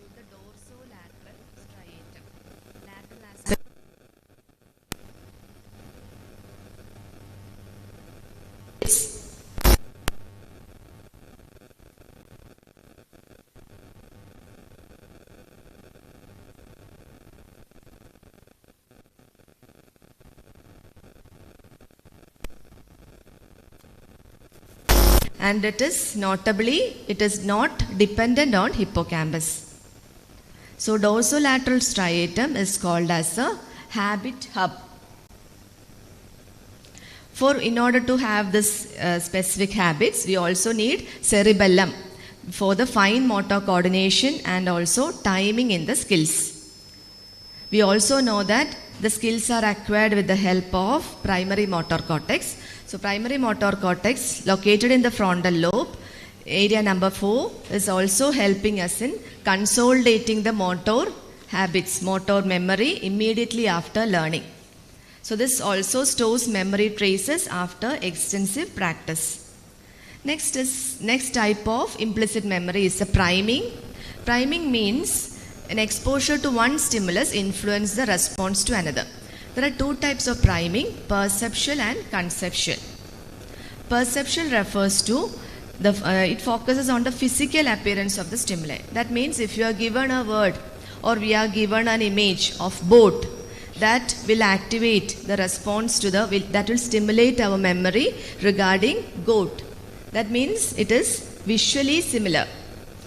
constitute the dorsolateral striatum. Lateral aspect. And it is not dependent on hippocampus. So dorsolateral striatum is called as a habit hub. In order to have this specific habits, we also need cerebellum for the fine motor coordination and also timing in the skills. We also know that the skills are acquired with the help of primary motor cortex. So primary motor cortex located in the frontal lobe, area number 4, is also helping us in consolidating the motor habits, motor memory immediately after learning. So this also stores memory traces after extensive practice. Next type of implicit memory is the priming. Priming means an exposure to one stimulus influences the response to another. There are two types of priming, perceptual and conceptual. Perceptual refers to it focuses on the physical appearance of the stimuli. That means if you are given a word or we are given an image of boat, that will activate the response to that will stimulate our memory regarding goat. That means it is visually similar.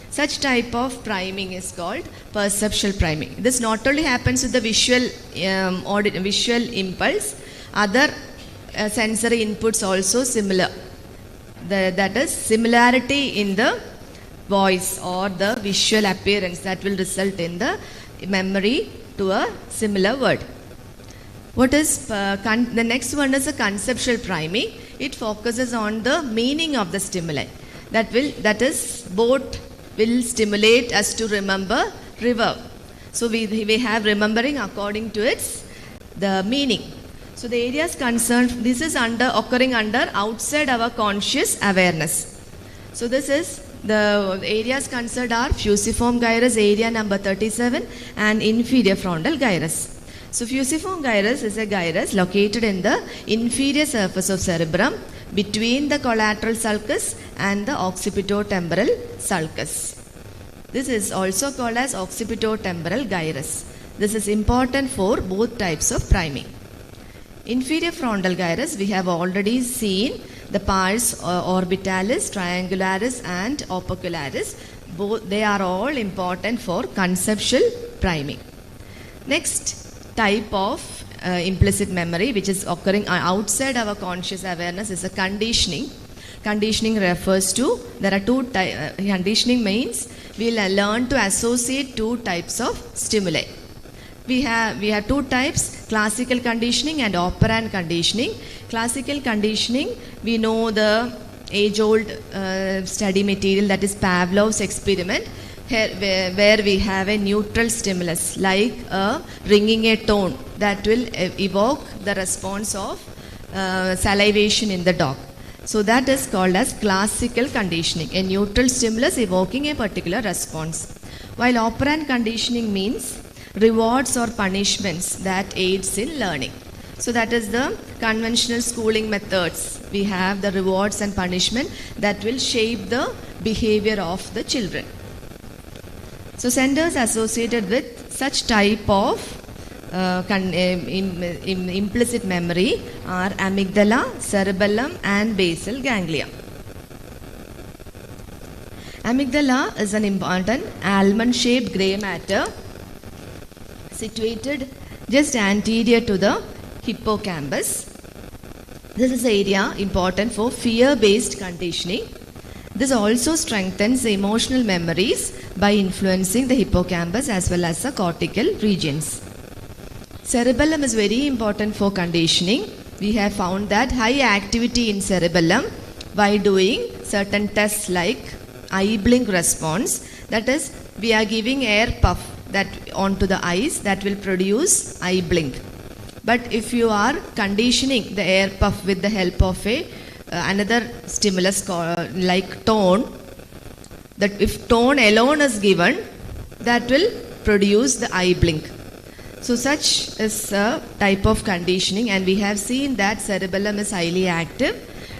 Such type of priming is called perceptual priming. This not only happens with the visual impulse, other sensory inputs also similar. That is similarity in the voice or the visual appearance that will result in the memory to a similar word. The next one is a conceptual priming. It focuses on the meaning of the stimuli. That is boat will stimulate us to remember river. So we have remembering according to the meaning. So the areas concerned, this is occurring under outside our conscious awareness. So this is the areas concerned are fusiform gyrus, area number 37, and inferior frontal gyrus. So fusiform gyrus is a gyrus located in the inferior surface of cerebrum between the collateral sulcus and the occipitotemporal sulcus. This is also called as occipitotemporal gyrus. This is important for both types of priming. Inferior frontal gyrus, we have already seen the pars orbitalis, triangularis and opercularis. They are all important for conceptual priming. Next type of implicit memory which is occurring outside our conscious awareness is a conditioning. Conditioning refers to, there are two types, conditioning means we will learn to associate two types of stimuli. We have two types, classical conditioning and operant conditioning. Classical conditioning, we know the age-old study material, that is Pavlov's experiment, where we have a neutral stimulus like ringing a tone that will evoke the response of salivation in the dog. So that is called as classical conditioning, a neutral stimulus evoking a particular response. While operant conditioning means rewards or punishments that aids in learning. So that is the conventional schooling methods. We have the rewards and punishment that will shape the behavior of the children. So centers associated with such type of implicit memory are amygdala, cerebellum and basal ganglia. Amygdala is an important almond-shaped grey matter situated just anterior to the hippocampus. This is the area important for fear-based conditioning. This also strengthens the emotional memories by influencing the hippocampus as well as the cortical regions. Cerebellum is very important for conditioning. We have found that high activity in cerebellum by doing certain tests like eye blink response, that is we are giving air puff that onto the eyes that will produce eye blink. But if you are conditioning the air puff with the help of another stimulus like tone, that if tone alone is given, that will produce the eye blink. So such is a type of conditioning, and we have seen that cerebellum is highly active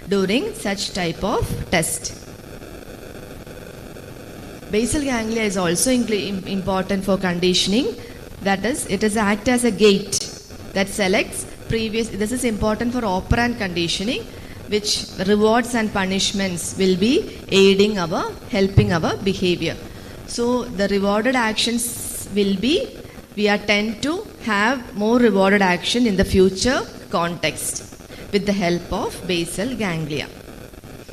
during such type of test. Basal ganglia is also important for conditioning. That is, it is act as a gate that selects previous. This is important for operant conditioning, which rewards and punishments will be helping our behavior. So the rewarded actions will be, we are tend to have more rewarded action in the future context with the help of basal ganglia.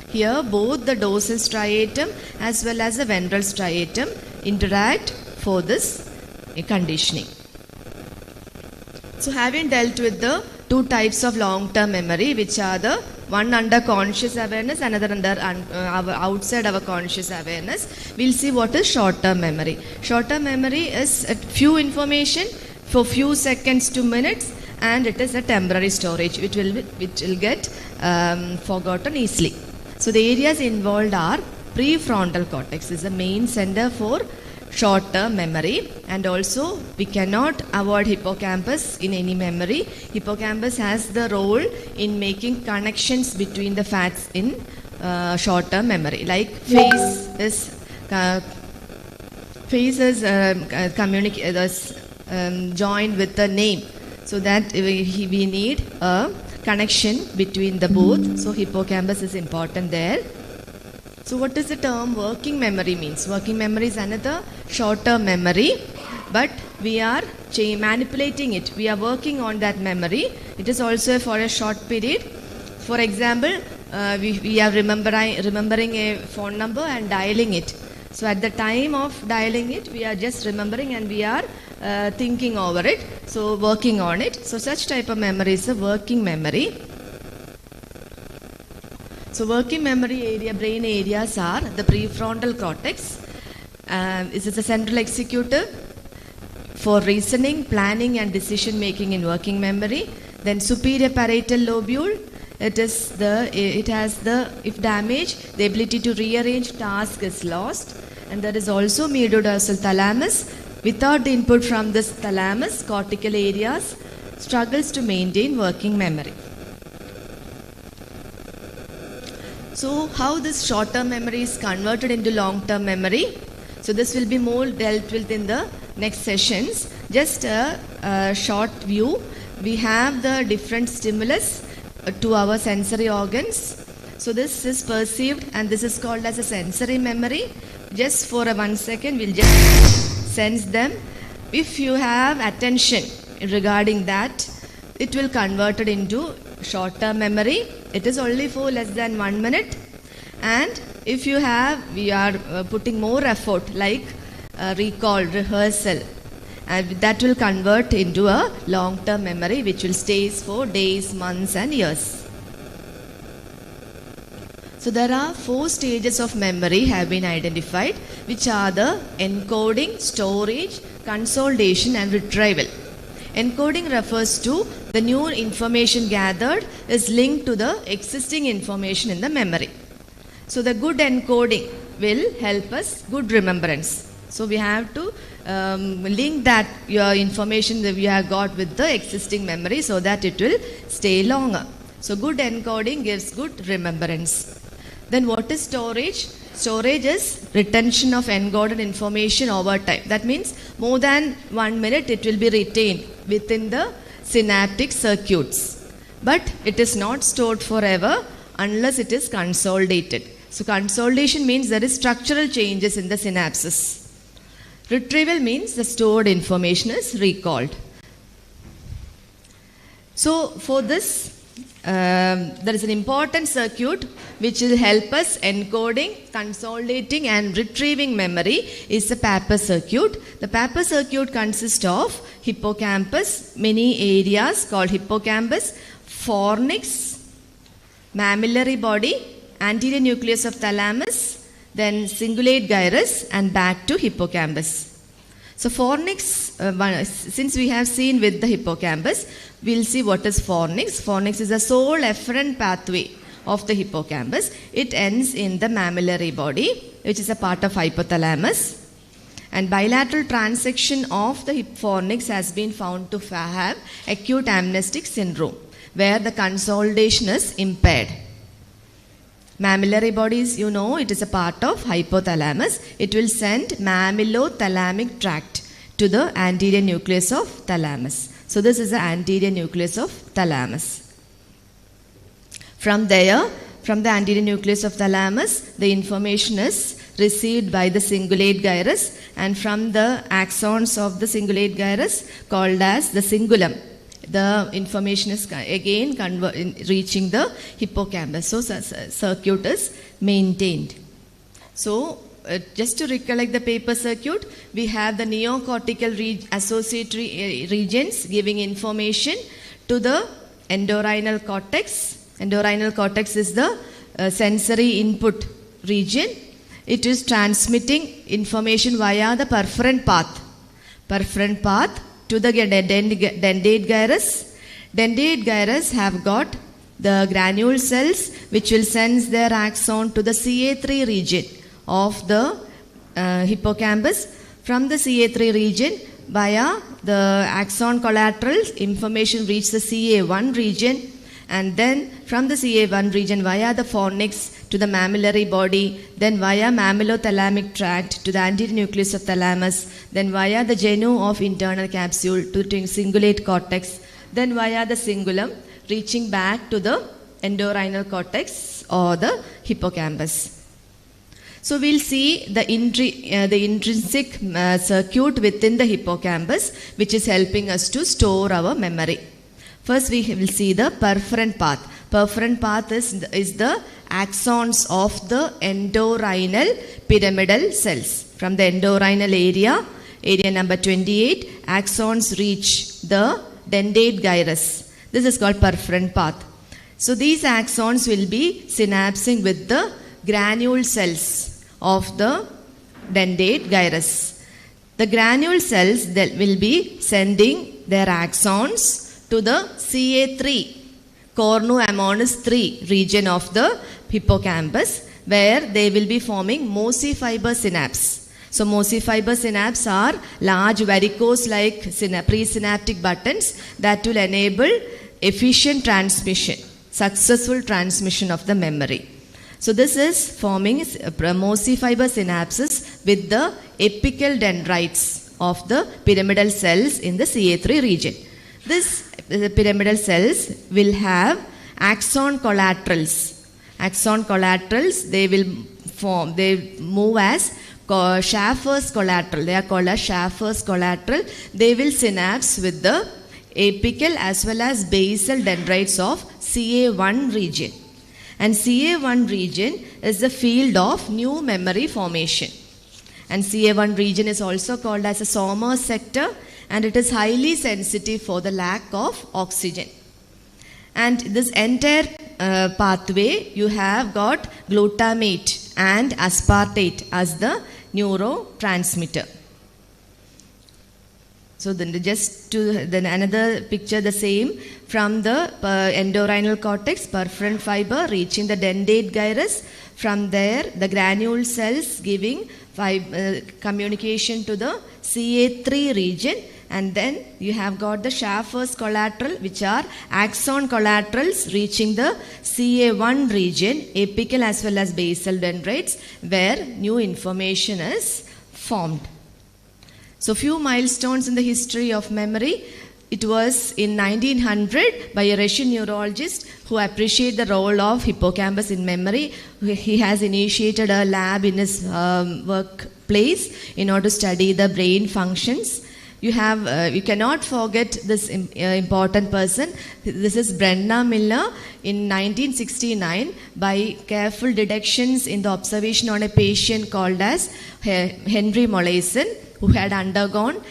Here both the dorsal striatum as well as the ventral striatum interact for this conditioning. So having dealt with the two types of long-term memory, which are the one under conscious awareness, another under outside our conscious awareness, we'll see what is short-term memory. Short-term memory is a few information for few seconds to minutes, and it is a temporary storage which will get forgotten easily. So the areas involved are prefrontal cortex is the main center for short-term memory, and also we cannot avoid hippocampus in any memory. Hippocampus has the role in making connections between the facts in short-term memory. Like face is joined with the name, so that we need a connection between the both. So hippocampus is important there. So what does the term working memory means? Working memory is another short-term memory, but we are manipulating it. We are working on that memory. It is also for a short period. For example, we are remembering a phone number and dialing it. So at the time of dialing it, we are just remembering and we are thinking over it. So working on it. So such type of memory is a working memory. So working memory area, brain areas are the prefrontal cortex. This is the central executive for reasoning, planning and decision making in working memory. Then superior parietal lobule. It has the, if damaged, the ability to rearrange task is lost. And there is also mediodorsal thalamus. Without the input from this thalamus, cortical areas struggles to maintain working memory. So how this short-term memory is converted into long-term memory? So this will be more dealt with in the next sessions. Just a short view. We have the different stimulus to our sensory organs. So this is perceived and this is called as a sensory memory. Just for 1 second, we'll just sense them. If you have attention regarding that, it will convert it into short-term memory. It is only for less than 1 minute. And if you have, we are putting more effort like recall, rehearsal, and that will convert into a long-term memory which will stay for days, months and years. So there are 4 stages of memory have been identified, which are the encoding, storage, consolidation and retrieval. Encoding refers to the new information gathered is linked to the existing information in the memory. So the good encoding will help us good remembrance. So we have to link that your information that we have got with the existing memory so that it will stay longer. So good encoding gives good remembrance. Then what is storage? Storage is retention of encoded information over time. That means more than 1 minute it will be retained within the synaptic circuits. But it is not stored forever unless it is consolidated. So consolidation means there is structural changes in the synapses. Retrieval means the stored information is recalled. So for this, there is an important circuit which will help us encoding, consolidating and retrieving memory is the Papez circuit. The Papez circuit consists of hippocampus, many areas called hippocampus, fornix, mammillary body, anterior nucleus of thalamus, then cingulate gyrus and back to hippocampus. So fornix, since we have seen with the hippocampus, we'll see what is fornix. Fornix is a sole efferent pathway of the hippocampus. It ends in the mammillary body, which is a part of hypothalamus. And bilateral transection of the hip fornix has been found to have acute amnestic syndrome, where the consolidation is impaired. Mammillary bodies, you know, it is a part of hypothalamus. It will send mammillothalamic tract to the anterior nucleus of thalamus. So this is the anterior nucleus of thalamus. From there, from the anterior nucleus of thalamus, the information is received by the cingulate gyrus, and from the axons of the cingulate gyrus called as the cingulum, the information is again reaching the hippocampus. So circuit is maintained. So just to recollect the paper circuit, we have the neocortical associatory regions giving information to the entorhinal cortex. Entorhinal cortex is the sensory input region. It is transmitting information via the perforant path. Perforant path to the dentate gyrus. Dentate gyrus have got the granule cells which will send their axon to the CA3 region of the hippocampus. From the CA3 region, via the axon collaterals, information reach the CA1 region, and then from the CA1 region via the fornix to the mammillary body, then via mammillothalamic tract to the anterior nucleus of thalamus, then via the genu of internal capsule to the cingulate cortex, then via the cingulum reaching back to the entorhinal cortex or the hippocampus. So we'll see the intrinsic circuit within the hippocampus, which is helping us to store our memory. First we will see the perforant path. Perforant path is the axons of the entorhinal pyramidal cells. From the entorhinal area number 28, axons reach the dentate gyrus. This is called perforant path. So these axons will be synapsing with the granule cells of the dentate gyrus. The granule cells that will be sending their axons to the CA3, cornu-ammonis 3 region of the hippocampus, where they will be forming mossy fiber synapse. So mossy fiber synapse are large varicose-like presynaptic buttons that will enable efficient transmission, successful transmission of the memory. So this is forming mossy fiber synapses with the apical dendrites of the pyramidal cells in the CA3 region. This pyramidal cells will have axon collaterals. Axon collaterals, they move as Schaffer's collateral. They are called as Schaffer's collateral. They will synapse with the apical as well as basal dendrites of CA1 region. And CA1 region is the field of new memory formation. And CA1 region is also called as a Sommer's sector, and it is highly sensitive for the lack of oxygen. And this entire pathway, you have got glutamate and aspartate as the neurotransmitter. So then another picture the same, from the entorhinal cortex, perforant fiber reaching the dentate gyrus. From there, the granule cells giving communication to the CA3 region. And then you have got the Schaffer's collateral, which are axon collaterals reaching the CA1 region, apical as well as basal dendrites, where new information is formed. So few milestones in the history of memory. It was in 1900 by a Russian neurologist who appreciated the role of hippocampus in memory. He has initiated a lab in his workplace in order to study the brain functions. You cannot forget this important person. This is Brenda Miller in 1969 by careful deductions in the observation on a patient called as Henry Molaison, who had undergone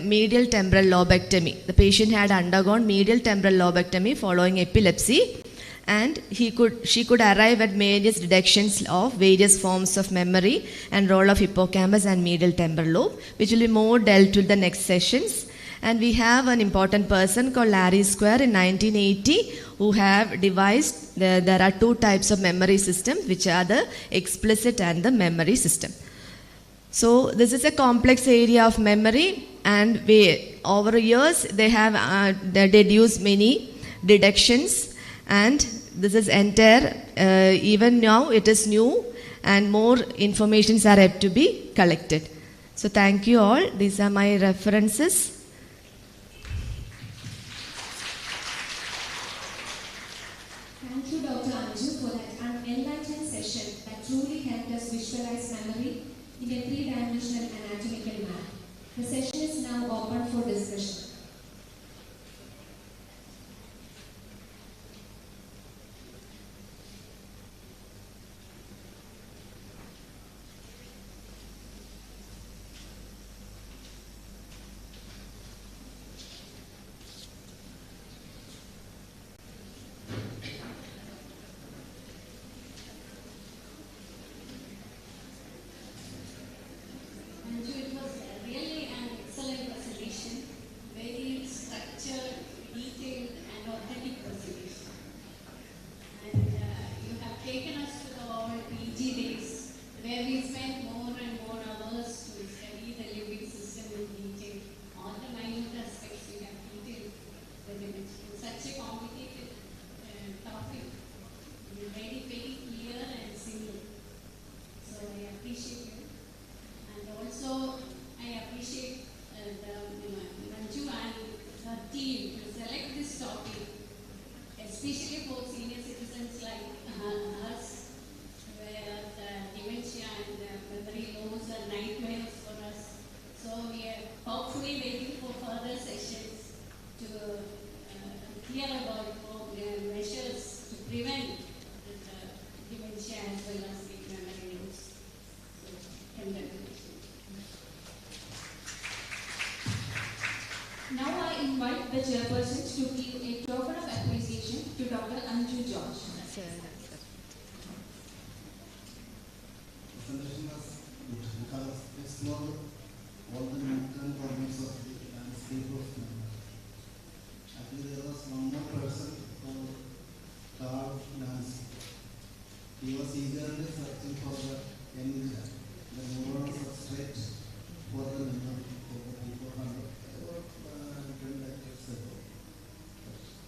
medial temporal lobectomy. The patient had undergone medial temporal lobectomy following epilepsy, and she could arrive at various deductions of various forms of memory and role of hippocampus and medial temporal lobe, which will be more dealt with the next sessions. And we have an important person called Larry Square in 1980 who have devised, there are two types of memory systems, which are the explicit and the memory system. So this is a complex area of memory, and over years they have deduced many deductions, and this is entire, even now it is new and more informations are yet to be collected. So thank you all. These are my references. Thank you, Dr. Anju, for that enlightened session that truly helped us visualize memory in a three-dimensional anatomical map. The session is now open for discussion. Especially for senior citizens like us, where the dementia and memory loss are nightmares for us. So we are hopefully waiting for further sessions to hear about measures to prevent dementia as well as the memory loss. So, congratulations. Now I invite the chairperson to give a token of appreciation to Dr. Anju George. Presentation was good because it explored all the mental problems of the landscape of memory. Actually, there was one more person called Carl Nancy. He was eagerly searching for the engram, the neuronal substrate for the memory for the people 10 decades ago.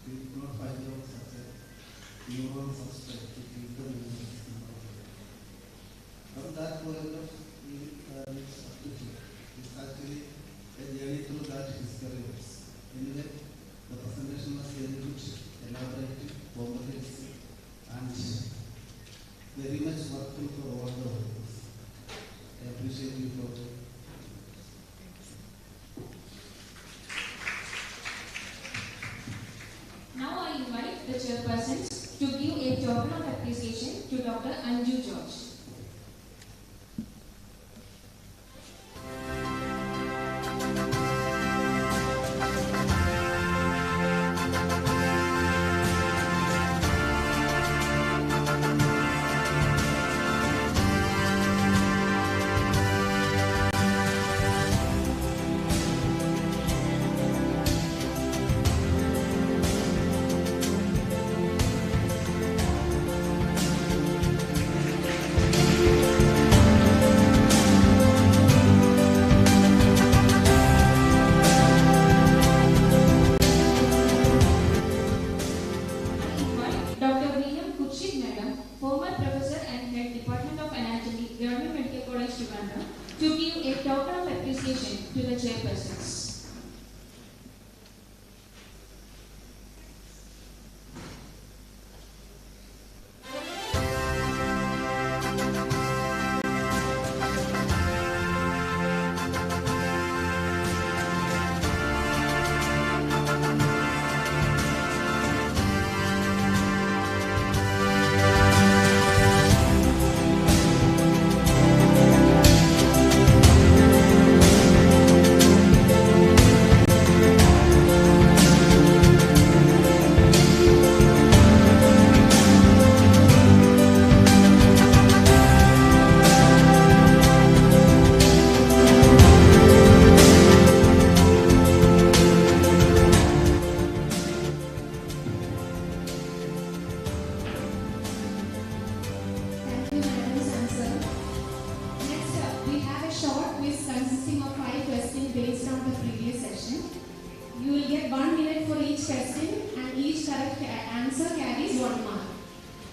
We did not find out such a neuronal substrate to keep the memory system. From that point of view, it's up to here. It's actually a journey through that history. Anyway, the presentation was very good, elaborate, comprehensive, and very much working for all the workers. I appreciate you for it. Now I invite the chairperson to give a token of appreciation to Dr. Anju George. To give a token of appreciation to the chairpersons. is consisting of 5 questions based on the previous session. You will get 1 minute for each question and each correct answer carries 1 mark.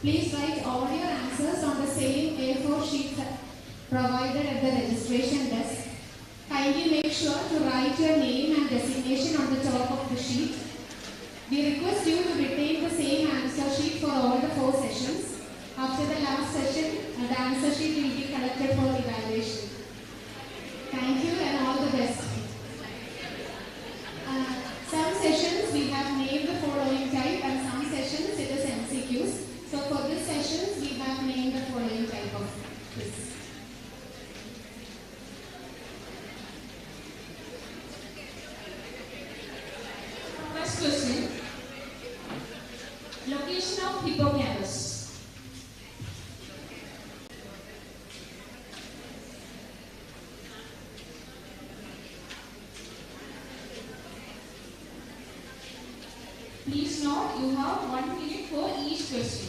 Please write all your answers on the same A4 sheet provided at the registration desk. Kindly make sure to write your name and designation on the top of the sheet. We request you to retain the same answer sheet for all the 4 sessions. After the last session, the answer sheet will be collected for evaluation. Thank you and all the best. Some sessions we have named the following type and some sessions it is MCQs. So for this sessions we have named the following type of quiz. First question. Location of hippocampus. Please note you have 1 minute for each question.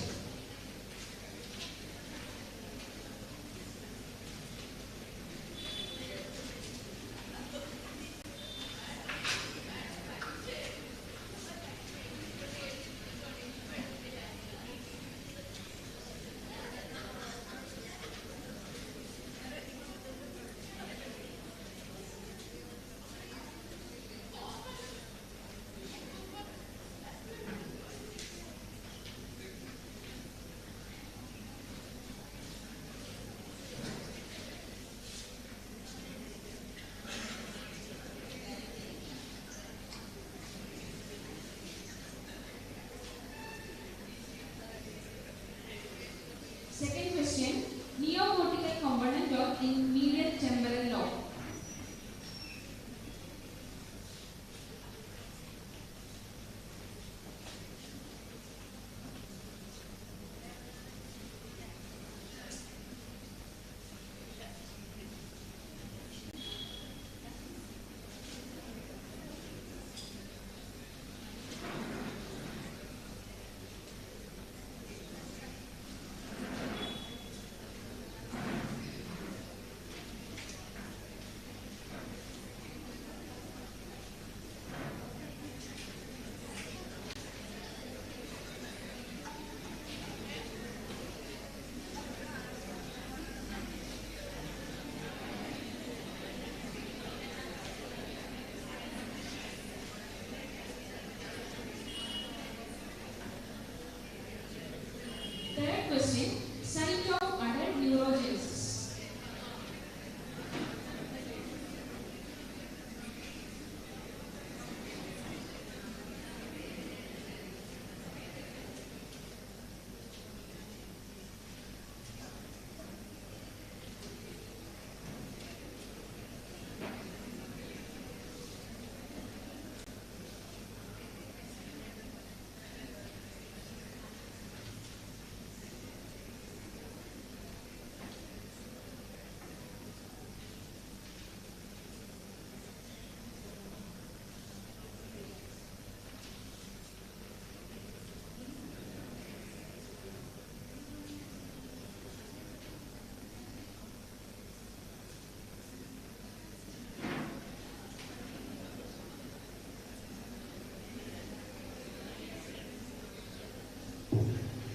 Second question, neocortical component of medial temporal lobe. Third question, site of adult neurogenesis.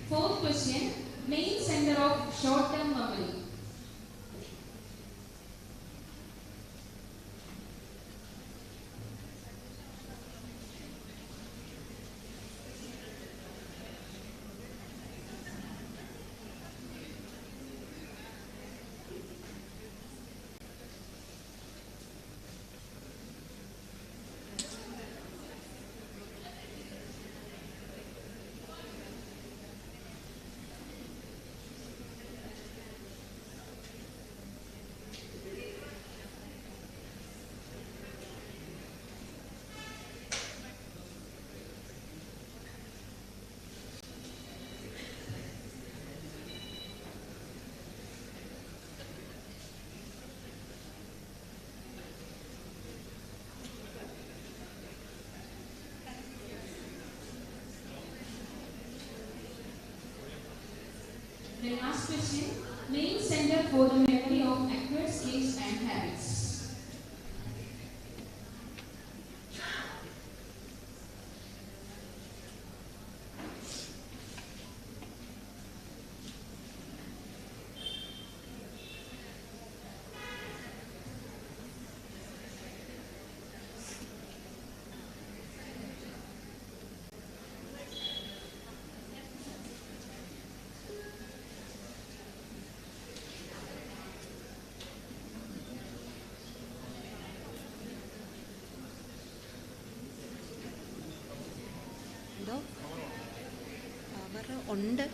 Fourth question, main center of short-term memory. The last question, main center for the memory of acquired skills and habits. ഉണ്ട്.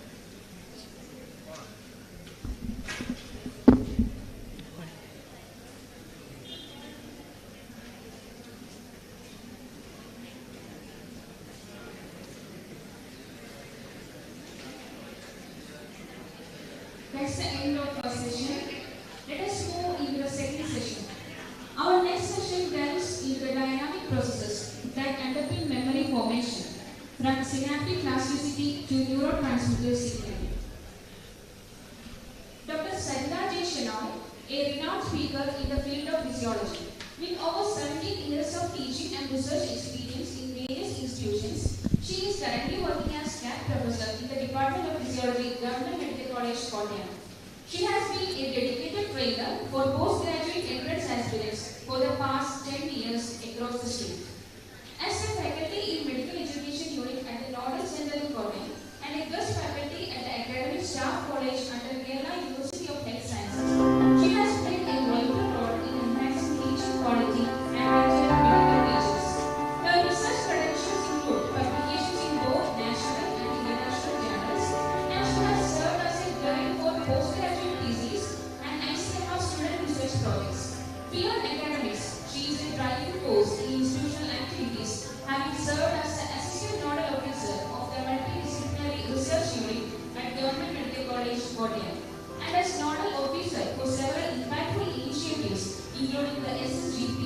That's the end of our session. Let us move into the second session. Our next session delves into the dynamic processes that underpin memory formation, from synaptic plasticity to neurotransmitter signaling. Dr. Sarita J. Shenoy, a renowned speaker in the field of physiology, with over 17 years of teaching and research experience in various institutions, she is currently working as CAT professor in the Department of Physiology, Govt Medical College, Kottayam. She has been a dedicated trainer for postgraduate entrance aspirants for the past 10 years across the state. As a faculty in Medical Education Unit at the Northern Center in Kottayam and a guest faculty at the Academic Staff College under Kerala University of Health Sciences, she has played a vital role in enhancing teaching quality and mentoring medical teachers. Her research credentials include publications in both national and international journals, and she has served as a guide for postgraduate theses and ICMR student research projects. Beyond academics, she is a driving force in institutional activities, having served as the Assistant Nodal Officer of the Multidisciplinary Research Unit at Govt Medical College, Kottayam, and as Nodal Officer for several impactful initiatives, including the SSGP,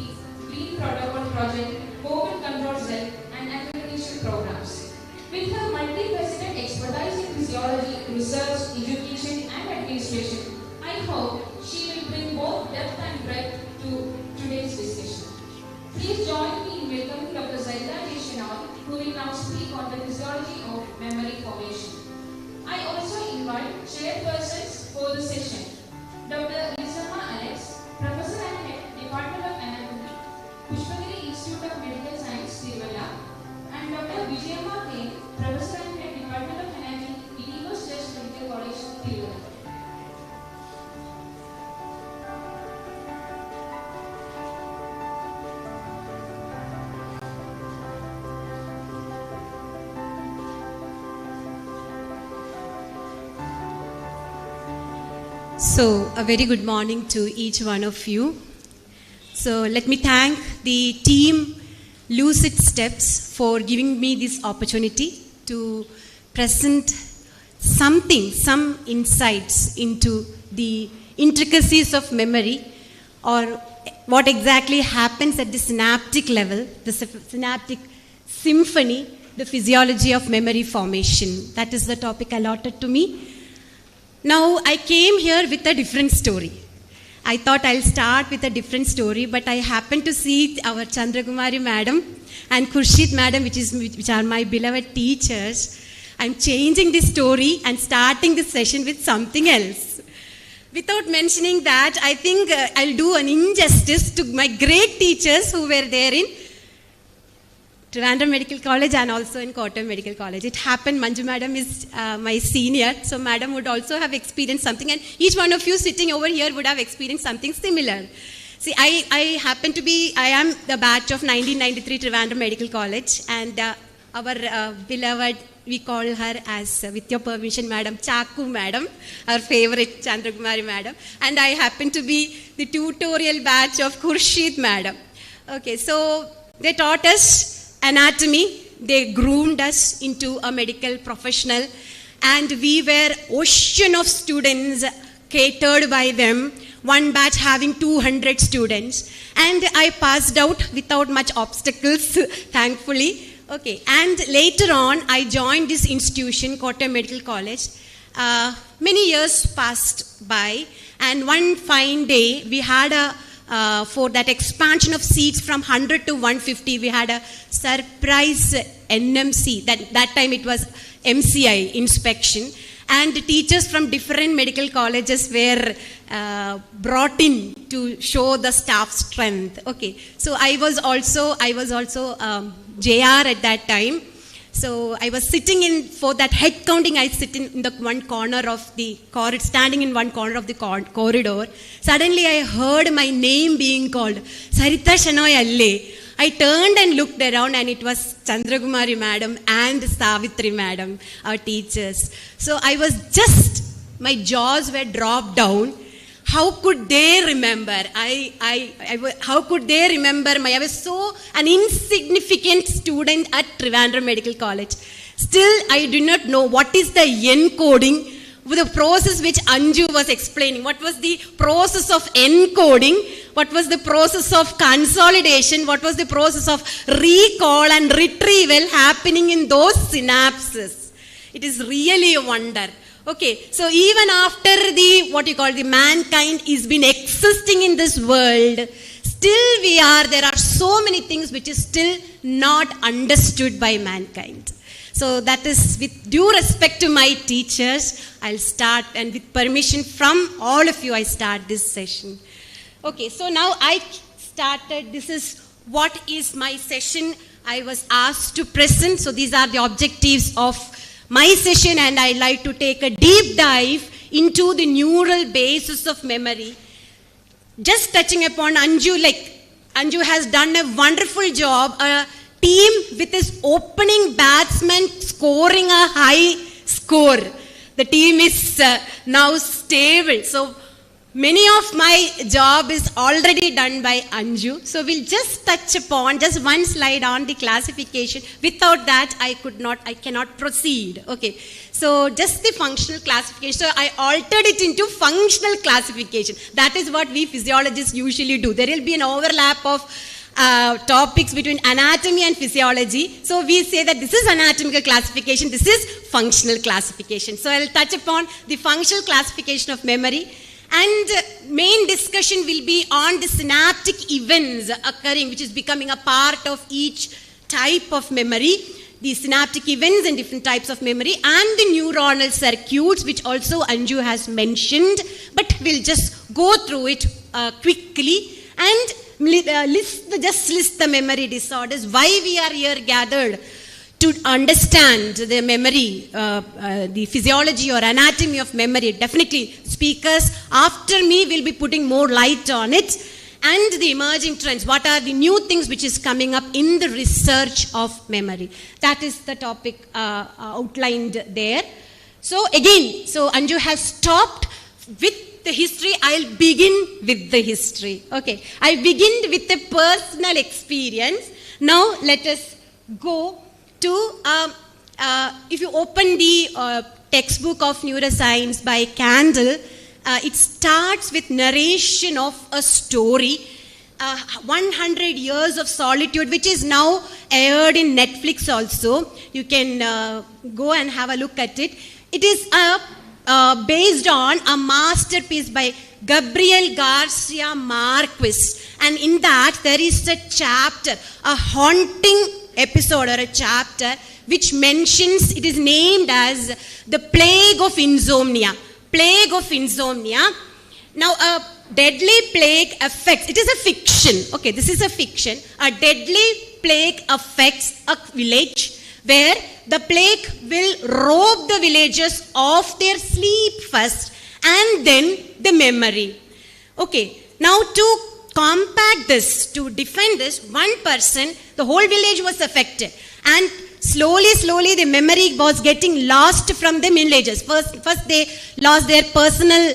Green Protocol Project, COVID Control Cell, and accreditation programs. With her multifaceted expertise in physiology, research, education, and administration, I hope she will bring both depth and breadth to today's discussion. Please join me in welcoming Dr. Sarita J. Shenoy, who will now speak on the physiology of memory formation. I also invite chairpersons for the session, Dr. Lizama Alex, Professor and Head, Department of Anatomy, Pushpagiri Institute of Medical Science, Tiruvalla, and Dr. Vijayamma K, Professor and Head, Department of Anatomy, Inauguration Medical College, Tiruvalla. So, a very good morning to each one of you. So, let me thank the team Lucid Steps for giving me this opportunity to present some insights into the intricacies of memory, or what exactly happens at the synaptic level, the synaptic symphony, the physiology of memory formation. That is the topic allotted to me. Now, I came here with a different story. I thought I'll start with a different story, but I happened to see our Chandrakumari madam and Khurshid madam, which are my beloved teachers. I'm changing this story and starting this session with something else. Without mentioning that, I think I'll do an injustice to my great teachers who were there in Trivandrum Medical College and also in Kottayam Medical College. It happened, Manju madam is my senior, so madam would also have experienced something, and each one of you sitting over here would have experienced something similar. See, I am the batch of 1993 Trivandrum Medical College, and our beloved, we call her as, with your permission, Madam Chaku Madam, our favorite Chandrakumari Madam, and I happen to be the tutorial batch of Khurshid Madam. Okay, so they taught us anatomy, they groomed us into a medical professional, and we were ocean of students catered by them, one batch having 200 students, and I passed out without much obstacles, thankfully. Okay, and later on, I joined this institution, Kottayam Medical College. Many years passed by, and one fine day, we had for that expansion of seats from 100 to 150, we had a surprise NMC. That time it was MCI inspection, and teachers from different medical colleges were brought in to show the staff strength. Okay, so I was also JR at that time. So I was sitting in, for that head counting, I sit in the one corner of the corridor, standing in one corner of the corridor. Suddenly I heard my name being called, Sarita Shenoy Alle. I turned and looked around, and it was Chandrakumari madam and Savitri madam, our teachers. So I was just, my jaws were dropped down. How could they remember? How could they remember I was so an insignificant student at Trivandrum Medical College. Still, I do not know what is the encoding, the process which Anju was explaining. What was the process of encoding? What was the process of consolidation? What was the process of recall and retrieval happening in those synapses? It is really a wonder. Okay, so even after the mankind is been existing in this world, still there are so many things which is still not understood by mankind. So that is, with due respect to my teachers, I'll start, and with permission from all of you, I start this session. Okay, so now I started, this is what is my session I was asked to present. So these are the objectives of my session, and I like to take a deep dive into the neural basis of memory. Just touching upon Anju, Anju has done a wonderful job. A team with his opening batsman scoring a high score. The team is now stable. So many of my job is already done by Anju. So we'll just touch upon just one slide on the classification. Without that, I cannot proceed. Okay. So just the functional classification. So I altered it into functional classification. That is what we physiologists usually do. There will be an overlap of topics between anatomy and physiology. So we say that this is anatomical classification, this is functional classification. So I'll touch upon the functional classification of memory. And main discussion will be on the synaptic events occurring, which is becoming a part of each type of memory, the synaptic events and different types of memory, and the neuronal circuits, which also Anju has mentioned, but we'll just go through it quickly and list the memory disorders, why we are here gathered to understand the memory, the physiology or anatomy of memory. Definitely speakers after me will be putting more light on it, and the emerging trends. What are the new things which is coming up in the research of memory? That is the topic outlined there. So again, so Anju has stopped with the history. I'll begin with the history. Okay, I begin with a personal experience. Now let us go to, if you open the textbook of neuroscience by Candle, it starts with narration of a story, 100 Years of Solitude, which is now aired in Netflix also. You can go and have a look at it. It is based on a masterpiece by Gabriel Garcia Marquez, and in that there is a chapter, a haunting episode or a chapter which mentions, it is named as the plague of insomnia. Plague of insomnia. Now a deadly plague affects, it is a fiction, okay, this is a fiction. A deadly plague affects a village where the plague will rob the villagers of their sleep first and then the memory. Okay, now to compact this, to defend this, one person, the whole village was affected, and slowly the memory was getting lost from the villagers. First they lost their personal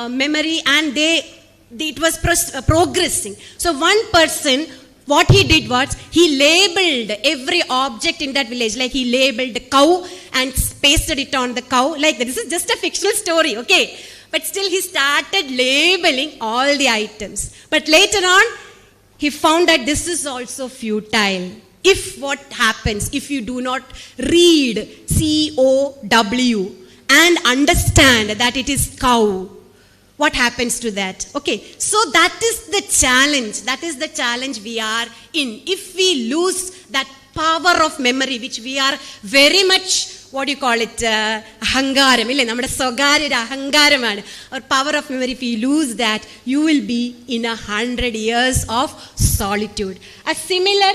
memory, and it was progressing. So one person, what he did was, he labeled every object in that village. Like he labeled the cow and pasted it on the cow. Like this is just a fictional story, okay? But still he started labeling all the items. But later on, he found that this is also futile. If what happens, if you do not read COW and understand that it is cow, what happens to that? Okay, so that is the challenge. That is the challenge we are in. If we lose that power of memory, which we are very much, what do you call it, ahangaram, or power of memory, if you lose that, you will be in 100 years of solitude. A similar,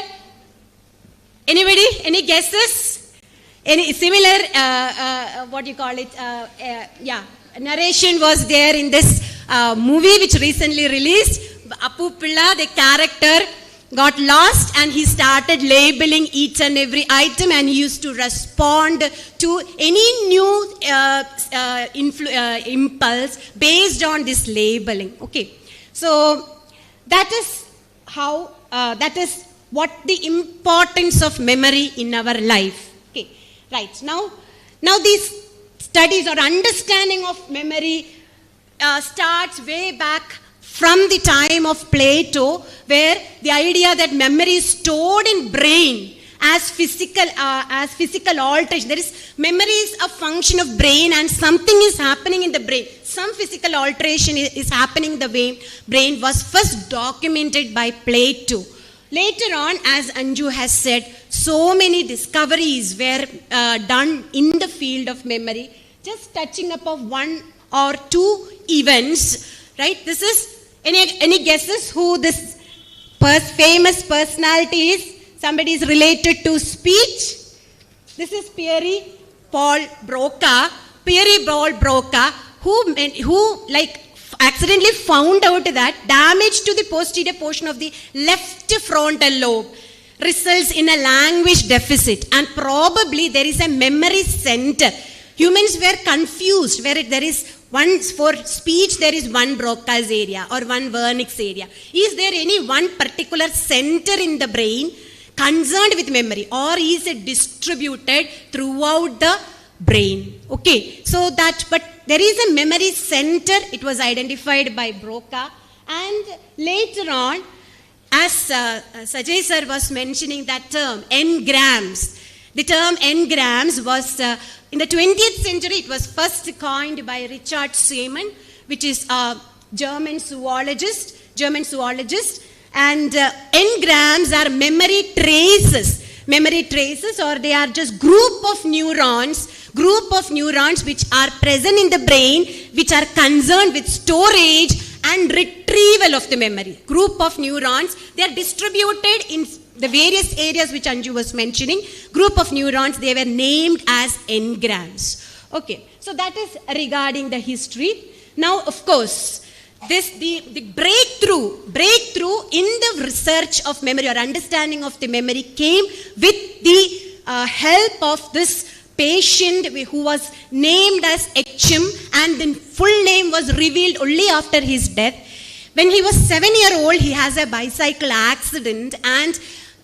anybody, any guesses? Any similar, what do you call it, narration was there in this movie which recently released. Appu Pilla, the character, got lost and he started labeling each and every item, and he used to respond to any new impulse based on this labeling. Okay, so that is how, that is what the importance of memory in our life. Okay, right. Now these studies or understanding of memory starts way back from the time of Plato, where the idea that memory is stored in brain as physical alteration. There is, memory is a function of brain, and something is happening in the brain. Some physical alteration is happening in the brain was first documented by Plato. Later on, as Anju has said, so many discoveries were done in the field of memory. Just touching up of one or two events, right? This is, any guesses who this famous personality is? Somebody is related to speech. This is Pierre-Paul Broca. Pierre-Paul Broca, who like accidentally found out that damage to the posterior portion of the left frontal lobe results in a language deficit, and probably there is a memory center. Humans were confused where there is one, for speech there is one Broca's area or one Wernicke's area. Is there any one particular center in the brain concerned with memory, or is it distributed throughout the brain? Okay, so that, but there is a memory center. It was identified by Broca, and later on, as Sajay sir was mentioning that term, engrams. The term engrams was, in the 20th century, it was first coined by Richard Seaman, which is a German zoologist, and engrams are memory traces, or they are just group of neurons which are present in the brain, which are concerned with storage and retrieval of the memory. Group of neurons, they are distributed in the various areas which Anju was mentioning. Group of neurons, they were named as engrams. Okay, so that is regarding the history. Now, of course, the breakthrough in the research of memory or understanding of the memory came with the help of this patient who was named as Etchem, and the full name was revealed only after his death. When he was 7-year-old, he has a bicycle accident, and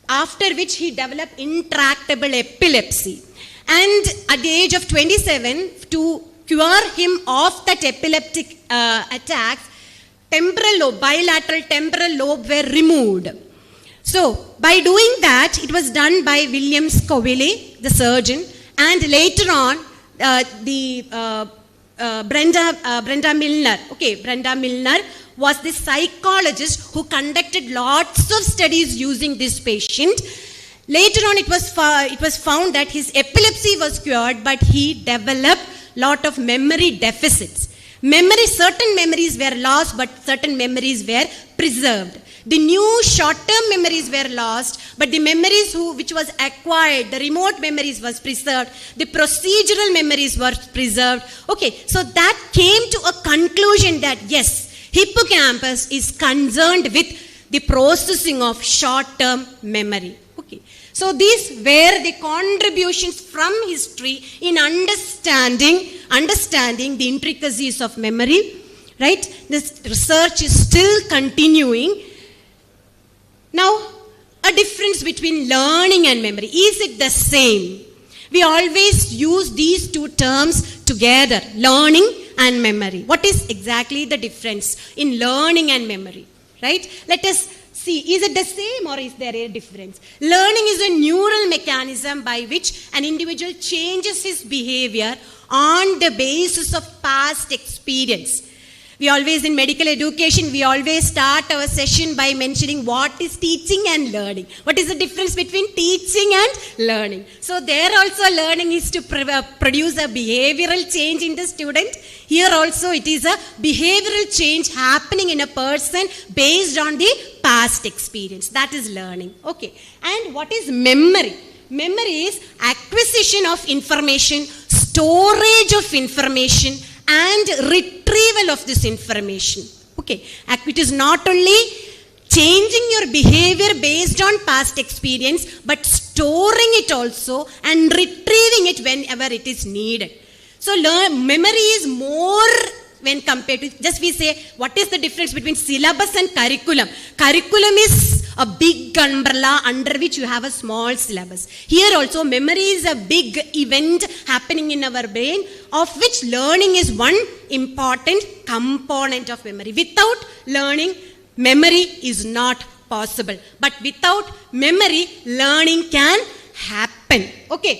after which he developed intractable epilepsy. And at the age of 27, to cure him of that epileptic attacks, bilateral temporal lobe were removed. So, by doing that, it was done by William Scoville, the surgeon, and later on, Brenda Milner. Okay, Brenda Milner was the psychologist who conducted lots of studies using this patient. Later on, it was found that his epilepsy was cured, but he developed lot of memory deficits. Certain memories were lost, but certain memories were preserved. The new short-term memories were lost, but the memories which was acquired, the remote memories was preserved, the procedural memories were preserved. Okay, so that came to a conclusion that yes, hippocampus is concerned with the processing of short-term memory. Okay, so these were the contributions from history in understanding the intricacies of memory. Right? This research is still continuing. Now, a difference between learning and memory. Is it the same? We always use these two terms together, learning and memory. What is exactly the difference in learning and memory? Right? Let us see, is it the same or is there a difference? Learning is a neural mechanism by which an individual changes his behavior on the basis of past experience. We always, in medical education, we always start our session by mentioning what is teaching and learning. What is the difference between teaching and learning? So there also learning is to produce a behavioral change in the student. Here also it is a behavioral change happening in a person based on the past experience. That is learning. Okay. And what is memory? Memory is acquisition of information, storage of information, and retrieval of this information. Okay, it is not only changing your behavior based on past experience, but storing it also and retrieving it whenever it is needed. So memory is more when compared to, just we say, what is the difference between syllabus and curriculum? Curriculum is a big umbrella under which you have a small syllabus. Here also memory is a big event happening in our brain, of which learning is one important component of memory. Without learning, memory is not possible. But without memory, learning can happen. Okay,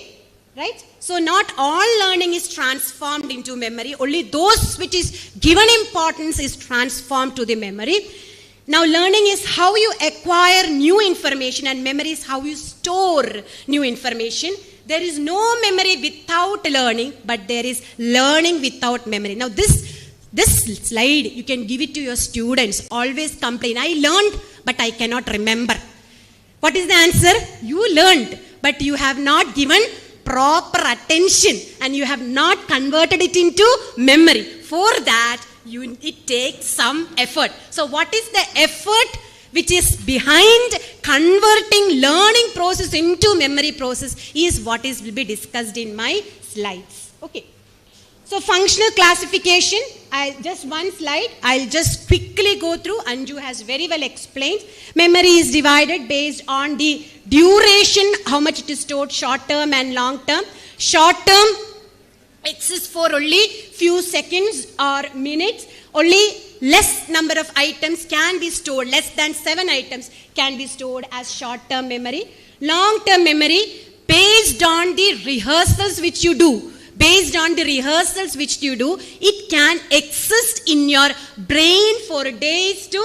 right? So not all learning is transformed into memory. Only those which is given importance is transformed to the memory. Now learning is how you acquire new information, and memory is how you store new information. There is no memory without learning, but there is learning without memory. Now this slide, you can give it to your students. Always complain, I learned, but I cannot remember. What is the answer? You learned, but you have not given proper attention, and you have not converted it into memory. For that, it takes some effort. So what is the effort which is behind converting learning process into memory process is what will be discussed in my slides. Okay. So functional classification, just one slide, I'll just quickly go through. Anju has very well explained. Memory is divided based on the duration, how much it is stored, short term and long term. Short term exists for only few seconds or minutes. Only less number of items can be stored, less than 7 items can be stored as short term memory. Long term memory, based on the rehearsals which you do, it can exist in your brain for days to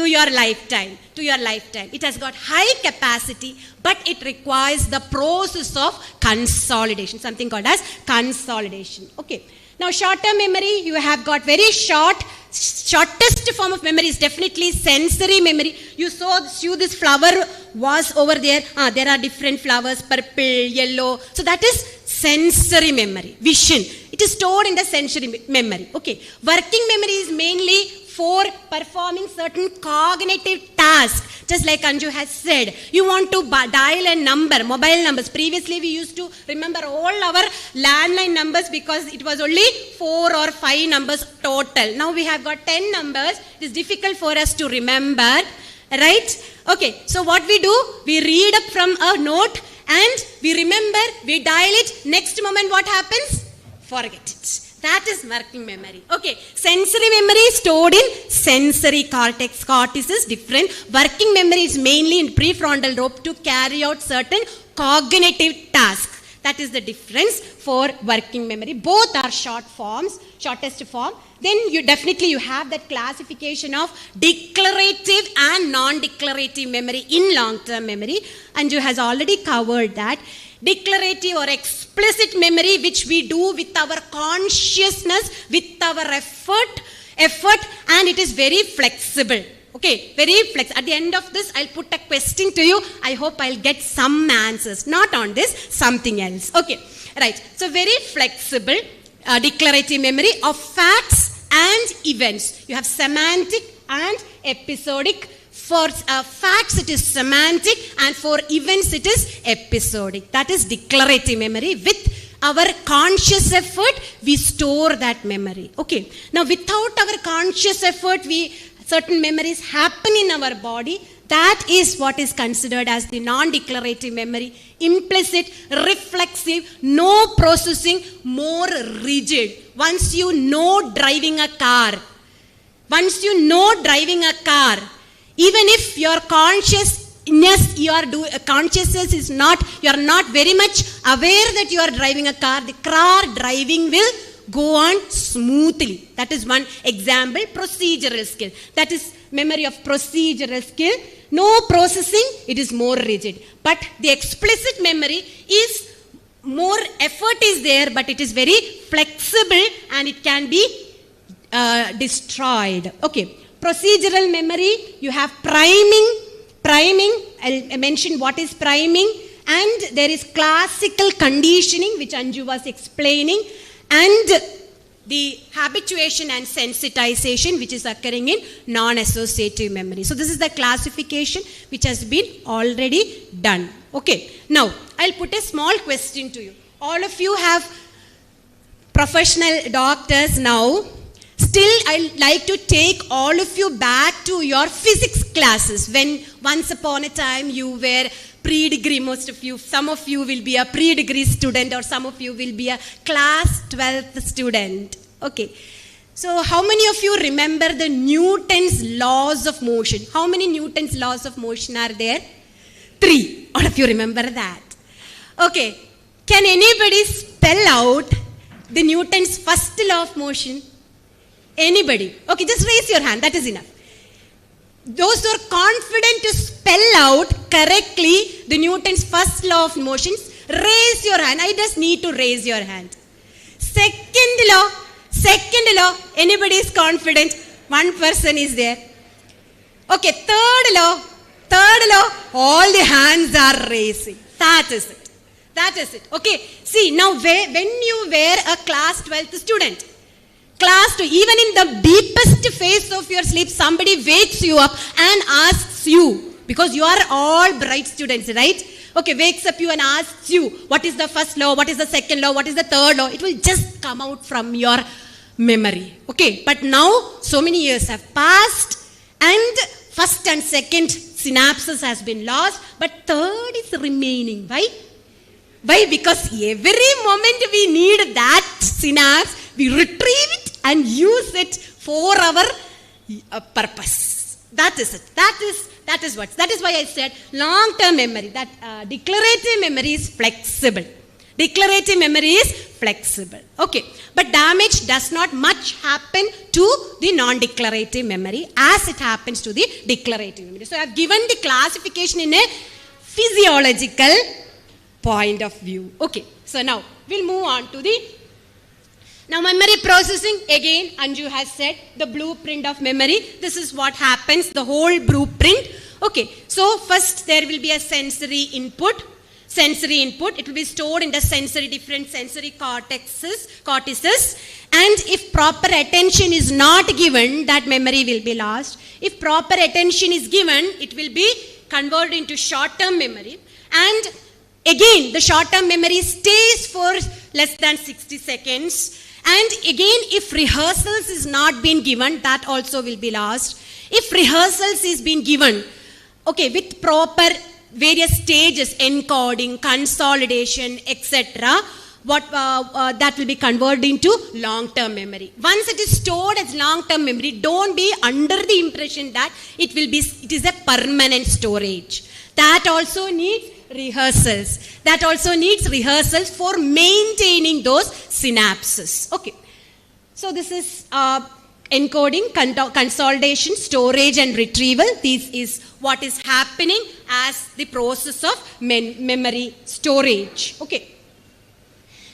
your lifetime. It has got high capacity, but it requires the process of consolidation, something called as consolidation. Okay. Now short-term memory, you have got very shortest form of memory is definitely sensory memory. You saw this flower was over there. There are different flowers, purple, yellow. So that is sensory memory, vision. It is stored in the sensory memory. Okay. Working memory is mainly for performing certain cognitive tasks. Just like Anju has said, you want to dial a number, mobile numbers. Previously we used to remember all our landline numbers because it was only 4 or 5 numbers total. Now we have got 10 numbers. It is difficult for us to remember, right? Okay, so what we do, we read up from a note and we remember, we dial it. Next moment what happens? Forget it. That is working memory. Okay, sensory memory is stored in sensory cortex. Cortex is different. Working memory is mainly in prefrontal lobe to carry out certain cognitive tasks. That is the difference for working memory. Both are shortest form. Then you have that classification of declarative and non-declarative memory in long-term memory. Anju has already covered that. Declarative or explicit memory, which we do with our consciousness, with our effort, and it is very flexible. Okay, very flexible. At the end of this, I'll put a question to you. I hope I'll get some answers. Not on this, something else. Okay, right. So very flexible declarative memory of facts and events. You have semantic and episodic. For facts it is semantic, and for events it is episodic. That is declarative memory. With our conscious effort, we store that memory. Okay. Now without our conscious effort, certain memories happen in our body. That is what is considered as the non-declarative memory. Implicit, reflexive, no processing, more rigid. Once you know driving a car, even if your consciousness, you are not very much aware that you are driving a car, the car driving will go on smoothly. That is one example. Procedural skill. That is memory of procedural skill. No processing, it is more rigid. But the explicit memory is more effort is there, but it is very flexible and it can be destroyed. Okay. Procedural memory, you have priming. I'll mention what is priming. And there is classical conditioning, which Anju was explaining. And the habituation and sensitization which is occurring in non-associative memory. So this is the classification which has been already done. Okay, now I'll put a small question to you. All of you have professional doctors now. Still, I'd like to take all of you back to your physics classes when once upon a time you were pre-degree, most of you, some of you will be a pre-degree student or some of you will be a class 12th student. Okay. So how many of you remember the Newton's laws of motion? How many Newton's laws of motion are there? 3. All of you remember that. Okay. Can anybody spell out the Newton's first law of motion? Anybody? Okay, just raise your hand. That is enough. Those who are confident to spell out correctly the Newton's first law of motions, raise your hand. I just need to raise your hand. Second law, anybody is confident? One person is there. Okay, third law, all the hands are raising. That is it. Okay, see, now when you were a class 12th student, class 2, even in the deepest phase of your sleep, somebody wakes you up and asks you, because you are all bright students, right? Okay, wakes up you and asks you, what is the first law, what is the second law, what is the third law? It will just come out from your memory. Okay, but now so many years have passed and first and second synapses has been lost, but third is remaining. Why? Because every moment we need that synapse, we retrieve it and use it for our purpose. That is it. That is why I said long-term memory, that declarative memory is flexible. Declarative memory is flexible. Okay. But damage does not much happen to the non-declarative memory as it happens to the declarative memory. So I have given the classification in a physiological point of view. Okay. So now we'll move on to the now memory processing. Again, Anju has said the blueprint of memory. This is what happens, the whole blueprint. Okay. So first there will be a sensory input. It will be stored in the different sensory cortices, and if proper attention is not given, that memory will be lost. If proper attention is given, it will be converted into short-term memory, and again the short-term memory stays for less than 60 seconds, and again if rehearsals is not been given, that also will be lost. If rehearsals is been given, okay, with proper various stages, encoding, consolidation, etc., that will be converted into long-term memory. Once it is stored as long-term memory, don't be under the impression that it is a permanent storage. That also needs rehearsals. For maintaining those synapses. Okay. So this is encoding, consolidation, storage and retrieval. This is what is happening as the process of memory storage. Okay.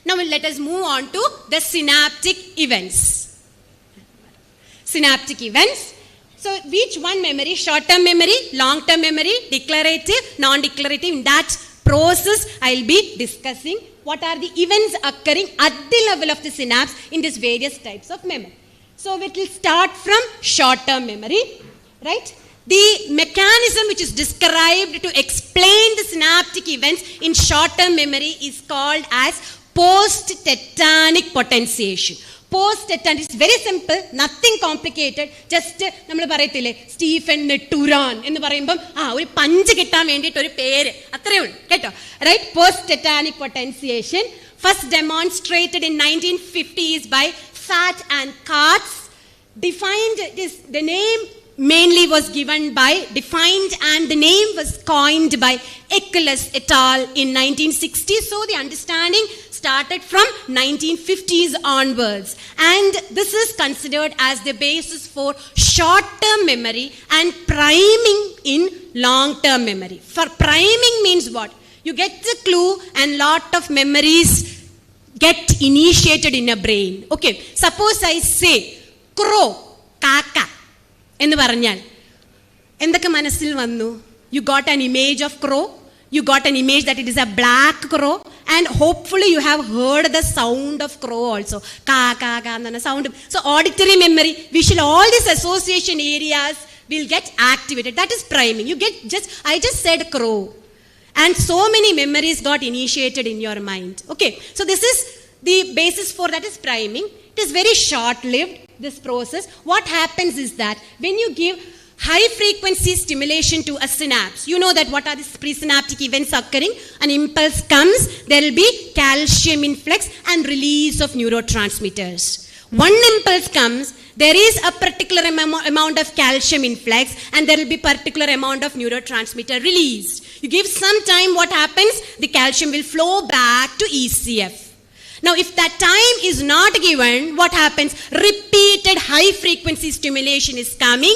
Now let us move on to the synaptic events. So which one memory? Short-term memory, long-term memory, declarative, non-declarative. In that process, I will be discussing what are the events occurring at the level of the synapse in these various types of memory. So we will start from short-term memory, right? The mechanism which is described to explain the synaptic events in short-term memory is called as post-tetanic potentiation. Post-tetanic is very simple, nothing complicated. Just നമ്മൾ പറയത്തില്ലേ Stephen Netturan എന്ന് പറയുമ്പം ഒരു punch കിട്ടാൻ വേണ്ടിയിട്ട് ഒരു പേര് അത്രയേ ഉള്ളൂ കേട്ടോ. Right? Post-tetanic potentiation first demonstrated in 1950s by Fat and Katz. The name mainly was defined and the name was coined by Eccles et al. In 1960. So the understanding started from 1950s onwards, and this is considered as the basis for short-term memory and priming in long-term memory. For priming means what? You get the clue and lot of memories get initiated in a brain. Okay, suppose I say crow, kaka ennu paranjal endakku manasil vannu? You got an image of crow. You got an image that it is a black crow And hopefully you have heard the sound of crow also. Ka, ka, ka, and sound. So auditory memory, visual, all these association areas will get activated. That is priming. You get I just said crow. And so many memories got initiated in your mind. Okay, so this is the basis for that is priming. It is very short-lived, this process. What happens is that when you give high-frequency stimulation to a synapse, you know that what are these presynaptic events occurring? An impulse comes, there will be calcium influx and release of neurotransmitters. One impulse comes, there is a particular amount of calcium influx and there will be particular amount of neurotransmitter released. You give some time, what happens? The calcium will flow back to ECF. Now, if that time is not given, what happens? Repeated high-frequency stimulation is coming.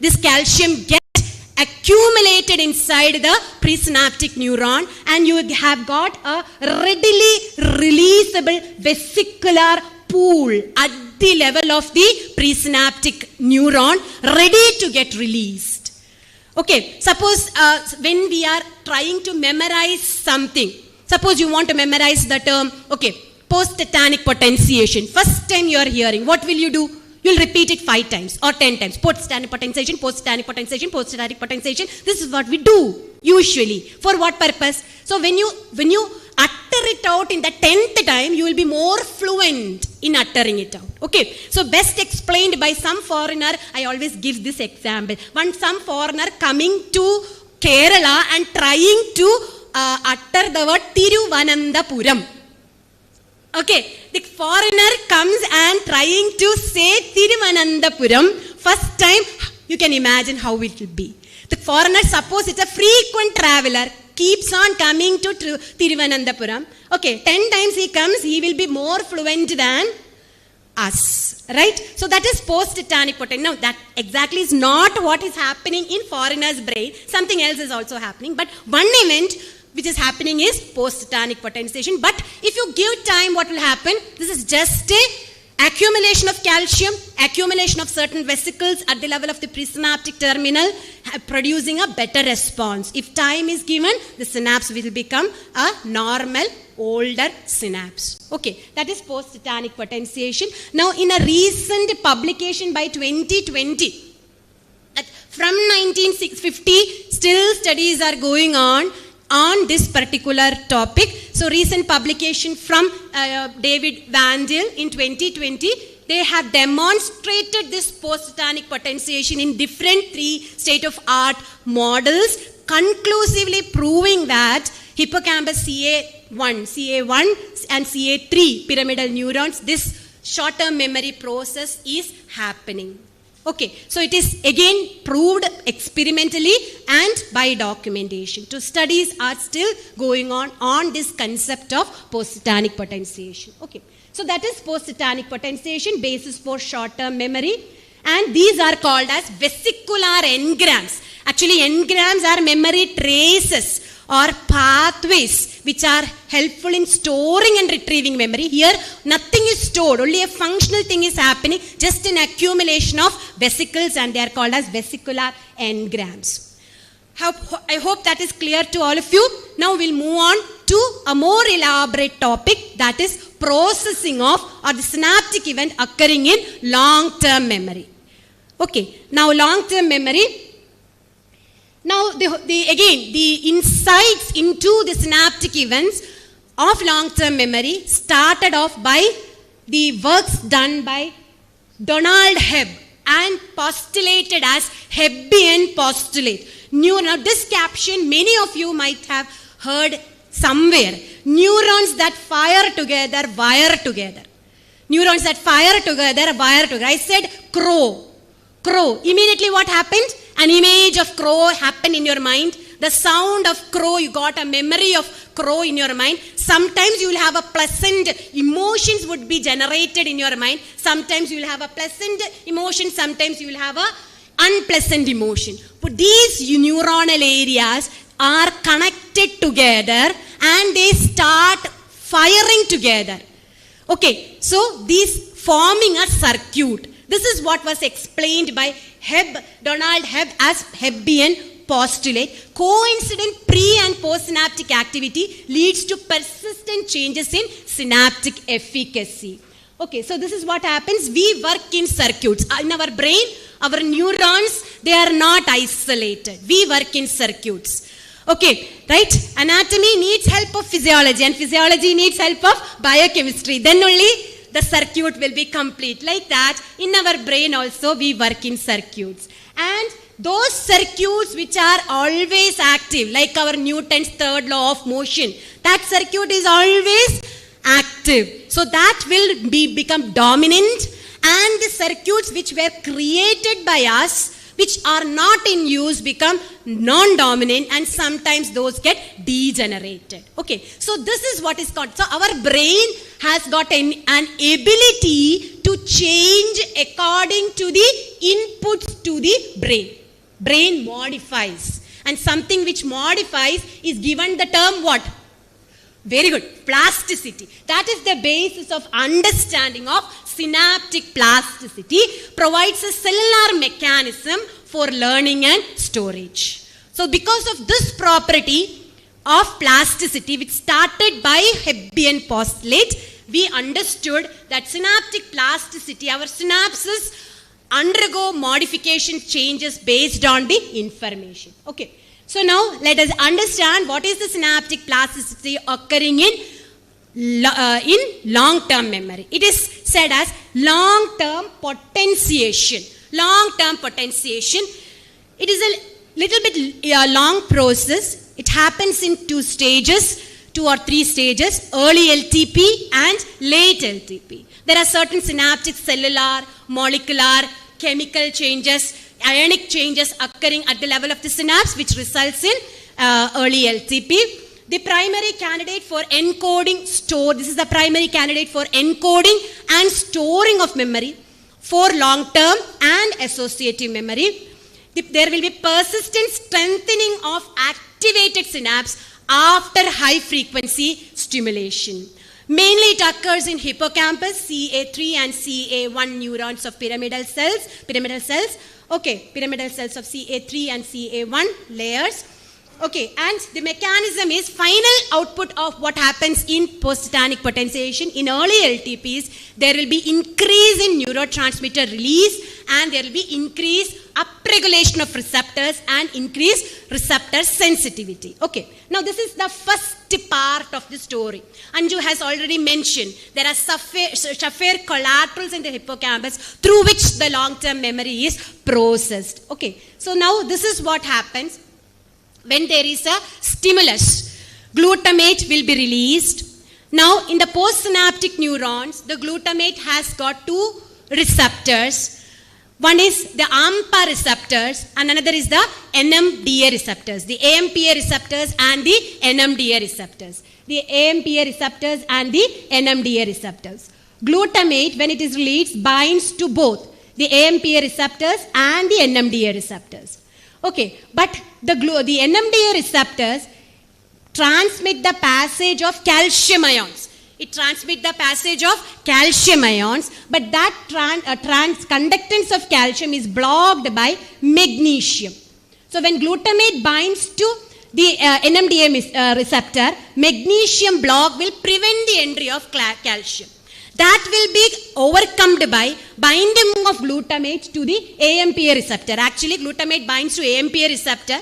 This calcium gets accumulated inside the presynaptic neuron and you have got a readily releasable vesicular pool at the level of the presynaptic neuron ready to get released. Okay, suppose when we are trying to memorize something, suppose you want to memorize the term, okay, post-tetanic potentiation. First time you are hearing, what will you do? You will repeat it 5 times or 10 times. Post-tetanic potentiation, post-tetanic potentiation, post-tetanic potentiation. This is what we do usually. For what purpose? So when you utter it out in the 10th time, you will be more fluent in uttering it out. Okay. So best explained by some foreigner. I always give this example. Some foreigner coming to Kerala and trying to utter the word Thiruvananthapuram. Okay, the foreigner comes and trying to say Thiruvananthapuram. First time, you can imagine how it will be. The foreigner, suppose it's a frequent traveler, keeps on coming to Thiruvananthapuram. Okay, 10 times he comes, he will be more fluent than us. Right? So that is post-tetanic potentiation. Now, that exactly is not what is happening in foreigner's brain. Something else is also happening. But one event which is happening is post-tetanic potentiation. But if you give time, what will happen? This is just a accumulation of calcium, accumulation of certain vesicles at the level of the presynaptic terminal, producing a better response. If time is given, the synapse will become a normal, older synapse. Okay, that is post-tetanic potentiation. Now, in a recent publication by 2020, from 1950, still studies are going on this particular topic. So recent publication from David Vandil in 2020, they have demonstrated this post-tetanic potentiation in different 3 state-of-art models, conclusively proving that hippocampus CA1 and CA3 pyramidal neurons, this short-term memory process is happening. Okay, so it is again proved experimentally and by documentation. So studies are still going on this concept of post-tetanic potentiation. Okay, so that is post-tetanic potentiation, basis for short-term memory, and these are called as vesicular engrams. Actually, engrams are memory traces or pathways which are helpful in storing and retrieving memory. Here, nothing is stored, only a functional thing is happening, just an accumulation of vesicles, and they are called as vesicular engrams. I hope that is clear to all of you. Now we'll move on to a more elaborate topic, that is processing of or the synaptic event occurring in long-term memory. Okay, now long-term memory. Now, the insights into the synaptic events of long-term memory started off by the works done by Donald Hebb and postulated as Hebbian postulate. Now, this caption many of you might have heard somewhere. Neurons that fire together, wire together. Neurons that fire together, wire together. I said crow. Crow. Immediately what happened? An image of crow happened in your mind. The sound of crow, you got a memory of crow in your mind. Sometimes you will have a pleasant emotions would be generated in your mind. Sometimes you will have a pleasant emotion. Sometimes you will have a unpleasant emotion. But these neuronal areas are connected together and they start firing together. Okay, so these forming a circuit. This is what was explained by Donald Hebb as Hebbian postulate, coincident pre- and postsynaptic activity leads to persistent changes in synaptic efficacy. Okay, so this is what happens. We work in circuits. In our brain, our neurons, they are not isolated. We work in circuits. Okay, right? Anatomy needs help of physiology, and physiology needs help of biochemistry. Then only the circuit will be complete. Like that, in our brain also, we work in circuits. And those circuits which are always active, like our Newton's third law of motion, that circuit is always active. So that will become dominant, and the circuits which were created by us, which are not in use, become non-dominant, and sometimes those get degenerated. Okay, so this is what is called. So our brain has got an ability to change according to the inputs to the brain. Brain modifies, and something which modifies is given the term what? Very good. Plasticity. That is the basis of understanding of synaptic plasticity, provides a cellular mechanism for learning and storage. So because of this property of plasticity, which started by Hebbian postulate, we understood that synaptic plasticity, our synapses undergo modification changes based on the information. Okay. So now let us understand what is the synaptic plasticity occurring in long-term memory. It is said as long-term potentiation. Long-term potentiation. It is a little bit long process. It happens in 2 or 3 stages, early LTP and late LTP. There are certain synaptic cellular, molecular, chemical changes, ionic changes occurring at the level of the synapse, which results in early LTP. The primary candidate for encoding this is the primary candidate for encoding and storing of memory for long-term and associative memory. There will be persistent strengthening of activated synapse after high-frequency stimulation. Mainly it occurs in hippocampus, CA3 and CA1 neurons of pyramidal cells. Okay, pyramidal cells of CA3 and CA1 layers. Okay, and the mechanism is final output of what happens in post-tetanic potentiation. In early LTPs, there will be increase in neurotransmitter release, and there will be increased upregulation of receptors and increased receptor sensitivity. Okay, now this is the first part of the story. Anju has already mentioned there are Shaffer collaterals in the hippocampus through which the long-term memory is processed. Okay, so now this is what happens when there is a stimulus. Glutamate will be released. Now in the postsynaptic neurons, the glutamate has got 2 receptors. One is the AMPA receptors and another is the NMDA receptors. The AMPA receptors and the NMDA receptors. The AMPA receptors and the NMDA receptors. Glutamate, when it is released, binds to both the AMPA receptors and the NMDA receptors. Okay, but the NMDA receptors transmit the passage of calcium ions. It transmits the passage of calcium ions, but that conductance of calcium is blocked by magnesium. So when glutamate binds to the NMDA receptor, magnesium block will prevent the entry of calcium. That will be overcome by binding of glutamate to the AMPA receptor. Actually, glutamate binds to AMPA receptor.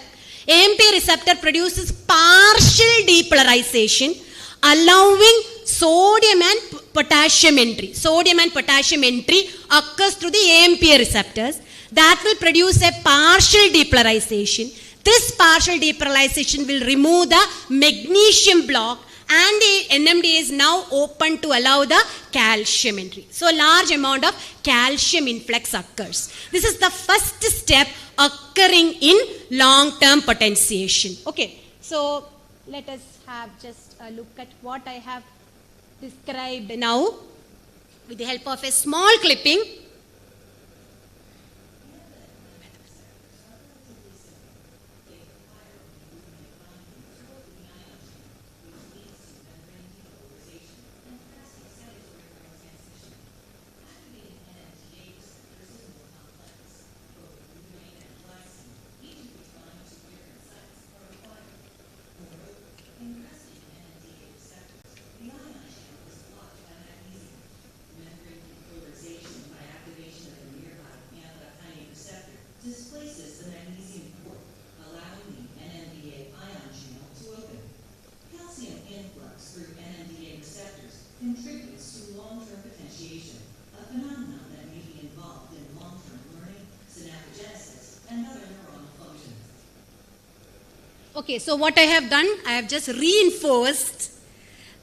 AMPA receptor produces partial depolarization, allowing sodium and potassium entry. Sodium and potassium entry occurs through the AMPA receptors. That will produce a partial depolarization. This partial depolarization will remove the magnesium block, and the NMDA is now open to allow the calcium entry. So a large amount of calcium influx occurs. This is the first step occurring in long-term potentiation. Okay, so let us have just a look at what I have described now with the help of a small clipping. Okay, so what I have done, I have just reinforced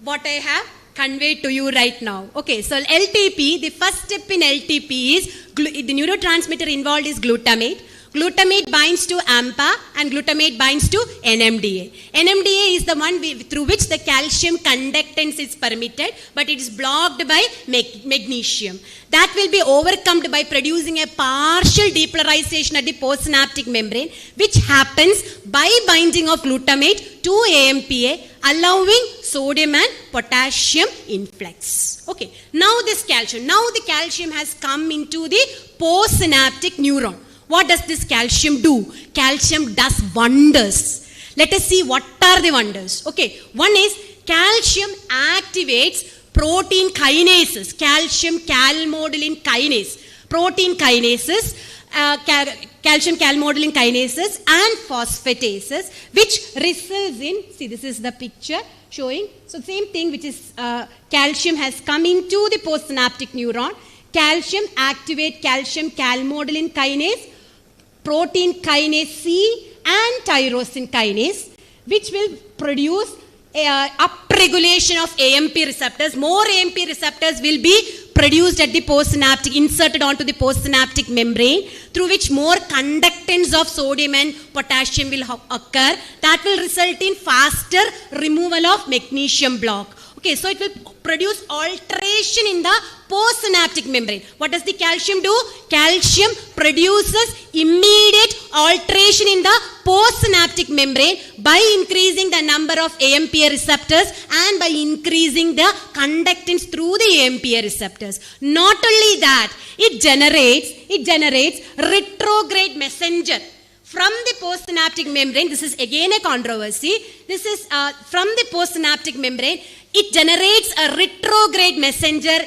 what I have conveyed to you right now. Okay, so LTP, the first step in LTP is the neurotransmitter involved is glutamate. Glutamate binds to AMPA and glutamate binds to NMDA. NMDA is the one through which the calcium conductance is permitted, but it is blocked by magnesium. That will be overcome by producing a partial depolarization at the postsynaptic membrane, which happens by binding of glutamate to AMPA, allowing sodium and potassium influx. Okay, now this calcium. Now the calcium has come into the postsynaptic neuron. What does this calcium do? Calcium does wonders. Let us see what are the wonders. Okay, one is calcium activates protein kinases, calcium calmodulin kinase, protein kinases, calcium calmodulin kinases and phosphatases, which results in, see this is the picture showing, so same thing, which is calcium has come into the postsynaptic neuron. Calcium activate calcium calmodulin kinase, protein kinase C and tyrosine kinase, which will produce upregulation of AMP receptors. More AMP receptors will be produced at the postsynaptic, inserted onto the postsynaptic membrane, through which more conductance of sodium and potassium will occur. That will result in faster removal of magnesium block. Okay, so it will produce alteration in the postsynaptic membrane. What does the calcium do? Calcium produces immediate alteration in the postsynaptic membrane by increasing the number of AMPA receptors and by increasing the conductance through the AMPA receptors. Not only that, it generates retrograde messenger from the postsynaptic membrane. This is again a controversy. This is from the postsynaptic membrane. It generates a retrograde messenger,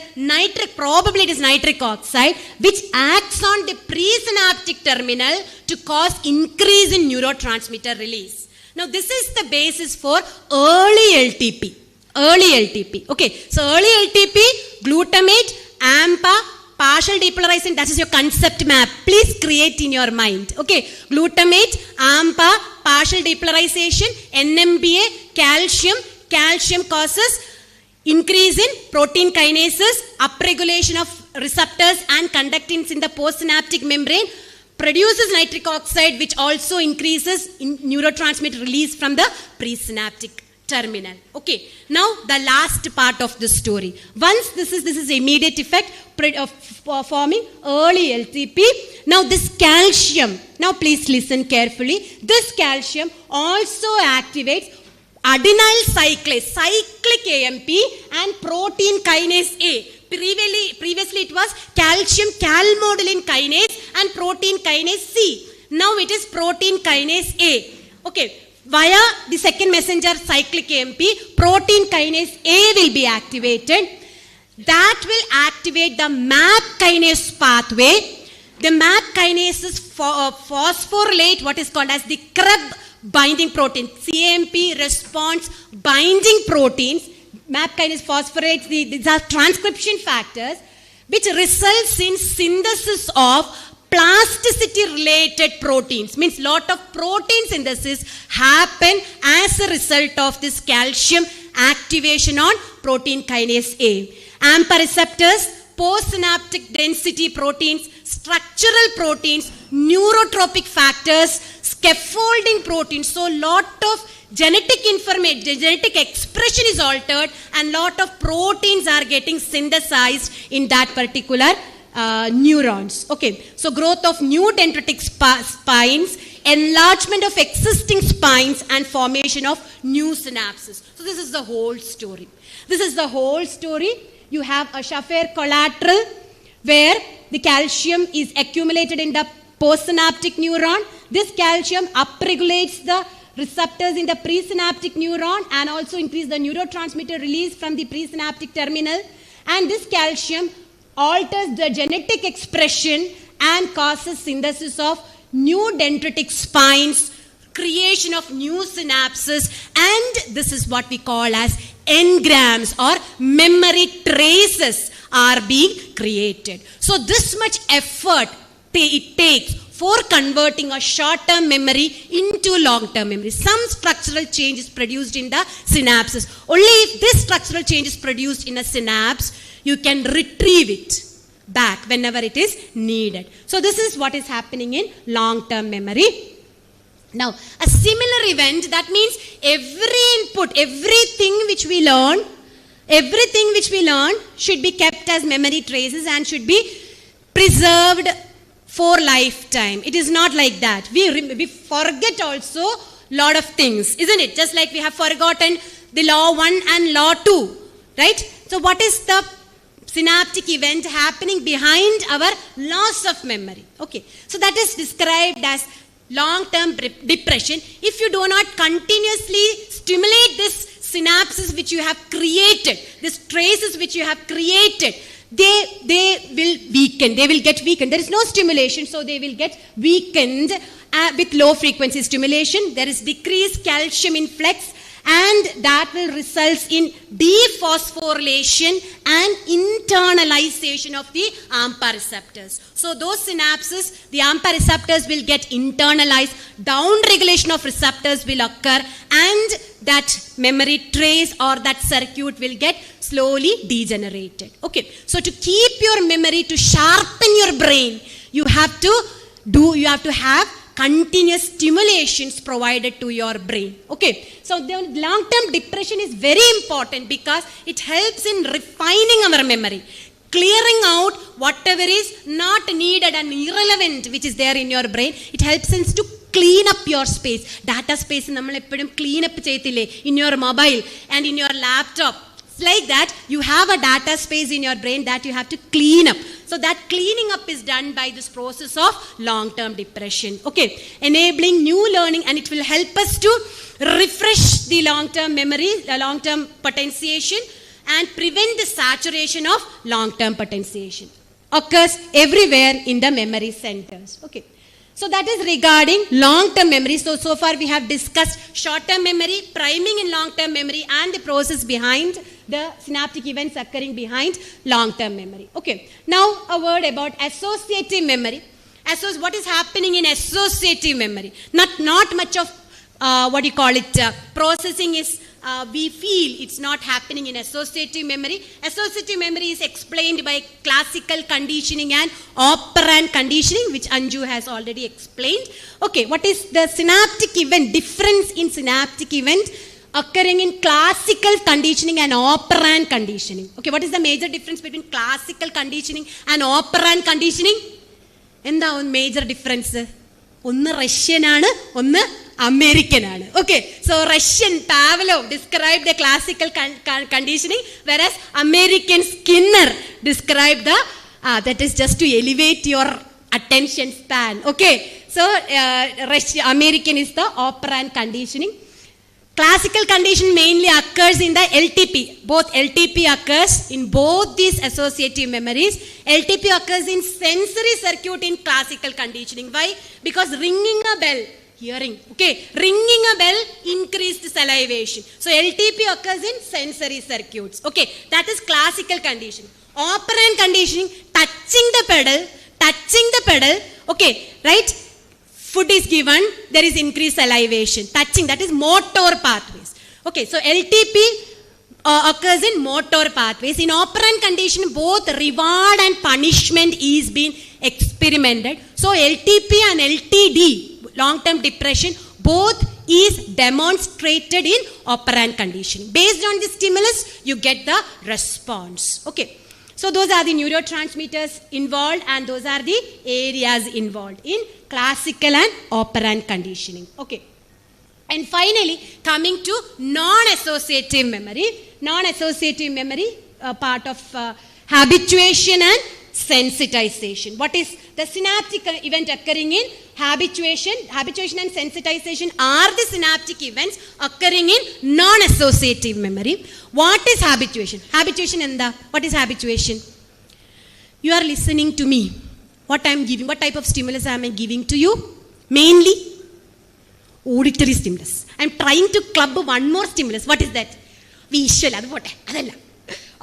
probably it is nitric oxide, which acts on the presynaptic terminal to cause increase in neurotransmitter release. Now this is the basis for early LTP. Okay, so early LTP, glutamate, AMPA, partial depolarization, that is your concept map. Please create in your mind. Okay, glutamate, AMPA, partial depolarization, NMDA, calcium. Calcium causes increase in protein kinases, upregulation of receptors and conductance in the postsynaptic membrane, produces nitric oxide, which also increases in neurotransmitter release from the presynaptic terminal. Okay, now the last part of the story. Once this is immediate effect of forming early LTP. Now this calcium, now please listen carefully, this calcium also activates adenyl cyclase, cyclic AMP and protein kinase A. Previously it was calcium calmodulin kinase and protein kinase C. Now it is protein kinase A. Okay, via the second messenger cyclic AMP, protein kinase A will be activated. That will activate the MAP kinase pathway. The MAP kinases phosphorylate what is called as the CREB binding protein. CAMP response binding proteins. MAP kinase phosphorates, these are transcription factors which results in synthesis of plasticity related proteins. Means lot of protein synthesis happen as a result of this calcium activation on protein kinase A. AMPA receptors, postsynaptic density proteins, structural proteins, neurotropic factors, scaffolding proteins. So lot of genetic information, genetic expression is altered and lot of proteins are getting synthesized in that particular neurons. Okay, so growth of new dendritic spines, enlargement of existing spines and formation of new synapses. So this is the whole story. This is the whole story. You have a Schaffer collateral where the calcium is accumulated in the postsynaptic neuron. This calcium upregulates the receptors in the presynaptic neuron and also increase the neurotransmitter release from the presynaptic terminal. And this calcium alters the genetic expression and causes synthesis of new dendritic spines, creation of new synapses, and this is what we call as engrams or memory traces are being created. So this much effort it takes for converting a short-term memory into long-term memory. Some structural change is produced in the synapses. Only if this structural change is produced in a synapse, you can retrieve it back whenever it is needed. So this is what is happening in long-term memory. Now, a similar event, that means every input, everything which we learn should be kept as memory traces and should be preserved for lifetime. It is not like that. We forget also lot of things, isn't it? Just like we have forgotten the law 1 and law 2, right? So what is the synaptic event happening behind our loss of memory? Okay, so that is described as long-term depression. If you do not continuously stimulate this synapses which you have created, these traces which you have created, they will weaken, they will get weakened. There is no stimulation, so they will get weakened with low frequency stimulation. There is decreased calcium influx, and that will result in dephosphorylation and internalization of the AMPA receptors. So those synapses, the AMPA receptors will get internalized, downregulation of receptors will occur, and that memory trace or that circuit will get slowly degenerated. Okay, so to keep your memory, to sharpen your brain, you have to have continuous stimulations provided to your brain. Okay, so the long-term depression is very important because it helps in refining our memory, clearing out whatever is not needed and irrelevant which is there in your brain. It helps us to clean up your space. Data space നമ്മൾ എപ്പോഴും clean up ചെയ്തില്ലേ in your mobile and in your laptop. It's like that. You have a data space in your brain that you have to clean up. So that cleaning up is done by this process of long-term depression. Okay, enabling new learning, and it will help us to refresh the long-term memory, the long-term potentiation, and prevent the saturation of long-term potentiation. Occurs everywhere in the memory centers. Okay. So that is regarding long-term memory. So far we have discussed short-term memory, priming in long-term memory, and the process behind the synaptic events occurring behind long-term memory. Okay, now a word about associative memory. What is happening in associative memory? Not much of processing is we feel it's not happening in associative memory. Associative memory is explained by classical conditioning and operant conditioning, which Anju has already explained. Okay, what is the synaptic event? Difference in synaptic event occurring in classical conditioning and operant conditioning. Okay, what is the major difference between classical conditioning and operant conditioning? എന്താ major difference? ഒന്ന് Russian ആണ്, ഒന്ന് American ആണ്. Okay, so Russian Pavlov described the classical conditioning, whereas American Skinner described the that is just to elevate your attention span. Okay, so American is the operant conditioning. Classical condition mainly occurs in the LTP. Both LTP occurs in both these associative memories. LTP occurs in sensory circuit in classical conditioning. Why? Because ringing a bell, hearing. Okay, ringing a bell increased salivation. So LTP occurs in sensory circuits. Okay, that is classical conditioning. Operant conditioning, touching the pedal. Okay, right? Food is given, there is increased salivation. Touching, that is motor pathways. Okay, so LTP occurs in motor pathways. In operant condition, both reward and punishment is being experimented. So LTP and LTD, long-term depression, both is demonstrated in operant conditioning. Based on the stimulus, you get the response. Okay. So those are the neurotransmitters involved, and those are the areas involved in classical and operant conditioning. Okay. And finally, coming to non-associative memory. Non-associative memory, part of habituation and sensitization. What is the synaptic event occurring in habituation? Habituation and sensitization are the synaptic events occurring in non-associative memory. What is habituation? Habituation enda? What is habituation? You are listening to me. What I am giving, what type of stimulus am I giving to you? Mainly auditory stimulus. I am trying to club one more stimulus. What is that? Visual.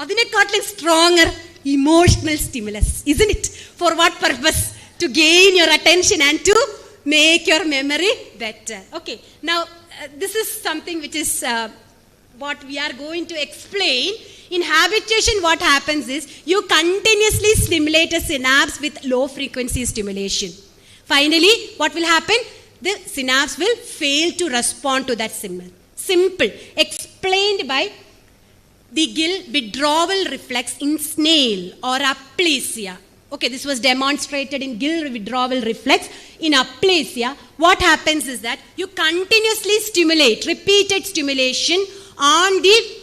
Adinekkaattilum stronger emotional stimulus, isn't it? For what purpose? to gain your attention and to make your memory better. Okay, now this is something which is what we are going to explain. In habituation, what happens is you continuously stimulate a synapse with low frequency stimulation. Finally, what will happen? The synapse will fail to respond to that signal. Simple. Explained by the gill withdrawal reflex in snail or aplasia. Okay, this was demonstrated in gill withdrawal reflex. In aplasia, what happens is that you continuously stimulate, repeated stimulation on the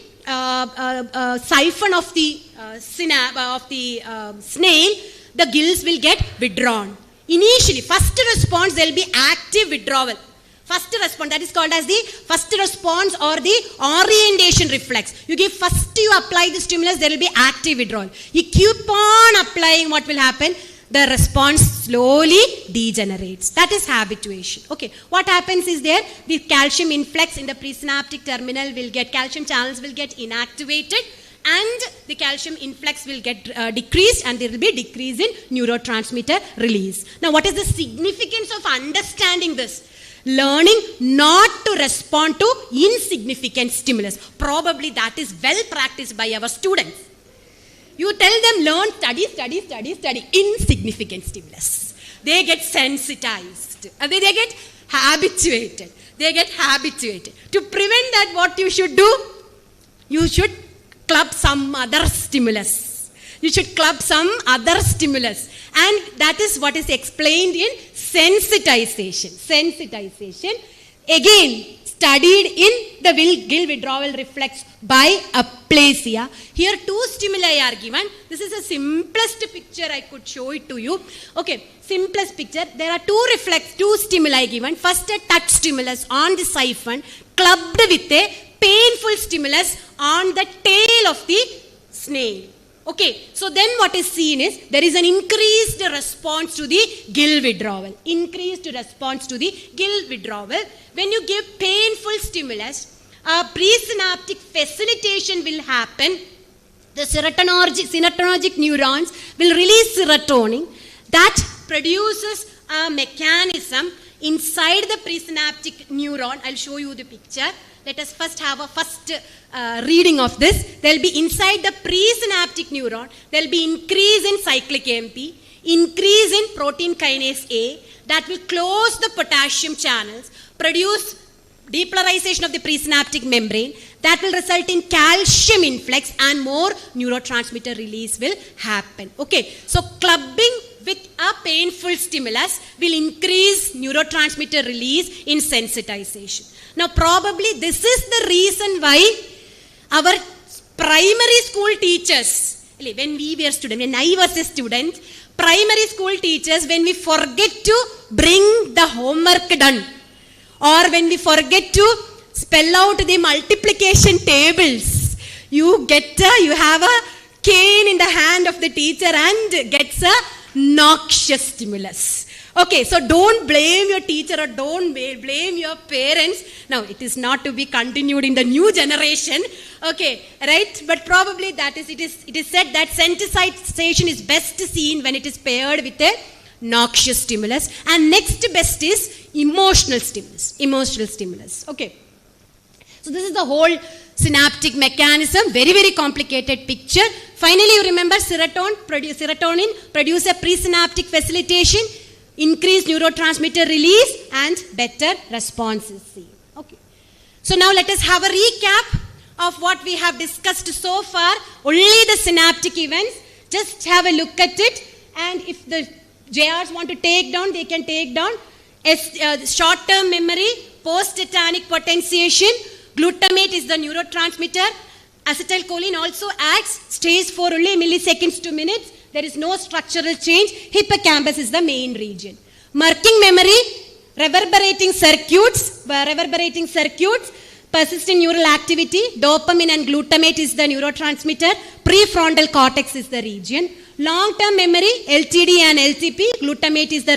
siphon of the snail, the gills will get withdrawn. Initially, first response, there will be active withdrawal. First response, that is called as the first response or the orientation reflex. You apply the stimulus, there will be active withdrawal. You keep on applying, what will happen? The response slowly degenerates. That is habituation. Okay, what happens is there, the calcium influx in the presynaptic terminal will get, calcium channels will get inactivated, and the calcium influx will get decreased, and there will be decrease in neurotransmitter release. Now, what is the significance of understanding this? Learning not to respond to insignificant stimulus. Probably that is well practiced by our students. You tell them learn, study, insignificant stimulus. They get sensitized. They get habituated. To prevent that, what you should do? You should club some other stimulus. And that is what is explained in sensitization. Again, studied in the gill withdrawal reflex by aplasia. Here two stimuli are given. This is the simplest picture I could show it to you. Okay, simplest picture. There are two stimuli given. First, a touch stimulus on the siphon clubbed with a painful stimulus on the tail of the snail. Okay, so then what is seen is there is an increased response to the gill withdrawal. When you give painful stimulus, presynaptic facilitation will happen. The serotonergic neurons will release serotonin that produces a mechanism inside the presynaptic neuron. I'll show you the picture. Let us first have a reading of this. There will be inside the presynaptic neuron, there will be increase in cyclic AMP, increase in protein kinase A that will close the potassium channels, produce depolarization of the presynaptic membrane that will result in calcium influx, and more neurotransmitter release will happen. Okay, so clubbing with a painful stimulus will increase neurotransmitter release in sensitization. Now, probably this is the reason why our primary school teachers, when I was a student, primary school teachers, when we forget to bring the homework done, or when we forget to spell out the multiplication tables, you have a cane in the hand of the teacher and gets a noxious stimulus. Okay, so don't blame your teacher or don't blame your parents. Now, it is not to be continued in the new generation. Okay, right? But probably it is said that sensitization is best seen when it is paired with a noxious stimulus. And next best is emotional stimulus. Okay. So this is the whole synaptic mechanism. Very, very complicated picture. Finally, you remember serotonin produce a presynaptic facilitation, increased neurotransmitter release, and better responses seen. Okay. So now let us have a recap of what we have discussed so far. Only the synaptic events. Just have a look at it, and if the JRs want to take down, they can take down. Short-term memory, post-tetanic potentiation, glutamate is the neurotransmitter. Acetylcholine also acts, stays for only milliseconds to minutes. There is no structural change. Hippocampus is the main region. Marking memory, reverberating circuits, persistent neural activity, dopamine and glutamate is the neurotransmitter. Prefrontal cortex is the region. Long-term memory, LTD and LTP, glutamate is the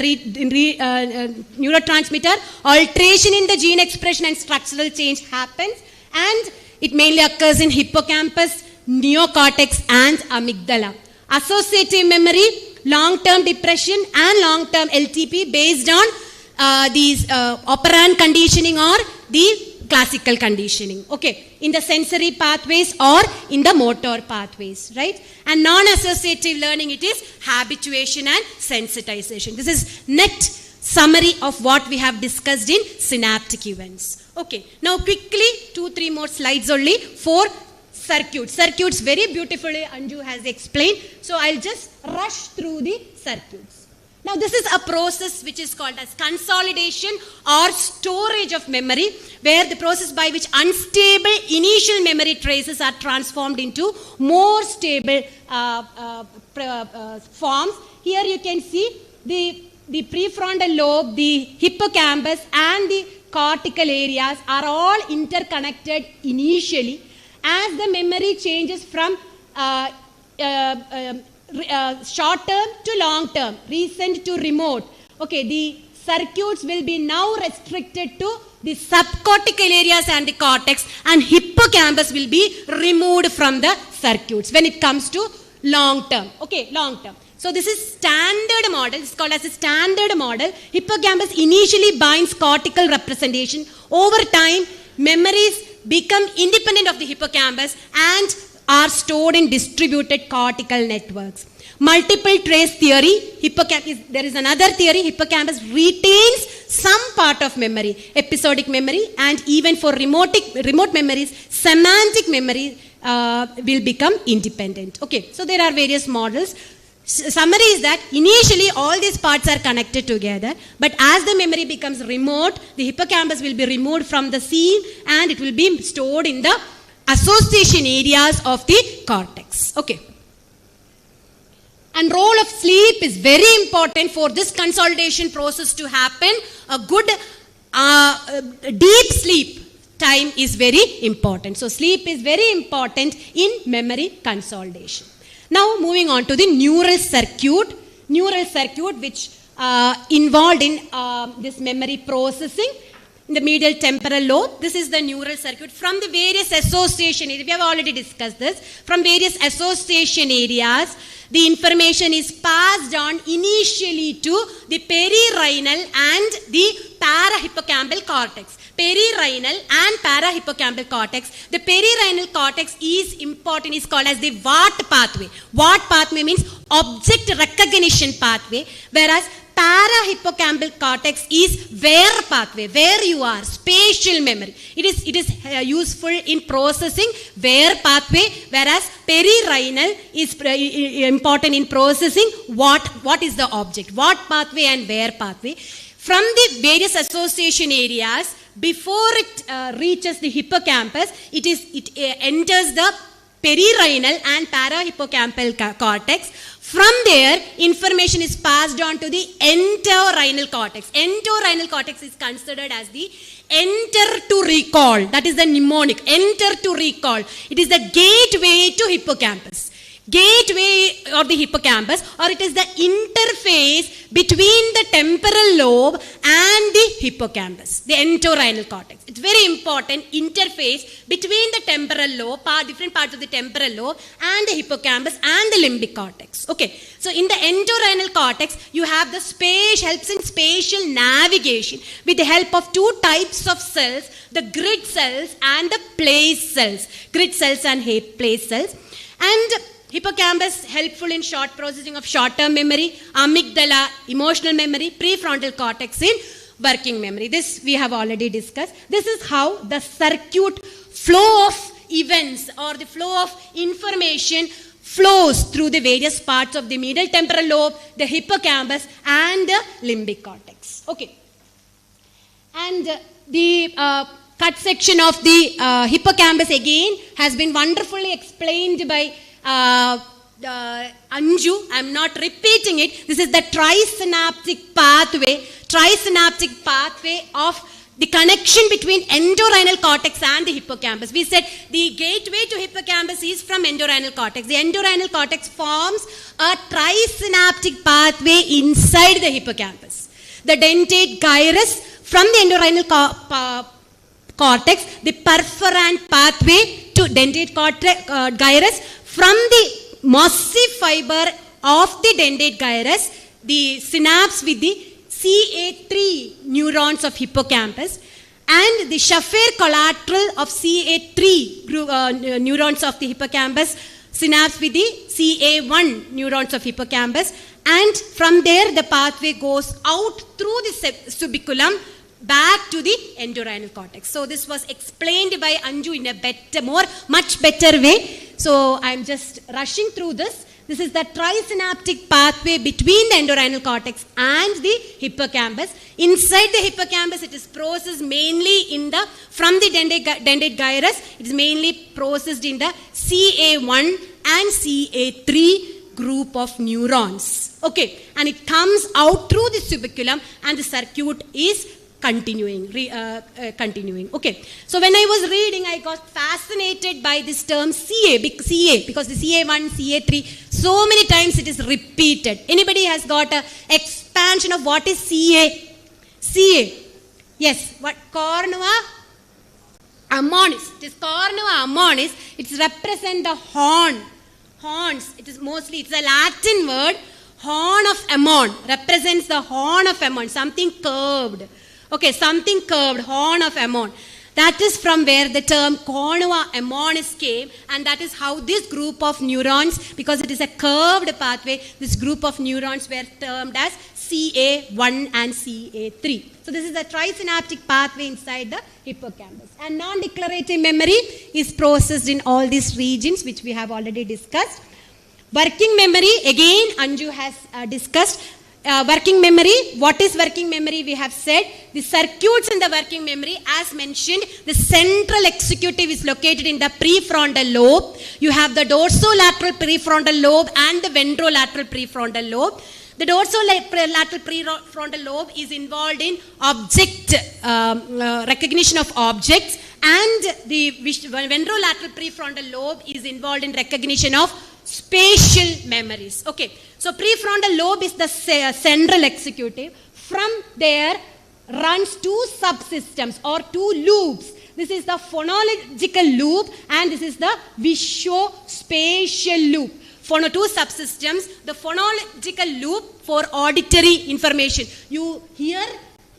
neurotransmitter. Alteration in the gene expression and structural change happens, and it mainly occurs in hippocampus, neocortex, and amygdala. Associative memory, long-term depression and long-term LTP based on these operant conditioning or the classical conditioning, okay, in the sensory pathways or in the motor pathways, right? And non-associative learning, it is habituation and sensitization. This is net summary of what we have discussed in synaptic events. Okay, now quickly 2-3 more slides only for circuits. Circuits very beautifully Anju has explained. So I'll just rush through the circuits. Now this is a process which is called as consolidation or storage of memory, where the process by which unstable initial memory traces are transformed into more stable forms. Here you can see the prefrontal lobe, the hippocampus and the cortical areas are all interconnected initially. As the memory changes from short term to long term, recent to remote, okay, the circuits will be now restricted to the subcortical areas and the cortex, and hippocampus will be removed from the circuits when it comes to long term. Okay, long term. So this is standard model. It's called as a standard model. Hippocampus initially binds cortical representation. Over time, memories become independent of the hippocampus and are stored in distributed cortical networks. Multiple trace theory, there is another theory, hippocampus retains some part of memory, episodic memory, and even for remote memories, semantic memory will become independent. Okay, so there are various models. Summary is that initially all these parts are connected together, but as the memory becomes remote, the hippocampus will be removed from the scene and it will be stored in the association areas of the cortex. Okay. And role of sleep is very important for this consolidation process to happen. A good deep sleep time is very important. So sleep is very important in memory consolidation. Now moving on to the neural circuit which involved in this memory processing in the medial temporal lobe. This is the neural circuit from the various association areas. We have already discussed this. From various association areas, the information is passed on initially to the perirenal and the parahippocampal cortex. Perirenal and parahippocampal cortex. The perirenal cortex is important, is called as the Watt pathway. Watt pathway means object recognition pathway, whereas parahippocampal cortex is where pathway, where you are, spatial memory. It is useful in processing where pathway, whereas perirenal is important in processing what is the object, what pathway and where pathway. From the various association areas, before it reaches the hippocampus, it enters the perirenal and parahippocampal cortex. From there, information is passed on to the entorhinal cortex. Entorhinal cortex is considered as the enter to recall. That is the mnemonic. Enter to recall. It is the gateway to hippocampus. Gateway of the hippocampus, or it is the interface between the temporal lobe and the hippocampus, the entorhinal cortex. It's very important interface between the temporal lobe, different parts of the temporal lobe, and the hippocampus and the limbic cortex. Okay, so in the entorhinal cortex, you have the helps in spatial navigation with the help of two types of cells, the grid cells and the place cells. Grid cells and place cells. And hippocampus helpful in short processing of short-term memory, amygdala, emotional memory, prefrontal cortex in working memory. This we have already discussed. This is how the circuit flow of events or the flow of information flows through the various parts of the medial temporal lobe, the hippocampus and the limbic cortex. Okay. And the cut section of the hippocampus again has been wonderfully explained by Anju. I am not repeating it. This is the trisynaptic pathway of the connection between entorhinal cortex and the hippocampus. We said the gateway to hippocampus is from entorhinal cortex. The entorhinal cortex forms a trisynaptic pathway inside the hippocampus. The dentate gyrus from the entorhinal cortex, the perforant pathway to dentate gyrus from the massive fiber of the dentate gyrus, the synapse with the CA3 neurons of hippocampus, and the Schaffer collateral of CA3 neurons of the hippocampus synapse with the CA1 neurons of hippocampus, and from there the pathway goes out through the subiculum back to the entorhinal cortex. So this was explained by Anju in a much better way. So I'm just rushing through this. This is the trisynaptic pathway between the entorhinal cortex and the hippocampus. Inside the hippocampus, it is processed mainly from the dentate gyrus. It is mainly processed in the CA1 and CA3 group of neurons. Okay, and it comes out through the subiculum, and the circuit is continuing. Okay, so when I was reading, I got fascinated by this term CA because the CA1, CA3, so many times it is repeated. Anybody has got an expansion of what is CA? CA. Yes, what? Cornua ammonis. It is Cornua ammonis. It represents the horn. Horns. It is mostly, it's a Latin word. Horn of Ammon represents the horn of Ammon, something curved. Okay, something curved, horn of Ammon. That is from where the term Cornua ammonis came, and that is how this group of neurons, because it is a curved pathway, this group of neurons were termed as CA1 and CA3. So this is a trisynaptic pathway inside the hippocampus. And non-declarative memory is processed in all these regions which we have already discussed. Working memory, again Anju has discussed. Working memory, what is working memory? We have said the circuits in the working memory, as mentioned, the central executive is located in the prefrontal lobe. You have the dorsolateral prefrontal lobe and the ventrolateral prefrontal lobe. The dorsolateral prefrontal lobe is involved in object recognition of objects, and the ventrolateral prefrontal lobe is involved in recognition of spatial memories. Okay, so prefrontal lobe is the central executive. From there runs two subsystems or two loops. This is the phonological loop and this is the visio-spatial loop. Two subsystems. The phonological loop for auditory information. You hear,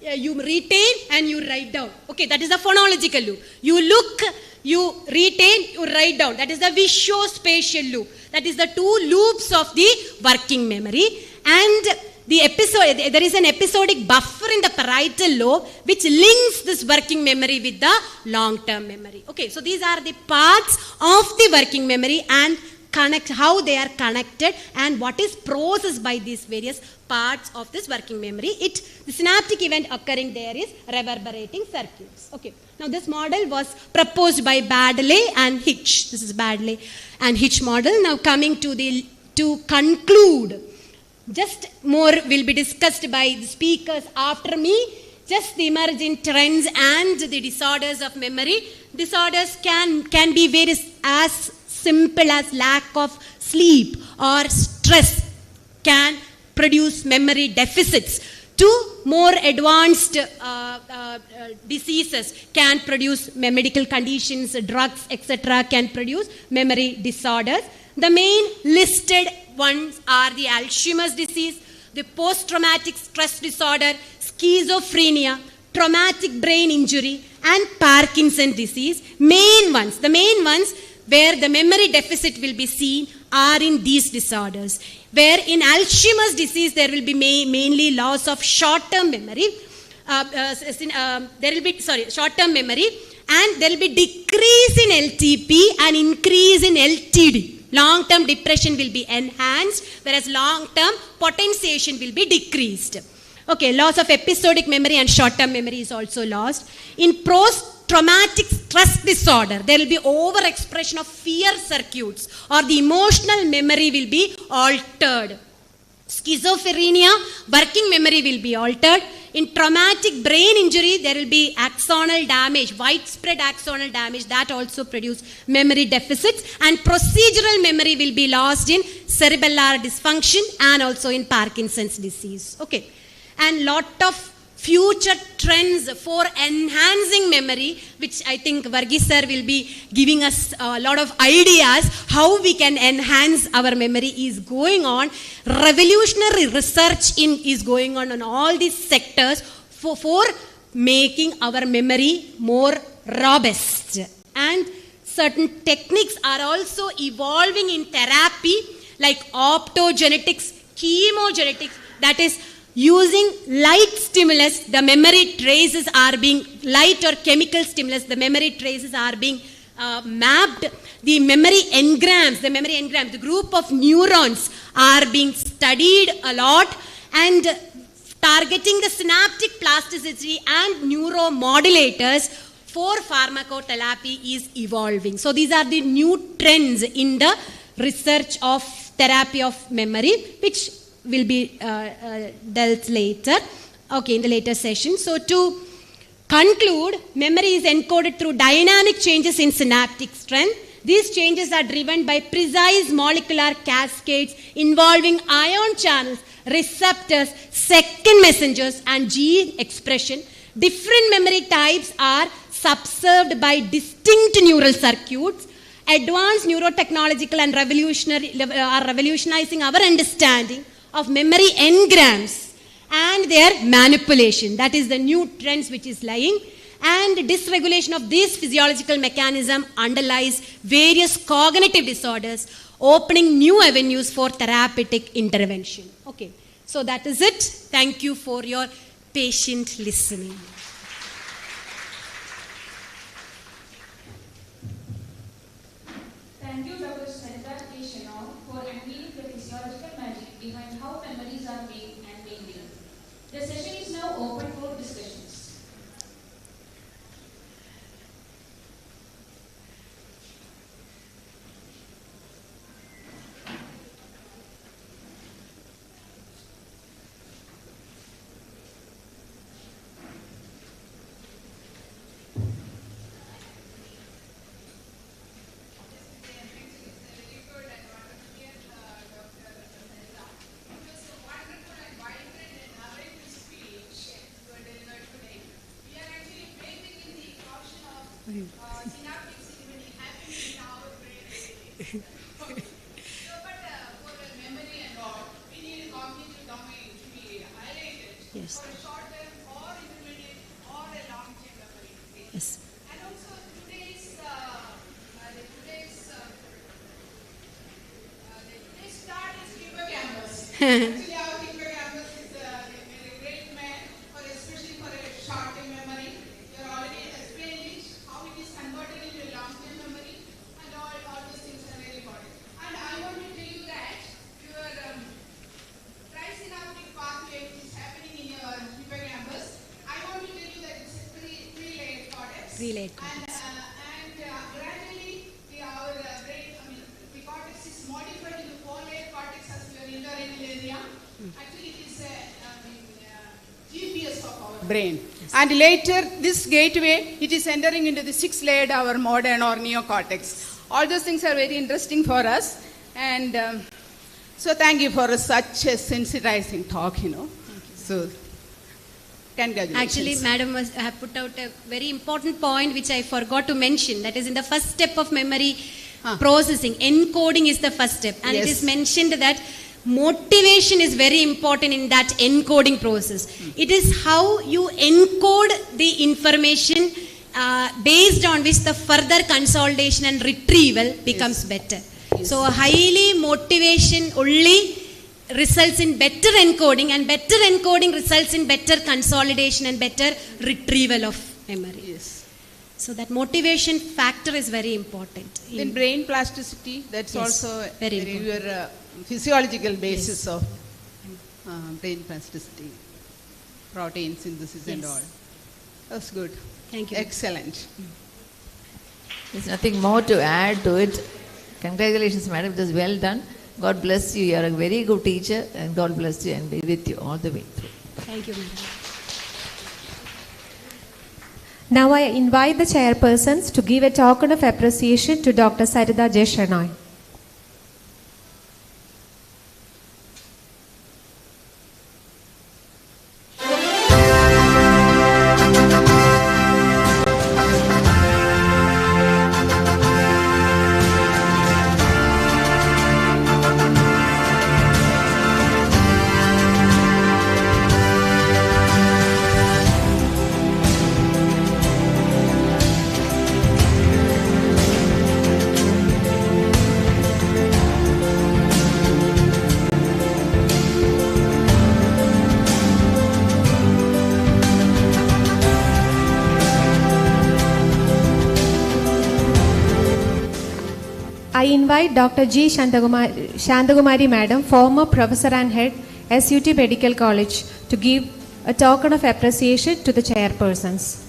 you retain and you write down. Okay, that is the phonological loop. You look, you retain, you write down. That is the visio-spatial loop. That is the two loops of the working memory. And there is an episodic buffer in the parietal lobe which links this working memory with the long-term memory. Okay, so these are the parts of the working memory and how they are connected and what is processed by these various parts of this working memory. The synaptic event occurring there is reverberating circuits. Okay. Now this model was proposed by Baddeley and Hitch. This is Baddeley and Hitch model. Now coming to conclude, just more will be discussed by the speakers after me. Just the emerging trends and the disorders of memory. Disorders can be various, as simple as lack of sleep or stress can produce memory deficits, to more advanced diseases can produce medical conditions, drugs, etc. can produce memory disorders. The main listed ones are the Alzheimer's disease, the post-traumatic stress disorder, schizophrenia, traumatic brain injury, and Parkinson's disease. The main ones where the memory deficit will be seen are in these disorders. Where in Alzheimer's disease there will be mainly loss of short-term memory. Short-term memory, and there will be decrease in LTP and increase in LTD. Long-term depression will be enhanced, whereas long-term potentiation will be decreased. Okay, loss of episodic memory and short-term memory is also lost. In post-traumatic stress disorder, there will be overexpression of fear circuits or the emotional memory will be altered. Schizophrenia, working memory will be altered. In traumatic brain injury, there will be axonal damage, widespread axonal damage that also produce memory deficits, and procedural memory will be lost in cerebellar dysfunction and also in Parkinson's disease. Okay. And lot of future trends for enhancing memory, which I think Varghese sir will be giving us a lot of ideas how we can enhance our memory is going on. Revolutionary research is going on all these sectors for making our memory more robust. And certain techniques are also evolving in therapy, like optogenetics, chemogenetics, that is using light stimulus, the memory traces are being, light or chemical stimulus, the memory traces are being mapped. The memory engrams, the group of neurons are being studied a lot, and targeting the synaptic plasticity and neuromodulators for pharmacotherapy is evolving. So these are the new trends in the research of therapy of memory, which will be dealt later, in the later session. So to conclude, memory is encoded through dynamic changes in synaptic strength. These changes are driven by precise molecular cascades involving ion channels, receptors, second messengers, and gene expression. Different memory types are subserved by distinct neural circuits. Advanced neurotechnological and are revolutionizing our understanding of memory engrams and their manipulation. That is the new trends which is lying. And dysregulation of this physiological mechanism underlies various cognitive disorders, opening new avenues for therapeutic intervention. Okay, so that is it. Thank you for your patient listening. Thank you, Dr. Sarita Keshanov, for unveiling the physiological magic behind how memories are made and maintained. The session is now open for discussions. Synaptic signaling happening in our brain. So, but for the memory and all, we need a cognitive domain to be highlighted for a short term or intermediate or a long term memory. Yes. And also today's start is Hippocampal. Actually, our Hippocampal is a great man, especially for a short term memory. You are already explained it, how it is converted into a long term memory, and all those things are very important. And I want to tell you that your trisynaptic pathway which is happening in your hippocampus, I want to tell you that it's a three-layered cortex. Three-layered cortex. And gradually our brain, the cortex is modified into four-layered cortex as your interrenal area. Actually, it is a GPS of our brain. And later, this gateway, it is entering into the six-layered our modern or neocortex. All those things are very interesting for us. And so thank you for such a sensitizing talk, So, congratulations. Actually, Madam have put out a very important point which I forgot to mention. That is in the first step of memory processing. Encoding is the first step. And it is mentioned that motivation is very important in that encoding process. It is how you encode the information based on which the further consolidation and retrieval becomes better. So highly motivation only results in better encoding, and better encoding results in better consolidation and better retrieval of memory. Yes. So that motivation factor is very important. Then brain plasticity, that's also very your physiological basis of brain plasticity, protein synthesis and all. That's good. Thank you. Excellent. There's nothing more to add to it. Congratulations, madam. It was well done. God bless you. You are a very good teacher, and God bless you and be with you all the way through. Thank you, madam. Now I invite the chairpersons to give a token of appreciation to Dr. Sarita Jeshanai. I invite Dr. G. Shantakumari Madam, former Professor and Head, SUT Medical College, to give a token of appreciation to the chairpersons.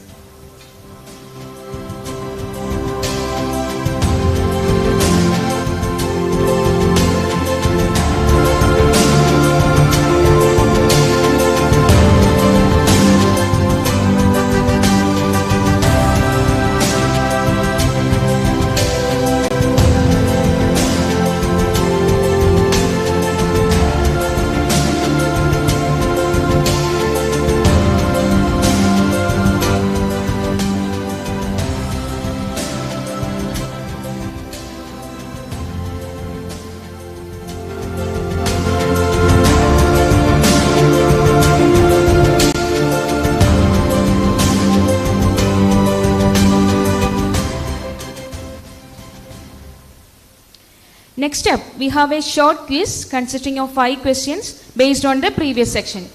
Next up, we have a short quiz consisting of 5 questions based on the previous section.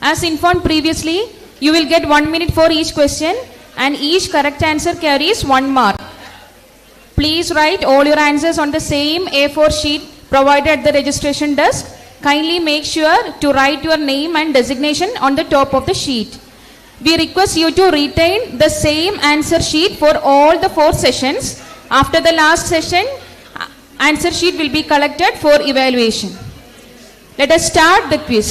As informed previously, you will get 1 minute for each question and each correct answer carries 1 mark. Please write all your answers on the same A4 sheet provided at the registration desk. Kindly make sure to write your name and designation on the top of the sheet. We request you to retain the same answer sheet for all the 4 sessions. After the last session, answer sheet will be collected for evaluation. Let us start the quiz.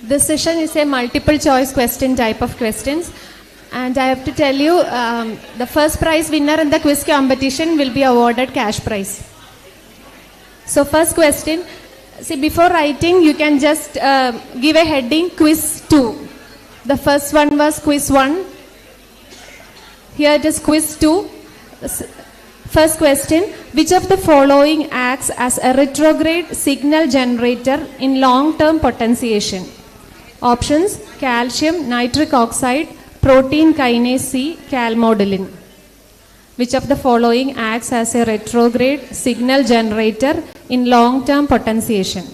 This session is a multiple choice question type of questions, and I have to tell you the first prize winner in the quiz competition will be awarded cash prize. So first question, see, before writing you can just give a heading quiz 2. The first one was quiz 1. Here it is quiz 2. First question, which of the following acts as a retrograde signal generator in long-term potentiation? Options, calcium, nitric oxide, protein kinase C, calmodulin. Which of the following acts as a retrograde signal generator in long-term potentiation?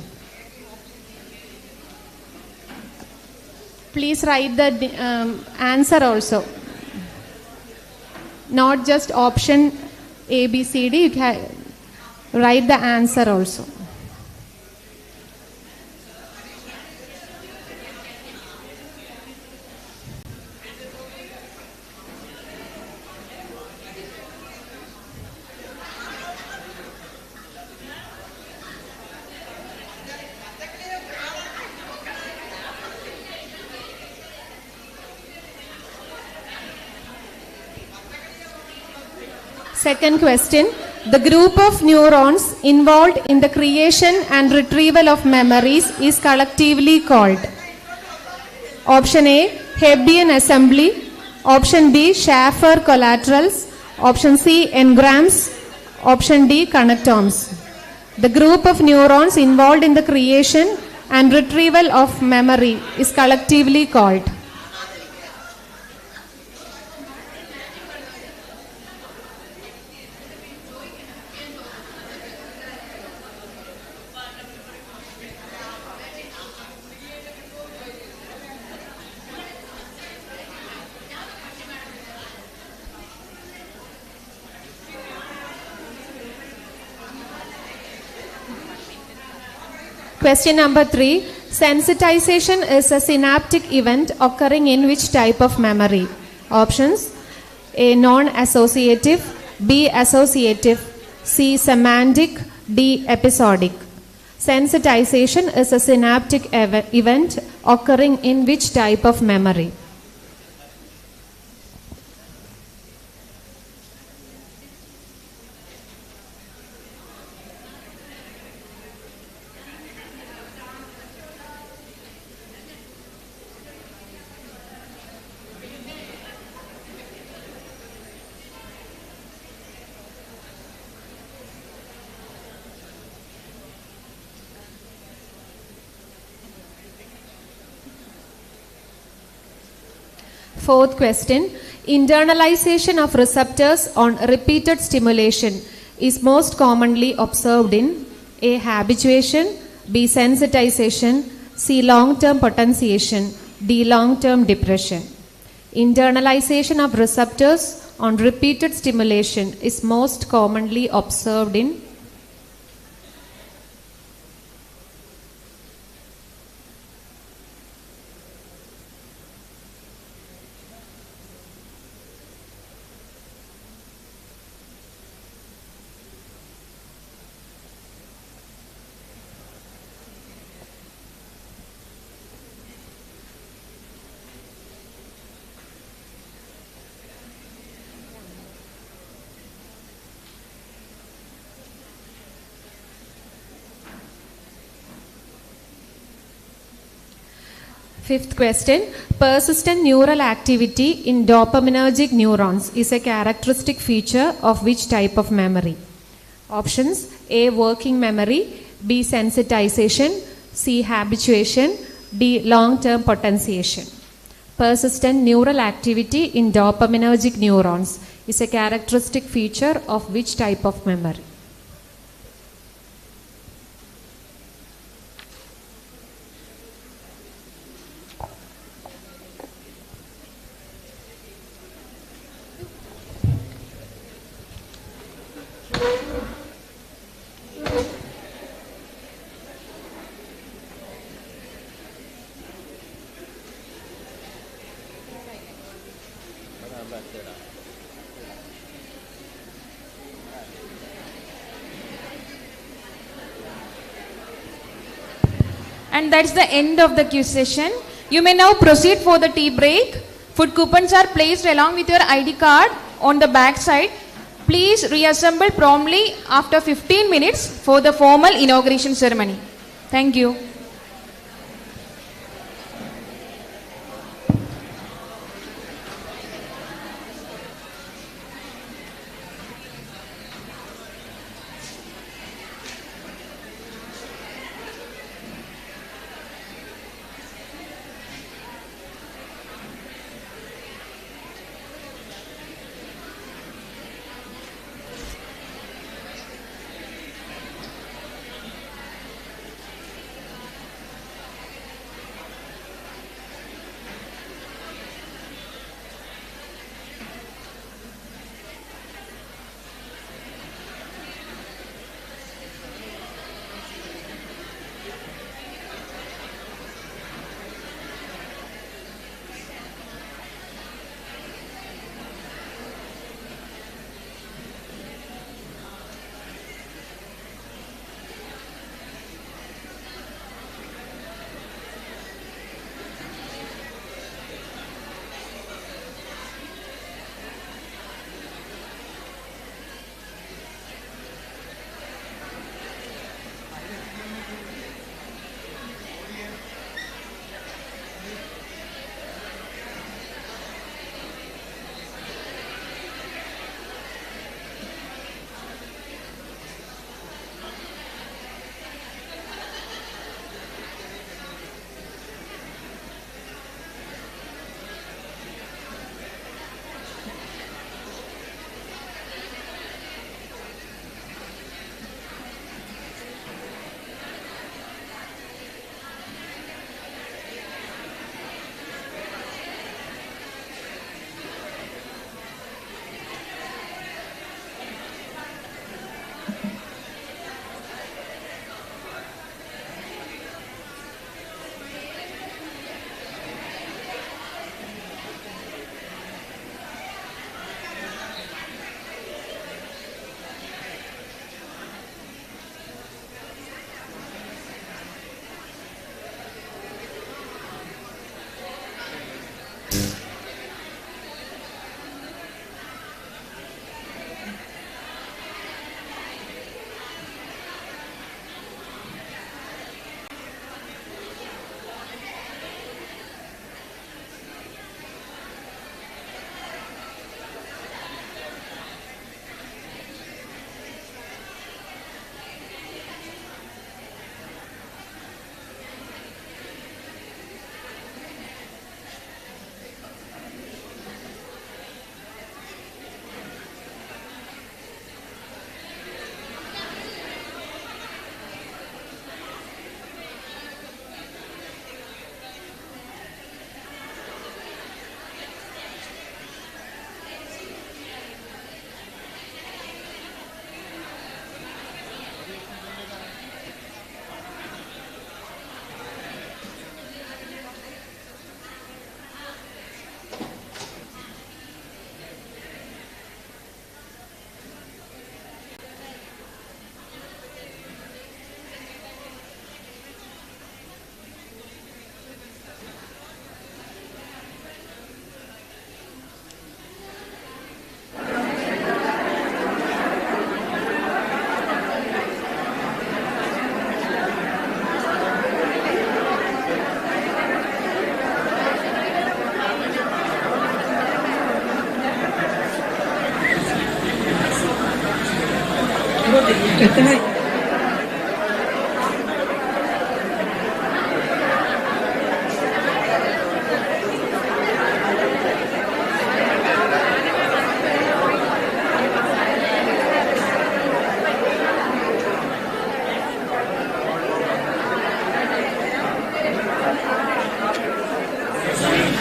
Please write the answer also. Not just option A, B, C, D, you can write the answer also. Second question, the group of neurons involved in the creation and retrieval of memories is collectively called. Option A, Hebbian assembly. Option B, Schaeffer collaterals. Option C, engrams. Option D, connectomes. The group of neurons involved in the creation and retrieval of memory is collectively called. Question number 3. Sensitization is a synaptic event occurring in which type of memory? Options, A, non-associative, B, associative, C, semantic, D, episodic. Sensitization is a synaptic event occurring in which type of memory? Fourth question, internalization of receptors on repeated stimulation is most commonly observed in A, habituation, B, sensitization, C, long-term potentiation, D, long-term depression. Internalization of receptors on repeated stimulation is most commonly observed in? Fifth question. Persistent neural activity in dopaminergic neurons is a characteristic feature of which type of memory? Options: A. Working memory, B. Sensitization, C. Habituation, D. Long-term potentiation. Persistent neural activity in dopaminergic neurons is a characteristic feature of which type of memory? And that's the end of the quiz session. You may now proceed for the tea break. Food coupons are placed along with your ID card on the back side. Please reassemble promptly after 15 minutes for the formal inauguration ceremony. Thank you.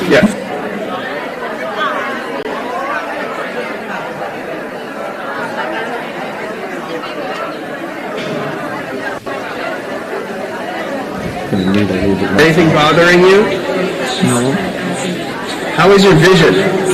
Yes. Anything bothering you? No. How is your vision?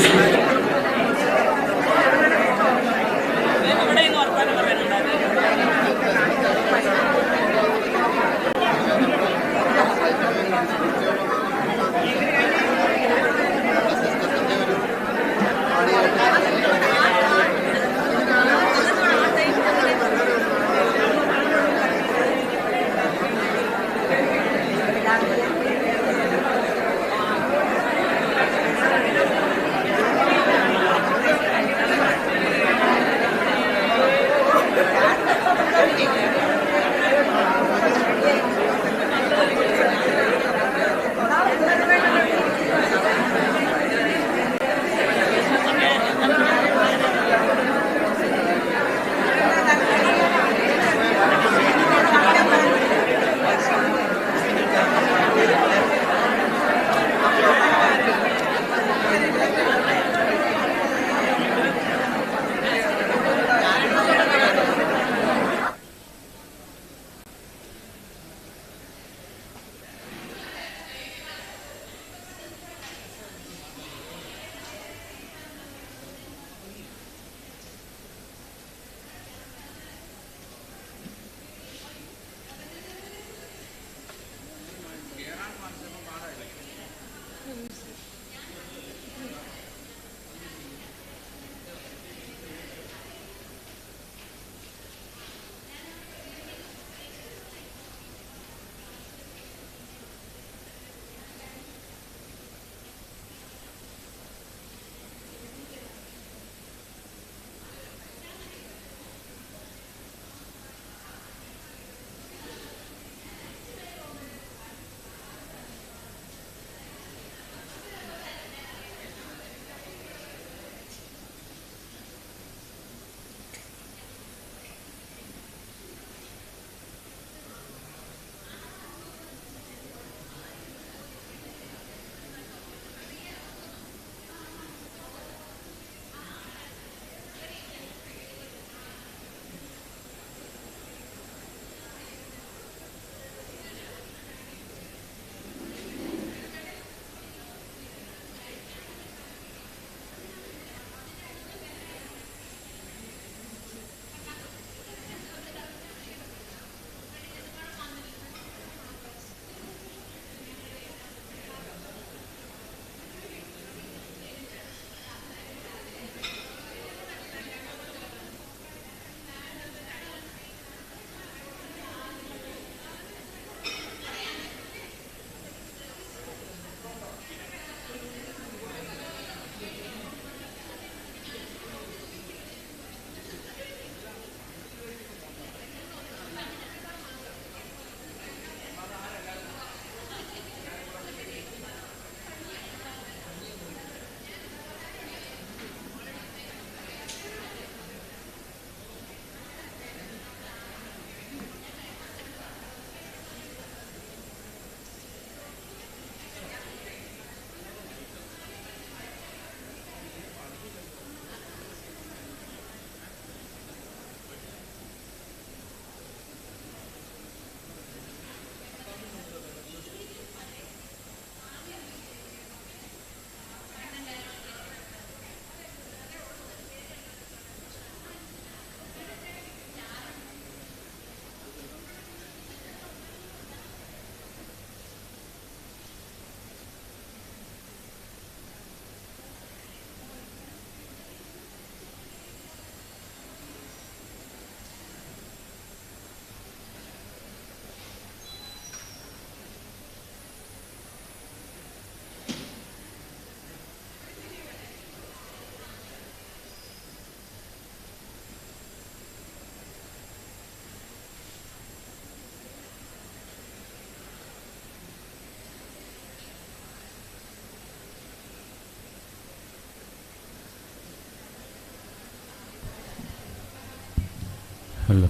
Hello.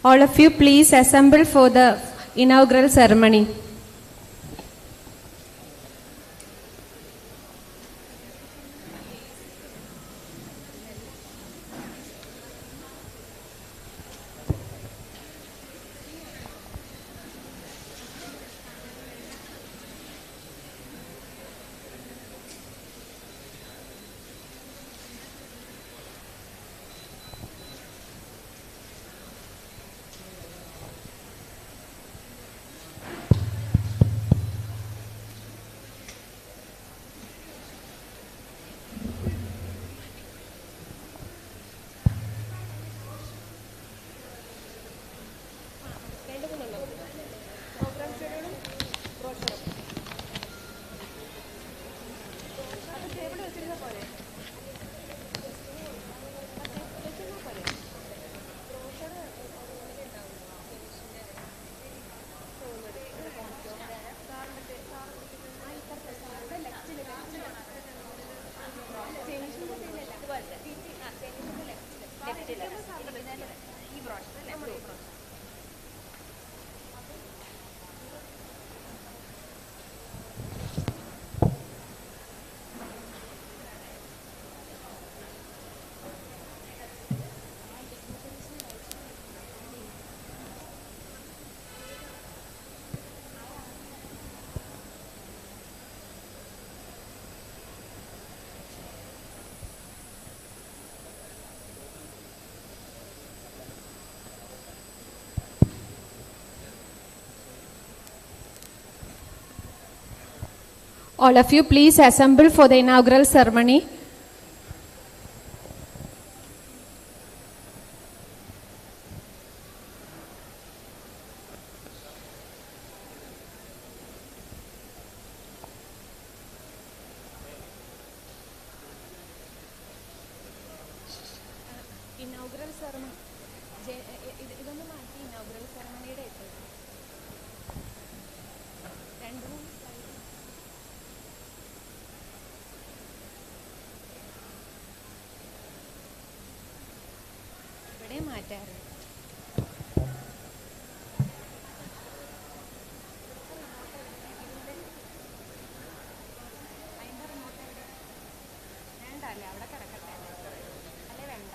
All of you please assemble for the inaugural ceremony. All of you please assemble for the inaugural ceremony. Inaugural ceremony. ഇതൊന്ന് മാറ്റി inaugural ceremonyയുടെ രണ്ടു ഇവിടെ മാറ്റാറ്. വേണ്ടല്ലേ അവിടെ കിടക്കട്ടെ അല്ലേ വേണ്ട.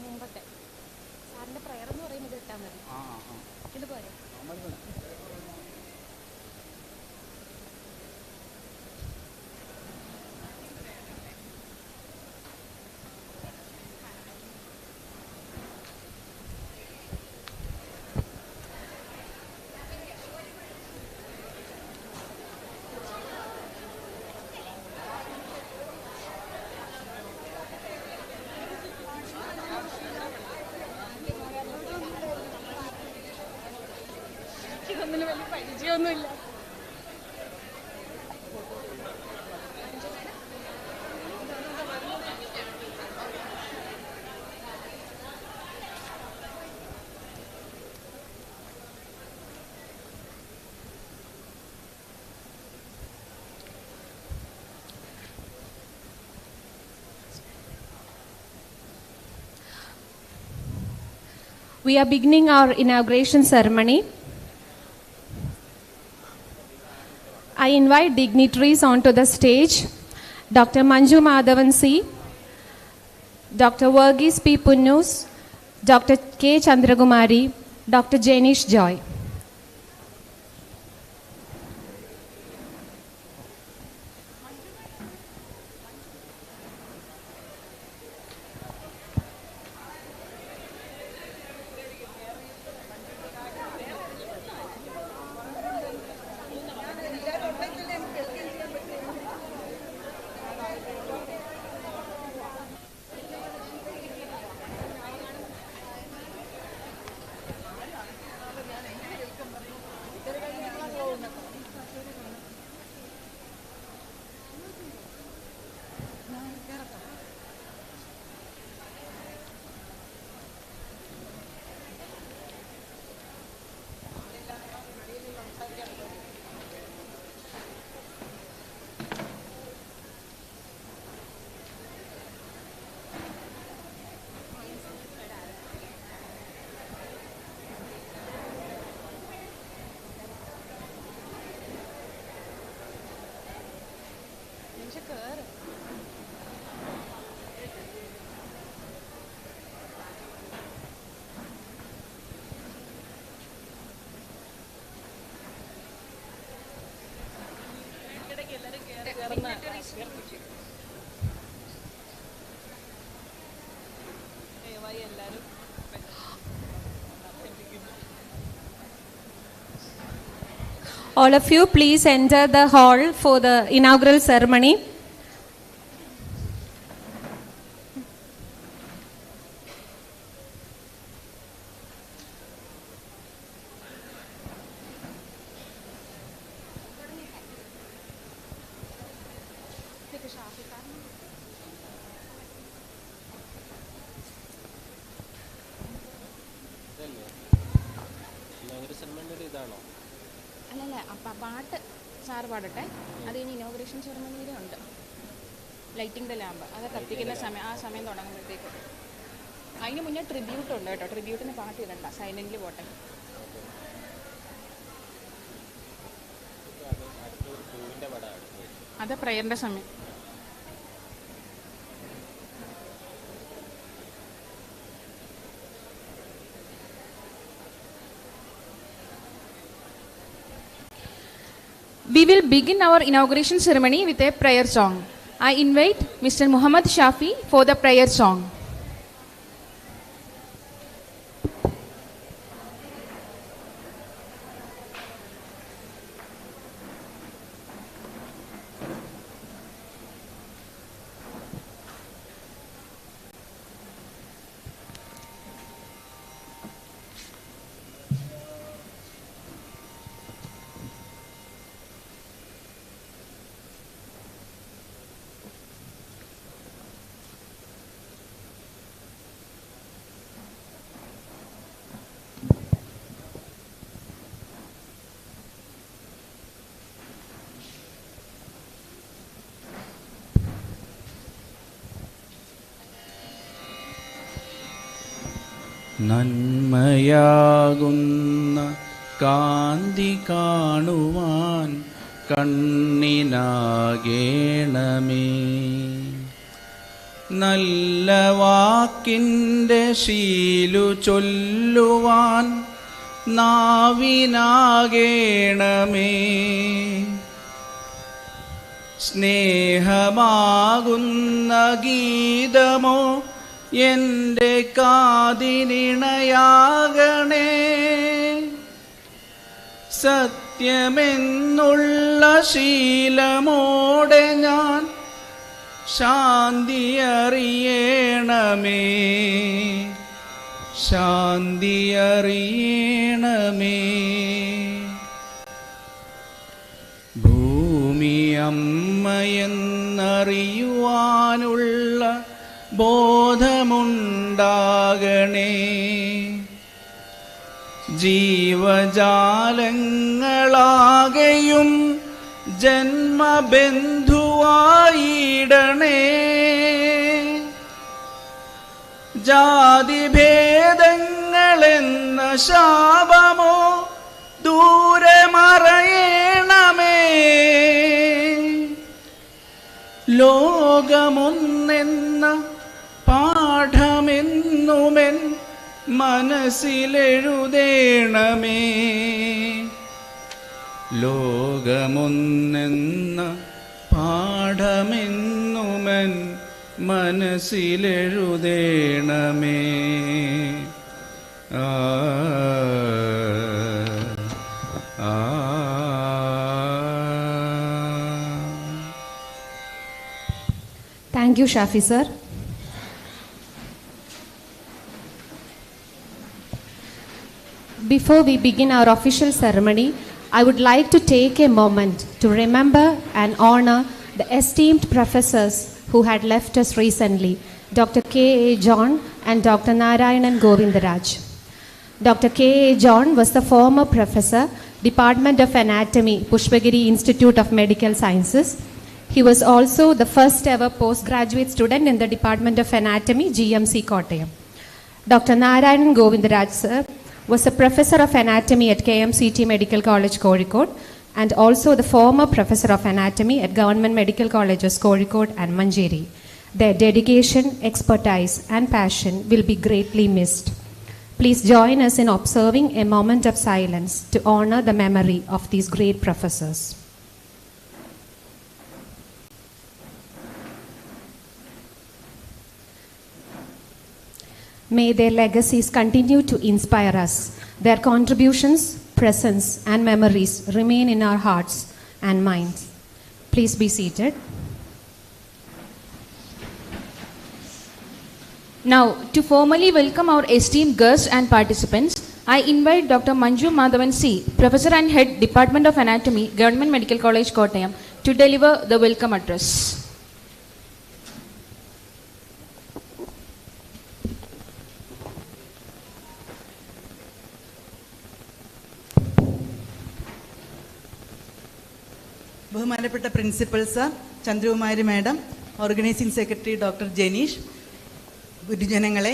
മുമ്പത്തെ സാറിൻ്റെ പ്രയർ എന്ന് പറയുന്നത് ഇട്ടാൽ മതി. ഇതുപോലെ ഇതൊന്നിന് വലിയ പരിചയമൊന്നുമില്ല. We are beginning our inauguration ceremony. I invite dignitaries onto the stage. Dr. Manju Madhavan C., Dr. Verghese P. Punnus, Dr. K. Chandragumari, Dr. Janish Joy. All of you, please enter the hall for the inaugural ceremony. പാട്ട് sir പാടട്ടെ. അത് കഴിഞ്ഞ് inauguration സെറമണിയിലും ഉണ്ട്. Lighting the lamp അത് കത്തിക്കുന്ന സമയം, ആ സമയം തുടങ്ങുമ്പോഴത്തേക്കും. അതിന് മുന്നേ ട്രിബ്യൂട്ട് ഉണ്ട് കേട്ടോ. ട്രിബ്യൂട്ടിന് പാട്ട് ഇടണ്ട, സൈലൻ്റിൽ പോട്ടെ. അത് പ്രയറിൻ്റെ സമയം. We will begin our inauguration ceremony with a prayer song. I invite Mr. Muhammad Shafi for the prayer song. നന്മയാകുന്ന കാന്തി കാണുവാൻ കണ്ണിനാകേണമേ. നല്ല വാക്കിൻ്റെ ശീലു ചൊല്ലുവാൻ നാവിനാകേണമേ. സ്നേഹമാകുന്ന ഗീതമോ എൻ്റെ കാതിനിണയാകണേ. സത്യമെന്നുള്ള ശീലമോടെ ഞാൻ ശാന്തി അറിയണമേ, ശാന്തി അറിയണമേ. ഭൂമി അമ്മയെന്നറിയുവാനുള്ള ബോധമുണ്ടാകണേ. ജീവജാലങ്ങളാകെയും ജന്മബന്ധുവായിടണേ. ജാതിഭേദങ്ങളെന്ന ശാപമോ ദൂരെ മറയണമേ. ലോകമൊന്നെന്ന പാഠമെന്നുമെൻ മനസ്സിലെഴുതേണമേ. ലോകമൊന്നെന്ന പാഠമെന്നുമെൻ മനസ്സിലെഴുതേണമേ. ആ ആ Thank you, Shafi sir. Before we begin our official ceremony, I would like to take a moment to remember and honor the esteemed professors who had left us recently, Dr. K.A. John and Dr. Narayanan Govindaraj. Dr. K.A. John was the former professor, Department of Anatomy, Pushpagiri Institute of Medical Sciences. He was also the first ever postgraduate student in the Department of Anatomy, GMC Kottayam. Dr. Narayanan Govindaraj sir was a professor of anatomy at KMCT Medical College, Kozhikode, and also the former professor of anatomy at Government Medical Colleges, Kozhikode and Manjeri. Their dedication, expertise, and passion will be greatly missed. Please join us in observing a moment of silence to honor the memory of these great professors. May their legacies continue to inspire us. Their contributions, presence, and memories remain in our hearts and minds. Please be seated. Now, to formally welcome our esteemed guests and participants, I invite Dr. Manju Madhavan C., Professor and Head, Department of Anatomy, Government Medical College, Kottayam, to deliver the welcome address. ബഹുമാനപ്പെട്ട principal sir, Chandrakumari madam, organising secretary doctor Janeesh, ഗുരുജനങ്ങളെ,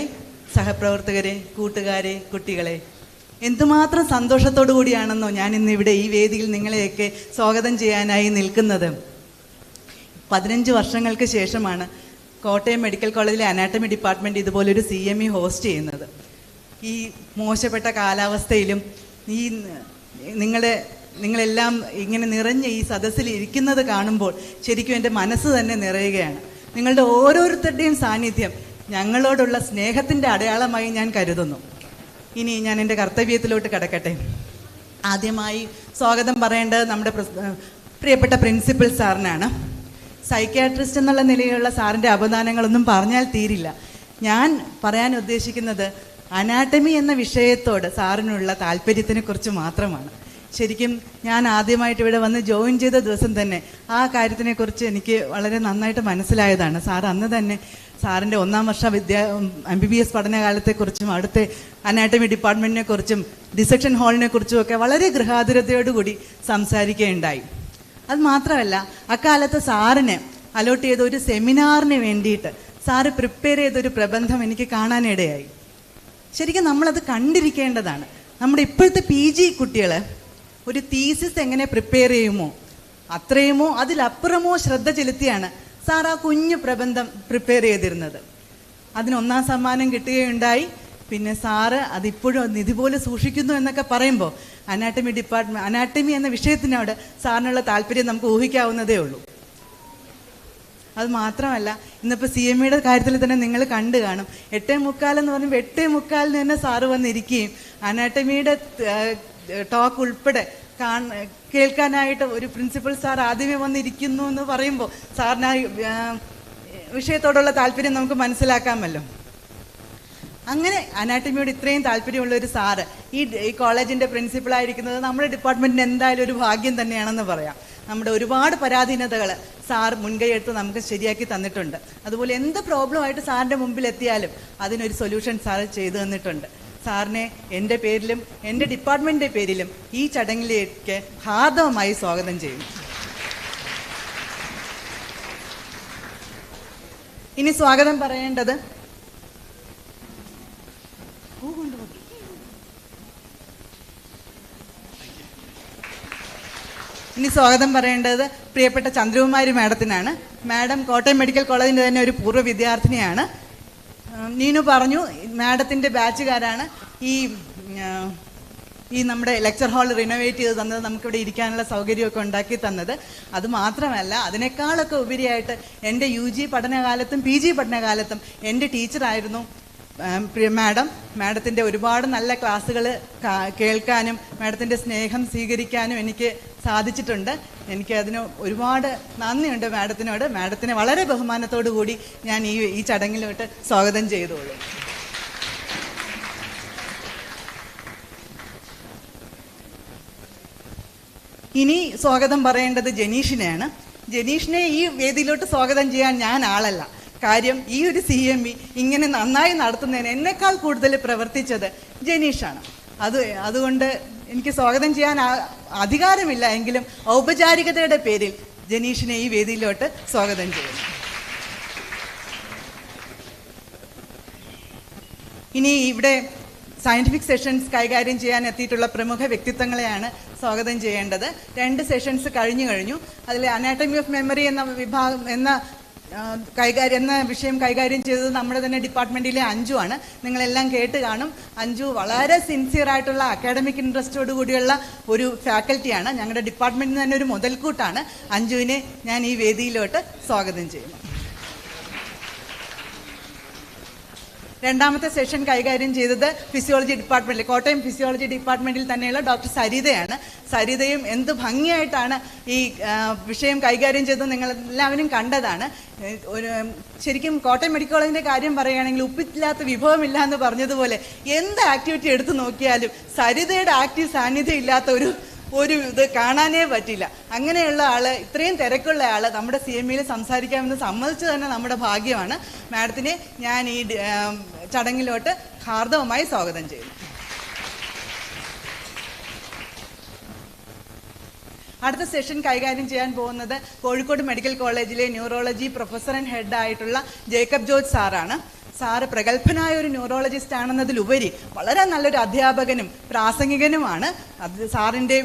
സഹപ്രവർത്തകരെ, കൂട്ടുകാരെ, കുട്ടികളെ, എന്തുമാത്രം സന്തോഷത്തോടു കൂടിയാണെന്നോ ഞാൻ ഇന്നിവിടെ ഈ വേദിയിൽ നിങ്ങളെയൊക്കെ സ്വാഗതം ചെയ്യാനായി നിൽക്കുന്നത്. 15 വർഷങ്ങൾക്ക് ശേഷമാണ് കോട്ടയം മെഡിക്കൽ കോളേജിലെ അനാട്ടമി ഡിപ്പാർട്ട്മെൻറ്റ് ഇതുപോലൊരു CME ഹോസ്റ്റ് ചെയ്യുന്നത്. ഈ മോശപ്പെട്ട കാലാവസ്ഥയിലും ഈ നിങ്ങളെല്ലാം ഇങ്ങനെ നിറഞ്ഞ ഈ സദസ്സിൽ ഇരിക്കുന്നത് കാണുമ്പോൾ ശരിക്കും എൻ്റെ മനസ്സ് തന്നെ നിറയുകയാണ്. നിങ്ങളുടെ ഓരോരുത്തരുടെയും സാന്നിധ്യം ഞങ്ങളോടുള്ള സ്നേഹത്തിൻ്റെ അടയാളമായി ഞാൻ കരുതുന്നു. ഇനി ഞാൻ എൻ്റെ കർത്തവ്യത്തിലോട്ട് കടക്കട്ടെ. ആദ്യമായി സ്വാഗതം പറയേണ്ടത് നമ്മുടെ പ്രിയപ്പെട്ട പ്രിൻസിപ്പൽ സാറിനാണ്. സൈക്യാട്രിസ്റ്റ് എന്നുള്ള നിലയിലുള്ള സാറിൻ്റെ അവദാനങ്ങളൊന്നും പറഞ്ഞാൽ തീരില്ല. ഞാൻ പറയാൻ ഉദ്ദേശിക്കുന്നത് അനാട്ടമി എന്ന വിഷയത്തോട് സാറിനുള്ള താല്പര്യത്തിനെക്കുറിച്ച് മാത്രമാണ്. ശരിക്കും ഞാൻ ആദ്യമായിട്ട് ഇവിടെ വന്ന് ജോയിൻ ചെയ്ത ദിവസം തന്നെ ആ കാര്യത്തിനെക്കുറിച്ച് എനിക്ക് വളരെ നന്നായിട്ട് മനസ്സിലായതാണ്. സാർ അന്ന് തന്നെ സാറിൻ്റെ 1ാം വർഷ MBBS പഠനകാലത്തെക്കുറിച്ചും അവിടുത്തെ അനാട്ടമി ഡിപ്പാർട്ട്മെൻറ്റിനെക്കുറിച്ചും ഡിസെക്ഷൻ ഹാളിനെ കുറിച്ചും ഒക്കെ വളരെ ഗൃഹാതുരതയോടുകൂടി സംസാരിക്കുകയുണ്ടായി. അത് മാത്രമല്ല, അക്കാലത്ത് സാറിന് അലോട്ട് ചെയ്ത ഒരു സെമിനാറിന് വേണ്ടിയിട്ട് സാറ് പ്രിപ്പയർ ചെയ്തൊരു പ്രബന്ധം എനിക്ക് കാണാനിടയായി. ശരിക്കും നമ്മളത് കണ്ടിരിക്കേണ്ടതാണ്. നമ്മുടെ ഇപ്പോഴത്തെ PG കുട്ടികൾ ഒരു തീസിസ് എങ്ങനെ പ്രിപ്പയർ ചെയ്യുമോ അത്രയുമോ അതിലപ്പുറമോ ശ്രദ്ധ ചെലുത്തിയാണ് സാർ ആ കുഞ്ഞു പ്രബന്ധം പ്രിപ്പയർ ചെയ്തിരുന്നത്. അതിന് 1ാം സമ്മാനം കിട്ടുകയുണ്ടായി. പിന്നെ സാറ് അതിപ്പോഴും നിധി പോലെ സൂക്ഷിക്കുന്നു എന്നൊക്കെ പറയുമ്പോൾ അനാട്ടമി എന്ന വിഷയത്തിനോട് സാറിനുള്ള താല്പര്യം നമുക്ക് ഊഹിക്കാവുന്നതേ ഉള്ളൂ. അത് മാത്രമല്ല, ഇന്നിപ്പോൾ CMEയുടെ കാര്യത്തിൽ തന്നെ നിങ്ങൾ കണ്ടു കാണും. 8:45 എന്ന് പറയുമ്പോൾ 8:45 തന്നെ സാറ് വന്നിരിക്കുകയും അനാട്ടമിയുടെ ടോക്ക് ഉൾപ്പെടെ കേൾക്കാനായിട്ട് ഒരു പ്രിൻസിപ്പൽ സാർ ആദ്യമേ വന്നിരിക്കുന്നു എന്ന് പറയുമ്പോൾ സാറിന് വിഷയത്തോടുള്ള താല്പര്യം നമുക്ക് മനസ്സിലാക്കാമല്ലോ. അങ്ങനെ അനാട്ടമിയോട് ഇത്രയും താല്പര്യമുള്ള ഒരു സാറ് ഈ കോളേജിൻ്റെ പ്രിൻസിപ്പളായിരിക്കുന്നത് നമ്മുടെ ഡിപ്പാർട്ട്മെൻറ്റിന് എന്തായാലും ഒരു ഭാഗ്യം തന്നെയാണെന്ന് പറയാം. നമ്മുടെ ഒരുപാട് പരാധീനതകൾ സാർ മുൻകൈയെടുത്ത് നമുക്ക് ശരിയാക്കി തന്നിട്ടുണ്ട്. അതുപോലെ എന്ത് പ്രോബ്ലമായിട്ട് സാറിൻ്റെ മുമ്പിൽ എത്തിയാലും അതിനൊരു സൊല്യൂഷൻ സാർ ചെയ്തു തന്നിട്ടുണ്ട്. സാറിനെ എൻ്റെ പേരിലും എൻ്റെ ഡിപ്പാർട്ട്മെൻറ്റിൻ്റെ പേരിലും ഈ ചടങ്ങിലേക്ക് ഹാർദവമായി സ്വാഗതം ചെയ്യുന്നു. ഇനി സ്വാഗതം പറയേണ്ടത് പ്രിയപ്പെട്ട ചന്ദ്രകുമാരി മാഡത്തിനാണ്. മാഡം കോട്ടയം മെഡിക്കൽ കോളേജിൻ്റെ തന്നെ ഒരു പൂർവ്വ വിദ്യാർത്ഥിനിയാണ്. നീനു പറഞ്ഞു മാഡത്തിൻ്റെ ബാച്ചുകാരാണ് ഈ നമ്മുടെ ലെക്ചർ ഹാൾ റിനോവേറ്റ് ചെയ്ത് തന്നത്, നമുക്കിവിടെ ഇരിക്കാനുള്ള സൗകര്യമൊക്കെ ഉണ്ടാക്കി തന്നത്. അതുമാത്രമല്ല, അതിനേക്കാളൊക്കെ ഉപരിയായിട്ട് എൻ്റെ UG പഠനകാലത്തും PG പഠനകാലത്തും എൻ്റെ ടീച്ചറായിരുന്നു മാഡത്തിൻ്റെ ഒരുപാട് നല്ല ക്ലാസ്സുകൾ കേൾക്കാനും മാഡത്തിൻ്റെ സ്നേഹം സ്വീകരിക്കാനും എനിക്ക് സാധിച്ചിട്ടുണ്ട്. എനിക്കതിന് ഒരുപാട് നന്ദിയുണ്ട് മാഡത്തിനോട്. മാഡത്തിനെ വളരെ ബഹുമാനത്തോടു കൂടി ഞാൻ ഈ ചടങ്ങിലോട്ട് സ്വാഗതം ചെയ്തോളൂ. ഇനി സ്വാഗതം പറയേണ്ടത് ജനീഷിനെയാണ്. ജനീഷിനെ ഈ വേദിയിലോട്ട് സ്വാഗതം ചെയ്യാൻ ഞാൻ ആളല്ല. കാര്യം ഈ ഒരു CME ഇങ്ങനെ നന്നായി നടത്തുന്നതിന് എന്നെക്കാൾ കൂടുതൽ പ്രവർത്തിച്ചത് ജനീഷാണ്. അതുകൊണ്ട് എനിക്ക് സ്വാഗതം ചെയ്യാൻ അധികാരമില്ല, എങ്കിലും ഔപചാരികതയുടെ പേരിൽ ജനീഷിനെ ഈ വേദിയിലോട്ട് സ്വാഗതം ചെയ്യുന്നു. ഇനി ഇവിടെ സയൻറ്റിഫിക് സെഷൻസ് കൈകാര്യം ചെയ്യാൻ എത്തിയിട്ടുള്ള പ്രമുഖ വ്യക്തിത്വങ്ങളെയാണ് സ്വാഗതം ചെയ്യേണ്ടത്. 2 സെഷൻസ് കഴിഞ്ഞു. അതിൽ അനാട്ടമി ഓഫ് മെമ്മറി എന്ന വിഭാഗം എന്ന വിഷയം കൈകാര്യം ചെയ്തത് നമ്മുടെ തന്നെ ഡിപ്പാർട്ട്മെൻറ്റിലെ അഞ്ജു ആണ്. നിങ്ങളെല്ലാം കേട്ട് കാണും. അഞ്ജു വളരെ സിൻസിയറായിട്ടുള്ള അക്കാഡമിക് ഇൻട്രസ്റ്റോട് കൂടിയുള്ള ഒരു ഫാക്കൽറ്റിയാണ്. ഞങ്ങളുടെ ഡിപ്പാർട്ട്മെൻറ്റിന് തന്നെ ഒരു മുതൽക്കൂട്ടാണ്. അഞ്ജുവിനെ ഞാൻ ഈ വേദിയിലോട്ട് സ്വാഗതം ചെയ്യുന്നു. രണ്ടാമത്തെ സെഷൻ കൈകാര്യം ചെയ്തത് ഫിസിയോളജി ഡിപ്പാർട്ട്മെൻറ്റിൽ, കോട്ടയം ഫിസിയോളജി ഡിപ്പാർട്ട്മെൻറ്റിൽ തന്നെയുള്ള ഡോക്ടർ സരിതയാണ്. സരിതയും എന്ത് ഭംഗിയായിട്ടാണ് ഈ വിഷയം കൈകാര്യം ചെയ്തത് നിങ്ങളെല്ലാവരും കണ്ടതാണ്. ശരിക്കും കോട്ടയം മെഡിക്കൽ കോളേജിൻ്റെ കാര്യം പറയുകയാണെങ്കിൽ ഉപ്പില്ലാത്ത വിഭവമില്ല എന്ന് പറഞ്ഞതുപോലെ എന്ത് ആക്ടിവിറ്റി എടുത്തു നോക്കിയാലും സരിതയുടെ ആക്റ്റീവ് സാന്നിധ്യം ഇല്ലാത്ത ഒരു ഇത് കാണാനേ പറ്റില്ല. അങ്ങനെയുള്ള ആള്, ഇത്രയും തിരക്കുള്ള ആള് നമ്മുടെ CMEയിൽ സംസാരിക്കാമെന്ന് സമ്മതിച്ചു തന്നെ നമ്മുടെ ഭാഗ്യമാണ്. മാഡത്തിനെ ഞാൻ ഈ ചടങ്ങിലോട്ട് ഹാർദവമായി സ്വാഗതം ചെയ്യുന്നു. അടുത്ത സെഷൻ കൈകാര്യം ചെയ്യാൻ പോകുന്നത് കോഴിക്കോട് മെഡിക്കൽ കോളേജിലെ ന്യൂറോളജി പ്രൊഫസർ ആൻഡ് ഹെഡ് ആയിട്ടുള്ള ജേക്കബ് ജോർജ് സാറാണ്. സാറ് പ്രഗത്ഭനായ ഒരു ന്യൂറോളജിസ്റ്റ് ആണെന്നതിലുപരി വളരെ നല്ലൊരു അധ്യാപകനും പ്രാസംഗികനുമാണ്. അത് സാറിൻ്റെ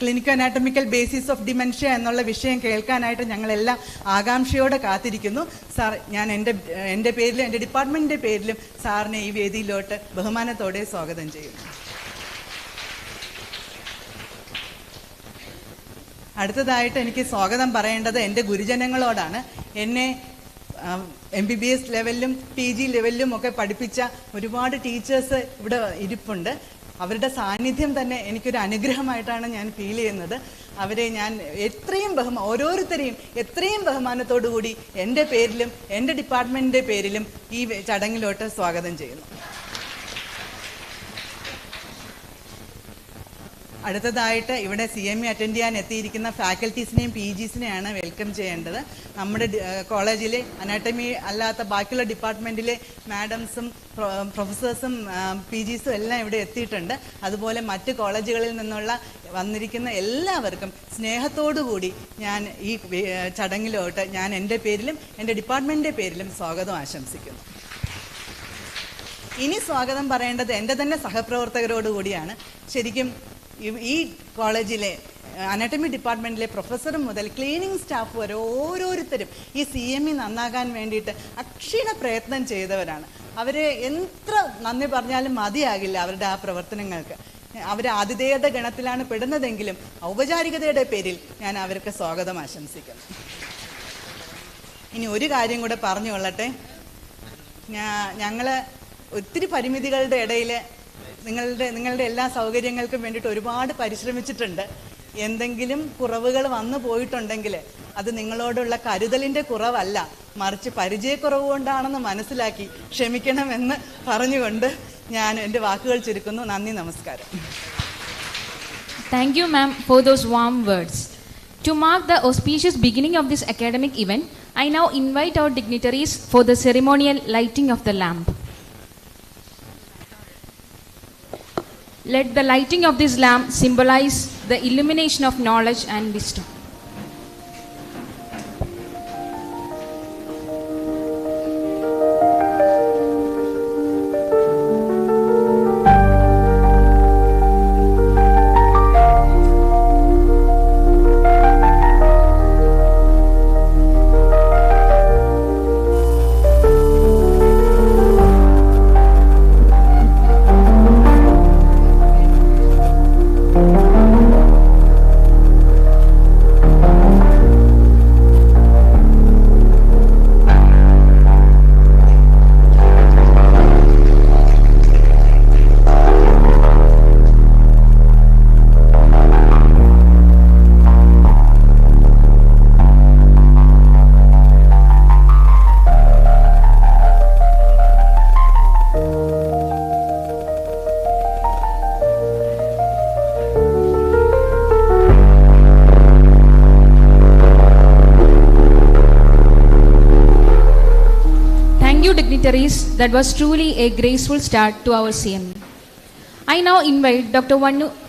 clinical anatomical basis of dementia എന്നുള്ള വിഷയം കേൾക്കാനായിട്ട് ഞങ്ങളെല്ലാം ആകാംക്ഷയോടെ കാത്തിരിക്കുന്നു. സാർ, ഞാൻ എൻ്റെ പേരിലും എൻ്റെ ഡിപ്പാർട്ട്മെൻറ്റിൻ്റെ പേരിലും സാറിനെ ഈ വേദിയിലോട്ട് ബഹുമാനത്തോടെ സ്വാഗതം ചെയ്യുന്നു. അടുത്തതായിട്ട് എനിക്ക് സ്വാഗതം പറയേണ്ടത് എൻ്റെ ഗുരുജനങ്ങളോടാണ്. എന്നെ MBBS ലെവലിലും PG ലെവലിലും ഒക്കെ പഠിപ്പിച്ച ഒരുപാട് ടീച്ചേഴ്സ് ഇവിടെ ഇരിപ്പുണ്ട്. അവരുടെ സാന്നിധ്യം തന്നെ എനിക്കൊരു അനുഗ്രഹമായിട്ടാണ് ഞാൻ ഫീൽ ചെയ്യുന്നത്. അവരെ ഞാൻ ഓരോരുത്തരെയും എത്രയും ബഹുമാനത്തോടു കൂടി എൻ്റെ പേരിലും എൻ്റെ ഡിപ്പാർട്ട്മെൻറ്റിൻ്റെ പേരിലും ഈ ചടങ്ങിലോട്ട് സ്വാഗതം ചെയ്യുന്നു. അടുത്തതായിട്ട് ഇവിടെ CME അറ്റൻഡ് ചെയ്യാൻ എത്തിയിരിക്കുന്ന ഫാക്കൽറ്റീസിനെയും PGസിനെയാണ് വെൽക്കം ചെയ്യേണ്ടത്. നമ്മുടെ കോളേജിലെ അനാട്ടമി അല്ലാത്ത ബാക്കിയുള്ള ഡിപ്പാർട്ട്മെൻറ്റിലെ മാഡംസും പ്രൊഫസേഴ്സും PGസും എല്ലാം ഇവിടെ എത്തിയിട്ടുണ്ട്. അതുപോലെ മറ്റ് കോളേജുകളിൽ നിന്നുള്ള വന്നിരിക്കുന്ന എല്ലാവർക്കും സ്നേഹത്തോടു കൂടി ഞാൻ ഈ ചടങ്ങിലോട്ട് ഞാൻ എൻ്റെ പേരിലും എൻ്റെ ഡിപ്പാർട്ട്മെൻറ്റിൻ്റെ പേരിലും സ്വാഗതം ആശംസിക്കുന്നു. ഇനി സ്വാഗതം പറയേണ്ടത് എൻ്റെ തന്നെ സഹപ്രവർത്തകരോട് കൂടിയാണ്. ശരിക്കും ഈ കോളേജിലെ അനാട്ടമി ഡിപ്പാർട്ട്മെൻറ്റിലെ പ്രൊഫസറും മുതൽ ക്ലീനിങ് സ്റ്റാഫ് വരെ ഓരോരുത്തരും ഈ CME നന്നാകാൻ വേണ്ടിയിട്ട് അക്ഷീണ പ്രയത്നം ചെയ്തവരാണ്. അവരെ എത്ര നന്ദി പറഞ്ഞാലും മതിയാകില്ല അവരുടെ ആ പ്രവർത്തനങ്ങൾക്ക്. അവർ ആതിഥേയത ഗണത്തിലാണ് പെടുന്നതെങ്കിലും ഔപചാരികതയുടെ പേരിൽ ഞാൻ അവർക്ക് സ്വാഗതം ആശംസിക്കുന്നു. ഇനി ഒരു കാര്യം കൂടെ പറഞ്ഞു കൊള്ളട്ടെ. ഞങ്ങൾ ഒത്തിരി പരിമിതികളുടെ ഇടയിൽ നിങ്ങളുടെ എല്ലാ സൗകര്യങ്ങൾക്കും വേണ്ടിയിട്ട് ഒരുപാട് പരിശ്രമിച്ചിട്ടുണ്ട്. എന്തെങ്കിലും കുറവുകൾ വന്നു പോയിട്ടുണ്ടെങ്കിൽ അത് നിങ്ങളോടുള്ള കരുതലിൻ്റെ കുറവല്ല, മറിച്ച് പരിചയക്കുറവ് കൊണ്ടാണെന്ന് മനസ്സിലാക്കി ക്ഷമിക്കണമെന്ന് പറഞ്ഞുകൊണ്ട് ഞാൻ എൻ്റെ വാക്കുകൾ ചുരുക്കുന്നു. നന്ദി, നമസ്കാരം. Thank you, ma'am, for those warm words. To mark the auspicious beginning of this academic event, I now invite our dignitaries for the ceremonial lighting of the lamp. Let the lighting of this lamp symbolize the illumination of knowledge and wisdom. That was truly a graceful start to our CME. I now invite Dr.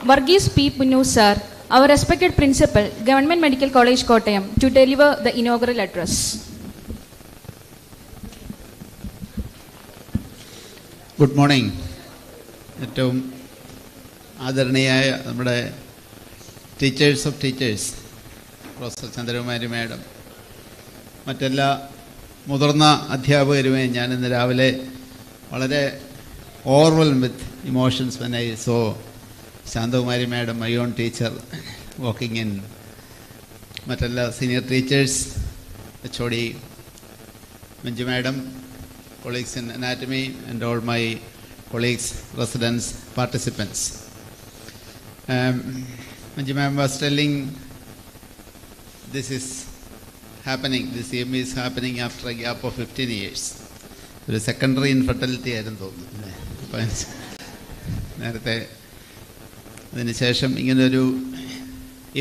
Varghese P. Punnu sir, our respected principal, Government Medical College, Kottayam, to deliver the inaugural address. Good morning. ഏറ്റവും ആദരണീയായ നമ്മുടെ teachers of teachers, professor Chandrakumari madam, മറ്റെല്ലാ മുതിർന്ന അധ്യാപകരുമേ, ഞാൻ ഇന്ന് രാവിലെ വളരെ overwhelm with emotions when I saw Shanthakumari madam, my own teacher, walking in. മറ്റെല്ലാ senior teachers, HOD, Manju madam, colleagues in anatomy, and all my colleagues, residents, participants. Manju ma'am was telling this is happening, this CME is happening after a gap of 15 years. ഒരു secondary infertility ആയിരുന്നു തോന്നുന്നു. അപ്പം നേരത്തെ അതിനുശേഷം ഇങ്ങനൊരു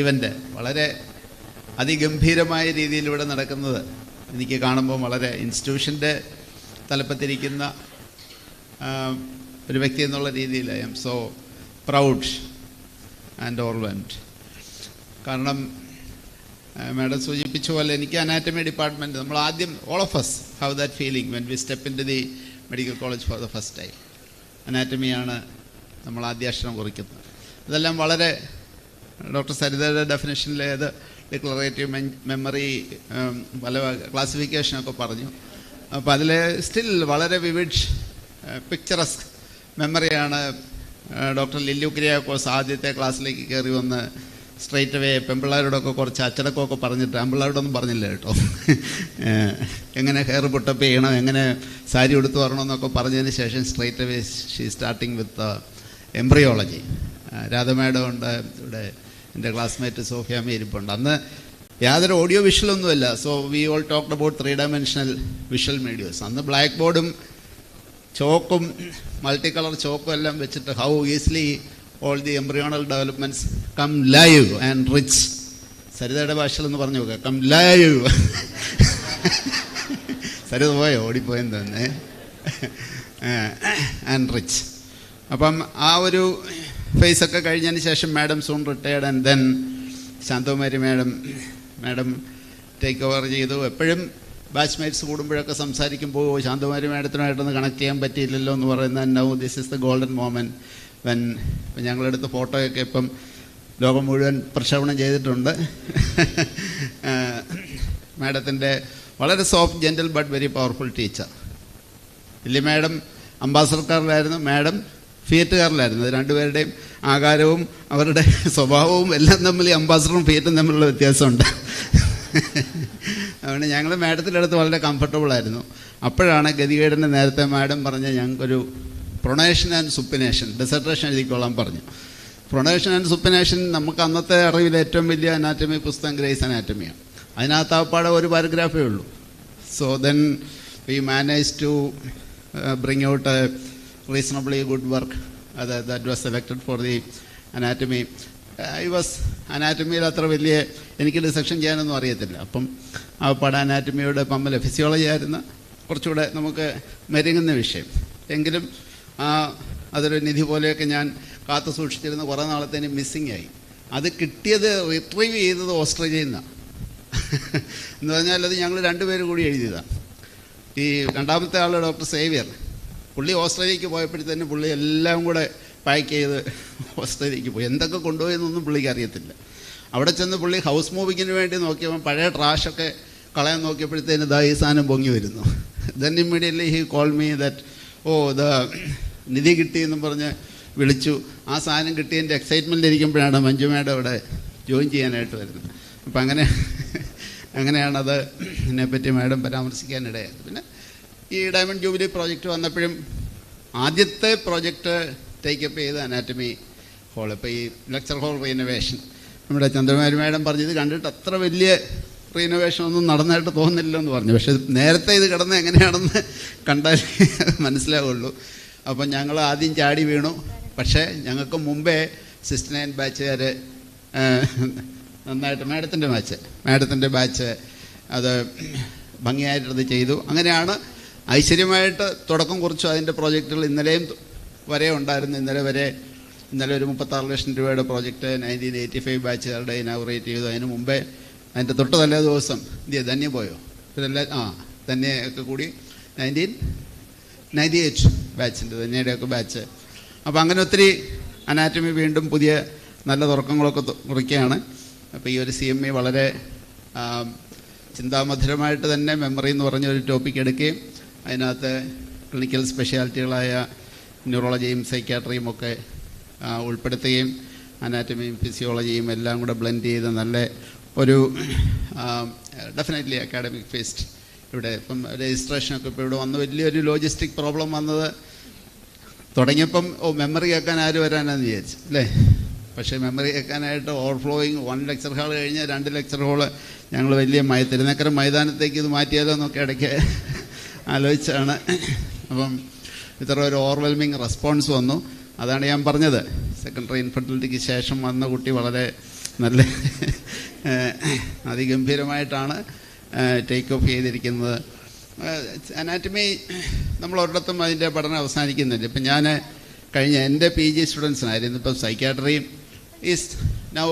event വളരെ അതിഗംഭീരമായ രീതിയിലൂടെ നടക്കുന്നത് എനിക്ക് കാണുമ്പോൾ വളരെ ഇൻസ്റ്റിറ്റ്യൂഷൻ്റെ തലപ്പത്തിരിക്കുന്ന ഒരു വ്യക്തി എന്നുള്ള രീതിയിൽ I am so proud and overwhelmed. കാരണം മാഡം സൂചിപ്പിച്ച പോലെ എനിക്ക് അനാറ്റമി ഡിപ്പാർട്ട്മെൻറ്റ്, നമ്മൾ ആദ്യം all of us have that feeling when we step into the medical college for the first time. അനാറ്റമിയാണ് നമ്മൾ ആദ്യാക്ഷരം കുറിക്കുന്നത്. ഇതെല്ലാം വളരെ ഡോക്ടർ സരിതയുടെ ഡെഫിനേഷനിലെ അത് ഡിക്ലറേറ്റീവ് മെമ്മറി പല ക്ലാസിഫിക്കേഷനൊക്കെ പറഞ്ഞു. അപ്പോൾ അതിൽ സ്റ്റിൽ വളരെ വിവിഡ് പിക്ചറസ്ക് മെമ്മറിയാണ്. ഡോക്ടർ ലില്ലു കുര്യാക്കോസ് ആദ്യത്തെ ക്ലാസ്സിലേക്ക് കയറി വന്ന് സ്ട്രൈറ്റ് അവേ പെമ്പിള്ളാരോടൊക്കെ കുറച്ച് അച്ചടക്കമൊക്കെ പറഞ്ഞിട്ട്, ആമ്പിള്ളാരോടൊന്നും പറഞ്ഞില്ല കേട്ടോ, എങ്ങനെ ഹെയർ പുട്ടപ്പ് ചെയ്യണം, എങ്ങനെ സാരി ഉടുത്ത് വരണമെന്നൊക്കെ പറഞ്ഞതിന് ശേഷം straight away she starting with embryology. Radha madam ഉണ്ട് ഇവിടെ, എൻ്റെ ക്ലാസ്മേറ്റ് സോഫിയാമ്മ ഇരിപ്പുണ്ട്. അന്ന് യാതൊരു ഓഡിയോ വിഷ്വലൊന്നുമല്ല. So we all talked about 3-dimensional visual medias. അന്ന് ബ്ലാക്ക് ബോർഡും ചോക്കും മൾട്ടി കളർ ചോക്കും എല്ലാം വെച്ചിട്ട് how easily all the embryonal developments come live and rich. സരിതയുടെ ഭാഷയിലെന്ന് പറഞ്ഞു നോക്കുക, കം ലൈവ്. സരിത പോയോ? ഓടിപ്പോയെന്ന് തന്നെ. And rich. അപ്പം ആ ഒരു ഫേസൊക്കെ കഴിഞ്ഞതിന് ശേഷം madam soon retired and then Shanthakumari madam take over ചെയ്തു. എപ്പോഴും ബാച്ച്മേറ്റ്സ് കൂടുമ്പോഴൊക്കെ സംസാരിക്കുമ്പോൾ ശാന്തകുമാരി മാഡത്തിനായിട്ടൊന്ന് കണക്ട് ചെയ്യാൻ പറ്റിയില്ലല്ലോ എന്ന് പറയുന്നത് now this is the golden moment when ഞങ്ങളെടുത്ത ഫോട്ടോയൊക്കെ ഇപ്പം ലോകം മുഴുവൻ പ്രക്ഷേപണം ചെയ്തിട്ടുണ്ട്. മാഡത്തിൻ്റെ വളരെ soft, gentle but very powerful teacher. വലിയ മാഡം അംബാസഡർക്കാരിലായിരുന്നു, മാഡം ഫിയറ്റുകാരിലായിരുന്നു. അത് രണ്ടുപേരുടെയും ആകാരവും അവരുടെ സ്വഭാവവും എല്ലാം തമ്മിൽ അംബാസഡറും ഫിയറ്റും തമ്മിലുള്ള വ്യത്യാസമുണ്ട്. അതുകൊണ്ട് ഞങ്ങൾ മാഡത്തിൻ്റെ അടുത്ത് വളരെ കംഫർട്ടബിളായിരുന്നു. അപ്പോഴാണ് ഗതികേടിൻ്റെ നേരത്തെ മാഡം പറഞ്ഞ ഞങ്ങൾക്കൊരു പ്രൊണേഷൻ ആൻഡ് സുപ്പിനേഷൻ ഡിസർട്ടേഷൻ എഴുതിക്കൊള്ളാൻ പറഞ്ഞു. പ്രൊണേഷൻ ആൻഡ് സുപ്പിനേഷൻ നമുക്ക് അന്നത്തെ അറിവിൽ ഏറ്റവും വലിയ അനാറ്റമി പുസ്തകം ഗ്രേസ് അനാറ്റമിയാണ്. അതിനകത്ത് ആപ്പാടെ ഒരു പാരഗ്രാഫേ ഉള്ളൂ. So then we manage to bring out a reasonably good work that was selected for the anatomy. I was അനാറ്റമിയിൽ അത്ര വലിയ എനിക്ക് ഡിസെക്ഷൻ ചെയ്യാനൊന്നും അറിയത്തില്ല. അപ്പം ആ പട അനാറ്റമിയുടെ പമ്മല ഫിസിയോളജി ആയിരുന്നു കുറച്ചുകൂടെ നമുക്ക് മെരുങ്ങുന്ന വിഷയം. എങ്കിലും അതൊരു നിധി പോലെയൊക്കെ ഞാൻ കാത്തു സൂക്ഷിച്ചിരുന്ന കുറേ നാളത്തേന് മിസ്സിങ് ആയി. അത് കിട്ടിയത് റിട്രീവ് ചെയ്തത് ഓസ്ട്രേലിയയിൽ നിന്നാണ്. എന്ന് പറഞ്ഞാൽ അത് ഞങ്ങൾ രണ്ടുപേരും കൂടി എഴുതിയതാണ്. ഈ രണ്ടാമത്തെ ആൾ ഡോക്ടർ സേവിയർ, പുള്ളി ഓസ്ട്രേലിയക്ക് പോയപ്പോഴത്തേനും പുള്ളി എല്ലാം കൂടെ പാക്ക് ചെയ്ത് ഓസ്ട്രേലിയക്ക് പോയി. എന്തൊക്കെ കൊണ്ടുപോയെന്നൊന്നും പുള്ളിക്ക് അറിയത്തില്ല. അവിടെ ചെന്ന് പുള്ളി ഹൗസ് മൂവിങ്ങിന് വേണ്ടി നോക്കിയപ്പോൾ പഴയ ട്രാഷൊക്കെ കളയാൻ നോക്കിയപ്പോഴത്തേന് ഈ സാധനം പൊങ്ങി വരുന്നു. Then immediately he call me that നിധി കിട്ടിയെന്നും പറഞ്ഞ് വിളിച്ചു. ആ സാധനം കിട്ടിയതിൻ്റെ എക്സൈറ്റ്മെൻറ്റിൽ ഇരിക്കുമ്പോഴാണ് മഞ്ജു മാഡം അവിടെ ജോയിൻ ചെയ്യാനായിട്ട് വരുന്നത്. അപ്പം അങ്ങനെയാണത് ഇതിനെപ്പറ്റി മാഡം പരാമർശിക്കാനിടയായത്. പിന്നെ ഈ ഡയമണ്ട് ജൂബിലി പ്രോജക്റ്റ് വന്നപ്പോഴും ആദ്യത്തെ പ്രോജക്റ്റ് ടേക്കപ്പ് ചെയ്ത് അനാറ്റമി ഹോൾ. ഇപ്പോൾ ഈ ലെക്ചർ ഹോൾ റീനോവേഷൻ നമ്മുടെ ചന്ദ്രമാരി മാഡം പറഞ്ഞത് കണ്ടിട്ട് അത്ര വലിയ റീനോവേഷൻ ഒന്നും നടന്നായിട്ട് തോന്നുന്നില്ല എന്ന് പറഞ്ഞു. പക്ഷേ നേരത്തെ ഇത് കിടന്ന് എങ്ങനെയാണെന്ന് കണ്ടാൽ മനസ്സിലാവുള്ളൂ. അപ്പം ഞങ്ങൾ ആദ്യം ചാടി വീണു. പക്ഷേ ഞങ്ങൾക്ക് മുമ്പേ 69 ബാച്ചുകാർ നന്നായിട്ട് മാഡത്തിൻ്റെ ബാച്ച് അത് ഭംഗിയായിട്ടത് ചെയ്തു. അങ്ങനെയാണ് ഐശ്വര്യമായിട്ട് തുടക്കം കുറിച്ചു. അതിൻ്റെ പ്രോജക്റ്റുകൾ ഇന്നലെയും വരെ ഉണ്ടായിരുന്നു. ഇന്നലെ ഒരു 36 ലക്ഷം രൂപയുടെ പ്രോജക്റ്റ് 1985 ബാച്ചുകാരുടെ ഇനോഗ്രേറ്റ് ചെയ്തു. അതിന് മുമ്പേ അതിൻ്റെ തൊട്ട് തലേ ദിവസം ധന്യ പോയോ ഇതെല്ലാം ധന്യയൊക്കെ കൂടി 1998 ബാച്ചിൻ്റെ ധന്യയുടെയൊക്കെ ബാച്ച്. അപ്പോൾ അങ്ങനെ ഒത്തിരി അനാറ്റമി വീണ്ടും പുതിയ നല്ല തുറക്കങ്ങളൊക്കെ കുറിക്കുകയാണ്. അപ്പോൾ ഈ ഒരു CME വളരെ ചിന്താമധുരമായിട്ട് തന്നെ മെമ്മറി എന്ന് പറഞ്ഞൊരു ടോപ്പിക് എടുക്കുകയും അതിനകത്ത് ക്ലിനിക്കൽ സ്പെഷ്യാലിറ്റികളായ ന്യൂറോളജിയും സൈക്യാട്രിയും ഒക്കെ ഉൾപ്പെടുത്തുകയും അനാറ്റമിയും ഫിസിയോളജിയും എല്ലാം കൂടെ ബ്ലെൻഡ് ചെയ്ത് നല്ല ഒരു ഡെഫിനറ്റ്ലി അക്കാഡമിക് ഫീസ്റ്റ് ഇവിടെ ഇപ്പം രജിസ്ട്രേഷനൊക്കെ ഇപ്പോൾ ഇവിടെ വന്ന് വലിയൊരു ലോജിസ്റ്റിക് പ്രോബ്ലം വന്നത് തുടങ്ങിയപ്പം മെമ്മറി കേൾക്കാൻ ആര് വരാനാന്ന് വിചാരിച്ചു അല്ലേ. പക്ഷേ മെമ്മറി കേൾക്കാനായിട്ട് ഓവർഫ്ലോയിങ് 1 ലെക്ചർ ഹാൾ കഴിഞ്ഞ് 2 ലെക്ചർ ഹാള് ഞങ്ങൾ വലിയ തിരുനക്കര മൈതാനത്തേക്ക് ഇത് മാറ്റിയാലോ എന്നൊക്കെ ഇടയ്ക്ക് ആലോചിച്ചാണ്. അപ്പം ഇത്ര ഒരു ഓവർവെൽമിങ് റെസ്പോൺസ് വന്നു. അതാണ് ഞാൻ പറഞ്ഞത്, സെക്കൻഡറി ഇൻഫെർട്ടിലിറ്റിക്ക് ശേഷം വന്ന കുട്ടി വളരെ നല്ല അതിഗംഭീരമായിട്ടാണ് ടേക്ക് ഓഫ് ചെയ്തിരിക്കുന്നത്. അനാറ്റമി നമ്മൾ ഒരിടത്തും അതിൻ്റെ പഠനം അവസാനിക്കുന്നില്ല. ഇപ്പം ഞാൻ കഴിഞ്ഞ എൻ്റെ PG സ്റ്റുഡൻസിനായിരുന്നു. ഇപ്പം സൈക്യാട്രി ഈസ് നൗ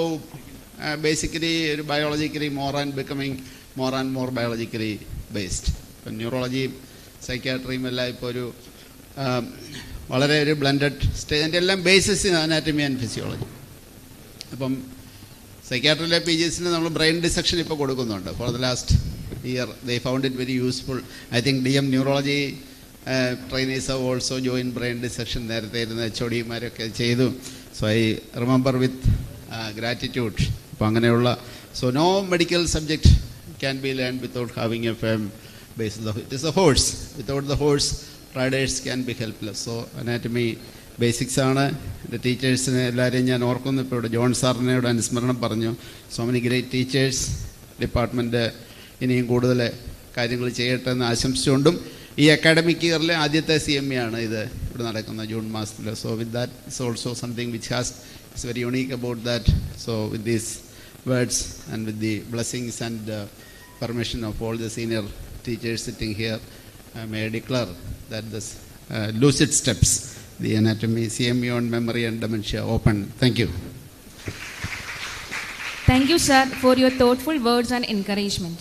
ബേസിക്കലി ഒരു biologically more and more biologically based. ഇപ്പം ന്യൂറോളജിയും സൈക്യാട്രിയും എല്ലാം ഇപ്പോൾ ഒരു വളരെ ഒരു ബ്ലെൻഡഡ് സ്റ്റേജ്. അതിൻ്റെ എല്ലാം ബേസിസ് അനാറ്റമി ആൻഡ് ഫിസിയോളജി. അപ്പം സൈക്യാട്രിയിലെ PGസിന് നമ്മൾ ബ്രെയിൻ ഡിസെക്ഷൻ ഇപ്പോൾ കൊടുക്കുന്നുണ്ട്. For the last year they found it very useful. I think DM neurology trainees have also join brain dissection. നേരത്തെ ഇരുന്ന HODമാരൊക്കെ ചെയ്തു. So I remember with gratitude. അപ്പോൾ അങ്ങനെയുള്ള no medical subject can be learn without having a firm base. It is a horse. Without the horse riders can be helpless. So anatomy basics ആണ്. എൻ്റെ ടീച്ചേഴ്സിനെ എല്ലാവരെയും ഞാൻ ഓർക്കുന്നു. ഇപ്പോൾ ഇവിടെ ജോൺ സാറിനോട് അനുസ്മരണം പറഞ്ഞു. So many great teachers. Department ഇനിയും കൂടുതൽ കാര്യങ്ങൾ ചെയ്യട്ടെ എന്ന് ആശംസിച്ചുകൊണ്ടും ഈ അക്കാഡമിക് ഇയറിലെ ആദ്യത്തെ CME ആണ് ഇത് ഇവിടെ നടക്കുന്ന ജൂൺ മാസത്തിൽ. So with that it's also something which it's very unique about that. So with these words and with the blessings and permission of all the senior teachers sitting here, may I declare that this Lucid Steps, the anatomy CME on memory and dementia, open. Thank you. Thank you, sir, for your thoughtful words and encouragement.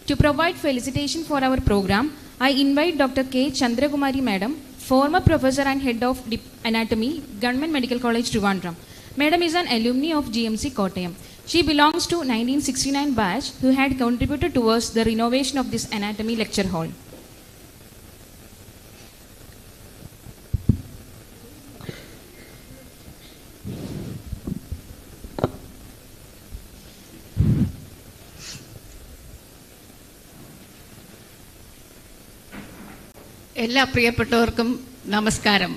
To provide felicitation for our program, I invite Dr. K. Chandrakumari Madam, former professor and head of anatomy, Government Medical College, Trivandrum. Madam is an alumni of GMC Kottayam. She belongs to 1969 batch who had contributed towards the renovation of this anatomy lecture hall. എല്ലാ പ്രിയപ്പെട്ടവർക്കും നമസ്കാരം.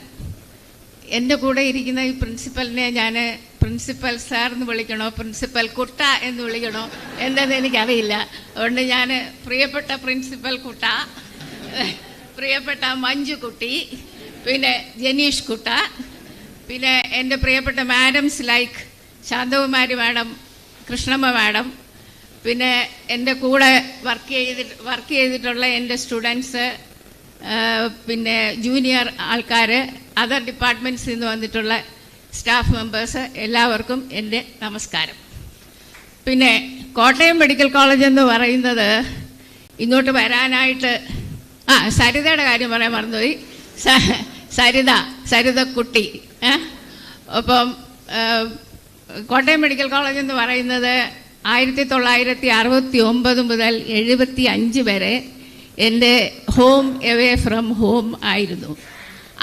എൻ്റെ കൂടെ ഇരിക്കുന്ന ഈ പ്രിൻസിപ്പലിനെ ഞാൻ principal sir എന്ന് വിളിക്കണോ പ്രിൻസിപ്പൽ കുട്ട എന്ന് വിളിക്കണോ എന്തെന്ന് എനിക്കറിയില്ല. അതുകൊണ്ട് ഞാൻ പ്രിയപ്പെട്ട പ്രിൻസിപ്പൽ കുട്ട, പ്രിയപ്പെട്ട മഞ്ജു കുട്ടി, പിന്നെ ജനീഷ് കുട്ട, പിന്നെ എൻ്റെ പ്രിയപ്പെട്ട madams like Shanthakumari madam, Krishnamma madam, പിന്നെ എൻ്റെ കൂടെ വർക്ക് ചെയ്തിട്ടുള്ള എൻ്റെ സ്റ്റുഡൻസ്, പിന്നെ ജൂനിയർ ആൾക്കാർ, അതർ ഡിപ്പാർട്ട്മെൻറ്റ്സിൽ നിന്ന് വന്നിട്ടുള്ള സ്റ്റാഫ് മെമ്പേഴ്സ്, എല്ലാവർക്കും എൻ്റെ നമസ്കാരം. പിന്നെ കോട്ടയം മെഡിക്കൽ കോളേജ് എന്ന് പറയുന്നത് ഇങ്ങോട്ട് വരാനായിട്ട് സരിതയുടെ കാര്യം പറയാൻ മറന്നുപോയി. സരിത കുട്ടി. അപ്പം കോട്ടയം മെഡിക്കൽ കോളേജ് എന്ന് പറയുന്നത് 1969 മുതൽ 75 വരെ എൻ്റെ ഹോം എവേ ഫ്രം ഹോം ആയിരുന്നു.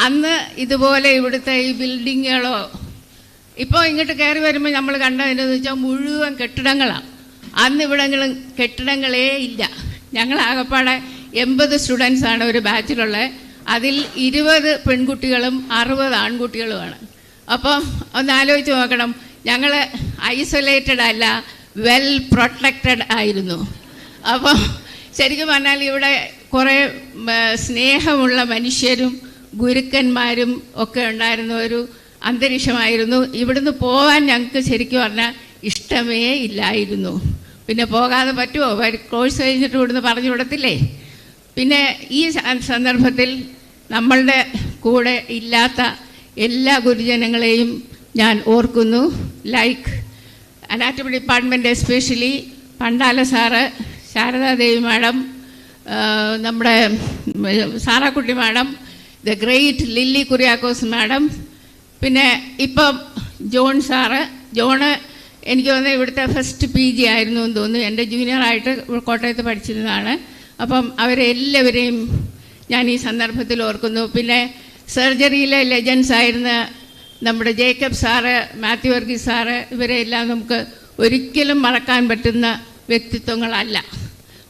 അന്ന് ഇതുപോലെ ഇവിടുത്തെ ഈ ബിൽഡിങ്ങുകളോ ഇപ്പോൾ ഇങ്ങോട്ട് കയറി വരുമ്പോൾ നമ്മൾ കണ്ടതെന്ന് വെച്ചാൽ മുഴുവൻ കെട്ടിടങ്ങളാണ്. അന്ന് ഇവിടെ കെട്ടിടങ്ങളേ ഇല്ല. ഞങ്ങളാകപ്പാടെ 80 സ്റ്റുഡൻസാണ് ഒരു ബാച്ചിലുള്ളത്. അതിൽ 20 പെൺകുട്ടികളും 60 ആൺകുട്ടികളുമാണ്. അപ്പം ഒന്ന് ആലോചിച്ച് നോക്കണം, ഞങ്ങൾ ഐസൊലേറ്റഡ് അല്ല, വെൽ പ്രൊട്ടക്റ്റഡ് ആയിരുന്നു. അപ്പം ശരിക്കും പറഞ്ഞാൽ ഇവിടെ കുറേ സ്നേഹമുള്ള മനുഷ്യരും ഗുരുക്കന്മാരും ഒക്കെ ഉണ്ടായിരുന്ന ഒരു അന്തരീക്ഷമായിരുന്നു. ഇവിടുന്ന് പോകാൻ ഞങ്ങൾക്ക് ശരിക്കും പറഞ്ഞാൽ ഇഷ്ടമേ ഇല്ലായിരുന്നു. പിന്നെ പോകാതെ പറ്റുമോ? കോഴ്സ് കഴിഞ്ഞിട്ട് ഇവിടുന്ന് പറഞ്ഞു വിടത്തില്ലേ? പിന്നെ ഈ സന്ദർഭത്തിൽ നമ്മളുടെ കൂടെ ഇല്ലാത്ത എല്ലാ ഗുരുജനങ്ങളെയും ഞാൻ ഓർക്കുന്നു. Like anatomy department especially Pandala sir, Saradadevi madam, നമ്മുടെ Sarakutty madam, the great Lilly Kuriakose madam, പിന്നെ ഇപ്പം ജോൺ സാറ്. ജോണ് എനിക്ക് തോന്നുന്നത് ഇവിടുത്തെ ഫസ്റ്റ് PG ആയിരുന്നു എന്ന് തോന്നുന്നു. എൻ്റെ ജൂനിയറായിട്ട് കോട്ടയത്ത് പഠിച്ചിരുന്നതാണ്. അപ്പം അവരെല്ലാവരെയും ഞാൻ ഈ സന്ദർഭത്തിൽ ഓർക്കുന്നു. പിന്നെ സർജറിയിലെ ലെജൻസ് ആയിരുന്ന നമ്മുടെ Jacob sir, Mathew Varghese sir, ഇവരെല്ലാം നമുക്ക് ഒരിക്കലും മറക്കാൻ പറ്റുന്ന വ്യക്തിത്വങ്ങളല്ല.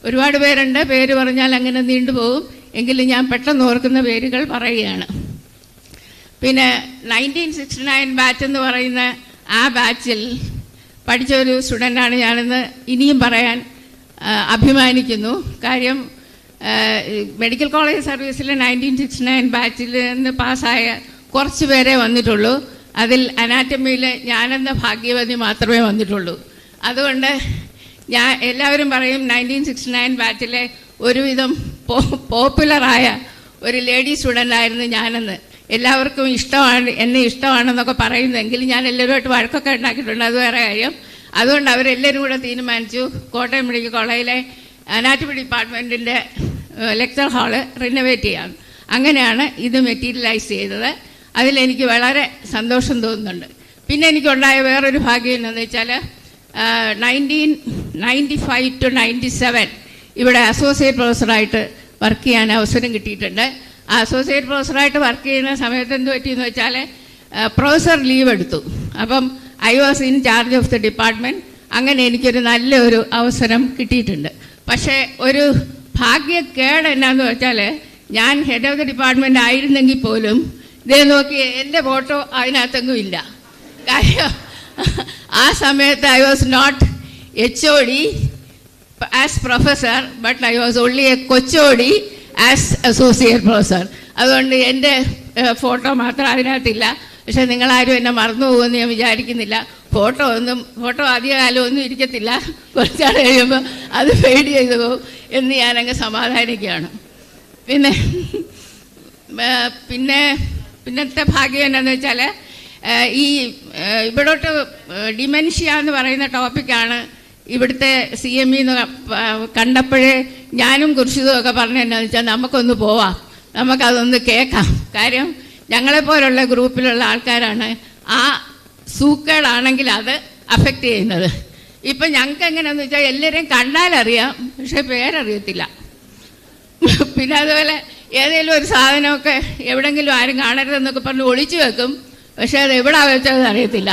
ഒരുപാട് പേരുണ്ട്, പേര് പറഞ്ഞാൽ അങ്ങനെ നീണ്ടുപോകും. എങ്കിലും ഞാൻ പെട്ടെന്ന് ഓർക്കുന്ന പേരുകൾ പറയുകയാണ്. പിന്നെ 1969 ബാച്ച് എന്ന് പറയുന്ന ആ ബാച്ചിൽ പഠിച്ച ഒരു സ്റ്റുഡൻ്റാണ് ഞാനെന്ന് ഇനിയും പറയാൻ അഭിമാനിക്കുന്നു. കാര്യം മെഡിക്കൽ കോളേജ് സർവീസിൽ 1969 ബാച്ചിൽ നിന്ന് പാസ്സായ കുറച്ച് പേരെ വന്നിട്ടുള്ളൂ. അതിൽ അനാറ്റമിയിൽ ഞാനെന്ന ഭാഗ്യവതി മാത്രമേ വന്നിട്ടുള്ളൂ. അതുകൊണ്ട് എല്ലാവരും പറയും 1969 ബാച്ചിലെ ഒരുവിധം പോപ്പുലറായ ഒരു ലേഡി സ്റ്റുഡൻ്റായിരുന്നു ഞാനെന്ന്. എല്ലാവർക്കും എന്നെ ഇഷ്ടമാണെന്നൊക്കെ പറയുന്നെങ്കിലും ഞാൻ എല്ലാവരുമായിട്ട് വഴക്കൊക്കെ ഉണ്ടാക്കിയിട്ടുണ്ട്, അത് വേറെ കാര്യം. അതുകൊണ്ട് അവരെല്ലാവരും കൂടെ തീരുമാനിച്ചു കോട്ടയം മെഡിക്കൽ കോളേജിലെ അനാറ്റമി ഡിപ്പാർട്ട്മെൻറ്റിൻ്റെ ലെക്ചർ ഹാള് റിനോവേറ്റ് ചെയ്യാം. അങ്ങനെയാണ് ഇത് മെറ്റീരിയലൈസ് ചെയ്തത്. അതിലെനിക്ക് വളരെ സന്തോഷം തോന്നുന്നുണ്ട്. പിന്നെ എനിക്കുണ്ടായ വേറൊരു ഭാഗ്യം എന്താണെന്ന് വെച്ചാൽ 1995 to 97 ഇവിടെ അസോസിയേറ്റ് പ്രൊഫസറായിട്ട് വർക്ക് ചെയ്യാൻ അവസരം കിട്ടിയിട്ടുണ്ട്. ആ അസോസിയേറ്റ് പ്രൊഫസറായിട്ട് വർക്ക് ചെയ്യുന്ന സമയത്ത് എന്ത് പറ്റിയെന്ന് വെച്ചാൽ പ്രൊഫസർ ലീവ് എടുത്തു. അപ്പം I was in charge of the department. അങ്ങനെ എനിക്കൊരു നല്ലൊരു അവസരം കിട്ടിയിട്ടുണ്ട്. പക്ഷേ ഒരു ഭാഗ്യക്കേട് എന്നാന്ന് വെച്ചാൽ ഞാൻ ഹെഡ് ഓഫ് ദ ഡിപ്പാർട്ട്മെൻറ്റ് ആയിരുന്നെങ്കിൽ പോലും ഇതേ നോക്കി എൻ്റെ ഫോട്ടോ അതിനകത്തെങ്ങും ഇല്ല. കാര്യം ആ സമയത്ത് I was not HOD as professor, but I was only a കൊച്ചോടി ആസ് അസോസിയേറ്റ് പ്രൊഫസർ. അതുകൊണ്ട് എൻ്റെ ഫോട്ടോ മാത്രം അതിനകത്തില്ല. പക്ഷെ നിങ്ങളാരും എന്നെ മറന്നു പോകുമെന്ന് ഞാൻ വിചാരിക്കുന്നില്ല. ഫോട്ടോ അധികകാലമൊന്നും ഇരിക്കത്തില്ല, കുറച്ചാൾ കഴിയുമ്പോൾ അത് ഫെയ്ഡ് ചെയ്തു പോകും എന്ന് ഞാനങ്ങ് സമാധാനിക്കുകയാണ്. പിന്നത്തെ ഭാഗ്യം എന്താണെന്ന് വെച്ചാൽ ഈ ഇവിടോട്ട് ഡിമെൻഷ്യ എന്ന് പറയുന്ന ടോപ്പിക്കാണ് ഇവിടുത്തെ CME കണ്ടപ്പോഴേ ഞാനും കുർഷിതുമൊക്കെ പറഞ്ഞു എന്നാന്ന് വെച്ചാൽ നമുക്കൊന്ന് പോവാം, നമുക്കതൊന്ന് കേൾക്കാം. കാര്യം ഞങ്ങളെപ്പോലുള്ള ഗ്രൂപ്പിലുള്ള ആൾക്കാരാണ് ആ സൂക്കേടാണെങ്കിൽ അത് അഫക്റ്റ് ചെയ്യുന്നത്. ഇപ്പം ഞങ്ങൾക്ക് എങ്ങനെയാണെന്ന് വെച്ചാൽ എല്ലാവരെയും കണ്ടാലറിയാം, പക്ഷെ പേരറിയത്തില്ല. പിന്നെ അതുപോലെ ഏതെങ്കിലും ഒരു സാധനമൊക്കെ എവിടെയെങ്കിലും ആരും കാണരുതെന്നൊക്കെ പറഞ്ഞ് ഒളിച്ചു വെക്കും, പക്ഷെ അത് എവിടെ വെച്ചത് അറിയത്തില്ല.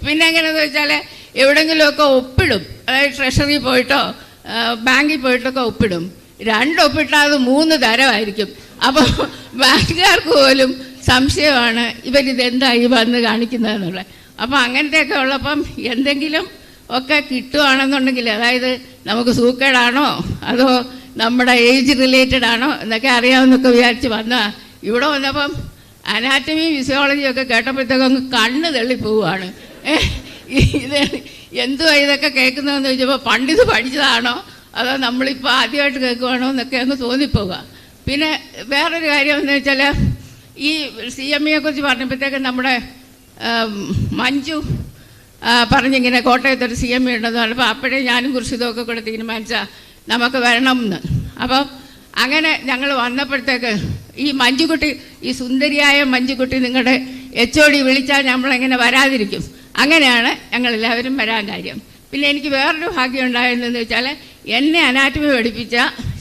പിന്നെ എങ്ങനെയാണെന്ന് വെച്ചാൽ എവിടെയെങ്കിലുമൊക്കെ ഒപ്പിടും, അതായത് ട്രഷറി പോയിട്ടോ ബാങ്കിൽ പോയിട്ടൊക്കെ ഒപ്പിടും. 2 ഒപ്പിട്ടാൽ അത് 3 തരമായിരിക്കും. അപ്പോൾ ബാങ്കുകാർക്ക് പോലും സംശയമാണ് ഇവരിതെന്തായി വന്ന് കാണിക്കുന്നതെന്നുള്ളത്. അപ്പോൾ അങ്ങനത്തെയൊക്കെ ഉള്ളപ്പം എന്തെങ്കിലും ഒക്കെ കിട്ടുകയാണെന്നുണ്ടെങ്കിൽ, അതായത് നമുക്ക് സൂക്കേടാണോ അതോ നമ്മുടെ ഏജ് റിലേറ്റഡ് ആണോ എന്നൊക്കെ അറിയാമെന്നൊക്കെ വിചാരിച്ച് വന്നാൽ ഇവിടെ വന്നപ്പം അനാറ്റമി ഫിസിയോളജിയും ഒക്കെ കേട്ടപ്പോഴത്തേക്കും അങ്ങ് കണ്ണ് തള്ളിപ്പോവുകയാണ്. ഇത് എന്തുവാ ഇതൊക്കെ കേൾക്കുന്നതെന്ന് ചോദിച്ചപ്പോൾ പണ്ടിത് പഠിച്ചതാണോ അതോ നമ്മളിപ്പോൾ ആദ്യമായിട്ട് കേൾക്കുവാണോ എന്നൊക്കെ അങ്ങ് തോന്നിപ്പോവുക. പിന്നെ വേറൊരു കാര്യം എന്ന് വെച്ചാൽ ഈ CME കുറിച്ച് പറഞ്ഞപ്പോഴത്തേക്കും നമ്മുടെ മഞ്ജു പറഞ്ഞിങ്ങനെ കോട്ടയത്തൊരു CME ഉണ്ടെന്ന് പറഞ്ഞപ്പോൾ അപ്പോഴേ ഞാനും കുറിച്ചിതൊക്കെ കൂടെ തീരുമാനിച്ചാൽ നമുക്ക് വരണം എന്ന്. അപ്പം അങ്ങനെ ഞങ്ങൾ വന്നപ്പോഴത്തേക്ക് ഈ മഞ്ജുക്കുട്ടി, ഈ സുന്ദരിയായ മഞ്ജുക്കുട്ടി നിങ്ങളുടെ HOD വിളിച്ചാൽ നമ്മളെങ്ങനെ വരാതിരിക്കും? അങ്ങനെയാണ് ഞങ്ങളെല്ലാവരും വരാൻ കാര്യം. പിന്നെ എനിക്ക് വേറൊരു ഭാഗ്യം ഉണ്ടായതെന്ന് വെച്ചാൽ എന്നെ അനാറ്റമി പഠിപ്പിച്ച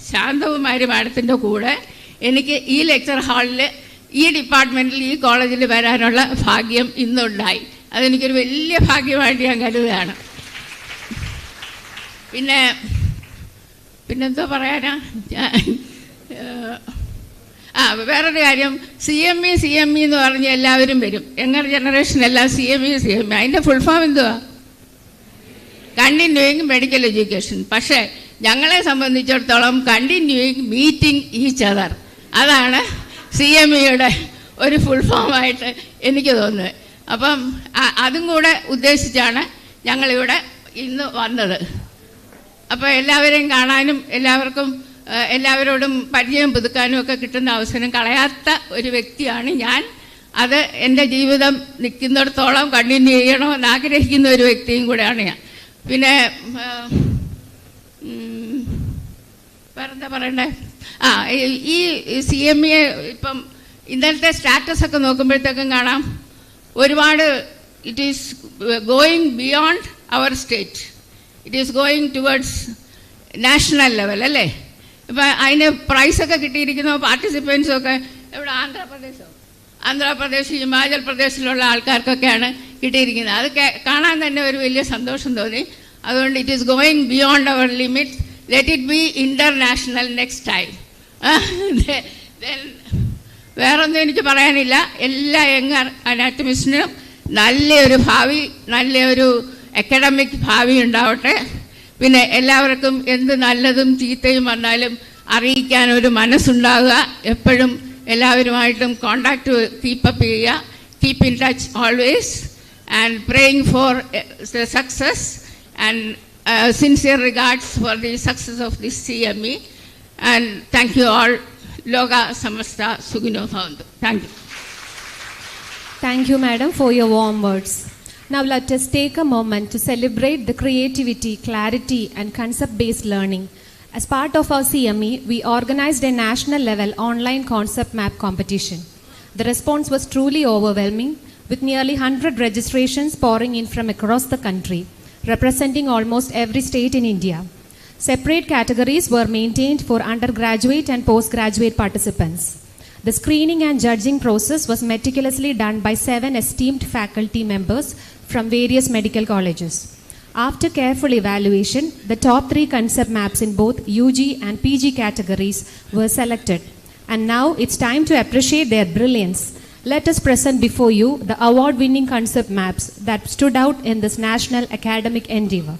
ശാന്തകുമാരി മാഡത്തിൻ്റെ കൂടെ എനിക്ക് ഈ ലെക്ചർ ഹാളിൽ ഈ ഡിപ്പാർട്ട്മെൻറ്റിൽ ഈ കോളേജിൽ വരാനുള്ള ഭാഗ്യം ഇന്നുണ്ടായി. അതെനിക്കൊരു വലിയ ഭാഗ്യമായിട്ട് ഞാൻ കരുതുകയാണ്. പിന്നെന്തോ പറയാനാ, വേറൊരു കാര്യം, CME എന്ന് പറഞ്ഞ് എല്ലാവരും വരും. യങ്ങർ ജനറേഷൻ എല്ലാം CME. അതിൻ്റെ ഫുൾ ഫോം എന്തുവാ? Continuing medical education. പക്ഷേ ഞങ്ങളെ സംബന്ധിച്ചിടത്തോളം കണ്ടിന്യൂയിങ് മീറ്റിംഗ് ഈച്ച് അതർ, അതാണ് CMEയുടെ ഒരു ഫുൾ ഫോമായിട്ട് എനിക്ക് തോന്നുന്നത്. അപ്പം അതും കൂടെ ഉദ്ദേശിച്ചാണ് ഞങ്ങളിവിടെ ഇന്ന് വന്നത്. അപ്പോൾ എല്ലാവരെയും കാണാനും എല്ലാവരോടും പരിചയം പുതുക്കാനും ഒക്കെ കിട്ടുന്ന അവസരം കളയാത്ത ഒരു വ്യക്തിയാണ് ഞാൻ. അത് എൻ്റെ ജീവിതം നിൽക്കുന്നിടത്തോളം കണ്ടിന്യൂ ചെയ്യണമെന്ന് ആഗ്രഹിക്കുന്ന ഒരു വ്യക്തിയും കൂടെയാണ് ഞാൻ. പിന്നെ വേറെന്താ പറയണ്ടേ, ഈ CME ഇപ്പം ഇന്നലത്തെ സ്റ്റാറ്റസൊക്കെ നോക്കുമ്പോഴത്തേക്കും കാണാം ഒരുപാട് it is going beyond our state, it is going towards national level അല്ലേ. ഇപ്പം അതിന് പ്രൈസൊക്കെ കിട്ടിയിരിക്കുന്ന പാർട്ടിസിപ്പൻസൊക്കെ ഇവിടെ ആന്ധ്രാപ്രദേശ് ഹിമാചൽ പ്രദേശിലുള്ള ആൾക്കാർക്കൊക്കെയാണ് കിട്ടിയിരിക്കുന്നത്. അത് കാണാൻ തന്നെ ഒരു വലിയ സന്തോഷം തോന്നി. അതുകൊണ്ട് it is going beyond our limit, let it be international next time. വേറൊന്നും എനിക്ക് പറയാനില്ല. എല്ലാ യങ്ങർ അനാറ്റമിസ്റ്റിനും നല്ലൊരു ഭാവി, നല്ലൊരു അക്കാഡമിക് ഭാവി ഉണ്ടാവട്ടെ. പിന്നെ എല്ലാവർക്കും എന്ത് നല്ലതും ചീത്തയും വന്നാലും അറിയിക്കാൻ ഒരു മനസ്സുണ്ടാവുക. എപ്പോഴും എല്ലാവരുമായിട്ടും കോണ്ടാക്ട് കീപ്പപ്പ് ചെയ്യുക, keep in touch always, and praying for success and sincere regards for the success of this CME, and thank you all. Loga Samasta Sugino Bhavantu. Thank you. Thank you, madam, for your warm words. Now let us take a moment to celebrate the creativity, clarity and concept-based learning. As part of our CME, we organized a national level online concept map competition. The response was truly overwhelming, with nearly 100 registrations pouring in from across the country, representing almost every state in India. Separate categories were maintained for undergraduate and postgraduate participants. The screening and judging process was meticulously done by 7 esteemed faculty members from various medical colleges. After careful evaluation, the top 3 concept maps in both UG and PG categories were selected. And now it's time to appreciate their brilliance. Let us present before you the award-winning concept maps that stood out in this national academic endeavor.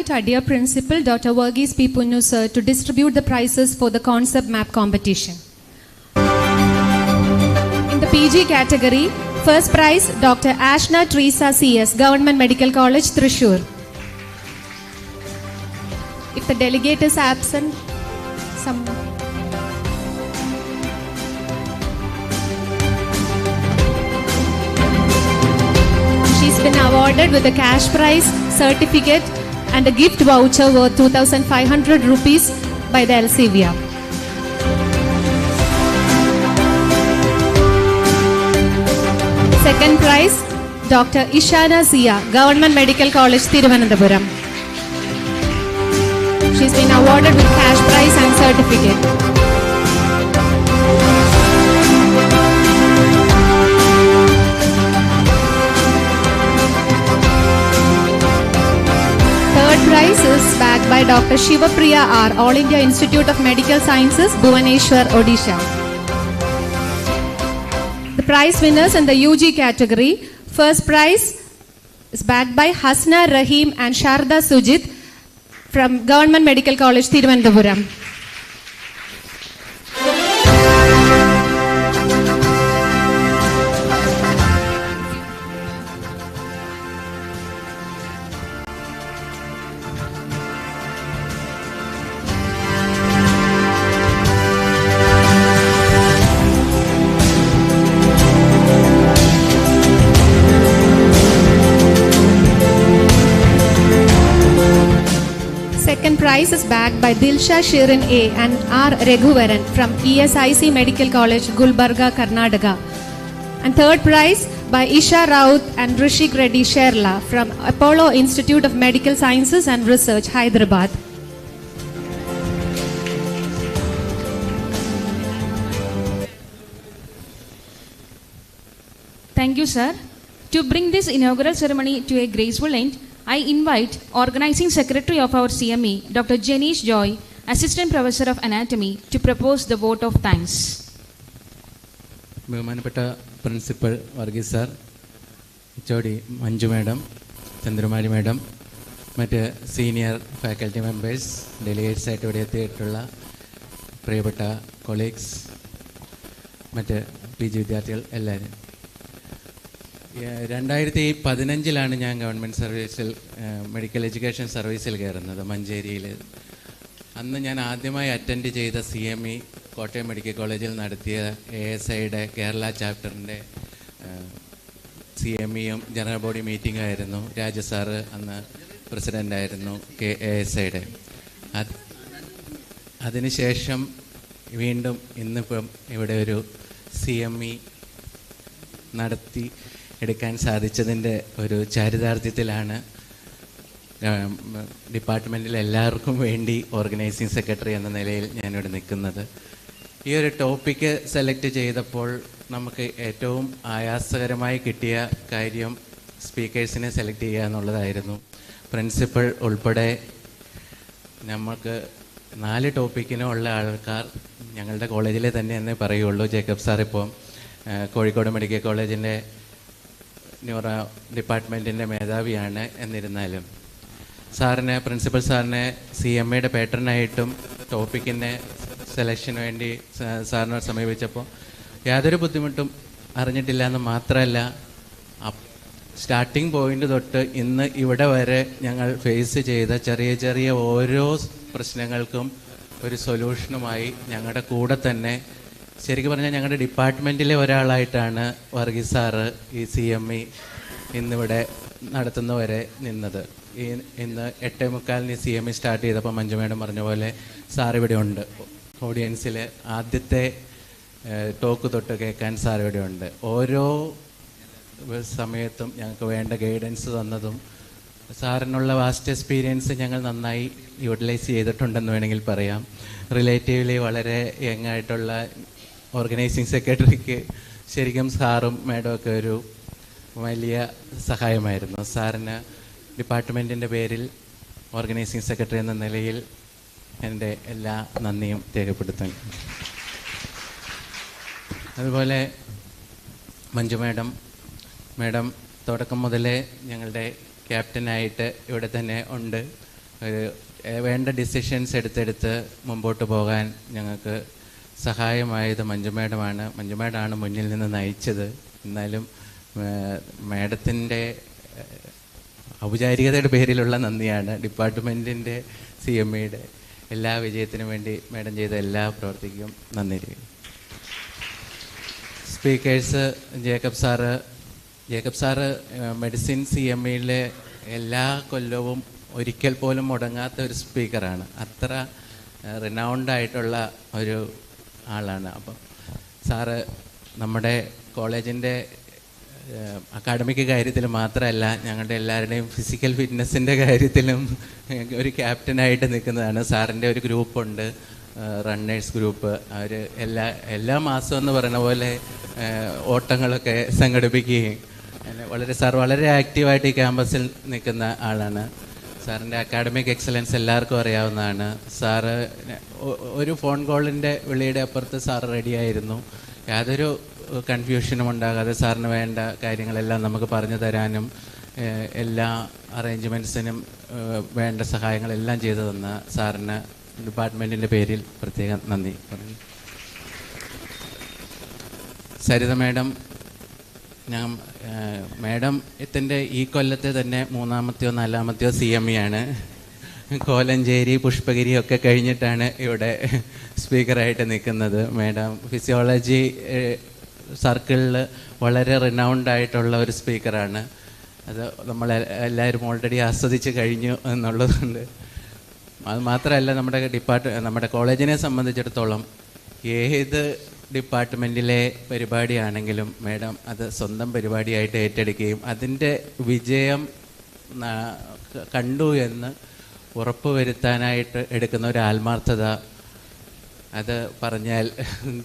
invite our dear principal, Dr. Verghese P. Punnu sir, to distribute the prizes for the concept map competition. In the PG category, first prize, Dr. Ashna Teresa CS, Government Medical College, Thrissur. If the delegate is absent, someone. She's been awarded with a cash prize, certificate and a gift voucher worth 2,500 rupees by the Elsevier. Second prize, Dr. Ishana Zia, Government Medical College, Thiruvananthapuram. She's been awarded with cash prize and certificate. Third prize is backed by Dr. Shivapriya R, All India Institute of Medical Sciences, Bhubaneswar, Odisha. The prize winners in the UG category, first prize is backed by Hasna Rahim and Sharda Sujit from Government Medical College, Thiruvananthapuram. Second prize is backed by Dilsha Shirin A and R. Raghuvaran from ESIC Medical College, Gulbarga, Karnataka. And third prize by Isha Raut and Rishik Reddy Sherla from Apollo Institute of Medical Sciences and Research, Hyderabad. Thank you, sir. To bring this inaugural ceremony to a graceful end, I invite Organizing Secretary of our CME, Dr. Jenish Joy, Assistant Professor of Anatomy, to propose the vote of thanks. ബഹുമാനപ്പെട്ട principal Varghese sir, ചോടി Manju madam, Chandramari madam, മറ്റ് senior faculty members, delegates ആയിട്ട് ഇവിടെ എത്തിയിട്ടുള്ള പ്രിയപ്പെട്ട colleagues, മറ്റ് PG വിദ്യാർത്ഥികൾ എല്ലാവരും. 2015 ഞാൻ ഗവൺമെൻറ് സർവീസിൽ മെഡിക്കൽ എഡ്യൂക്കേഷൻ സർവീസിൽ കയറുന്നത് മഞ്ചേരിയിൽ. അന്ന് ഞാൻ ആദ്യമായി അറ്റൻഡ് ചെയ്ത CME കോട്ടയം മെഡിക്കൽ കോളേജിൽ നടത്തിയ ASIയുടെ കേരള ചാപ്റ്ററിൻ്റെ CMEയും ജനറൽ ബോഡി മീറ്റിംഗും ആയിരുന്നു. രാജു സാറ് അന്ന് പ്രസിഡൻ്റായിരുന്നു ASIയുടെ. അതിനുശേഷം വീണ്ടും ഇന്നിപ്പം ഇവിടെ ഒരു CME നടത്തി എടുക്കാൻ സാധിച്ചതിൻ്റെ ഒരു ചാരിതാർത്ഥ്യത്തിലാണ് ഡിപ്പാർട്ട്മെൻറ്റിൽ എല്ലാവർക്കും വേണ്ടി ഓർഗനൈസിങ് സെക്രട്ടറി എന്ന നിലയിൽ ഞാനിവിടെ നിൽക്കുന്നത്. ഈ ഒരു ടോപ്പിക്ക് സെലക്ട് ചെയ്തപ്പോൾ നമുക്ക് ഏറ്റവും ആയാസകരമായി കിട്ടിയ കാര്യം സ്പീക്കേഴ്സിനെ സെലക്ട് ചെയ്യുക എന്നുള്ളതായിരുന്നു. പ്രിൻസിപ്പൽ ഉൾപ്പെടെ നമുക്ക് 4 ടോപ്പിക്കിനും ഉള്ള ആൾക്കാർ ഞങ്ങളുടെ കോളേജിലെ തന്നെ എന്നേ പറയുള്ളൂ. ജേക്കബ് സാർ ഇപ്പോൾ കോഴിക്കോട് മെഡിക്കൽ കോളേജിൻ്റെ ന്യൂറോ ഡിപ്പാർട്ട്മെൻറ്റിൻ്റെ മേധാവിയാണ്. എന്നിരുന്നാലും പ്രിൻസിപ്പൽ സാറിനെ CMAയുടെ പാറ്റേണായിട്ടും ടോപ്പിക്കിൻ്റെ സെലക്ഷന് വേണ്ടി സാറിനെ സമീപിച്ചപ്പോൾ യാതൊരു ബുദ്ധിമുട്ടും അറിഞ്ഞിട്ടില്ല എന്ന് മാത്രമല്ല, സ്റ്റാർട്ടിംഗ് പോയിൻ്റ് തൊട്ട് ഇന്ന് ഇവിടെ വരെ ഞങ്ങൾ ഫേസ് ചെയ്ത ചെറിയ ചെറിയ ഓരോ പ്രശ്നങ്ങൾക്കും ഒരു സൊല്യൂഷനുമായി ഞങ്ങളുടെ കൂടെ തന്നെ, ശരിക്കും പറഞ്ഞാൽ ഞങ്ങളുടെ ഡിപ്പാർട്ട്മെൻറ്റിലെ ഒരാളായിട്ടാണ് വർഗീസ് സാറ് ഈ CME ഇന്നിവിടെ നടത്തുന്നവരെ നിന്നത്. ഇന്ന് 8:45 CME സ്റ്റാർട്ട് ചെയ്തപ്പോൾ മഞ്ജു മേഡം പറഞ്ഞ പോലെ സാർ ഇവിടെ ഉണ്ട്. ഓഡിയൻസിൽ ആദ്യത്തെ ടോക്ക് തൊട്ട് കേൾക്കാൻ സാർ ഇവിടെ ഉണ്ട്. ഓരോ സമയത്തും ഞങ്ങൾക്ക് വേണ്ട ഗൈഡൻസ് തന്നതും സാറിനുള്ള വാസ്റ്റ് എക്സ്പീരിയൻസ് ഞങ്ങൾ നന്നായി യൂട്ടിലൈസ് ചെയ്തിട്ടുണ്ടെന്ന് വേണമെങ്കിൽ പറയാം. റിലേറ്റീവ്ലി വളരെ യങ് ആയിട്ടുള്ള ഓർഗനൈസിങ് സെക്രട്ടറിക്ക് ശരിക്കും സാറും മേഡം ഒക്കെ ഒരു വലിയ സഹായമായിരുന്നു. സാറിന് ഡിപ്പാർട്ട്മെൻറ്റിൻ്റെ പേരിൽ ഓർഗനൈസിങ് സെക്രട്ടറി എന്ന നിലയിൽ എൻ്റെ എല്ലാ നന്ദിയും രേഖപ്പെടുത്തുന്നു. അതുപോലെ മഞ്ജു മേഡം തുടക്കം മുതലേ ഞങ്ങളുടെ ക്യാപ്റ്റനായിട്ട് ഇവിടെ തന്നെ ഉണ്ട്. വേണ്ട ഡിസിഷൻസ് എടുത്തെടുത്ത് മുമ്പോട്ട് പോകാൻ ഞങ്ങൾക്ക് സഹായമായത് മഞ്ജുമേഡമാണ് മുന്നിൽ നിന്ന് നയിച്ചത്. എന്നാലും മാഡത്തിൻ്റെ ഔപചാരികതയുടെ പേരിലുള്ള നന്ദിയാണ്. ഡിപ്പാർട്ട്മെൻറ്റിൻ്റെ CMEയുടെ എല്ലാ വിജയത്തിനും വേണ്ടി മാഡം ചെയ്ത എല്ലാ പ്രവർത്തിക്കും നന്ദി. സ്പീക്കേഴ്സ് ജേക്കബ് സാറ് മെഡിസിൻ CMEയിലെ എല്ലാ കൊല്ലവും ഒരിക്കൽ പോലും മുടങ്ങാത്ത ഒരു സ്പീക്കറാണ്. അത്ര റിനൗണ്ടായിട്ടുള്ള ഒരു ആളാണ്. അപ്പം സാറ് നമ്മുടെ കോളേജിൻ്റെ അക്കാഡമിക് കാര്യത്തിൽ മാത്രമല്ല, ഞങ്ങളുടെ എല്ലാവരുടെയും ഫിസിക്കൽ ഫിറ്റ്നസ്സിൻ്റെ കാര്യത്തിലും ഒരു ക്യാപ്റ്റനായിട്ട് നിൽക്കുന്നതാണ്. സാറിൻ്റെ ഒരു ഗ്രൂപ്പുണ്ട്, റണ്ണേഴ്സ് ഗ്രൂപ്പ്. അവർ എല്ലാ മാസവും എന്ന് പറയുന്ന പോലെ ഓട്ടങ്ങളൊക്കെ സംഘടിപ്പിക്കുകയും സാർ വളരെ ആക്റ്റീവായിട്ട് ഈ ക്യാമ്പസിൽ നിൽക്കുന്ന ആളാണ്. സാറിൻ്റെ അക്കാഡമിക് എക്സലൻസ് എല്ലാവർക്കും അറിയാവുന്നതാണ്. സാറ് ഒരു ഫോൺ കോളിൻ്റെ വിളിയുടെ അപ്പുറത്ത് സാറ് റെഡിയായിരുന്നു. യാതൊരു കൺഫ്യൂഷനും ഉണ്ടാകാതെ സാറിന് വേണ്ട കാര്യങ്ങളെല്ലാം നമുക്ക് പറഞ്ഞു തരാനും എല്ലാ അറേഞ്ച്മെൻറ്റ്സിനും വേണ്ട സഹായങ്ങളെല്ലാം ചെയ്തു തന്ന സാറിന് ഡിപ്പാർട്ട്മെൻറ്റിൻ്റെ പേരിൽ പ്രത്യേകം നന്ദി പറഞ്ഞു. സരിത മാഡം, മാഡത്തിൻ്റെ ഈ കൊല്ലത്തെ തന്നെ 3-മത്തെയോ 4-മത്തെയോ CME ആണ്. കോലഞ്ചേരി, പുഷ്പഗിരി ഒക്കെ കഴിഞ്ഞിട്ടാണ് ഇവിടെ സ്പീക്കറായിട്ട് നിൽക്കുന്നത്. മാഡം ഫിസിയോളജി സർക്കിളിൽ വളരെ റിനൗണ്ടായിട്ടുള്ള ഒരു സ്പീക്കറാണ്. അത് എല്ലാവരും ഓൾറെഡി ആസ്വദിച്ച് കഴിഞ്ഞു എന്നുള്ളതുകൊണ്ട്. അത് മാത്രമല്ല, നമ്മുടെ കോളേജിനെ സംബന്ധിച്ചിടത്തോളം ഏത് ഡിപ്പാർട്ട്മെൻറ്റിലെ പരിപാടിയാണെങ്കിലും മാഡം അത് സ്വന്തം പരിപാടിയായിട്ട് ഏറ്റെടുക്കുകയും അതിൻ്റെ വിജയം കണ്ടു എന്ന് ഉറപ്പുവരുത്താനായിട്ട് എടുക്കുന്ന ഒരു ആത്മാർത്ഥത, അത് പറഞ്ഞാൽ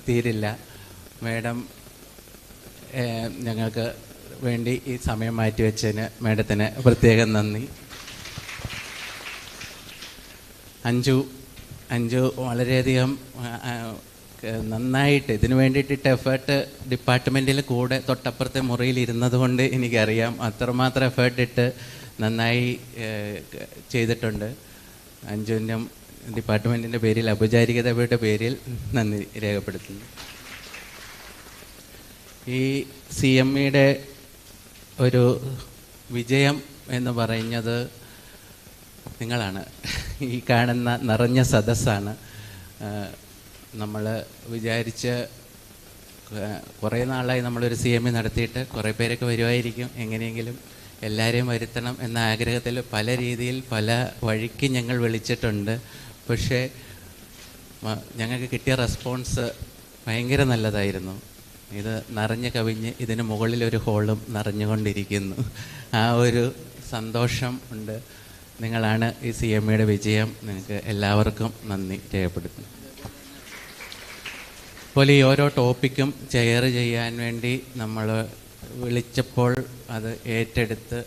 തീരില്ല. മാഡം ഞങ്ങൾക്ക് വേണ്ടി ഈ സമയം മാറ്റിവെച്ചതിന് മാഡത്തിന് പ്രത്യേകം നന്ദി. അഞ്ജു വളരെയധികം നന്നായിട്ട് ഇതിനു വേണ്ടിയിട്ട് എഫേർട്ട് ഡിപ്പാർട്ട്മെൻറ്റിൽ കൂടെ തൊട്ടപ്പുറത്തെ മുറിയിൽ ഇരുന്നത് കൊണ്ട് എനിക്കറിയാം. അത്രമാത്രം എഫേർട്ട് ഇട്ട് നന്നായി ചെയ്തിട്ടുണ്ട്. അഞ്ജുവിനും ഡിപ്പാർട്ട്മെൻറ്റിൻ്റെ പേരിൽ, ഔപചാരികതയുടെ പേരിൽ നന്ദി രേഖപ്പെടുത്തുന്നു. ഈ CMEയുടെ ഒരു വിജയം എന്ന് പറയുന്നത് നിങ്ങളാണ്. ഈ കാണുന്ന നിറഞ്ഞ സദസ്സാണ്. നമ്മൾ വിചാരിച്ച് കുറേ നാളായി നമ്മളൊരു CME നടത്തിയിട്ട് കുറേ പേരൊക്കെ വരുമായിരിക്കും. എങ്ങനെയെങ്കിലും എല്ലാവരെയും വരുത്തണം എന്ന ആഗ്രഹത്തിൽ പല രീതിയിൽ പല വഴിക്ക് ഞങ്ങൾ വിളിച്ചിട്ടുണ്ട്. പക്ഷേ ഞങ്ങൾക്ക് കിട്ടിയ റെസ്പോൺസ് ഭയങ്കര നല്ലതായിരുന്നു. ഇത് നിറഞ്ഞു കവിഞ്ഞ് ഇതിന് മുകളിലൊരു ഹോളും നിറഞ്ഞുകൊണ്ടിരിക്കുന്നു. ആ ഒരു സന്തോഷം ഉണ്ട്. നിങ്ങളാണ് ഈ CMEയുടെ വിജയം. നിങ്ങൾക്ക് എല്ലാവർക്കും നന്ദി രേഖപ്പെടുത്തുന്നു. അതുപോലെ ഈ ഓരോ ടോപ്പിക്കും ചെയർ ചെയ്യാൻ വേണ്ടി നമ്മൾ വിളിച്ചപ്പോൾ അത് ഏറ്റെടുത്ത്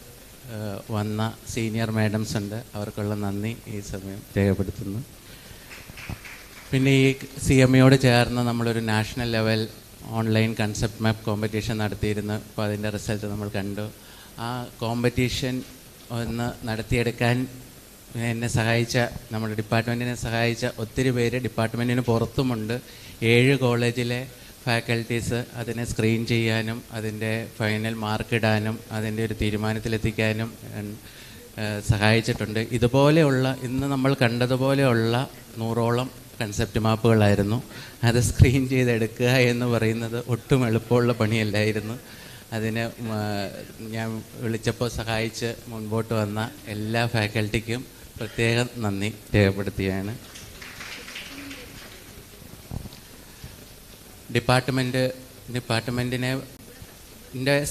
വന്ന സീനിയർ മാഡംസ് ഉണ്ട്. അവർക്കുള്ള നന്ദി ഈ സമയം രേഖപ്പെടുത്തുന്നു. പിന്നെ ഈ CMEയോട് ചേർന്ന് നമ്മളൊരു national level online concept map competition നടത്തിയിരുന്നു. അപ്പോൾ അതിൻ്റെ റിസൾട്ട് നമ്മൾ കണ്ടു. ആ കോമ്പറ്റീഷൻ ഒന്ന് നടത്തിയെടുക്കാൻ എന്നെ സഹായിച്ച, നമ്മുടെ ഡിപ്പാർട്ട്മെൻറ്റിനെ സഹായിച്ച ഒത്തിരി പേര് ഡിപ്പാർട്ട്മെൻറ്റിന് പുറത്തുമുണ്ട്. 7 കോളേജിലെ ഫാക്കൽറ്റീസ് അതിനെ സ്ക്രീൻ ചെയ്യാനും അതിൻ്റെ ഫൈനൽ മാർക്ക് ഇടാനും അതിൻ്റെ ഒരു തീരുമാനത്തിലെത്തിക്കാനും സഹായിച്ചിട്ടുണ്ട്. ഇതുപോലെയുള്ള ഇന്ന് നമ്മൾ കണ്ടതുപോലെയുള്ള 100ഓളം കൺസെപ്റ്റ് മാപ്പുകളായിരുന്നു. അത് സ്ക്രീൻ ചെയ്തെടുക്കുക എന്ന് പറയുന്നത് ഒട്ടും എളുപ്പമുള്ള പണിയല്ലായിരുന്നു. അതിന് ഞാൻ വിളിച്ചപ്പോൾ സഹായിച്ച് മുൻപോട്ട് വന്ന എല്ലാ ഫാക്കൽറ്റിക്കും പ്രത്യേകം നന്ദി രേഖപ്പെടുത്തുകയാണ്. ഡിപ്പാർട്ട്മെൻറ്റിനെ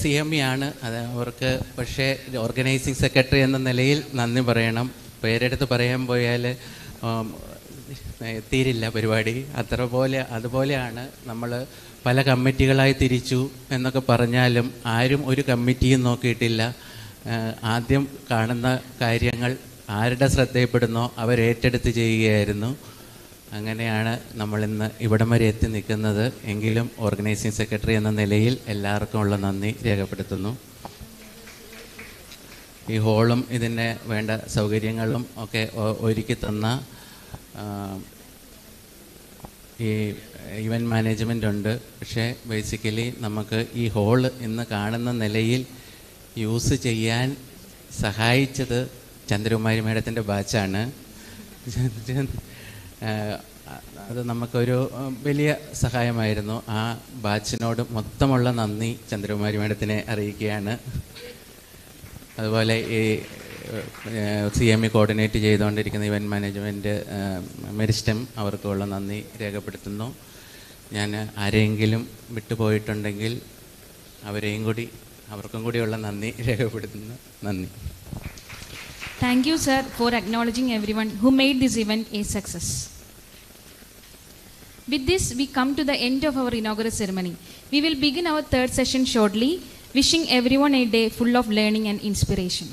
CME ആണ് അത് അവർക്ക്. പക്ഷേ ഓർഗനൈസിങ് സെക്രട്ടറി എന്ന നിലയിൽ നന്ദി പറയണം. പേരെടുത്ത് പറയാൻ പോയാൽ തീരില്ല പരിപാടി. അതുപോലെയാണ് നമ്മൾ പല കമ്മിറ്റികളായി തിരിച്ചു എന്നൊക്കെ പറഞ്ഞാലും ആരും ഒരു കമ്മിറ്റിയും നോക്കിയിട്ടില്ല. ആദ്യം കാണുന്ന കാര്യങ്ങൾ ആരുടെ ശ്രദ്ധയിൽപ്പെടുന്നോ അവരേറ്റെടുത്ത് ചെയ്യുകയായിരുന്നു. അങ്ങനെയാണ് നമ്മളിന്ന് ഇവിടം വരെ എത്തി നിൽക്കുന്നത്. എങ്കിലും ഓർഗനൈസിങ് സെക്രട്ടറി എന്ന നിലയിൽ എല്ലാവർക്കും ഉള്ള നന്ദി രേഖപ്പെടുത്തുന്നു. ഈ ഹോളും ഇതിന് വേണ്ട സൗകര്യങ്ങളും ഒക്കെ ഒരുക്കി തന്ന ഈ ഇവൻറ്റ് മാനേജ്മെൻ്റ് ഉണ്ട്. പക്ഷേ ബേസിക്കലി നമുക്ക് ഈ ഹോൾ ഇന്ന് കാണുന്ന നിലയിൽ യൂസ് ചെയ്യാൻ സഹായിച്ചത് ചന്ദ്രകുമാരി മേഡത്തിൻ്റെ ബാച്ചാണ്. അത് നമുക്കൊരു വലിയ സഹായമായിരുന്നു. ആ ബാച്ചിനോട് മൊത്തമുള്ള നന്ദി ചന്ദ്രകുമാരി മേഡത്തിനെ അറിയിക്കുകയാണ്. അതുപോലെ ഈ CME കോർഡിനേറ്റ് ചെയ്തുകൊണ്ടിരിക്കുന്ന ഇവൻറ്റ് മാനേജ്മെൻറ്റ് മെരിസ്റ്റം അവർക്കുള്ള നന്ദി രേഖപ്പെടുത്തുന്നു. ഞാൻ ആരെങ്കിലും വിട്ടുപോയിട്ടുണ്ടെങ്കിൽ അവർക്കും കൂടിയുള്ള നന്ദി രേഖപ്പെടുത്തുന്നു. നന്ദി. Thank you, sir, for acknowledging everyone who made this event a success. With this, we come to the end of our inaugural ceremony. We will begin our third session shortly, wishing everyone a day full of learning and inspiration.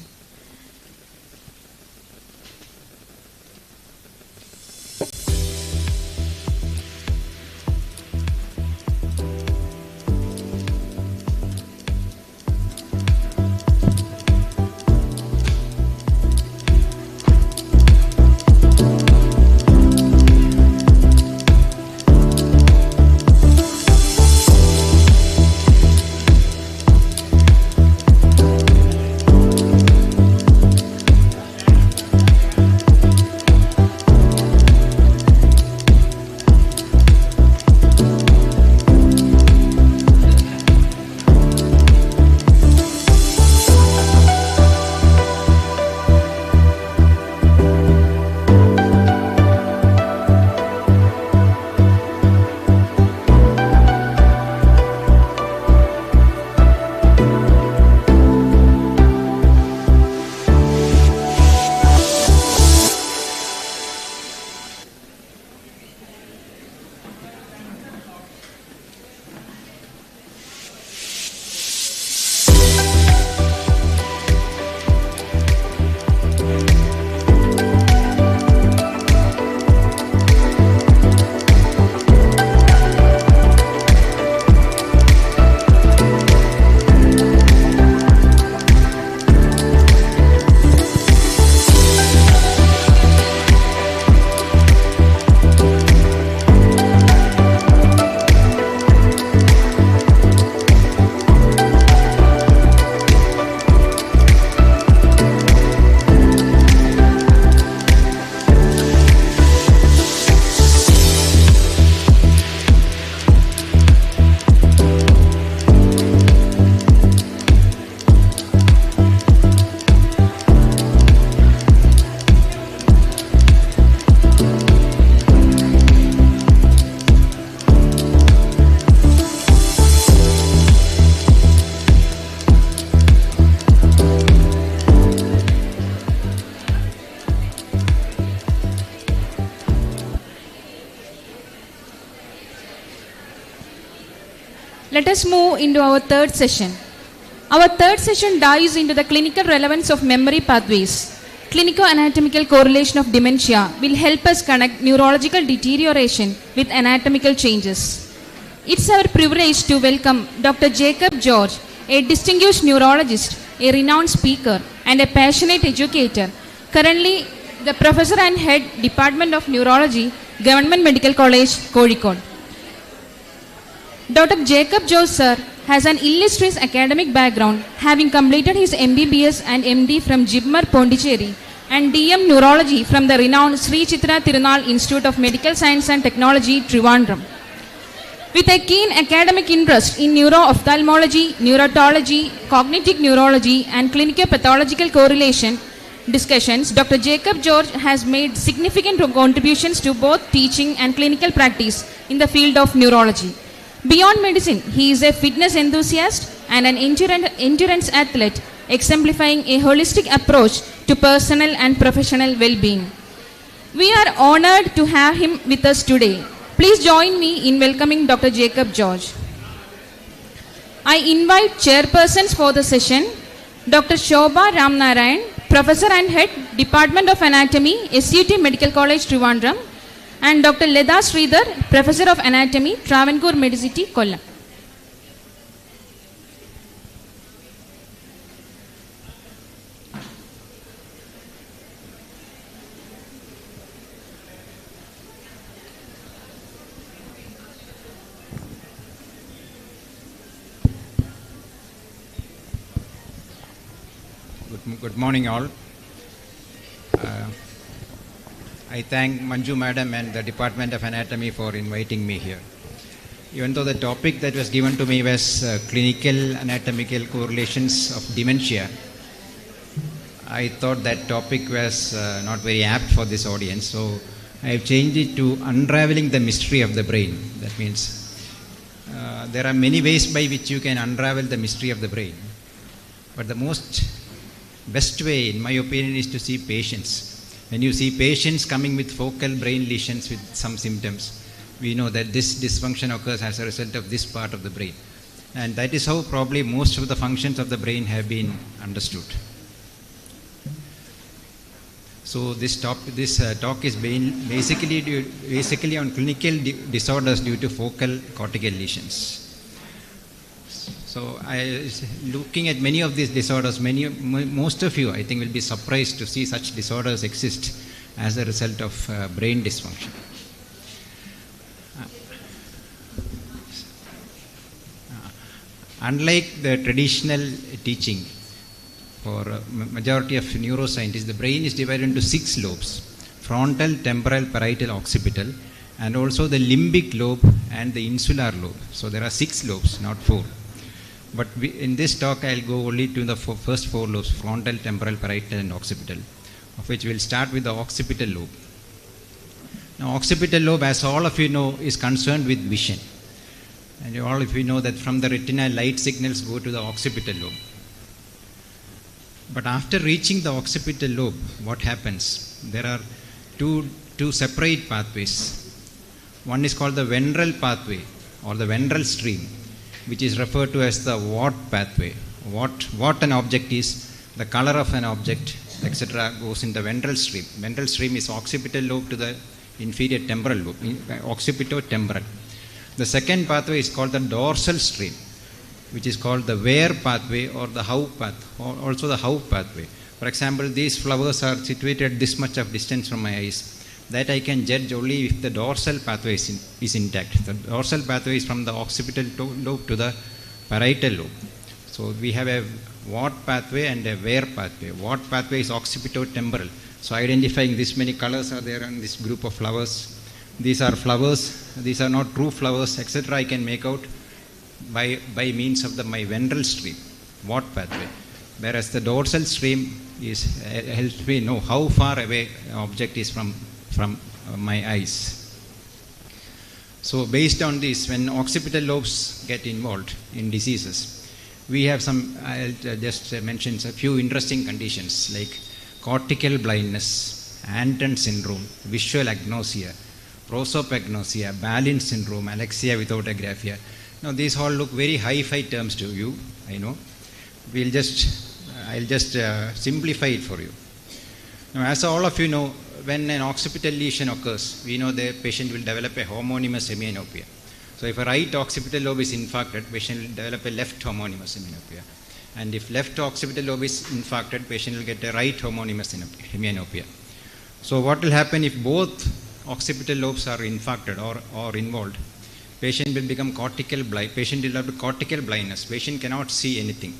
Let us move into our third session. Our third session dives into the clinical relevance of memory pathways. Clinico-anatomical correlation of dementia will help us connect neurological deterioration with anatomical changes. It's our privilege to welcome Dr. Jacob George, a distinguished neurologist, a renowned speaker, and a passionate educator, currently the Professor and Head, Department of Neurology, Government Medical College, Kozhikode. Dr. Jacob George sir has an illustrious academic background, having completed his MBBS and MD from Jibmar, Pondicherry, and DM Neurology from the renowned Sri Chitra Tirunal Institute of Medical Science and Technology, Trivandrum. With a keen academic interest in neuro-ophthalmology, neurotology, cognitive neurology, and clinical pathological correlation discussions, Dr. Jacob George has made significant contributions to both teaching and clinical practice in the field of neurology. Beyond medicine, he is a fitness enthusiast and an endurance athlete, exemplifying a holistic approach to personal and professional well-being. We are honored to have him with us today. Please join me in welcoming Dr. Jacob George. I invite chairpersons for the session, Dr. Shobha Ramnarayan, Professor and Head, Department of Anatomy, SUT Medical College, Trivandrum, and Dr. Leda Sridhar, Professor of Anatomy, Travancore Medicity, Kollam. Good morning, all. I thank Manju Madam and the Department of Anatomy for inviting me here. Even though the topic that was given to me was clinical anatomical correlations of dementia, I thought that topic was not very apt for this audience, so I have changed it to unraveling the mystery of the brain. That means there are many ways by which you can unravel the mystery of the brain, but the best way, in my opinion, is to see patients. When you see patients coming with focal brain lesions with some symptoms, we know that this dysfunction occurs as a result of this part of the brain. And that is how probably most of the functions of the brain have been understood. So this talk is basically on clinical disorders due to focal cortical lesions. So looking at many of these disorders, most of you, I think, will be surprised to see such disorders exist as a result of brain dysfunction. Unlike the traditional teaching for majority of neuroscientists, the brain is divided into 6 lobes: frontal, temporal, parietal, occipital, and also the limbic lobe and the insular lobe. So there are 6 lobes, not 4. But in this talk, I'll go only to the first 4 lobes: frontal, temporal, parietal, and occipital, of which we'll start with the occipital lobe. Now, occipital lobe, as all of you know, is concerned with vision. And all of you know that from the retina, light signals go to the occipital lobe. But after reaching the occipital lobe, what happens? There are two separate pathways. One is called the ventral pathway or the ventral stream, which is referred to as the Watt pathway. What an object is, the color of an object, etc., goes in the ventral stream. Ventral stream is occipital lobe to the inferior temporal lobe, occipito-temporal. The second pathway is called the dorsal stream, which is called the Ware pathway or the Howe pathway, or also the Howe pathway. For example, these flowers are situated this much of distance from my eyes. That I can judge only if the dorsal pathway is intact. The dorsal pathway is from the occipital lobe to the parietal lobe. So we have a Watt pathway and a Ware pathway. Watt pathway is occipito-temporal. So identifying this many colors are there in this group of flowers. These are flowers. These are not true flowers, etc. I can make out by means of my ventral stream, Watt pathway. Whereas the dorsal stream helps me know how far away an object is from my eyes. So based on this, when occipital lobes get involved in diseases, we have I'll just mention a few interesting conditions like cortical blindness, Anton syndrome, visual agnosia, prosopagnosia, Balin syndrome, alexia without agraphia. Now these all look very hi-fi terms to you, I know. I'll just simplify it for you. Now, as all of you know, when an occipital lesion occurs, we know the patient will develop a homonymous hemianopia. So if a right occipital lobe is infarcted, patient will develop a left homonymous hemianopia. And if left occipital lobe is infarcted, patient will get a right homonymous hemianopia. So what will happen if both occipital lobes are infarcted or involved? Patient will become cortical blind. Patient will have cortical blindness. Patient cannot see anything.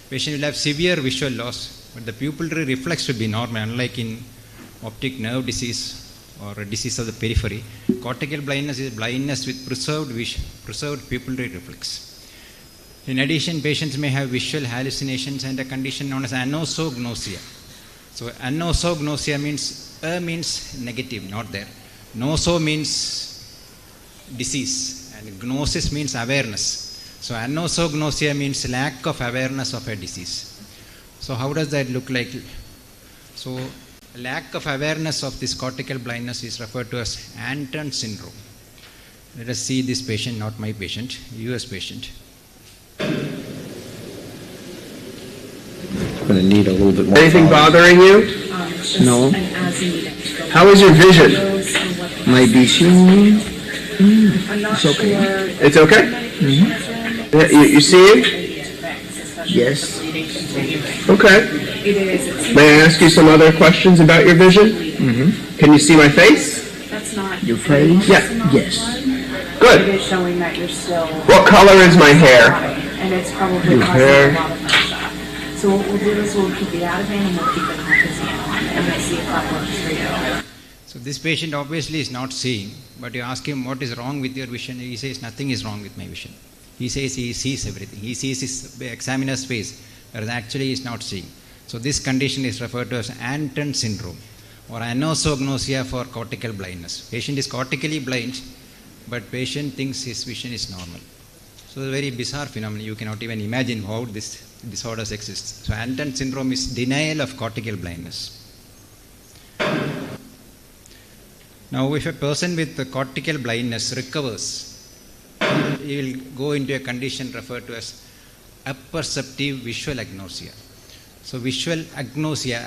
Patient will have severe visual loss, but the pupillary reflex will be normal, unlike in optic nerve disease or a disease of the periphery. Cortical blindness is blindness with preserved pupillary reflex. In addition, patients may have visual hallucinations and a condition known as anosognosia. So anosognosia means negative, not there. Noso means disease and gnosis means awareness. So anosognosia means lack of awareness of a disease. So how does that look like? So lack of awareness of this cortical blindness is referred to as Anton syndrome. Let us see this patient, not my patient, US patient. I'm going to need a little bit more. Anything bothering you? No. How is your vision? My vision? It's okay. It's okay? Mm-hmm. You see it? Yes. Okay. May I ask you some other questions about your vision? Mm-hmm. Can you see my face? Your face? Yeah. Yes. Good. It is showing that you're still. What color is my hair? And it's probably your hair. So what we'll do is we'll keep the Ativan and we'll keep the Cartesian on, and we'll see if that works for you. So this patient obviously is not seeing, but you ask him what is wrong with your vision, he says nothing is wrong with my vision. He says he sees everything. He sees his examiner's face, whereas actually he is not seeing. So this condition is referred to as Anton syndrome or anosognosia for cortical blindness. Patient is cortically blind, but patient thinks his vision is normal. So it's a very bizarre phenomenon. You cannot even imagine how this disorders exist. So Anton syndrome is denial of cortical blindness. Now if a person with cortical blindness recovers, he will go into a condition referred to as apperceptive visual agnosia. So visual agnosia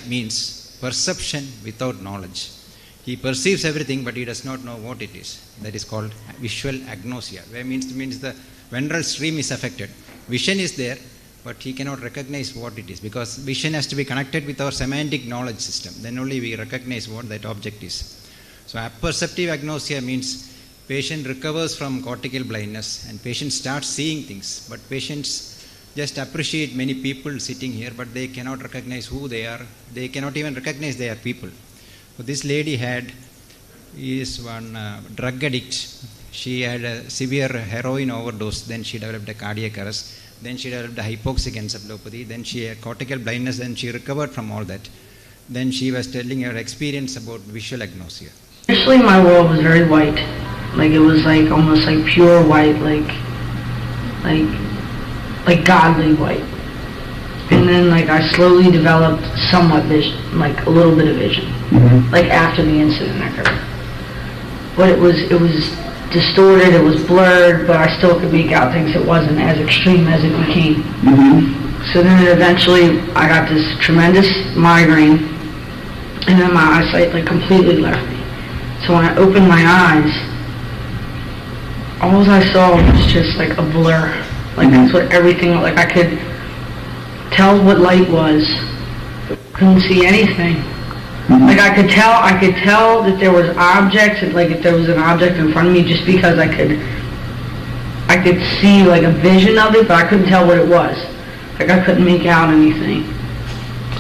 means perception without knowledge. He perceives everything, but he does not know what it is. That is called visual agnosia. Where means the ventral stream is affected. Vision is there, but he cannot recognize what it is, because vision has to be connected with our semantic knowledge system. Then only we recognize what that object is. So apperceptive agnosia means patient recovers from cortical blindness and patient starts seeing things, but patients just appreciate many people sitting here, but they cannot recognize who they are. They cannot even recognize they are people. So this lady is one drug addict. She had a severe heroin overdose, then she developed a cardiac arrest, then she developed a hypoxic encephalopathy, then she had cortical blindness, then she recovered from all that. Then she was telling her experience about visual agnosia. Initially my world was very white. Like it was like almost like pure white, like godly white. And then like I slowly developed somewhat vision, like a little bit of vision, like after the incident occurred. But it was distorted, it was blurred, but I still could make out things. It wasn't as extreme as it became. So then eventually I got this tremendous migraine, and then my eyesight like completely left me. So when I opened my eyes, all I saw was just like a blur. Like that's what everything, like I could tell what light was, couldn't see anything. Like I could tell that there was objects, like if there was an object in front of me, just because I could see like a vision of it, but I couldn't tell what it was. Like I couldn't make out anything.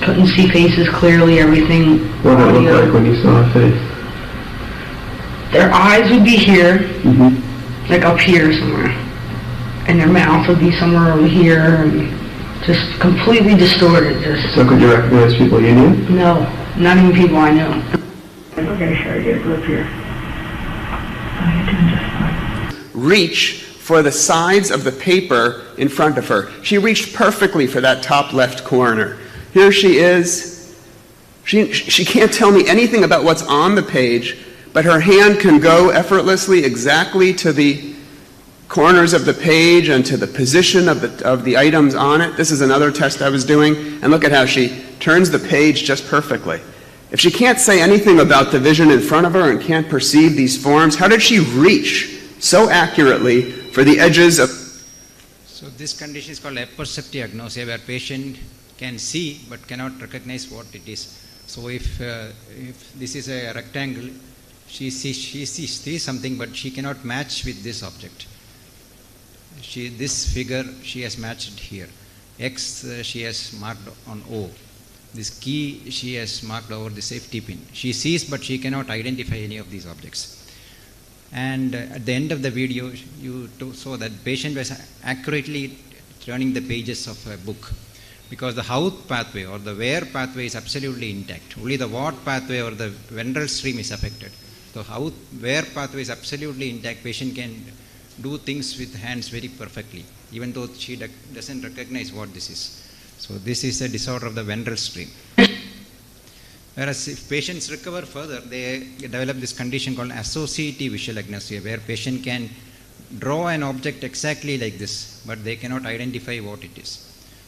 Couldn't see faces clearly, everything. What did it look like when you saw a face? Their eyes would be here, like up here somewhere. And their mouth would be somewhere over here, and just completely distorted. So could you recognize people you knew? No, not even people I knew. Okay, sure, get up here. Oh, you're doing just fine. Reach for the sides of the paper in front of her. She reached perfectly for that top left corner. Here she is. She can't tell me anything about what's on the page, but her hand can go effortlessly exactly to the corners of the page and to the position of the items on it. This is another test I was doing, and look at how she turns the page just perfectly. If she can't say anything about the vision in front of her and can't perceive these forms, how did she reach so accurately for the edges of... So this condition is called apperceptive agnosia, where patient can see but cannot recognize what it is. So if this is a rectangle, she sees something, but she cannot match with this object. This figure she has matched here. X she has marked on O. This key she has marked over the safety pin. She sees, but she cannot identify any of these objects. And at the end of the video, you saw that patient was accurately turning the pages of a book, because the Houth pathway or the where pathway is absolutely intact. Only the what pathway or the ventral stream is affected. The Houth where pathway is absolutely intact. Patient can do things with hands very perfectly, even though she doesn't recognize what this is. So this is a disorder of the ventral stream. Whereas if patients recover further, they develop this condition called associative visual agnosia, where patient can draw an object exactly like this, but they cannot identify what it is.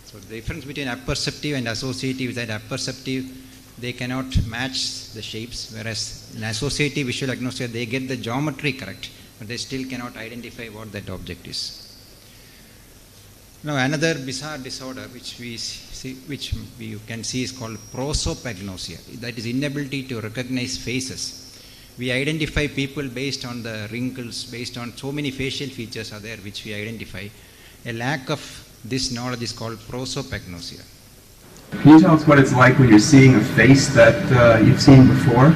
So the difference between apperceptive and associative is that apperceptive, they cannot match the shapes, whereas in associative visual agnosia, they get the geometry correct, but they still cannot identify what that object is. Now another bizarre disorder which you can see is called prosopagnosia. That is inability to recognize faces. We identify people based on the wrinkles, based on so many facial features are there which we identify. A lack of This knowledge is called prosopagnosia. Can you tell us what it's like when you're seeing a face that you've seen before?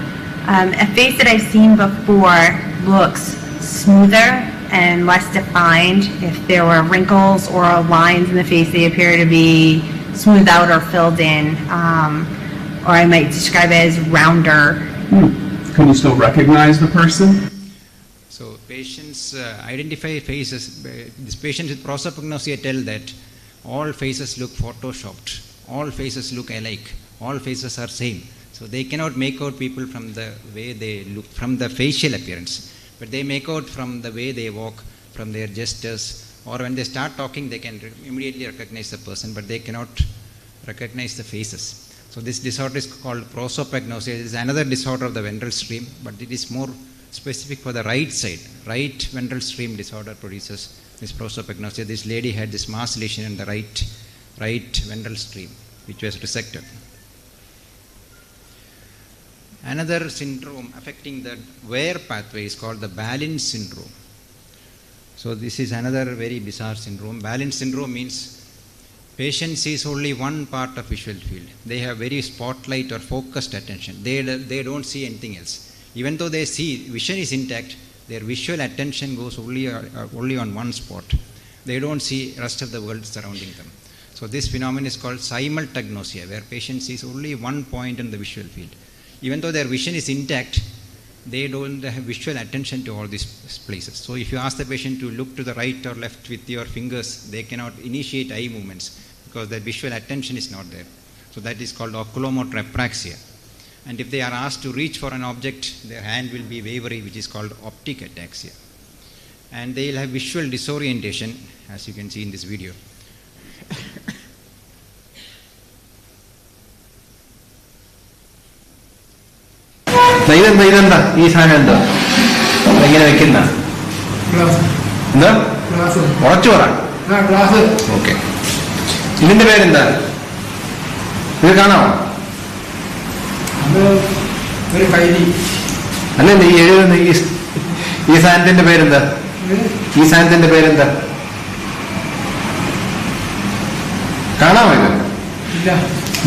A face that I've seen before looks smoother and less defined. If there were wrinkles or lines in the face, they appear to be smoothed out or filled in, or I might describe it as rounder. Can you still recognize the person? So patients identify faces. These patients with prosopagnosia tell that all faces look photoshopped, all faces look alike, all faces are same. So they cannot make out people from the way they look, from the facial appearance, but they make out from the way they walk, from their gestures, or when they start talking, they can immediately recognize the person, but they cannot recognize the faces. So this disorder is called prosopagnosia. It is another disorder of the ventral stream, but it is more specific for the right side. Right ventral stream disorder produces this prosopagnosia. This lady had this mass lesion in the right ventral stream, which was resected. Another syndrome affecting the wear pathway is called the balance syndrome. So this is another very bizarre syndrome. Balance syndrome means patient sees only one part of visual field. They have very spotlight or focused attention. They don't see anything else. Even though they see, vision is intact, their visual attention goes only on one spot. They don't see rest of the world surrounding them. So this phenomenon is called simultagnosia, where patient sees only one point in the visual field. Even though their vision is intact, they don't have visual attention to all these places. So if you ask the patient to look to the right or left with your fingers, they cannot initiate eye movements because their visual attention is not there. So that is called oculomotor apraxia. And if they are asked to reach for an object, their hand will be wavery, which is called optic ataxia. And they will have visual disorientation, as you can see in this video. ഇതെന്താ ഈ സാധനം എന്താ എങ്ങനെ വെക്കുന്ന എന്താ ഉറച്ചു പറ okay ഇതിന്റെ പേരെന്താ ഇത് കാണാമോ അല്ല നീ എഴുതുന്ന ഈ സാധനത്തിന്റെ പേരെന്താ ഈ സാധനത്തിന്റെ പേരെന്താ കാണാമോ ഇത്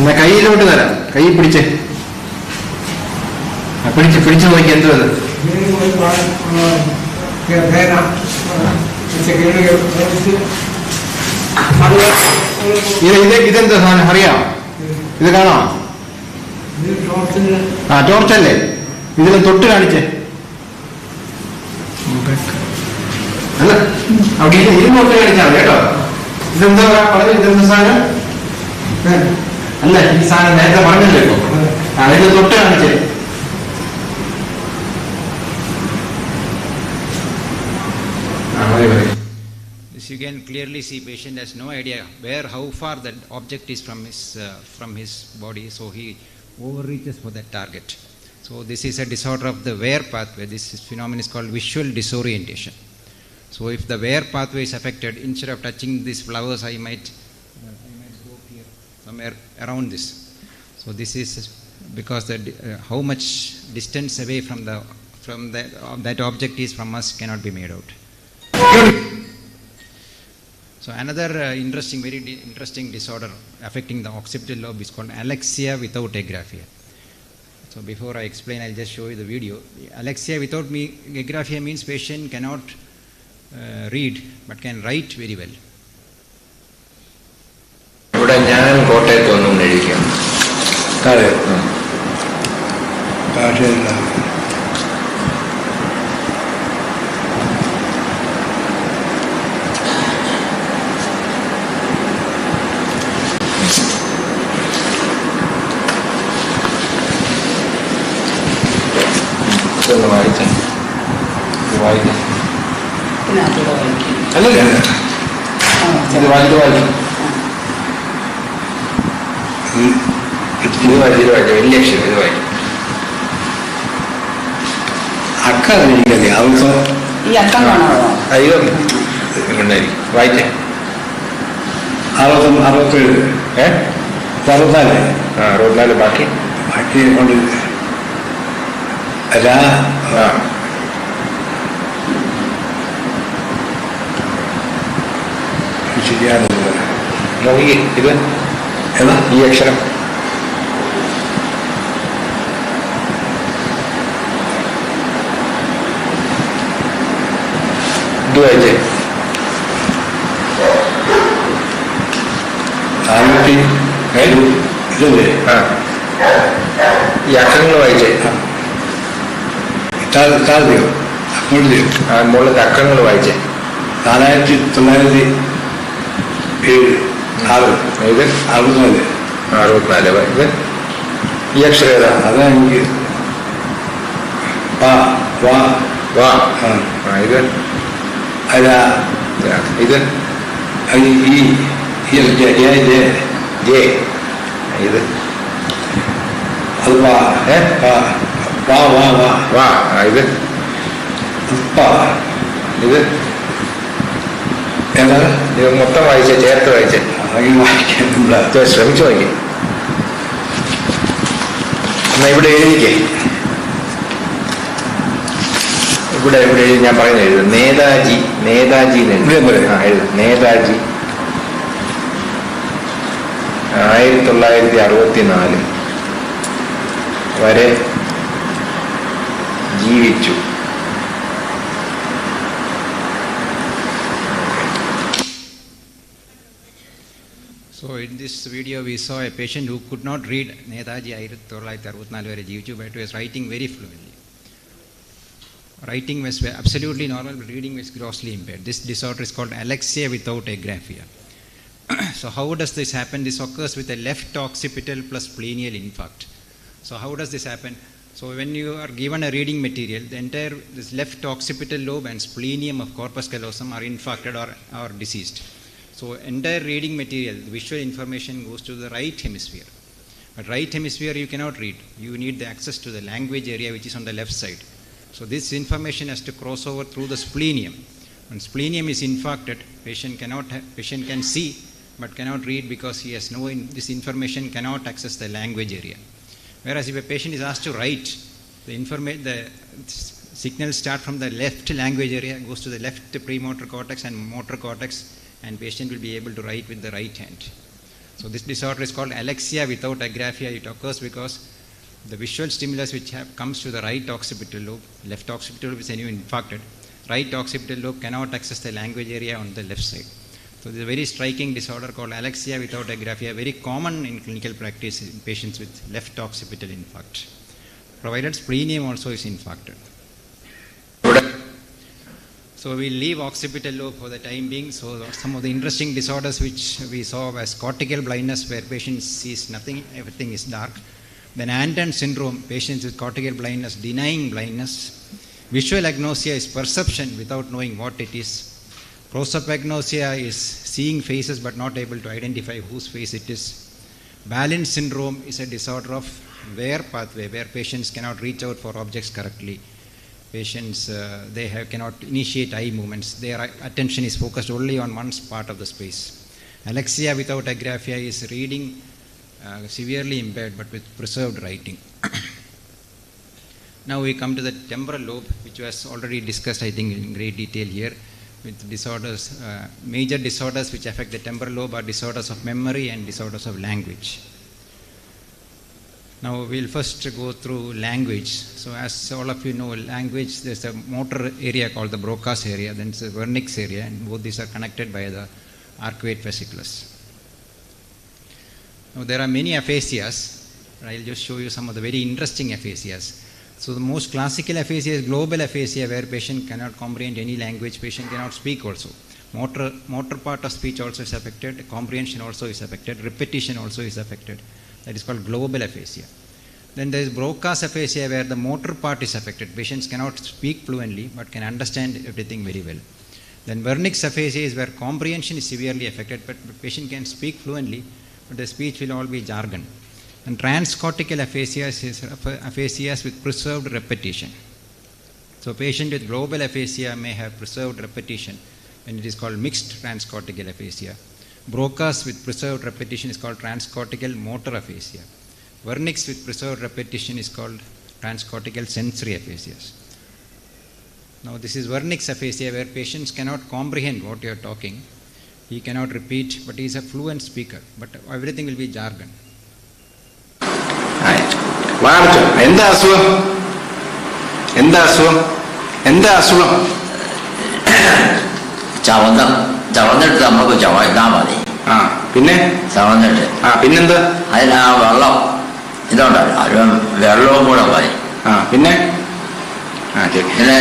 എന്നാ കയ്യിലോട്ട് തരാം കൈ പിടിച്ചേ പിടിച്ചു നോക്കി എന്തോ അത് ഇതെന്താ സാധനം അറിയാമോ ഇത് കാണാമോ ആ ടോർച്ചല്ലേ ഇതിനെ തൊട്ട് കാണിച്ചേ അല്ല അവിടെ ഇത് തൊട്ട് കാണിച്ചാൽ മതി കേട്ടോ ഇതെന്താ പറഞ്ഞു ഇതെന്താ സാധനം അല്ല ഈ സാധനം നേരത്തെ പറഞ്ഞല്ലോ ഇപ്പൊ അതിനെ തൊട്ട് കാണിച്ചേ This you can clearly see patient has no idea how far that object is from his body, so he overreaches for that target. So this is a disorder of the wear pathway. This phenomenon is called visual disorientation. So if the wear pathway is affected, instead of touching these flowers, I might go here somewhere around this. So this is because how much distance away from that object is from us cannot be made out. So another very interesting disorder affecting the occipital lobe is called alexia without agraphia. So before I explain, I'll just show you the video. Alexia without agraphia means patient cannot read but can write very well. ഇവിടെ ഞാൻ കോട്ടയത്ത് വന്നുകൊണ്ടിരിക്കുകയാണ് ഭാഷയില്ല വായിച്ചേ അല്ലല്ല ഇത് വായിച്ചു വലിയ അക്ഷരം ഇത് വായിക്കും അക്കം എനിക്കറിയാം അയ്യോ ഉണ്ടായിരിക്കും വായിച്ചേ 67 64 ബാക്കി കൊണ്ട് ശരിയാണ് നോക്കി ഇത് ഏതാ ഈ അക്ഷരം? ഇത് വായിച്ചേ. 400 ഇതല്ലേ? ആ, ഈ അക്ഷരങ്ങൾ വായിച്ചേ. താഴെയോ മുകളിലെയോ? ആ, മുകളിലത്തെ അക്ഷരങ്ങൾ വായിച്ചേ. 4907 ഇത് 64. ഇത് ഈ അക്ഷരം ഏതാ? അതാ എനിക്ക് വാ വാ വാ. ആ, ഇത് അല്ല, ഇത് ഈ ജെ. ഇത് അത് വാ വാ വാ വാ വാ. ഇത് ഇത് ഏതാ? ഇത് മൊത്തം വായിച്ചേ, ചേർത്ത് വായിച്ചേ. വായിക്കാൻ ശ്രമിച്ചു വായിക്കേ. എന്നാ ഇവിടെ എഴുതിക്കേ. ഇവിടെ എഴുതി, ഞാൻ പറയുന്നത് എഴുതും. നേതാജി, നേതാജി എഴുതും. നേതാജി 1964 വരെ ജീവിച്ചു. So in this video we saw a patient who could not read. Netaji 1964 vare jeevichu, but was writing very fluently. Writing was absolutely normal, but reading was grossly impaired. This disorder is called alexia without agraphia. So how does this happen? This occurs with a left occipital plus splenial infarct. So how does this happen? So when you are given a reading material, the entire this left occipital lobe and splenium of corpus callosum are infarcted or diseased. So entire reading material, the visual information goes to the right hemisphere. But right hemisphere you cannot read. You need the access to the language area which is on the left side. So this information has to cross over through the splenium. When splenium is infarcted, patient can see but cannot read because he has this information cannot access the language area. Whereas if a patient is asked to write, the signals start from the left language area, goes to the left premotor cortex and motor cortex, and patient will be able to write with the right hand. So this disorder is called alexia without agraphia. It occurs because the visual stimulus which comes to the right occipital lobe, left occipital lobe is anyway infarcted, right occipital lobe cannot access the language area on the left side. So this is a very striking disorder called alexia without agraphia, very common in clinical practice in patients with left occipital infarct, provided splenium also is infarcted. So we'll leave occipital lobe for the time being. So some of the interesting disorders which we saw was cortical blindness, where patient sees nothing, everything is dark. Then Anton syndrome, patients with cortical blindness denying blindness. Visual agnosia is perception without knowing what it is. Prosopagnosia is seeing faces but not able to identify whose face it is. Balance syndrome is a disorder of wear pathway, where patients cannot reach out for objects correctly. Patients, cannot initiate eye movements. Their attention is focused only on one part of the space. Alexia without agraphia is reading severely impaired but with preserved writing. Now we come to the temporal lobe, which was already discussed, I think, in great detail here. With disorders, major disorders which affect the temporal lobe are disorders of memory and disorders of language. Now we'll first go through language. So as all of you know, language, there's a motor area called the Broca's area, then there's a Wernicke's area, and both these are connected by the arcuate fasciculus. Now there are many aphasias. I'll just show you some of the very interesting aphasias. So the most classical aphasia is global aphasia, where patient cannot comprehend any language, patient cannot speak also. Motor part of speech also is affected, comprehension also is affected, repetition also is affected. That is called global aphasia. Then there is Broca's aphasia, where the motor part is affected. Patients cannot speak fluently but can understand everything very well. Then Wernicke's aphasia is where comprehension is severely affected, but the patient can speak fluently, but the speech will all be jargon. And transcortical aphasia is aphasias with preserved repetition. So patient with global aphasia may have preserved repetition, and it is called mixed transcortical aphasia. Broca's with preserved repetition is called transcortical motor aphasia. Wernicke's with preserved repetition is called transcortical sensory aphasias. Now this is Wernicke's aphasia, where patients cannot comprehend what you are talking. he cannot repeat, but he is a fluent speaker. But everything will be jargon. എന്താ അസുഖം? എന്താ അസുഖം? എന്താ അസുഖം? ചവന്നിട്ട് നമുക്ക് ചവന്നാ മതി. ആ പിന്നെ ചവന്നിട്ട് പിന്നെന്താ? അതിന് ആ വെള്ളം ഇതുണ്ടല്ലോ, അത് വെള്ളവും കൂടെ മതി. പിന്നെ പിന്നെ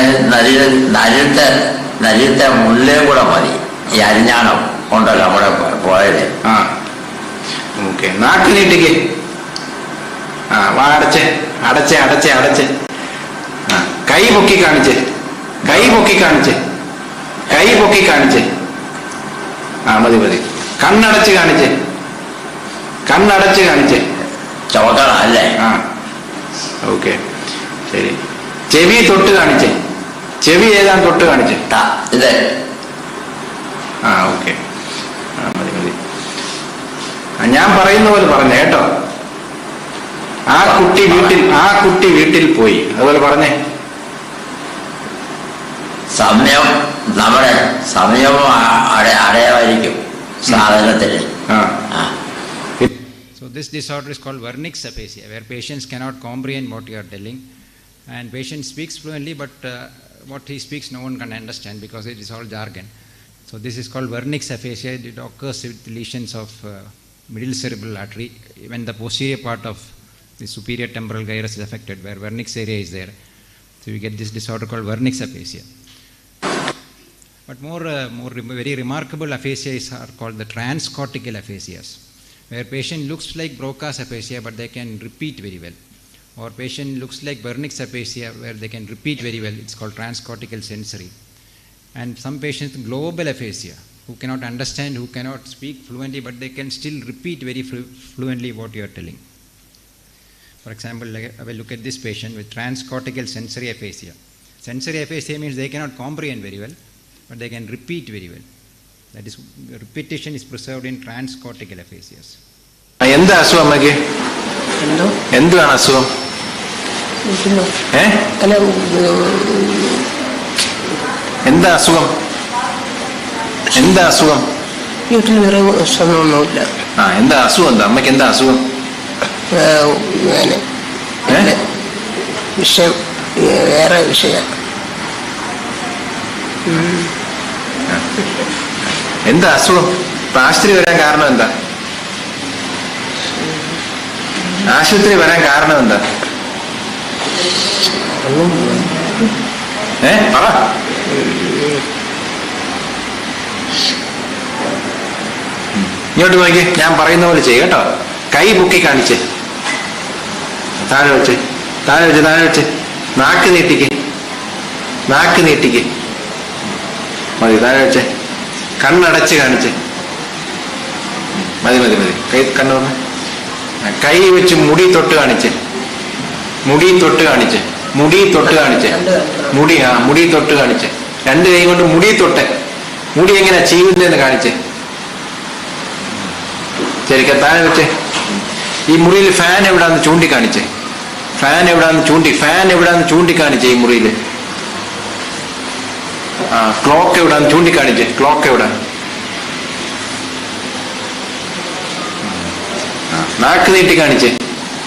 നരിത്തെ മുല്ലേയും കൂടെ മതി. ഈ അരിഞ്ഞാണം ഉണ്ടല്ലോ നമ്മുടെ പോയത്. ഓക്കെ. നാക്ക് നീട്ടിക്ക്. വാ അടച്ചേ അടച്ചേ അടച്ചേ അടച്ചേ. കൈ പൊക്കി കാണിച്ചേ, കൈ പൊക്കി കാണിച്ചേ, കൈ പൊക്കി കാണിച്ചേ. മതി മതി. കണ്ണടച്ച് കാണിച്ചേ, കണ്ണടച്ച് കാണിച്ചേ. ചവക്കണം അല്ലേ? ഓക്കെ ശരി. ചെവി തൊട്ട് കാണിച്ചേ, ചെവി ഏതാണ് തൊട്ട് കാണിച്ചേ? ഇത്. ഓക്കെ. മതി മതി. ഞാൻ പറയുന്ന പോലെ പറഞ്ഞേ കേട്ടോ. ആ കുട്ടി വീട്ടിൽ പോയി, അതുപോലെ പറഞ്ഞേ. സമയം നമ്മുടെ സമയവും അടയായിരിക്കും സാധനത്തിന്. So this disorder is called vernix aphasia, where patients cannot comprehend what you are telling, and patient speaks fluently, but what he speaks no one can understand because it is all jargon. So this is called vernix aphasia. It occurs with lesions of middle cerebral artery when the posterior part of the superior temporal gyrus is affected, where vernix area is there. So you get this disorder called vernix aphasia. But very remarkable aphasias are called the transcortical aphasias, where patient looks like Broca's aphasia but they can repeat very well, or patient looks like vernix aphasia where they can repeat very well. It's called transcortical sensory. And some patients global aphasia who cannot understand, who cannot speak fluently, but they can still repeat very fluently what you are telling. For example, I will look at this patient with transcortical sensory aphasia. Sensory aphasia means they cannot comprehend very well, but they can repeat very well. That is, repetition is preserved in transcortical aphasias. എന്താ അസുഖം അമ്മയ്ക്ക്? എന്താണ് അസുഖം? എന്താ അസുഖം? എന്താ അസുഖം? വീട്ടിൽ വേറെ പ്രശ്നമൊന്നുമില്ല. എന്താ അസുഖം? എന്താ അമ്മയ്ക്ക്? എന്താ അസുഖം? വിഷയം വേറെ വിഷയം. എന്താ അസുഖം? ആശുപത്രി വരാൻ കാരണം എന്താ? ആശുപത്രി വരാൻ കാരണം എന്താ? പറ. ഇങ്ങോട്ട് നോക്കി, ഞാൻ പറയുന്ന പോലെ ചെയ്യ കേട്ടോ. കൈ പൊക്കി കാണിച്ചേ, താഴെ വെച്ച്, താഴെ വെച്ച്, താഴെ വെച്ച്. നാക്ക് നീട്ടിക്ക്, നാക്ക് നീട്ടിക്ക്. മതി, താഴെ വെച്ചേ. കണ്ണടച്ച് കാണിച്ചേ. മതി മതി മതി. കണ്ണു വന്ന് കൈ വെച്ച് മുടി തൊട്ട് കാണിച്ചേ, മുടി തൊട്ട് കാണിച്ചേ, മുടി തൊട്ട് കാണിച്ചേ. മുടി തൊട്ട് കാണിച്ചേ. രണ്ട് കൈ കൊണ്ട് മുടി തൊട്ട്. മുടി എങ്ങനെയാ ചെയ്യുന്നതെന്ന് കാണിച്ചേ. ശരിക്കും താഴെ വെച്ചേ. ഈ മുറിയിൽ ഫാൻ എവിടാന്ന് ചൂണ്ടിക്കാണിച്ചേ. ഫാൻ എവിടാന്ന് ചൂണ്ടിക്കാണിച്ചേ. ഈ മുറിയിൽ ക്ലോക്ക് എവിടാന്ന് ചൂണ്ടിക്കാണിച്ചേ. ക്ലോക്ക് എവിടാ? നാക്ക് നീട്ടി കാണിച്ചേ,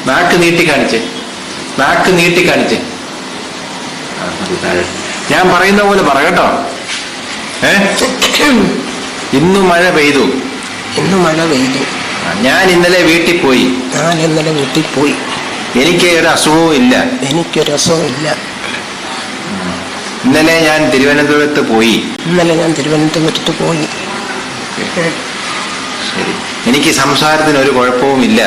നാക്ക് നീട്ടി കാണിച്ചേ, നാക്ക് നീട്ടി കാണിച്ചേ. ഞാൻ പറയുന്ന പോലെ പറ കേട്ടോ. ഇന്നു മഴ പെയ്തു. ഇന്ന് മഴ പെയ്തു. ഞാൻ ഇന്നലെ വീട്ടിൽ പോയി. എനിക്ക് ഒരു അസുഖവും ഇല്ല. ഇന്നലെ ഞാൻ തിരുവനന്തപുരത്ത് പോയി. ശരി. എനിക്ക് സംസാരത്തിന് ഒരു കുഴപ്പവുമില്ല.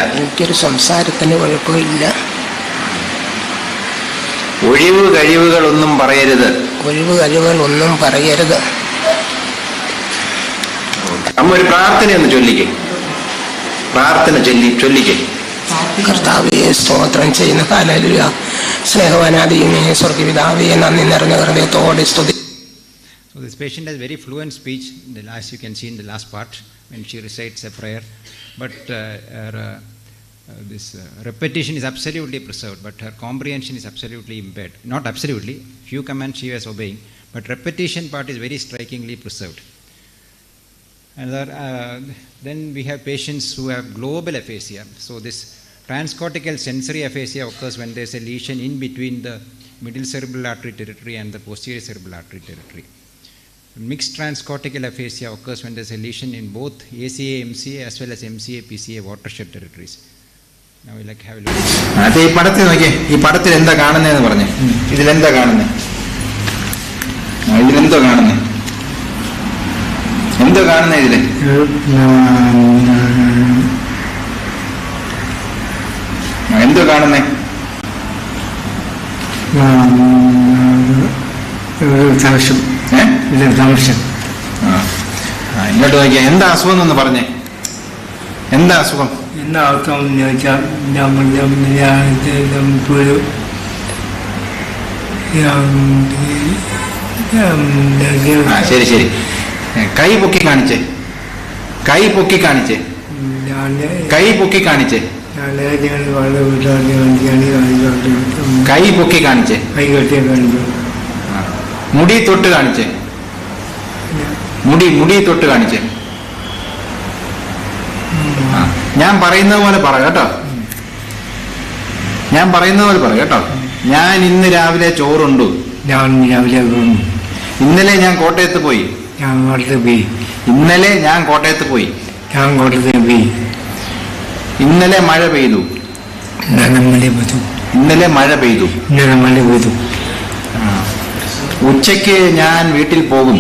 ഒഴിവ് കഴിവുകളൊന്നും പറയരുത്. അമ്മ ഒരു പ്രാർത്ഥനയൊന്ന് ചൊല്ലിക്കേ. പ്രാർത്ഥന ചൊല്ലിക്കേ. കർത്താവേ സ്തോത്രം ചെയ്യുന്ന ഹല്ലേലൂയ. സ്നേഹവാനാദിയുമേ സ്വർഗ്ഗപിതാവേ നന്ദി നിറഞ്ഞ ഹൃദയത്തോടെ സ്തുതി. So this patient has very fluent speech, as you can see in the last part when she recites a prayer, but this repetition is absolutely preserved, but her comprehension is absolutely impaired. Not absolutely, few commands she was obeying, but repetition part is very strikingly preserved. Then we have patients who have global aphasia. So this transcortical sensory aphasia occurs when there is a lesion in between the middle cerebral artery territory and the posterior cerebral artery territory. Mixed transcortical aphasia occurs when there is a lesion in both ACA, MCA as well as MCA, PCA watershed territories. Now we like have a look. അതെ ഈ പടത്തിൽ നോക്കിയേ, ഈ പടത്തിൽ എന്താ കാണുന്നതെന്ന് പറഞ്ഞേ. ഇതിലെന്താ കാണുന്നത്? ഇതിലെന്തോ കാണുന്നത്? എന്തോ കാണുന്നത് ഇതില്? എന്തോ കാണുന്നേ? ഇങ്ങോട്ട് നോക്കിയാ എന്താ അസുഖം എന്നൊന്ന് പറഞ്ഞേ. എന്താ അസുഖം? എന്താ അസുഖം എന്ന് ചോദിച്ചാൽ ശരി ശരി, കൈ പൊക്കി കാണിച്ചേ, കൈ പൊക്കി കാണിച്ചേ, കൈ പൊക്കി കാണിച്ചേ, കൈ പൊക്കി കാണിച്ചേ, കൈ കെട്ടിയ കാണിച്ചു, മുടി തൊട്ട് കാണിച്ചേ, മുടി തൊട്ട് കാണിച്ചേ. ഞാൻ പറയുന്നത് പോലെ പറ കേട്ടോ, ഞാൻ പറയുന്ന പോലെ പറ കേട്ടോ. ഞാൻ ഇന്ന് രാവിലെ ചോറുണ്ടു. ഇന്നലെ ഞാൻ കോട്ടയത്ത് പോയി. ഇന്നലെ ഞാൻ കോട്ടയത്ത് പോയി. ഇന്നലെ മഴ പെയ്തു. ഇന്നലെ മഴ പെയ്തു. ഉച്ചയ്ക്ക് ഞാൻ വീട്ടിൽ പോകും.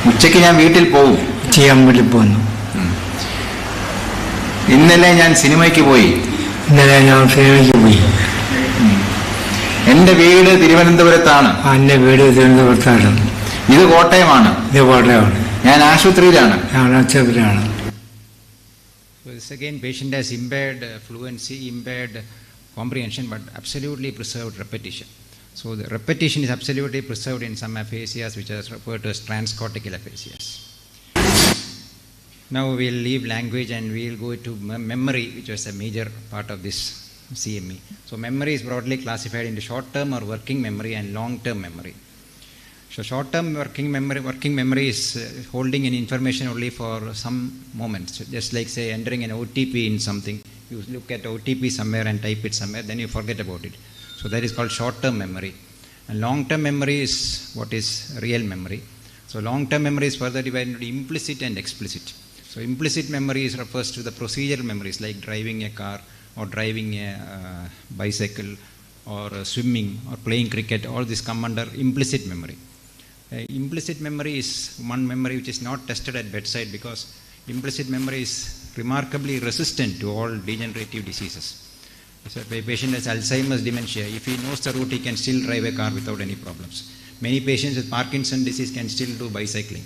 ഉച്ചയ്ക്ക് ഞാൻ വീട്ടിൽ പോകും. ഇന്നലെ ഞാൻ സിനിമയ്ക്ക് പോയി. എന്റെ വീട് തിരുവനന്തപുരത്താണ്. ഇത് കോട്ടയമാണ്. ഞാൻ ആശുപത്രിയിലാണ്. So this again, patient has impaired fluency, impaired comprehension, but absolutely preserved repetition. So the repetition is absolutely preserved in some aphasias which are referred to as transcortical aphasias. Now we'll leave language and we'll go to memory, which was a major part of this CME. So memory is broadly classified into short-term or working memory and long-term memory. So short-term working memory is holding an information only for some moments, just like say entering an OTP in something. You look at OTP somewhere and type it somewhere, then you forget about it. So that is called short-term memory. And long-term memory is what is real memory. So long-term memory is further divided into implicit and explicit. So implicit memory refers to the procedural memories like driving a car or driving a bicycle or swimming or playing cricket. All this come under implicit memory. Implicit memory is one memory which is not tested at bedside because implicit memory is remarkably resistant to all degenerative diseases. So if a patient has Alzheimer's dementia, if he knows the route, he can still drive a car without any problems. Many patients with Parkinson's disease can still do bicycling.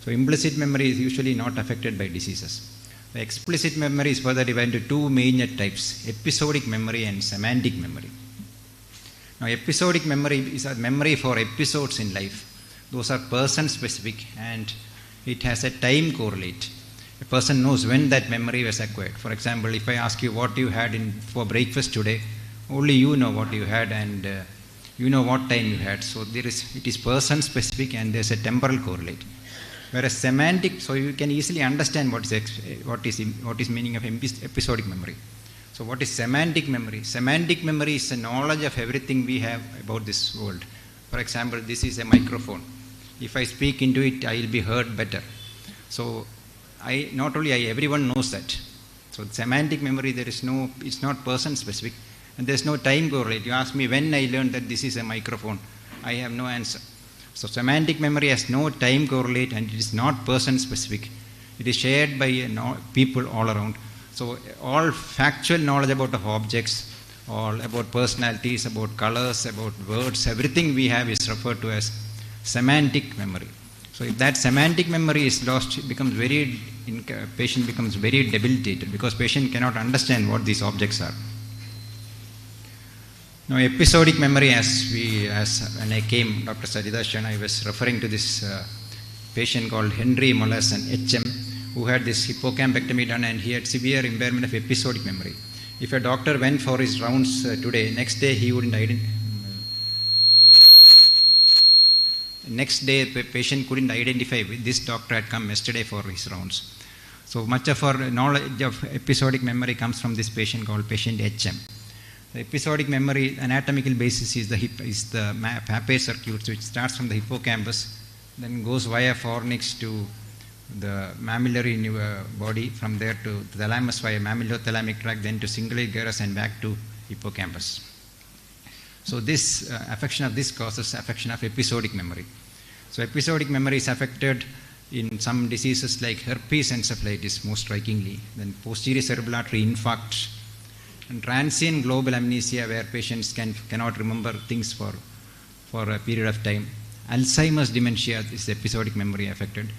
So implicit memory is usually not affected by diseases. The explicit memory is further divided into two major types, episodic memory and semantic memory. Now episodic memory is a memory for episodes in life. Those are person specific and it has a time correlate. A person knows when that memory was acquired. For example, if I ask you what you had for breakfast today, only you know what you had and you know what time you had. So it is person specific and there is a temporal correlate. Whereas semantic, so you can easily understand what is meaning of episodic memory. So what is semantic memory? Semantic memory is the knowledge of everything we have about this world. For example, this is a microphone. If I speak into it, I will be heard better. So everyone knows that. So semantic memory, it's not person specific and there's no time correlate. You ask me when I learned that this is a microphone, I have no answer. So semantic memory has no time correlate and it is not person specific. It is shared by people all around. So all factual knowledge about objects, all about personalities, about colors, about words, everything we have is referred to as semantic memory. So if that semantic memory is lost, patient becomes very debilitated because patient cannot understand what these objects are. Now episodic memory, when I came, Dr. Saridashan, I was referring to this patient called Henry Mollason, HM, who had this hippocampectomy done and he had severe impairment of episodic memory. If a doctor went for his rounds today, next day he wouldn't next day the patient couldn't identify this doctor had come yesterday for his rounds. So much of our knowledge of episodic memory comes from this patient called patient HM. The episodic memory anatomical basis is the Papez circuit, which starts from the hippocampus, then goes via fornix to the mammillary body, from there to thalamus via mammillothalamic tract, then to cingulate gyrus and back to hippocampus. So this affection of this causes affection of episodic memory. So episodic memory is affected in some diseases like herpes encephalitis, most strikingly, then posterior cerebral artery infarct, and transient global amnesia, where patients cannot remember things for a period of time. Alzheimer's dementia is episodic memory affected.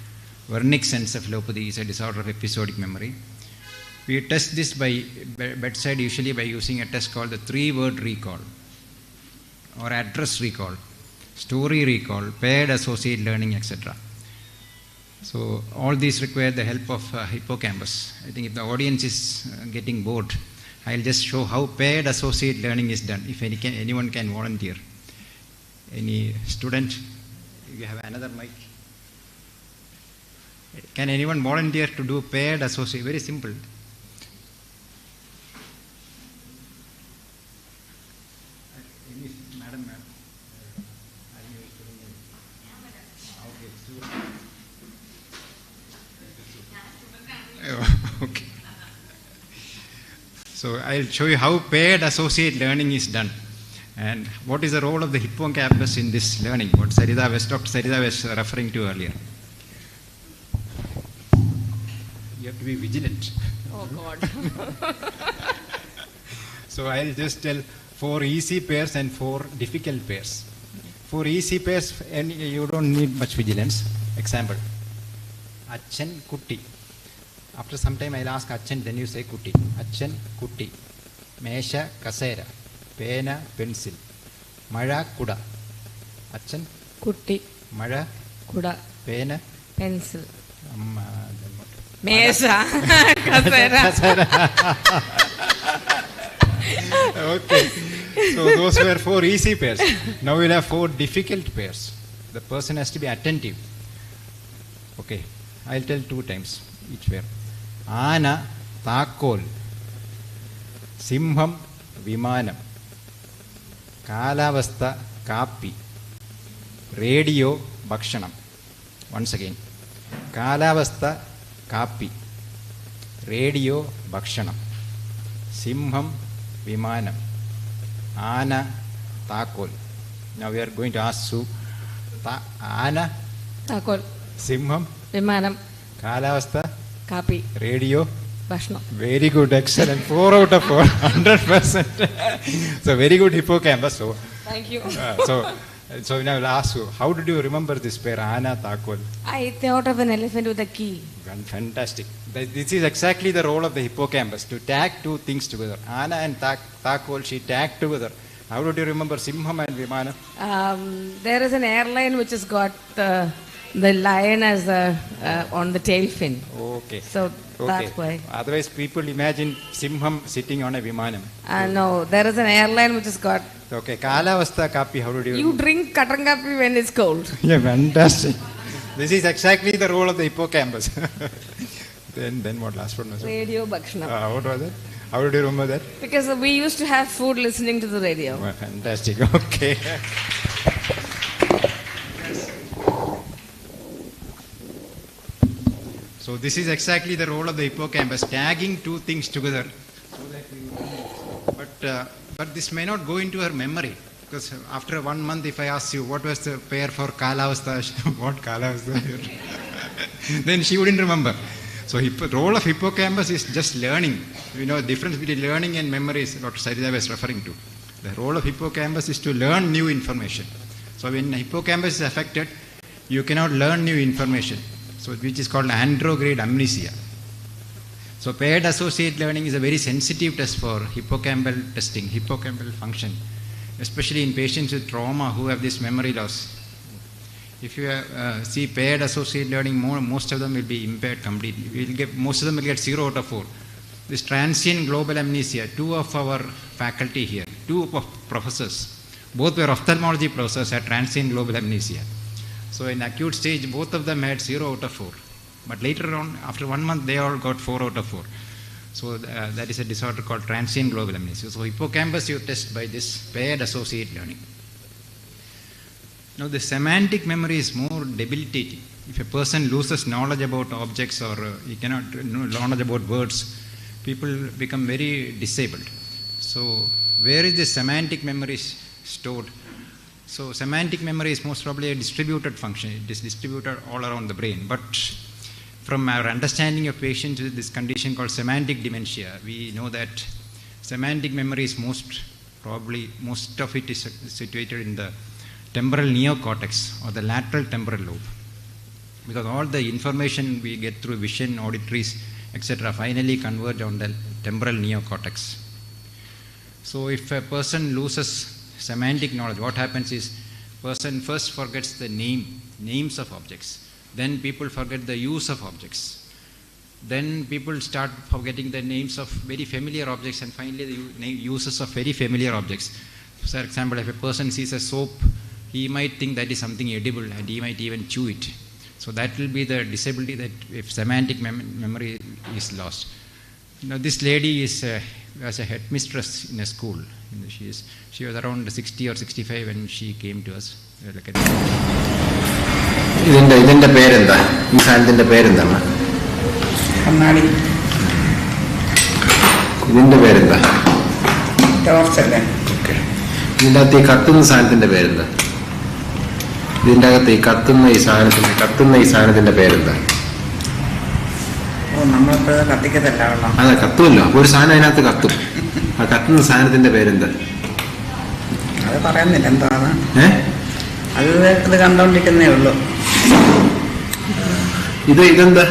Wernicke's encephalopathy is a disorder of episodic memory. We test this by bedside usually by using a test called the 3-word recall or address recall, story recall, paired associate learning, etc. So all these require the help of hippocampus. I think if the audience is getting bored, I'll just show how paired associate learning is done, if anyone can volunteer. Any student? You have another mic. Can anyone volunteer to do paired associate? Very simple. Madam, okay. So I'll show you how paired associate learning is done and what is the role of the hippocampus in this learning, what Dr. Sarita was referring to earlier. You have to be vigilant. Oh God. So I'll just tell 4 easy pairs and 4 difficult pairs. 4 easy pairs, and you don't need much vigilance. Example, Achan Kutti. After some time I'll ask Achan, then you say Kutti. Achan Kutti. Mesha Kasera. Pena Pencil. Mara Kuda. Achan Kutti. Mara Kuda. Pena Pencil. Mesha Kasera. Okay. So those were 4 easy pairs. Now we'll have 4 difficult pairs. The person has to be attentive. Okay. I'll tell 2 times each pair. Ana Takol. Simham Vimanam. Kalavastha Kapi. Radio Bhakshanam. Once again. Kalavastha Kapi. Radio Bhakshanam. Simham Vimanam. Ana Takol. Now we are going to ask Sue. Ana Takol. Simham Vimanam. Kalavastha Kapi. Radio Bhakshanam. Very good, excellent. 4 out of 4, 100%. So very good hippocampus. So, thank you. So now I'll ask you, how did you remember this pair, Ana Takol? I thought of an elephant with a key. Fantastic. This is exactly the role of the hippocampus, to tag 2 things together. Ana and Takol, she tagged together. How did you remember Simham and Vimana? There is an airline which has got the lion as on the tail fin. Okay. So that's why. Otherwise people imagine Simham sitting on a Vimanam. No, there is an airline which has got. Okay. Kalavastha Kapi, how did you You drink Katran Kapi when it's cold. Yeah, fantastic. This is exactly the role of the hippocampus. Then what last one was it? Radio Bhakshanam. What was it? How did you remember that? Because we used to have food listening to the radio. Oh, fantastic. Okay. So this is exactly the role of the hippocampus, tagging 2 things together. So that but this may not go into her memory, because after 1 month, if I ask you what was the pair for Kalavastha, what Kalavastha, then she wouldn't remember. So the role of hippocampus is just learning. You know, the difference between learning and memory is Dr. Sarita was referring to. The role of hippocampus is to learn new information. So when hippocampus is affected, you cannot learn new information. So which is called andrograde amnesia. So paired associate learning is a very sensitive test for hippocampal testing, hippocampal function, especially in patients with trauma who have this memory loss. If you see paired associate learning, most of them will be impaired completely. Most of them will get 0 out of 4. This transient global amnesia, 2 of our faculty here, 2 professors, both were ophthalmology professors, had transient global amnesia. So in acute stage, both of them had 0 out of 4. But later on, after 1 month, they all got 4 out of 4. So that is a disorder called transient global amnesia. So hippocampus you test by this paired associate learning. Now the semantic memory is more debilitating. If a person loses knowledge about objects or he cannot know knowledge about words, people become very disabled. So where is the semantic memory stored? So semantic memory is most probably a distributed function. It is distributed all around the brain. But from our understanding of patients with this condition called semantic dementia, we know that semantic memory is most of it is situated in the temporal neocortex or the lateral temporal lobe. Because all the information we get through vision, auditories, etc. finally converge on the temporal neocortex. So if a person loses semantic knowledge, what happens is person first forgets the names of objects. Then people forget the use of objects. Then people start forgetting the names of very familiar objects and finally the uses of very familiar objects. For example, if a person sees a soap, he might think that is something edible and he might even chew it. So that will be the disability that if semantic memory is lost. Now this lady was a headmistress in a school. She was around 60 or 65 when she came to us. ഇതിന്റെ പേരെന്താ? ഈ സാധനത്തിന്റെ പേരെന്താണ്? കണ്ണാടി. ഇതിന്റെ പേരെന്താ? ടോർച്ചല്ലേ. Okay. ഇതിന്റെ അകത്ത് ഈ കത്തുന്ന സാധനത്തിന്റെ പേരെന്താ? ഇതിന്റെ അകത്ത് ഈ കത്തുന്ന ഈ സാധനത്തിന്റെ പേരെന്താ? നമ്മളിപ്പോഴത് കത്തിക്കത്തല്ല വെള്ളം. അതെ, കത്തുമല്ലോ. ഒരു സാധനം അതിനകത്ത് കത്തും. ആ കത്തുന്ന സാധനത്തിന്റെ പേരെന്താ? അത് പറയുന്നില്ല എന്താണ്. അത് കണ്ടോണ്ടിരിക്കുന്നേ ഉള്ളൂ. ഇതെന്താ?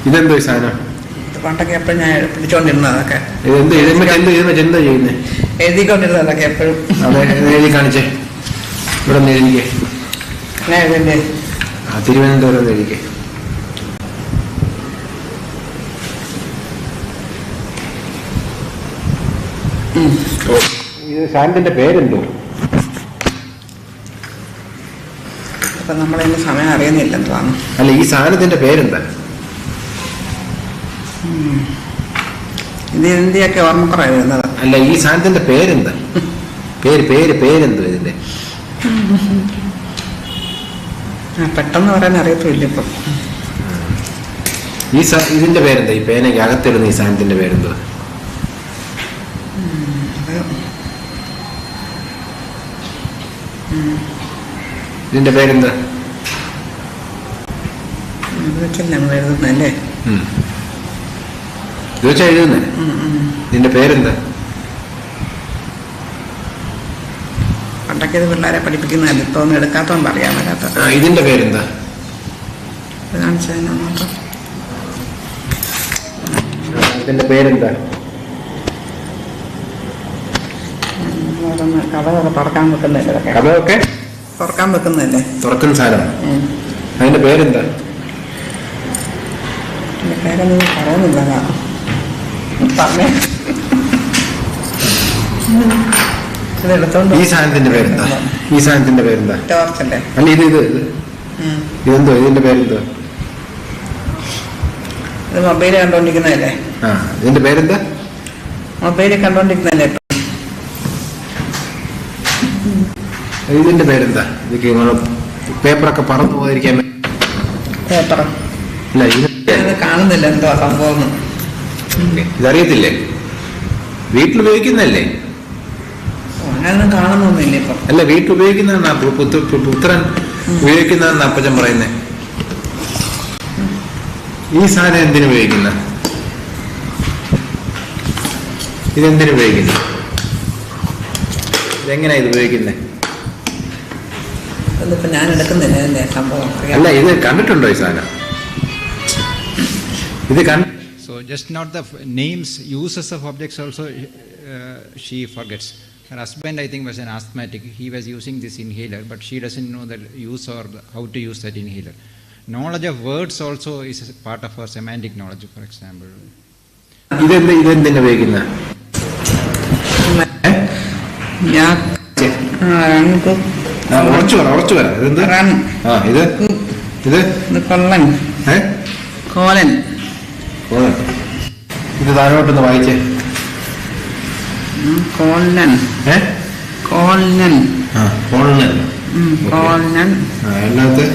ഇതെന്തോ ഈ സാധനം? പണ്ടൊക്കെ എപ്പോഴും ഞാൻ പിടിച്ചോണ്ടിരുന്നതൊക്കെ. എന്താ ചെയ്യുന്നേ? എഴുതിക്കൊണ്ടിരുന്നതൊക്കെ എപ്പോഴും. അതെ, എഴുതി കാണിച്ചേ. ഇവിടെ ഒന്ന് എഴുതിക്കേ. തിരുവനന്തപുരം ഒന്ന് എഴുതിക്കേ. ഇത് സാധനത്തിന്റെ പേരെന്തോ? അപ്പൊ നമ്മളതിന്റെ സമയം അറിയുന്നില്ല എന്താണ്. അല്ല, ഈ സാധനത്തിന്റെ പേരെന്താ? ഇത് ഇതിന്റെയൊക്കെ ഓർമ്മക്കുറവ് വരുന്നത്. അല്ല, ഈ സാധനത്തിന്റെ പേരെന്താ? പേരെന്തോ ഇതിന്റെ? പെട്ടെന്ന് പറയാൻ അറിയത്തില്ല ഇപ്പൊ. ഇതിന്റെ പേരെന്താ? ഈ പേനയ്ക്ക് അകത്തിടുന്ന ഈ സാധനത്തിന്റെ പേരെന്തോ? ഇതിന്റെ പേരെന്താ? നമ്മൾ എഴുതുന്നല്ലേ? ഇത് വെച്ചാ എഴുതുന്നേ. ഇതിന്റെ പേരെന്താ? പണ്ടൊക്കെ ഇത് പിള്ളേരെ പഠിപ്പിക്കുന്നതല്ല. ഇപ്പൊ ഒന്നും എടുക്കാത്തോണ്ട് അറിയാൻ വരാത്ത. ഇതിന്റെ പേരെന്താ? ഇതിന്റെ പേരെന്താ? കഥകളൊക്കെ തുറക്കാൻ വെക്കുന്നതല്ലേ? കഥയൊക്കെ തുറക്കാൻ വെക്കുന്നതല്ലേ? തുറക്കുന്ന സാധനം. അതിന്റെ പേരെന്താ? പേരൊന്നും പറയുന്നില്ല. ഈ സാധനത്തിന്റെ പേരെന്താ? ടോർച്ചല്ലേ? അല്ല, ഇതെന്തോ? ഇതിന്റെ പേരെന്തോ? ഇത് മൊബൈല് കണ്ടോണ്ടിരിക്കുന്നതല്ലേ? ഇതിന്റെ പേരെന്താ? മൊബൈല് കണ്ടോണ്ടിരിക്കുന്നതല്ലേ? ഇതിന്റെ പേരെന്താ? ഇതൊക്കെ പേപ്പറൊക്കെ പറന്നു പോയിരിക്കാൻ പേപ്പർ കാണുന്നില്ല എന്തോ സംഭവം. ഇതറിയത്തില്ലേ? വീട്ടിലുപയോഗിക്കുന്നല്ലേ? അങ്ങനൊന്നും കാണുന്നൊന്നുമില്ല ഇപ്പൊ. അല്ല, വീട്ടിലുപയോഗിക്കുന്നതെന്നാ പുത്രൻ ഉപയോഗിക്കുന്നതെന്നാ അപ്പച്ചൻ പറയുന്നേ. ഈ സാധനം എന്തിനുപയോഗിക്കുന്ന? ഇതെന്തിനുപയോഗിക്കുന്ന? ഇതെങ്ങനെയാ ഇത് ഉപയോഗിക്കുന്നത്? അതിപ്പോ ഞാൻ എടുക്കുന്നില്ല അതിന്റെ സംഭവം. അല്ല, ഇത് കണ്ടിട്ടുണ്ടോ ഈ സാധനം? So just not the names, uses of objects also she forgets. Her husband, I think, was an asthmatic. He was using this inhaler, but she doesn't know the use or how to use that inhaler. Knowledge of words also is a part of her semantic knowledge, for example. ഇതെന്തിനാ ഉപയോഗിക്കുന്ന? ഉറച്ചു വരാം. ഇതെന്ത്? ഇത് കൊല്ലൻ. കോലൻ. ഇത് താഴോട്ടൊന്ന് വായിച്ചേ. കോലൻ. കോലൻ. കോളനൻ. കോലൻ. അതിനകത്ത്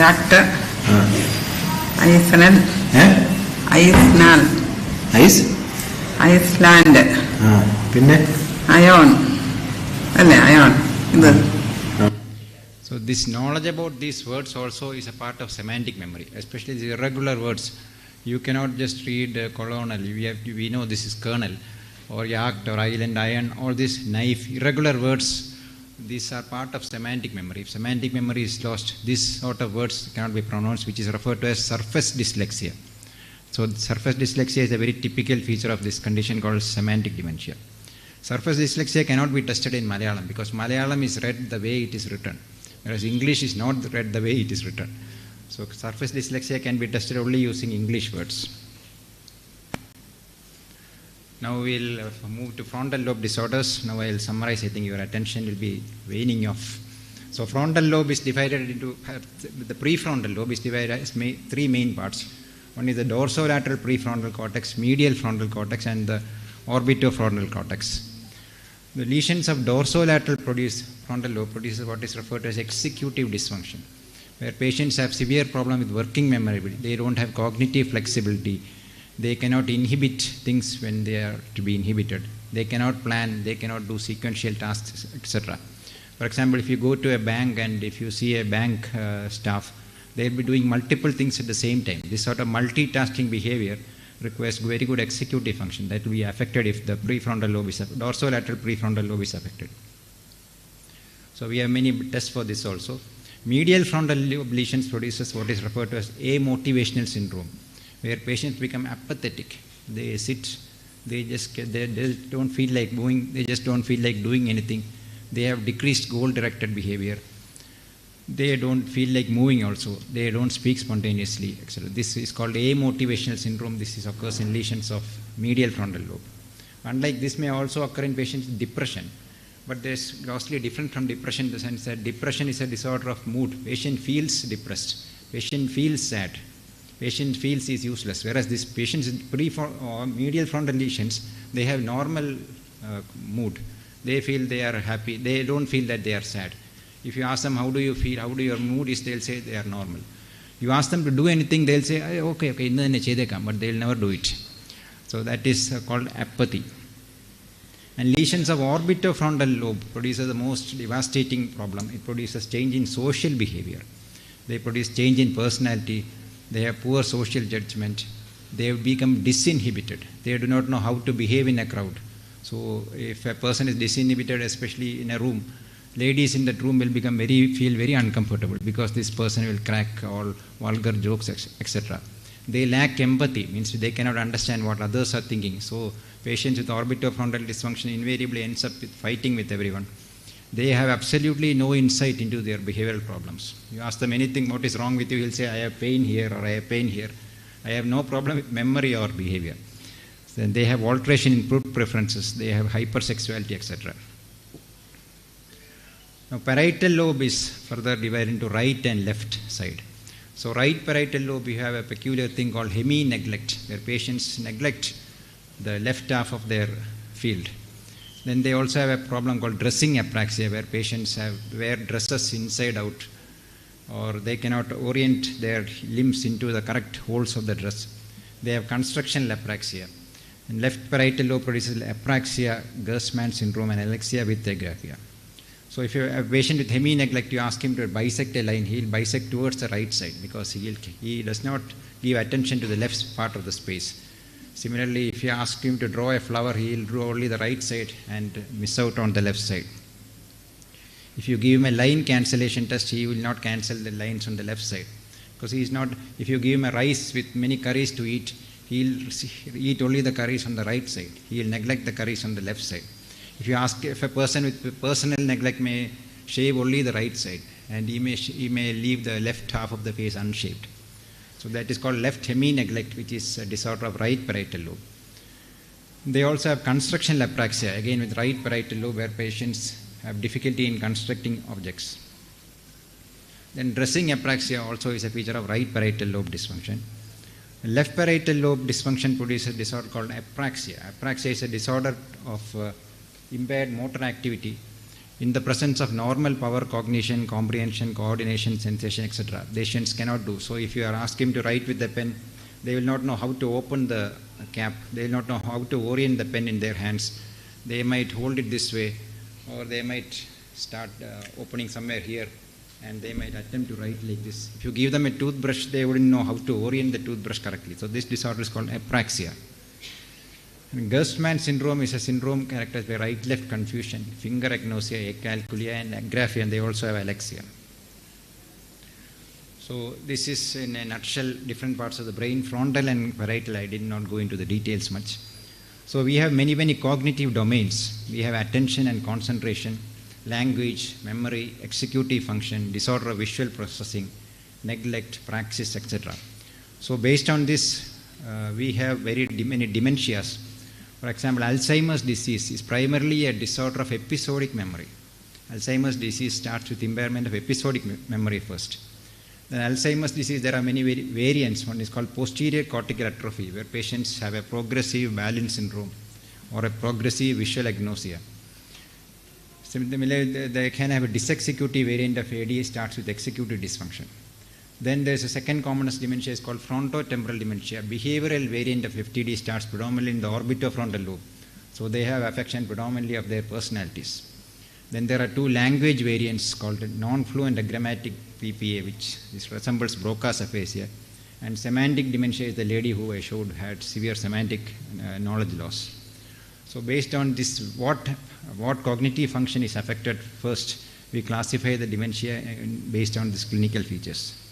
യാക്ട്. ഐസ്നൽ. ഐസ്നാൽ. Iceland. പിന്നെ അയോൺ അല്ലേ? അയോൺ. ഇത് So this knowledge about these words also is a part of semantic memory, especially the irregular words. You cannot just read colonel. We know this is kernel or yacht or island, iron, all these knife, irregular words. These are part of semantic memory. If semantic memory is lost, this sort of words cannot be pronounced, which is referred to as surface dyslexia. So surface dyslexia is a very typical feature of this condition called semantic dementia. Surface dyslexia cannot be tested in Malayalam because Malayalam is read the way it is written, whereas English is not read the way it is written. So surface dyslexia can be tested only using English words. Now we'll move to frontal lobe disorders. Now I'll summarize. I think your attention will be waning off. So frontal lobe is divided into, the prefrontal lobe is divided as three main parts. One is the dorsolateral prefrontal cortex, medial frontal cortex, and the orbitofrontal cortex. The lesions of dorsolateral frontal lobe produces what is referred to as executive dysfunction, where patients have severe problem with working memory. They don't have cognitive flexibility. They cannot inhibit things when they are to be inhibited. They cannot plan. They cannot do sequential tasks, etc. For example, if you go to a bank and if you see a bank staff, they will be doing multiple things at the same time. This sort of multitasking behavior requires very good executive function. That will be affected if the prefrontal lobe is dorsolateral prefrontal lobe is affected. So we have many tests for this also. Medial frontal lobe lesions produces what is referred to as amotivational syndrome, where patients become apathetic. They sit, they don't feel like moving, they just don't feel like doing anything. They have decreased goal-directed behavior. They don't feel like moving also. They don't speak spontaneously, etc. This is called amotivational syndrome. This occurs in lesions of medial frontal lobe. Unlike this may also occur in patients with depression. But there's grossly different from depression in the sense that depression is a disorder of mood. Patient feels depressed. Patient feels sad. Patient feels is useless. Whereas these patients with medial frontal lesions, they have normal mood. They feel they are happy. They don't feel that they are sad. If you ask them, how do you feel, how do your mood is, they'll say they are normal. You ask them to do anything, they'll say, okay, but they'll never do it. So that is called apathy. And lesions of orbitofrontal lobe produces the most devastating problem. It produces change in social behavior. They produce change in personality. They have poor social judgment. They have become disinhibited. They do not know how to behave in a crowd. So if a person is disinhibited, especially in a room, ladies in that room will feel very uncomfortable because this person will crack all vulgar jokes, etc. They lack empathy, means they cannot understand what others are thinking. So patients with orbitofrontal dysfunction invariably ends up fighting with everyone. They have absolutely no insight into their behavioral problems. You ask them anything, what is wrong with you, he'll say, I have pain here or I have pain here. I have no problem with memory or behavior. Then they have alteration in food preferences. They have hypersexuality, etc. Now, parietal lobe is further divided into right and left side. So, right parietal lobe, we have a peculiar thing called hemi-neglect, where patients neglect the left half of their field. Then they also have a problem called dressing apraxia, where patients wear dresses inside out, or they cannot orient their limbs into the correct holes of the dress. They have constructional apraxia. And left parietal lobe produces apraxia, Gerstmann syndrome, and alexia with agraphia. So if you have a patient with hemi-neglect, you ask him to bisect a line, he will bisect towards the right side because he does not give attention to the left part of the space. Similarly, if you ask him to draw a flower, he will draw only the right side and miss out on the left side. If you give him a line cancellation test, he will not cancel the lines on the left side. Because he is not, if you give him a rice with many curries to eat, he will eat only the curries on the right side. He will neglect the curries on the left side. If you ask if a person with personal neglect may shave only the right side, and he may leave the left half of the face unshaved. So that is called left hemi-neglect, which is a disorder of right parietal lobe. They also have constructional apraxia, again with right parietal lobe, where patients have difficulty in constructing objects. Then dressing apraxia also is a feature of right parietal lobe dysfunction. Left parietal lobe dysfunction produces a disorder called apraxia. Apraxia is a disorder of impaired motor activity in the presence of normal power, cognition, comprehension, coordination, sensation, etc. Patients cannot do. So if you are asked him to write with the pen, they will not know how to open the cap. They will not know how to orient the pen in their hands. They might hold it this way, or they might start opening somewhere here, and they might attempt to write like this. If you give them a toothbrush, they wouldn't know how to orient the toothbrush correctly. So this disorder is called apraxia. And Gerstmann syndrome is a syndrome characterized by right-left confusion, finger agnosia, acalculia, and agraphia, and they also have alexia. So this is in a nutshell different parts of the brain, frontal and parietal. I did not go into the details much. So we have many cognitive domains. We have attention and concentration, language, memory, executive function, disorder of visual processing, neglect, praxis, etc. So based on this, we have many dementias. For example, Alzheimer's disease is primarily a disorder of episodic memory. Alzheimer's disease starts with impairment of episodic memory first. Then Alzheimer's disease, there are many variants. One is called posterior cortical atrophy, where patients have a progressive balance syndrome or a progressive visual agnosia. Similarly, they can have a dysexecutive variant of AD, starts with executive dysfunction. Then there is a second commonest dementia is called frontotemporal dementia. Behavioral variant of FTD starts predominantly in the orbitofrontal lobe. So they have affection predominantly of their personalities. Then there are two language variants called non-fluent agrammatic PPA, which resembles Broca's aphasia. And semantic dementia is the lady who I showed had severe semantic knowledge loss. So based on this, what cognitive function is affected first, we classify the dementia based on these clinical features.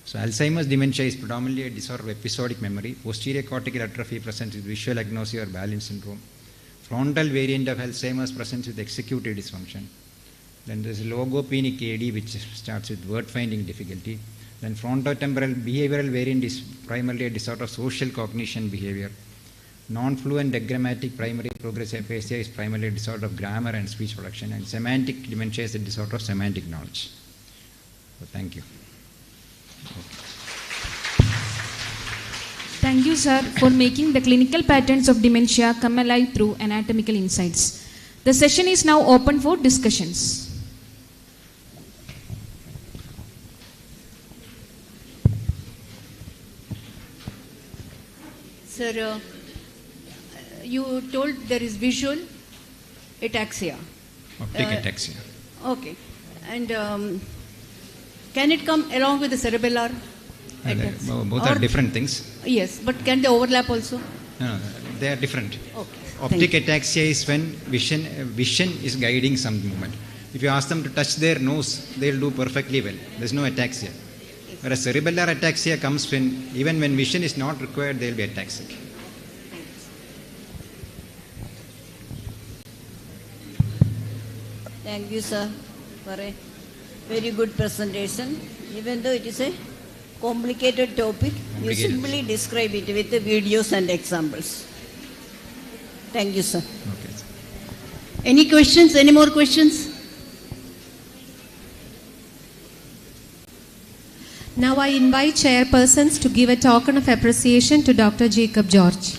So Alzheimer's dementia is predominantly a disorder of episodic memory. Posterior cortical atrophy presents with visual agnosia or balance syndrome. Frontal variant of Alzheimer's presents with executive dysfunction. Then there is logopenic AD, which starts with word finding difficulty. Then frontotemporal behavioral variant is primarily a disorder of social cognition behavior. Non-fluent agrammatic primary progressive aphasia is primarily a disorder of grammar and speech production. And semantic dementia is a disorder of semantic knowledge. So thank you. Thank you, sir, for making the clinical patterns of dementia come alive through anatomical insights. The session is now open for discussions. Sir, you told there is visual ataxia. Optic ataxia. Okay. And can it come along with the cerebellar? Both are different things. Yes, but can they overlap also? No, they are different. Okay. Optic ataxia is when vision is guiding some movement. If you ask them to touch their nose, they'll do perfectly well. There's no ataxia. Whereas cerebellar ataxia comes when, even when vision is not required, they'll be ataxic. Thank you, sir, for a very good presentation. Even though it is a complicated topic, you simply describe it with the videos and examples. Thank you, sir. Okay. Any questions? Any more questions? Now I invite chairpersons to give a token of appreciation to Dr. Jacob George.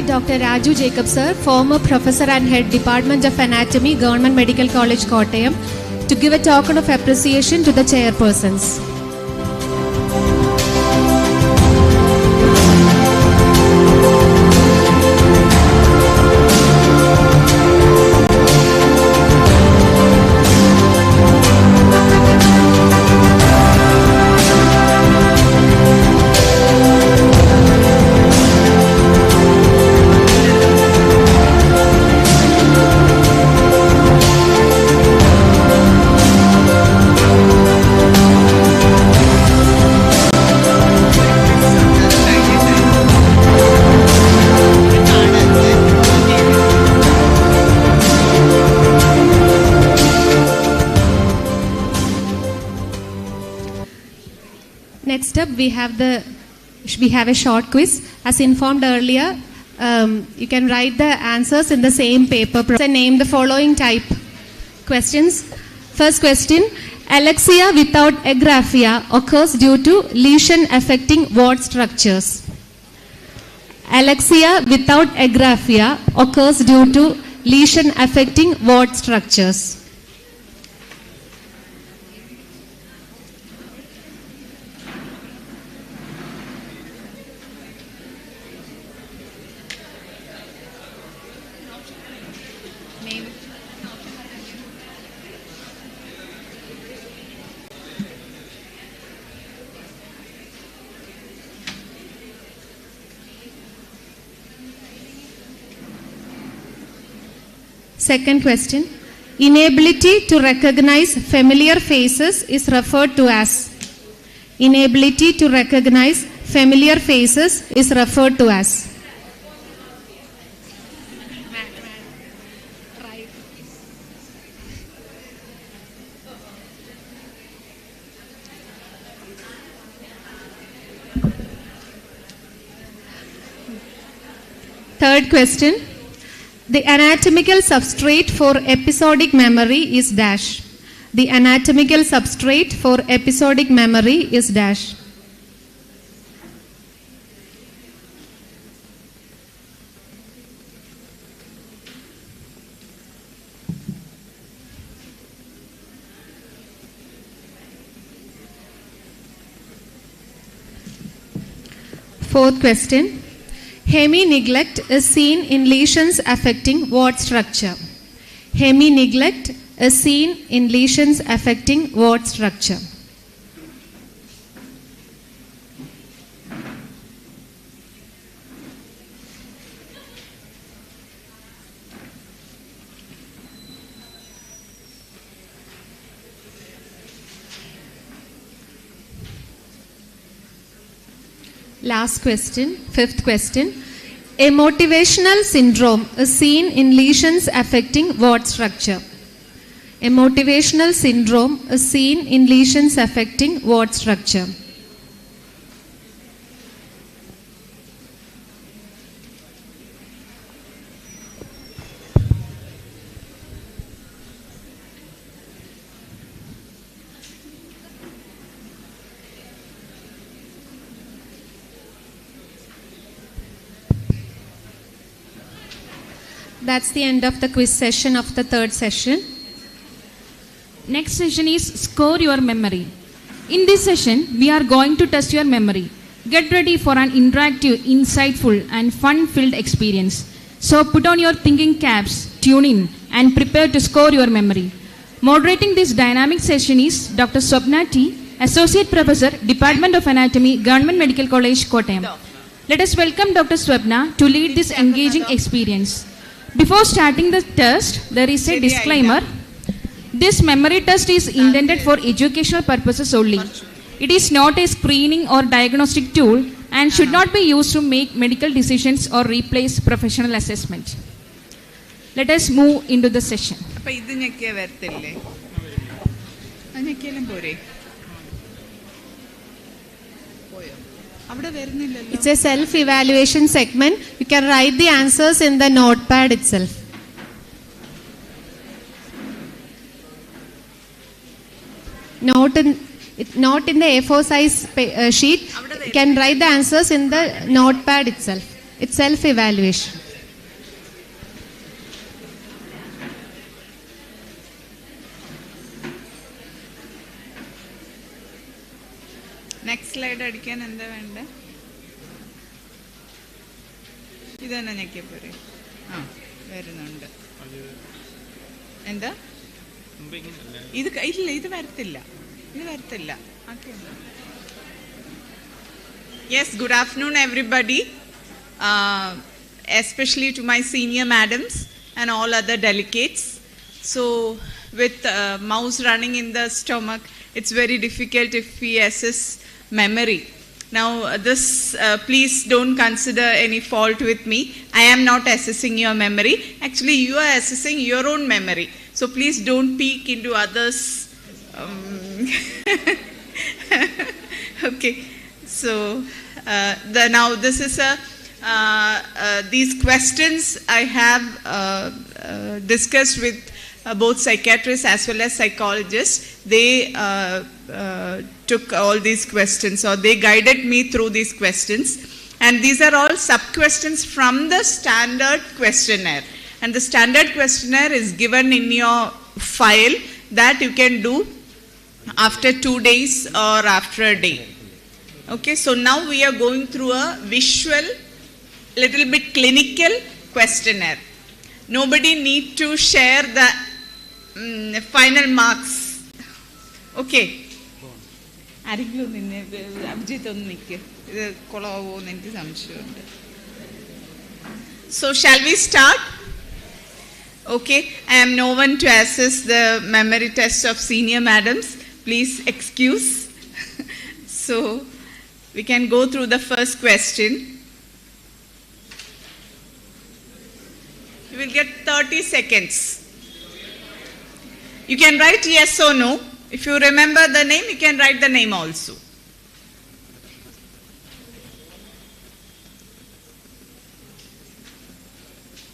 Dr. Raju Jacob sir, former professor and head Department of Anatomy, Government Medical College, Kottayam, to give a token of appreciation to the chairpersons. we have a short quiz. As informed earlier, you can write the answers in the same paper and name the following type questions. First question, alexia without agraphia occurs due to lesion affecting what structures? Alexia without agraphia occurs due to lesion affecting what structures? Second question, inability to recognize familiar faces is referred to as? Inability to recognize familiar faces is referred to as? Third question, the anatomical substrate for episodic memory is dash. The anatomical substrate for episodic memory is dash. Fourth question, hemi-neglect is seen in lesions affecting what structure? Hemi-neglect is seen in lesions affecting what structure? Last question, fifth question. A motivational syndrome is seen in lesions affecting what structure? A motivational syndrome is seen in lesions affecting what structure? That's the end of the quiz session of the third session. Next session is Score Your Memory. In this session, we are going to test your memory. Get ready for an interactive, insightful and fun-filled experience. So put on your thinking caps, tune in and prepare to score your memory. Moderating this dynamic session is Dr. Swapna T, Associate Professor, Department of Anatomy, Government Medical College, Kottayam. Let us welcome Dr. Swapna to lead this engaging experience. Before starting the test, there is a disclaimer. This memory test is intended for educational purposes only. It is not a screening or diagnostic tool and should not be used to make medical decisions or replace professional assessment. Let us move into the session. It's a self-evaluation segment. You can write the answers in the notepad itself. Not in the A4 size sheet. You can write the answers in the notepad itself. It's self-evaluation. Next slide അടിക്കാൻ എന്താ വേണ്ടേ? ഇതന്നെ ഞെക്കിയ പോരെ? ആ വരുന്നുണ്ട്. എന്താ? ഇത് ഇല്ല, ഇത് വരത്തില്ല. ഇത് വരത്തില്ല. Yes, good afternoon everybody. Especially to my senior madams and all other delegates. So with mouse running in the stomach, it's very difficult if we assess memory. Now this please don't consider any fault with me. I am not assessing your memory. Actually you are assessing your own memory. So please don't peek into others. Okay. So now this is these questions I have discussed with both psychiatrists as well as psychologists. They took all these questions, or they guided me through these questions. And these are all sub-questions from the standard questionnaire. And the standard questionnaire is given in your file that you can do after 2 days or after a day. Okay, so now we are going through a visual, little bit clinical questionnaire. Nobody need to share the final marks. Okay. So shall we start? Okay, I am no one to assess the memory test of senior madams. Please excuse. So we can go through the first question. You will get 30 seconds. You can write yes or no. If you remember the name, you can write the name also.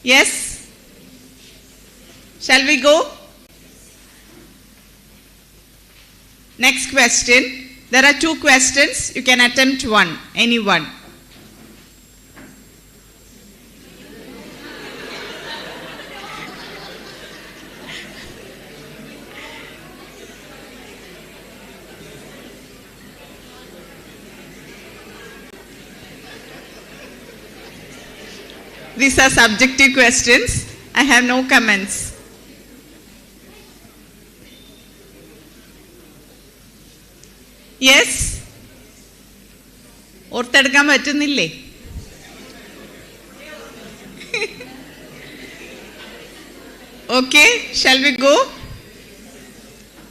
Yes? Shall we go? Next question. There are 2 questions. You can attempt one, any one. These are subjective questions. I have no comments. Yes? ഓർത്തെടുക്കാൻ പറ്റുന്നില്ലേ? Okay, shall we go?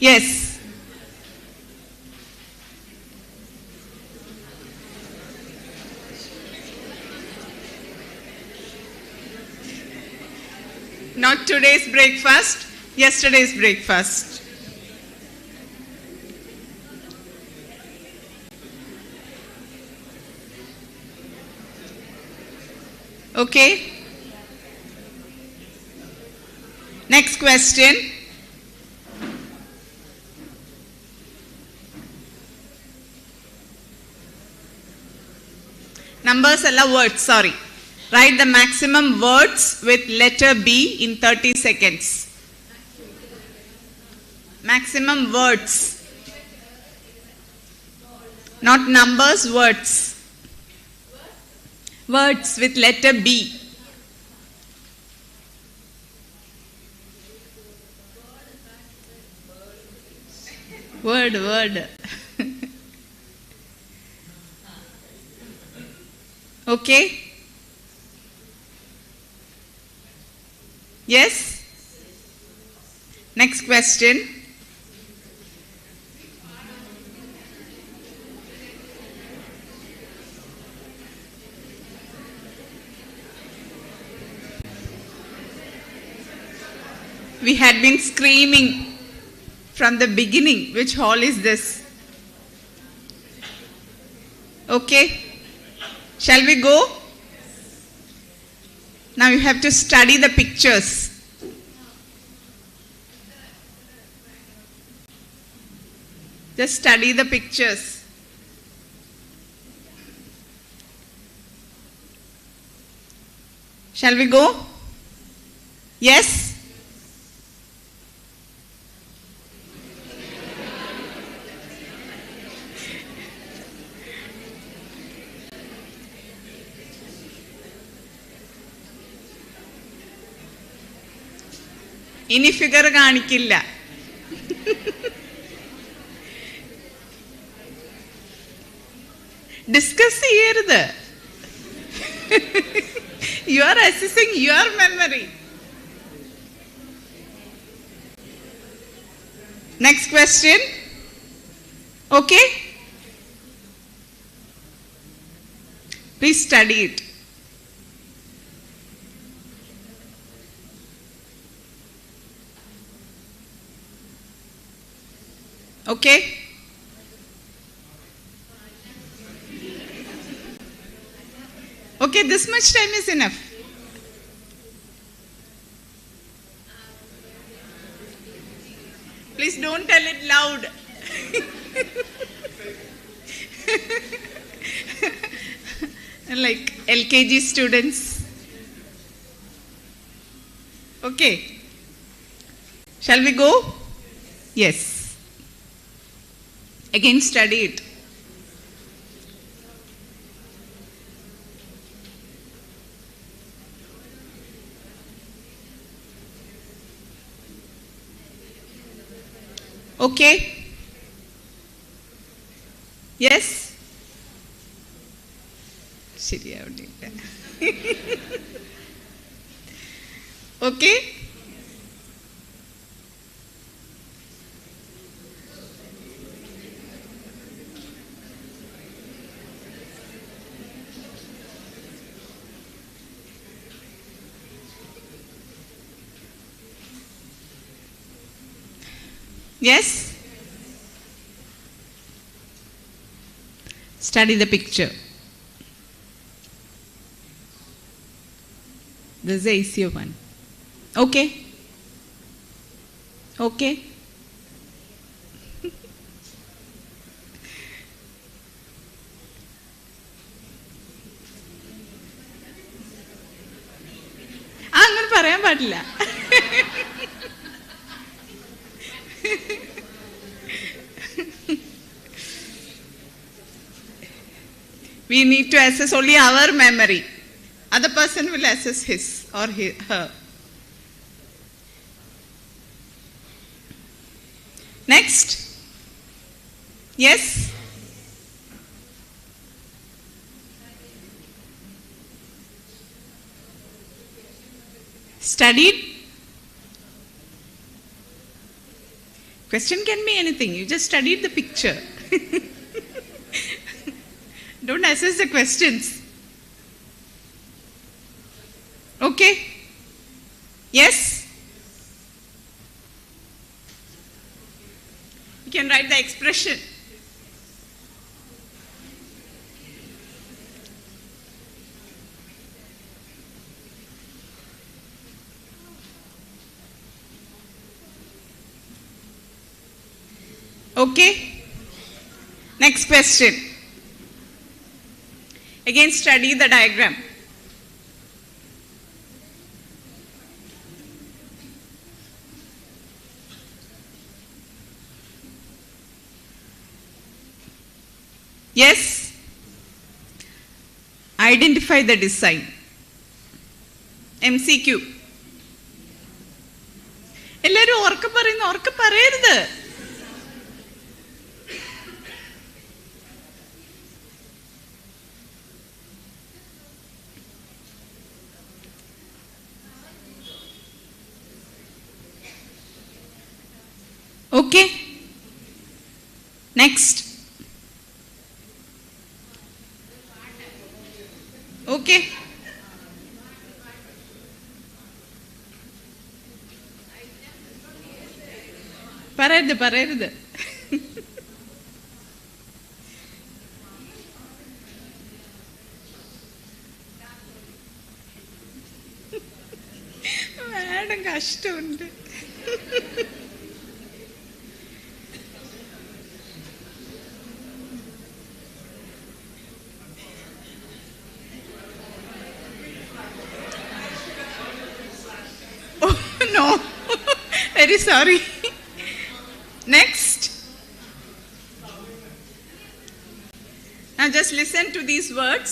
Yes. Not today's breakfast, yesterday's breakfast. Okay. Next question. Numbers alla words, sorry. Write the maximum words with letter B in 30 seconds. Maximum words. Not numbers, words. Words with letter B. Word. Okay. Yes? Next question. We had been screaming from the beginning, which hall is this? Okay. Shall we go? Now you have to study the pictures. Just study the pictures. Shall we go? Yes? ഇനി figure കാണിക്കില്ല. Discuss ചെയ്യരുത്. You are assessing your memory. Next question. Okay? Please study it. Okay? Okay, this much time is enough. Please don't tell it loud. Like LKG students. Okay. Shall we go? Yes. Again, study it. Okay? Yes? ശരിയാവട്ടെ. Okay? Yes? Study the picture. This is the easier one. Okay? Okay? അങ്ങനെ പറയാൻ പാടില്ല. We need to assess only our memory. Other person will assess his or her. Next. Yes? Studied? Question can be anything. You just studied the picture. Don't assess the questions. Okay? Yes? You can write the expression. Okay? Next question. Again, study the diagram. Yes? Identify the design. MCQ. എല്ലാവരും ഉറക്കെ പറയുന്നു, ഉറക്കെ പറയരുത്. Okay? Next. Okay? പറയരുത്. Madam കഷ്ടമുണ്ട്. No, very sorry. Next. Now just listen to these words.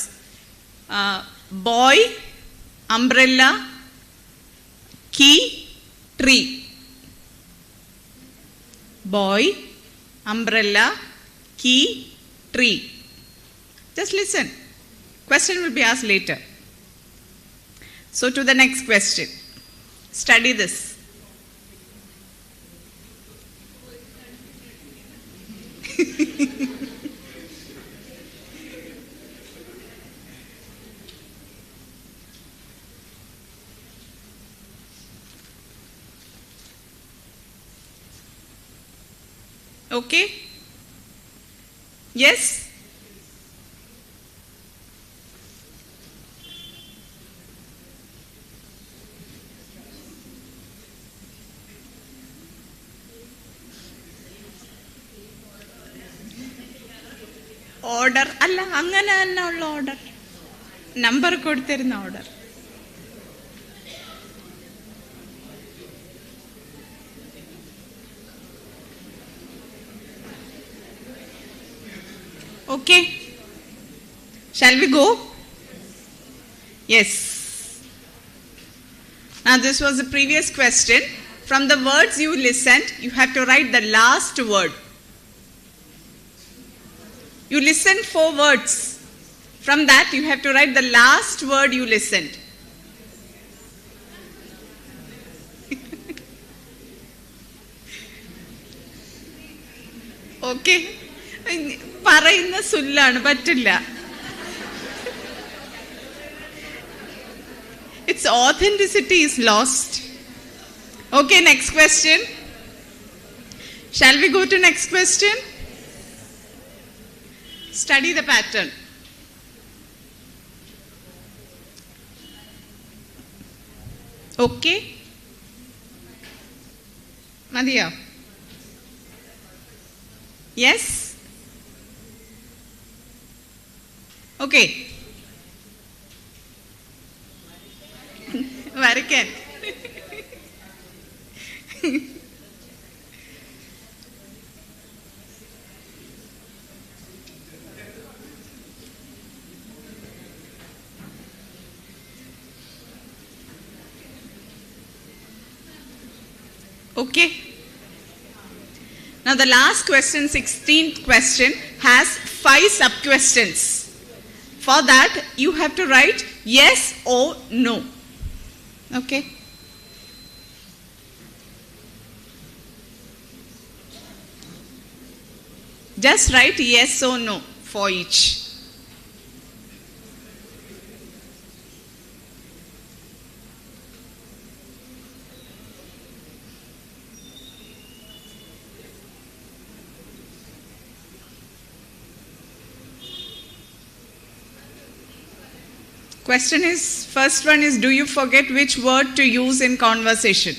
Boy, umbrella, key, tree. Boy, umbrella, key, tree. Just listen. Question will be asked later. So to the next question. Study this. Okay? Yes? Order അല്ല, അങ്ങനെ തന്നെ ഉള്ള order, number കൊടുത്തിരുന്ന order. Okay, shall we go? Yes. Now this was the previous question. From the words you listened, you have to write the last word. You listened 4 words. From that you have to write the last word you listened. Okay. പറയുന്ന സുല്ലാണ്, പറ്റില്ല. Its authenticity is lost. Okay, next question. Shall we go to next question? Study the pattern. Okay? Madhya? Yes? Okay. വരയ്ക്കാൻ. Okay. Now the last question, 16th question, has 5 sub-questions. For that, you have to write yes or no. Okay? Just write yes or no for each. Question is, first one is, do you forget which word to use in conversation?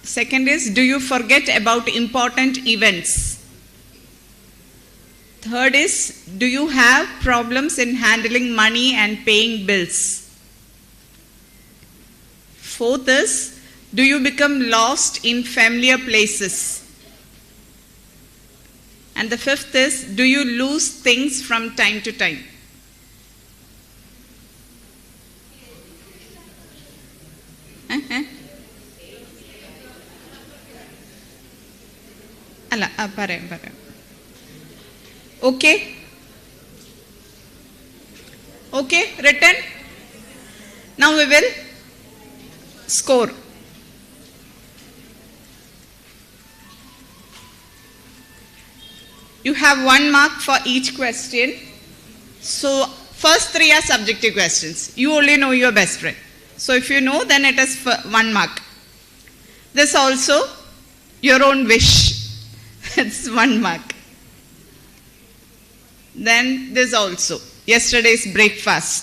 Second is, do you forget about important events? Third is, do you have problems in handling money and paying bills? Fourth is, do you become lost in familiar places? And the fifth is, do you lose things from time to time? അല്ല പറയാം. Okay? Okay, written? Now we will score. You have 1 mark for each question. So first 3 are subjective questions. You only know your best friend. So if you know, then it is 1 mark. This also your own wish. It's 1 mark. Then this also, yesterday's breakfast.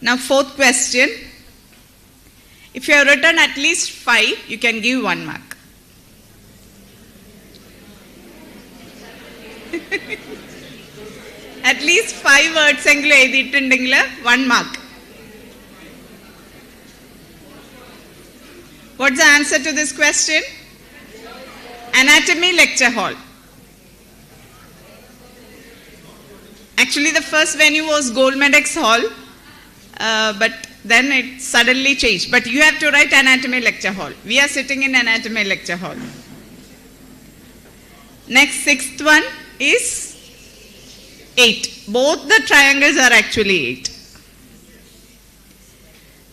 Now 4th question. If you have written at least 5, you can give 1 mark. At least 5 words എങ്കിലും എഴുതിയിട്ടുണ്ടെങ്കിൽ 1 mark. What's the answer to this question? Anatomy lecture hall. Actually, the first venue was Goldmedex Hall, but then it suddenly changed. But you have to write anatomy lecture hall. We are sitting in anatomy lecture hall. Next, 6th one is 8. Both the triangles are actually 8.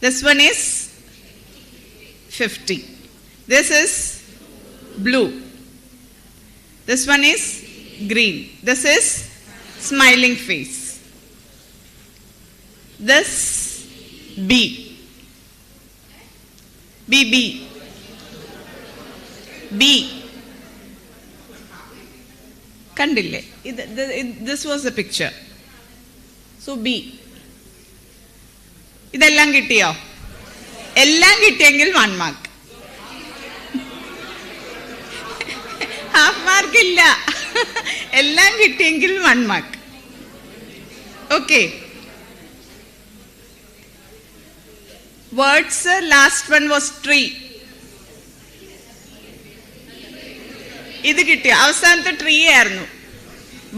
This one is 50. This is blue. This one is green. This is smiling face. This B. B. Kandille. This was the picture. So B. ഇതെല്ലാം കിട്ടിയോ? എല്ലാം കിട്ടിയെങ്കിൽ 1 mark. മാർക്കില്ല. എല്ലാം കിട്ടിയെങ്കിൽ 1 mark. Okay. Words, last one was tree. ഇത് കിട്ടിയ അവസാനത്തെ tree ആയിരുന്നു.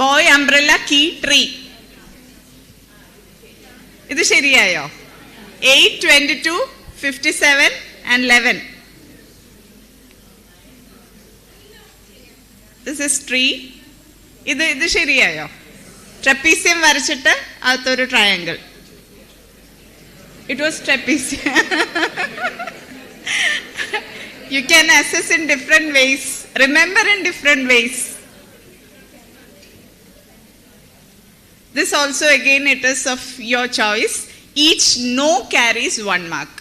Boy, umbrella, key, tree. ഇത് ശരിയായോ? 8, 22, 57 and 11. This is tree. ഇത് ശരിയായോ? ട്രപ്പീസിയം വരച്ചിട്ട് അകത്തൊരു triangle. It was trapezium. You can assess in different ways. Remember in different ways. This also again it is of your choice. Each no carries 1 mark.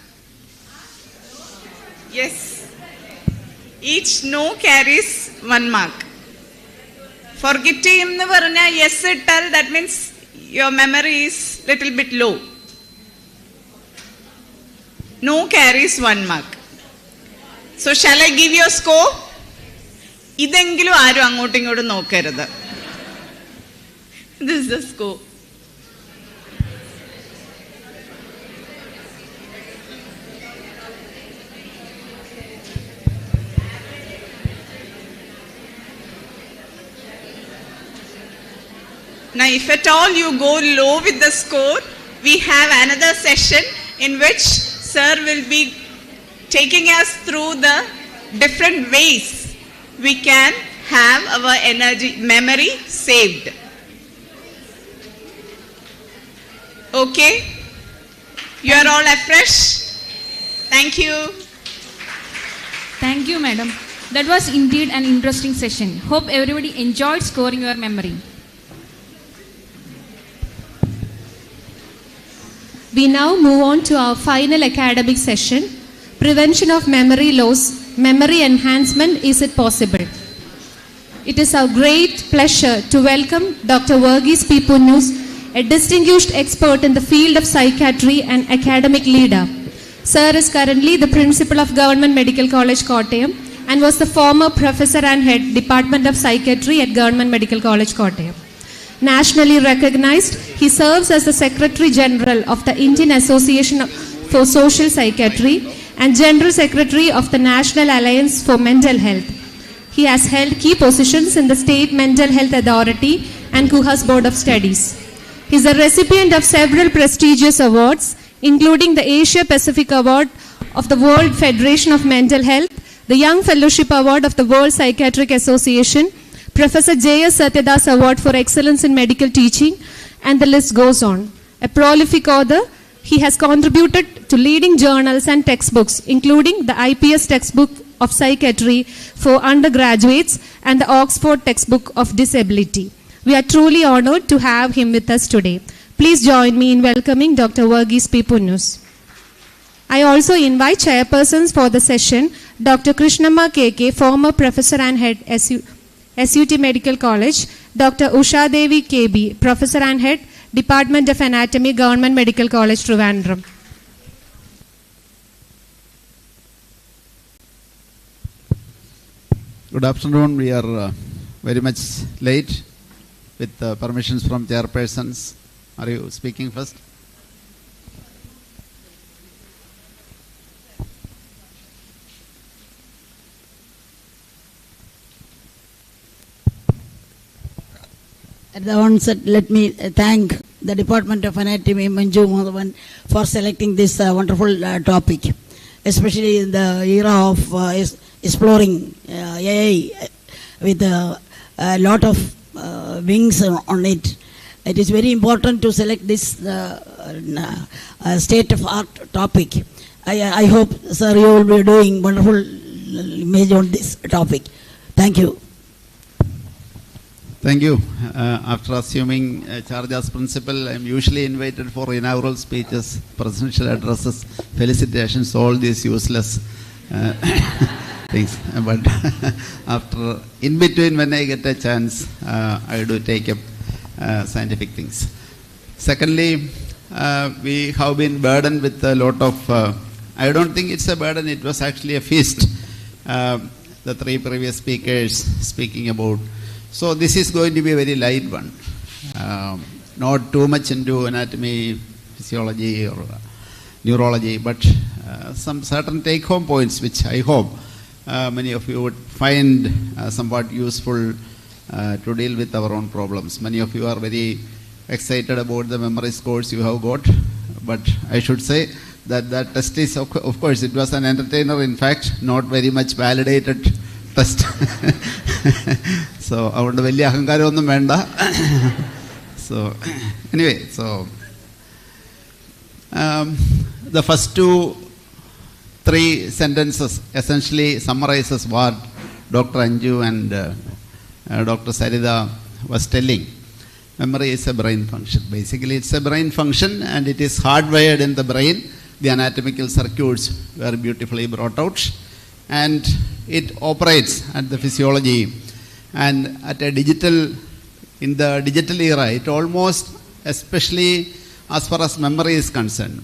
Yes. Each no carries 1 mark. Forget him nu parna yes ittal, that means your memory is little bit low. No carries 1 mark. So shall I give you a score? ഇതെങ്കിലും ആരും അങ്ങോട്ടും ഇങ്ങോട്ടും നോക്കരുത്. This is the score. Now if at all you go low with the score, we have another session in which Sir will be taking us through the different ways we can have our memory saved. Okay? You are all afresh? Thank you. Thank you, madam. That was indeed an interesting session. Hope everybody enjoyed scoring your memory. We now move on to our final academic session, Prevention of Memory Loss, Memory Enhancement, Is It Possible? It is our great pleasure to welcome Dr. Verghese P. Punnus, a distinguished expert in the field of psychiatry and academic leader. Sir is currently the principal of Government Medical College, Kottayam, and was the former professor and head Department of Psychiatry at Government Medical College, Kottayam. Nationally recognized, he serves as the Secretary General of the Indian Association for Social Psychiatry and General Secretary of the National Alliance for Mental Health. He has held key positions in the State Mental Health Authority and Kuhas Board of Studies. He is a recipient of several prestigious awards, including the Asia Pacific Award of the World Federation of Mental Health, the Young Fellowship Award of the World Psychiatric Association, Professor J.S. Satyadas Award for Excellence in Medical Teaching, and the list goes on. A prolific author, he has contributed to leading journals and textbooks, including the IPS textbook of psychiatry for undergraduates and the Oxford textbook of disability. We are truly honored to have him with us today. Please join me in welcoming Dr. Verghese P. Punnus. I also invite chairpersons for the session, Dr. Krishnamma K.K., former professor and head SUT Medical College, Dr. Usha Devi KB, Professor and Head, Department of Anatomy, Government Medical College, Trivandrum. Good afternoon. We are very much late with permissions from chairpersons. Are you speaking first? At the onset, let me thank the Department of Anatomy, Manju Madhavan, for selecting this wonderful topic, especially in the era of exploring AI with a lot of wings on it. It is very important to select this state-of-art topic. I hope, sir, you will be doing wonderful image on this topic. Thank you. Thank you. After assuming charge as principal, I am usually invited for inaugural speeches, presidential addresses, felicitations, all these useless things. But after, in between, when I get a chance, I do take up scientific things. Secondly, we have been burdened with a lot of, I don't think it's a burden, it was actually a feast. the three previous speakers speaking about. So this is going to be a very light one. Not too much into anatomy, physiology or neurology, but some certain take-home points which I hope many of you would find somewhat useful to deal with our own problems. Many of you are very excited about the memory scores you have got, but I should say that that test is, of course, it was an entertainer, in fact, not very much validated test. So, avunde velya ahankaram onnum venda. So, anyway, so the first 2-3 sentences essentially summarizes what Dr. Anju and Dr. Sarida was telling. Memory is a brain function. Basically, it's a brain function and it is hardwired in the brain. The anatomical circuits were beautifully brought out and it operates at the physiology and at a digital, in the digital era, it almost, especially as far as memory is concerned,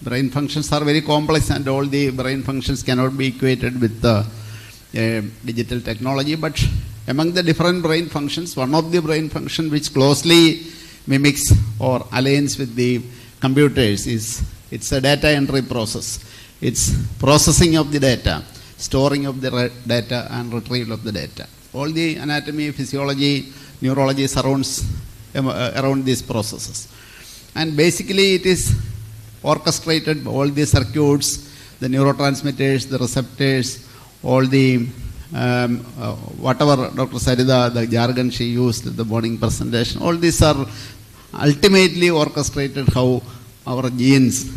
brain functions are very complex and all the brain functions cannot be equated with the digital technology, but among the different brain functions, one of the brain function which closely mimics or aligns with the computers is, it's a data entry process. It's processing of the data, storing of the data and retrieval of the data. All the anatomy, physiology, neurology surrounds around these processes. And basically it is orchestrated, all the circuits, the neurotransmitters, the receptors, all the whatever Dr. Sarida, the jargon she used at the morning presentation, all these are ultimately orchestrated how our genes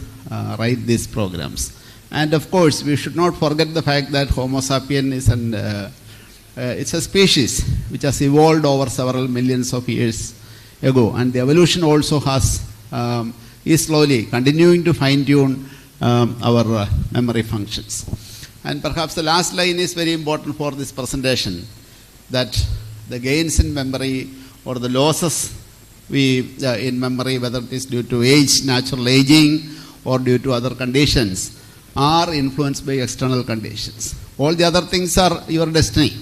write these programs. And of course, we should not forget the fact that Homo sapien is it's a species which has evolved over several millions of years ago, and the evolution also has is slowly continuing to fine-tune our memory functions. And perhaps the last line is very important for this presentation, that the gains in memory or the losses in memory, whether it is due to age, natural aging, or due to other conditions, are influenced by external conditions. All the other things are your destiny.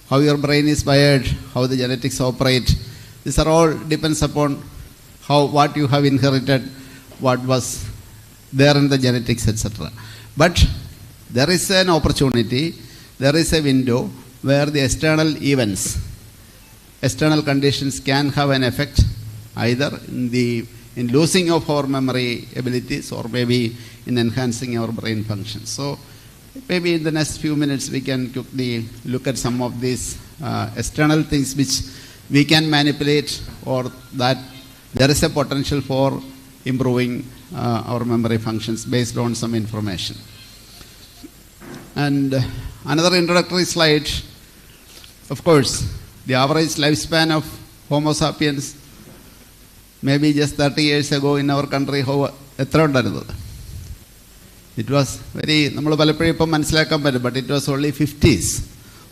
How your brain is wired, how the genetics operate, these are all depends upon what you have inherited, what was there in the genetics, etc. But there is an opportunity, there is a window where the external events, external conditions can have an effect either in losing of our memory abilities or maybe in enhancing our brain functions. So maybe in the next few minutes we can quickly look at some of these external things which we can manipulate or that there is a potential for improving our memory functions based on some information. And another introductory slide, of course, the average lifespan of Homo sapiens, maybe just 30 years ago in our country, it was very, but it was only 50s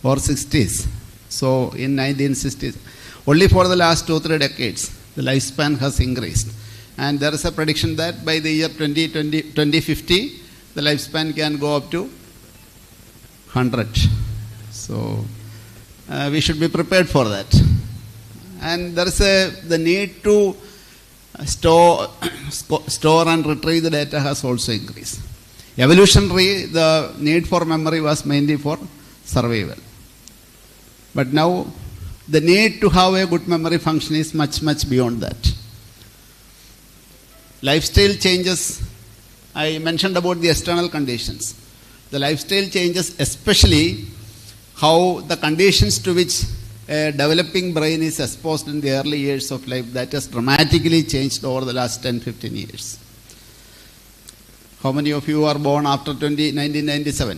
or 60s. So in 1960s, only for the last 2-3 decades, the lifespan has increased. And there is a prediction that by the year 2050, the lifespan can go up to 100. So we should be prepared for that. And there is the need to store and retrieve the data has also increased. Evolutionary, the need for memory was mainly for survival. But now the need to have a good memory function is much, much beyond that. Lifestyle changes, I mentioned about the external conditions. The lifestyle changes, especially how the conditions to which a developing brain is exposed in the early years of life, that has dramatically changed over the last 10-15 years. How many of you are born after 1997?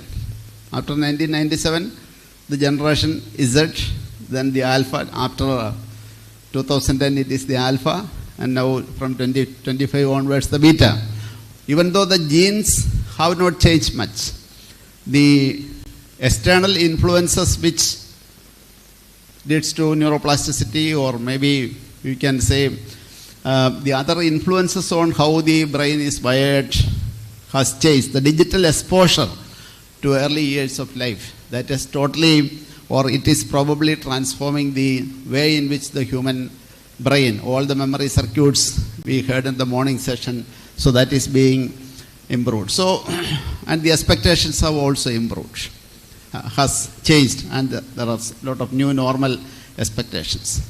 After 1997, the generation Z, then the alpha. After 2010, it is the alpha, and now from 2025 onwards, the beta. Even though the genes have not changed much, the external influences which leads to neuroplasticity, or maybe you can say the other influences on how the brain is wired has changed. The digital exposure to early years of life That is totally, or it is probably transforming the way in which the human brain, all the memory circuits we heard in the morning session, so that is being improved. So, and the expectations have also improved, has changed, and there are a lot of new normal expectations.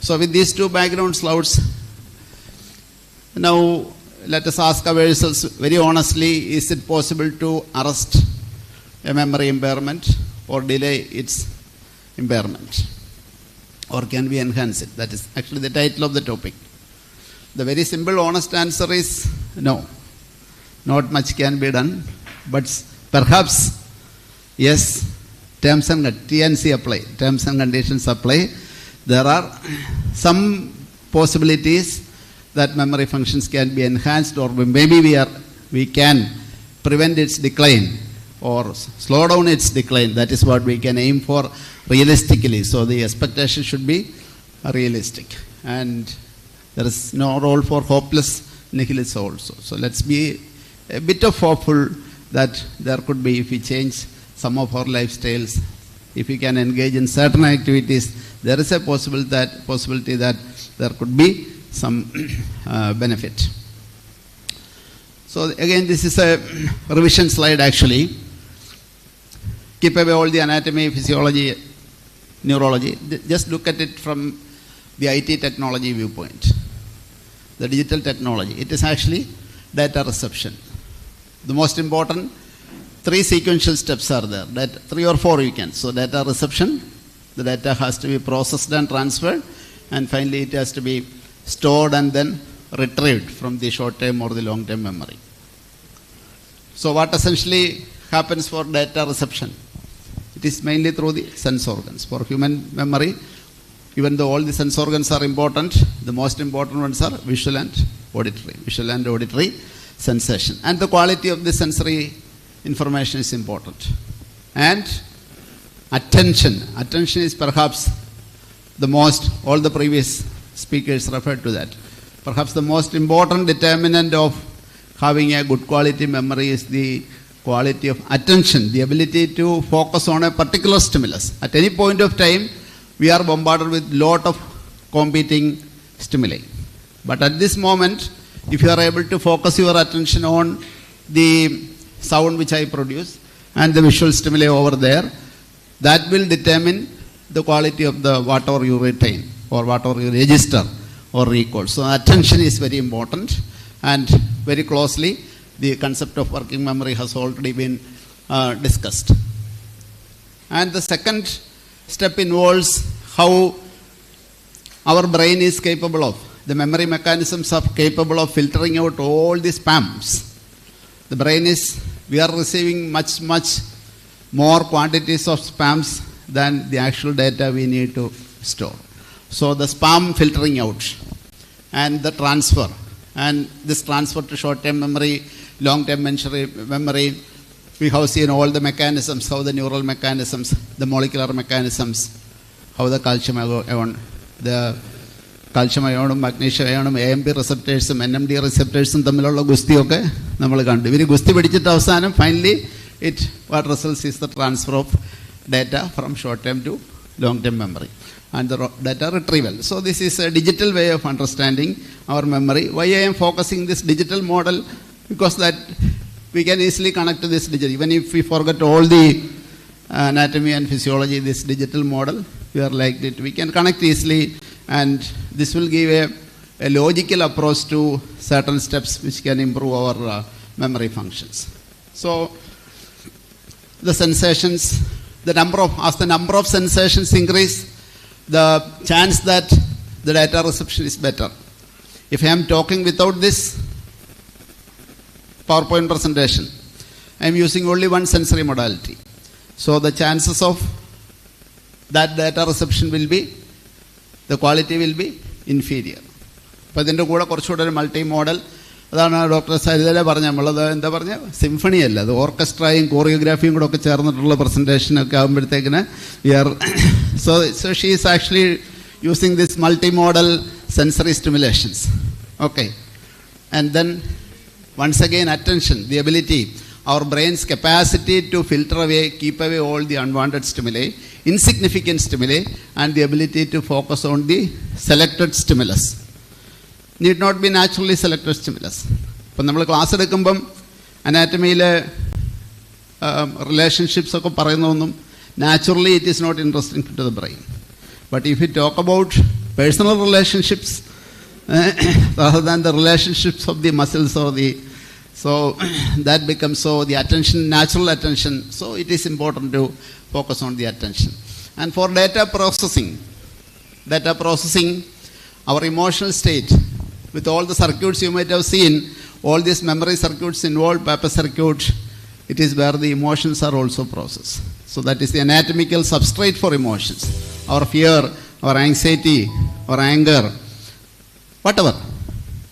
So with these two background slides, now let us ask ourselves very honestly, is it possible to arrest a memory impairment or delay its impairment? Or can we enhance it? That is actually the title of the topic. The very simple, honest answer is no. Not much can be done, but perhaps, yes, terms and TNC apply, terms and conditions apply. There are some possibilities that memory functions can be enhanced, or maybe we can prevent its decline or slow down its decline. That is what we can aim for realistically. So the expectation should be realistic. And there is no role for hopeless nihilists also. So let's be a bit of hopeful that there could be, if we change some of our lifestyles, if we can engage in certain activities, there is a possibility that there could be some benefit. So again, this is a revision slide actually. Keep away all the anatomy, physiology, neurology. Just look at it from the IT technology viewpoint, the digital technology. It is actually data reception. The most important 3 sequential steps are there, that 3 or 4 you can. So data reception, the data has to be processed and transferred, and finally it has to be stored and then retrieved from the short-term or the long-term memory. So what essentially happens for data reception? It is mainly through the sense organs. For human memory, even though all the sense organs are important, the most important ones are visual and auditory sensation. And the quality of the sensory information is important. And attention is perhaps the most, all the previous speakers referred to that. Perhaps the most important determinant of having a good quality memory is the quality of attention, the ability to focus on a particular stimulus. At any point of time, we are bombarded with lot of competing stimuli. But at this moment, if you are able to focus your attention on the sound which I produce and the visual stimuli over there, that will determine the quality of the whatever you retain or whatever you register or recall. So attention is very important, and very closely the concept of working memory has already been discussed. And the second step involves how our brain is capable of, the memory mechanisms are capable of filtering out all the spams. The brain is, we are receiving much more quantities of spams than the actual data we need to store. So the spam filtering out and the transfer, and this transfer to short-term memory, long-term memory, we have seen all the mechanisms, how the neural mechanisms, the molecular mechanisms, how the calcium ion, magnesium ion, AMP receptors, NMD receptors, തമ്മിലുള്ള ഗുസ്തിയൊക്കെ നമ്മൾ കണ്ടു. ഇവർ ഗുസ്തി പിടിച്ചിട്ട് അവസാനം finally what results is the transfer of data from short-term to long-term memory and the data retrieval. So this is a digital way of understanding our memory. Why I am focusing this digital model? Because that we can easily connect to this digital. Even if we forget all the anatomy and physiology, this digital model, we can connect easily, and this will give a logical approach to certain steps which can improve our memory functions. So the sensations, as the number of sensations increase, the chance that the data reception is better. If I am talking without this PowerPoint presentation, I am using only one sensory modality. So the chances of that data reception will be, the quality will be inferior. But then the multi-modal, Dr. Saridale Barnamala, symphony, the orchestra and choreography presentation. So she is actually using this multimodal sensory stimulations. Okay. And then once again attention, the ability, our brain's capacity to filter away, keep away all the unwanted stimuli, insignificant stimuli, and the ability to focus on the selected stimulus. Need not be naturally selected stimulus. When we class anatomy relationships, naturally it is not interesting to the brain. But if we talk about personal relationships, rather than the relationships of the muscles or so that becomes the attention, natural attention. So it is important to focus on the attention. And for data processing, our emotional state, with all the circuits you might have seen, all these memory circuits involved, Papez circuit, it is where the emotions are also processed. So that is the anatomical substrate for emotions. Our fear, our anxiety, our anger, whatever,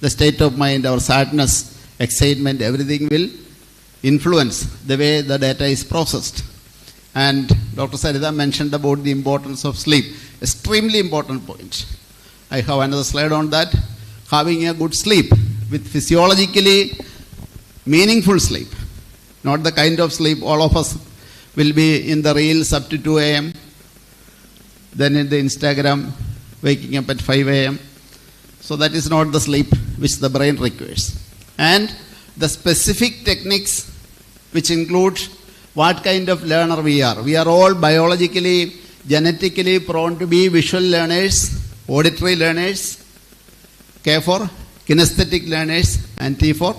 the state of mind, our sadness, excitement, everything will influence the way the data is processed. And Dr. Sarita mentioned about the importance of sleep. Extremely important point. I have another slide on that. Having a good sleep with physiologically meaningful sleep. Not the kind of sleep all of us will be in the reels up to 2 a.m. Then in the Instagram, waking up at 5 a.m. So that is not the sleep which the brain requires. And the specific techniques which include what kind of learner we are. We are all biologically, genetically prone to be visual learners, auditory learners, K for kinesthetic learners, and T for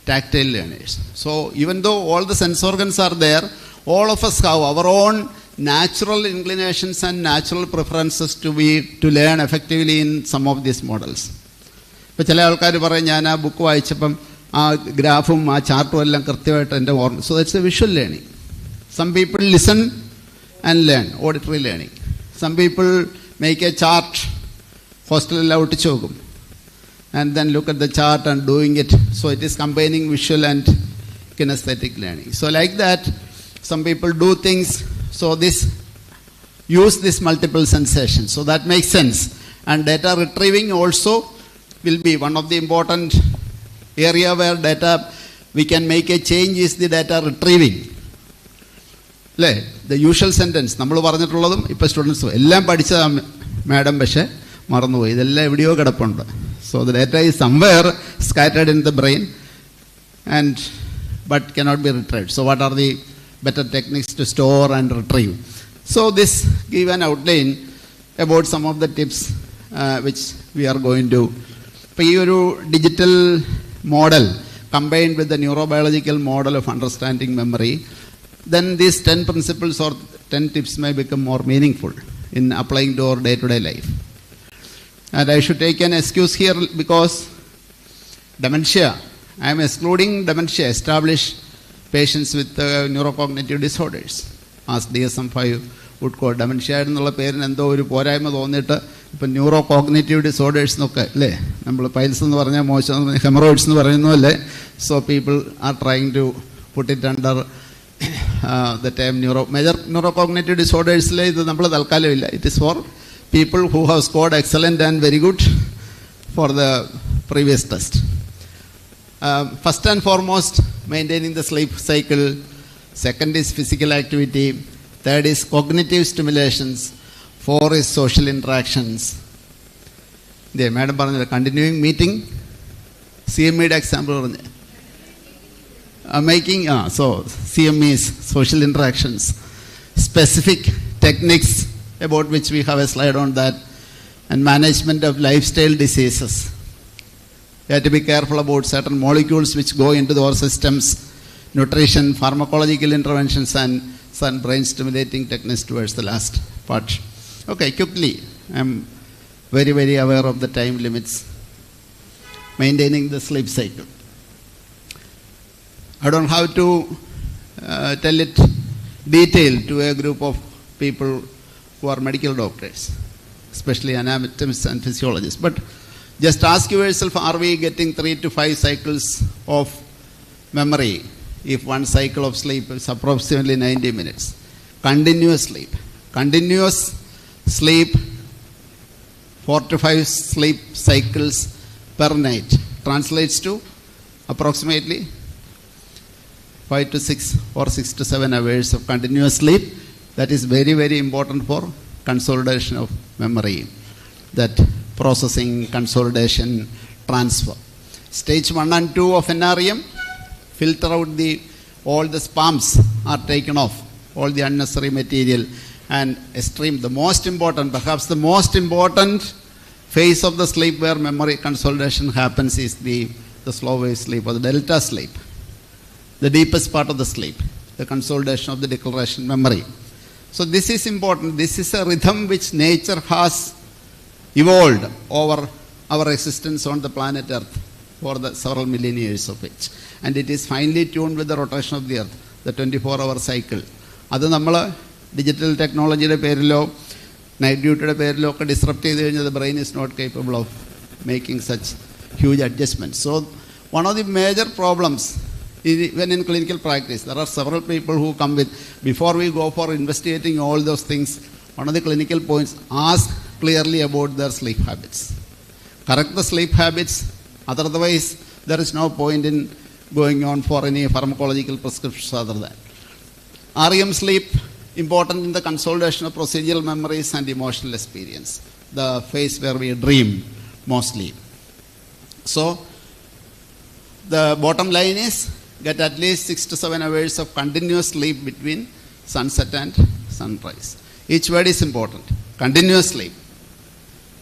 tactile learners. So even though all the sense organs are there, all of us have our own natural inclinations and natural preferences to learn effectively in some of these models. ഇപ്പോൾ ചില ആൾക്കാർ പറയും ഞാൻ ആ book വായിച്ചപ്പം ആ ഗ്രാഫും ആ ചാർട്ടും എല്ലാം കൃത്യമായിട്ട് എൻ്റെ ഓർമ്മ. So that's a visual learning. Some people listen and learn, auditory learning. Some people make a chart, ഹോസ്റ്റലെല്ലാം ഒട്ടിച്ചു നോക്കും, and then look at the chart and doing it. So it is combining visual and kinesthetic learning. So like that, some people do things, so use this multiple sensations. So that makes sense. And data retrieving also will be one of the important area where data we can make a change is the data retrieving. The usual sentence, നമ്മൾ പറഞ്ഞിട്ടുള്ളതും ഇപ്പോൾ students എല്ലാം പഠിച്ചതാണ് madam, പക്ഷേ മറന്നുപോയി, ഇതെല്ലാം എവിടെയോ കിടപ്പുണ്ട്. So the data is somewhere scattered in the brain but cannot be retrieved. So what are the better techniques to store and retrieve? So this give an outline about some of the tips which we are going to. ഇപ്പോൾ ഈ ഒരു digital model combined with the neurobiological model of understanding memory, then these 10 principles or 10 tips may become more meaningful in applying to our day-to-day life. And I should take an excuse here because dementia, I am excluding dementia, established patients with neurocognitive disorders. As DSM-5 would call dementia എന്നുള്ള പേരിന് എന്തോ ഒരു പോരായ്മ തോന്നിയിട്ട് ഇപ്പം ന്യൂറോകോഗ്നേറ്റീവ് disorders എന്നൊക്കെ അല്ലേ, നമ്മൾ പൈൽസ് എന്ന് പറഞ്ഞാൽ മോശം, ഹെമറോയിഡ്സ് എന്ന് പറയുന്നു അല്ലേ. So people are trying to put it under the time major neurocognitive ഡിസോർഡേഴ്സിൽ ഇത് നമ്മൾ തൽക്കാലം ഇല്ല. It is for people who have scored excellent and very good for the previous test. First and foremost, maintaining the sleep cycle. Second is physical activity. Third is cognitive stimulations. 4 is social interactions. Madam പറഞ്ഞ continuing meeting, CME example പറഞ്ഞ making, so CME is social interactions. Specific techniques about which we have a slide on that, and management of lifestyle diseases. You have to be careful about certain molecules which go into our systems, nutrition, pharmacological interventions, and some brain stimulating techniques towards the last part. Okay, quickly, I am very, very aware of the time limits. Maintaining the sleep cycle. I don't have to tell it detailed to a group of people who are medical doctors, especially anatomists and physiologists. But just ask yourself, are we getting 3 to 5 cycles of memory if one cycle of sleep is approximately 90 minutes? Continuous sleep. Continuous sleep, 4 to 5 sleep cycles per night translates to approximately 5 to 6 or 6 to 7 hours of continuous sleep. That is very, very important for consolidation of memory. That processing, consolidation, transfer. Stage 1 and 2 of NREM, filter out all the spams are taken off, all the unnecessary material, and extreme, the most important, perhaps the most important phase of the sleep where memory consolidation happens is the slow wave sleep or the delta sleep, the deepest part of the sleep, the consolidation of the declaration memory. So this is important. This is a rhythm which nature has evolved over our existence on the planet Earth for the several million years of age. And it is finely tuned with the rotation of the Earth, the 24-hour cycle. അത് നമ്മൾ digital ടെക്നോളജിയുടെ പേരിലോ night ഡ്യൂട്ടിയുടെ പേരിലോ ഒക്കെ disrupt ചെയ്ത് കഴിഞ്ഞാൽ the brain is not capable of making such huge adjustments. So one of the major problems when in clinical practice, there are several people who come with, before we go for investigating all those things, one of the clinical points, ask clearly about their sleep habits. Correct the sleep habits, otherwise there is no point in going on for any pharmacological prescriptions other than. REM sleep, important in the consolidation of procedural memories and emotional experience, the phase where we dream mostly. So the bottom line is, get at least 6 to 7 hours of continuous sleep between sunset and sunrise. Each word is important. Continuous sleep.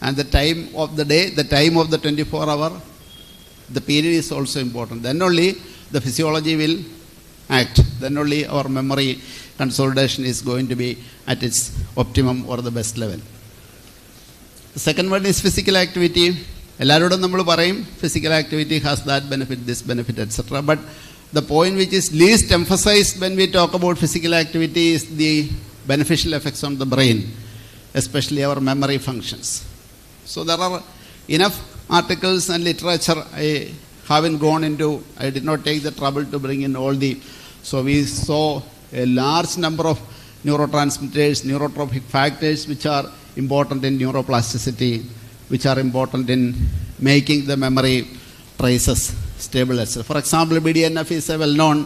And the time of the day, the time of the 24-hour, the period is also important. Then only the physiology will act. Then only our memory consolidation is going to be at its optimum or the best level. The second one is physical activity. എല്ലാവരോടും നമ്മൾ പറയും physical activity has that benefit, this benefit, etc. But the point which is least emphasized when we talk about physical activity is the beneficial effects on the brain, especially our memory functions. So there are enough articles and literature. I haven't gone into, I did not take the trouble to bring in all the, so we saw a large number of neurotransmitters, neurotrophic factors which are important in neuroplasticity, which are important in making the memory traces stable, etc. For example, BDNF is a well-known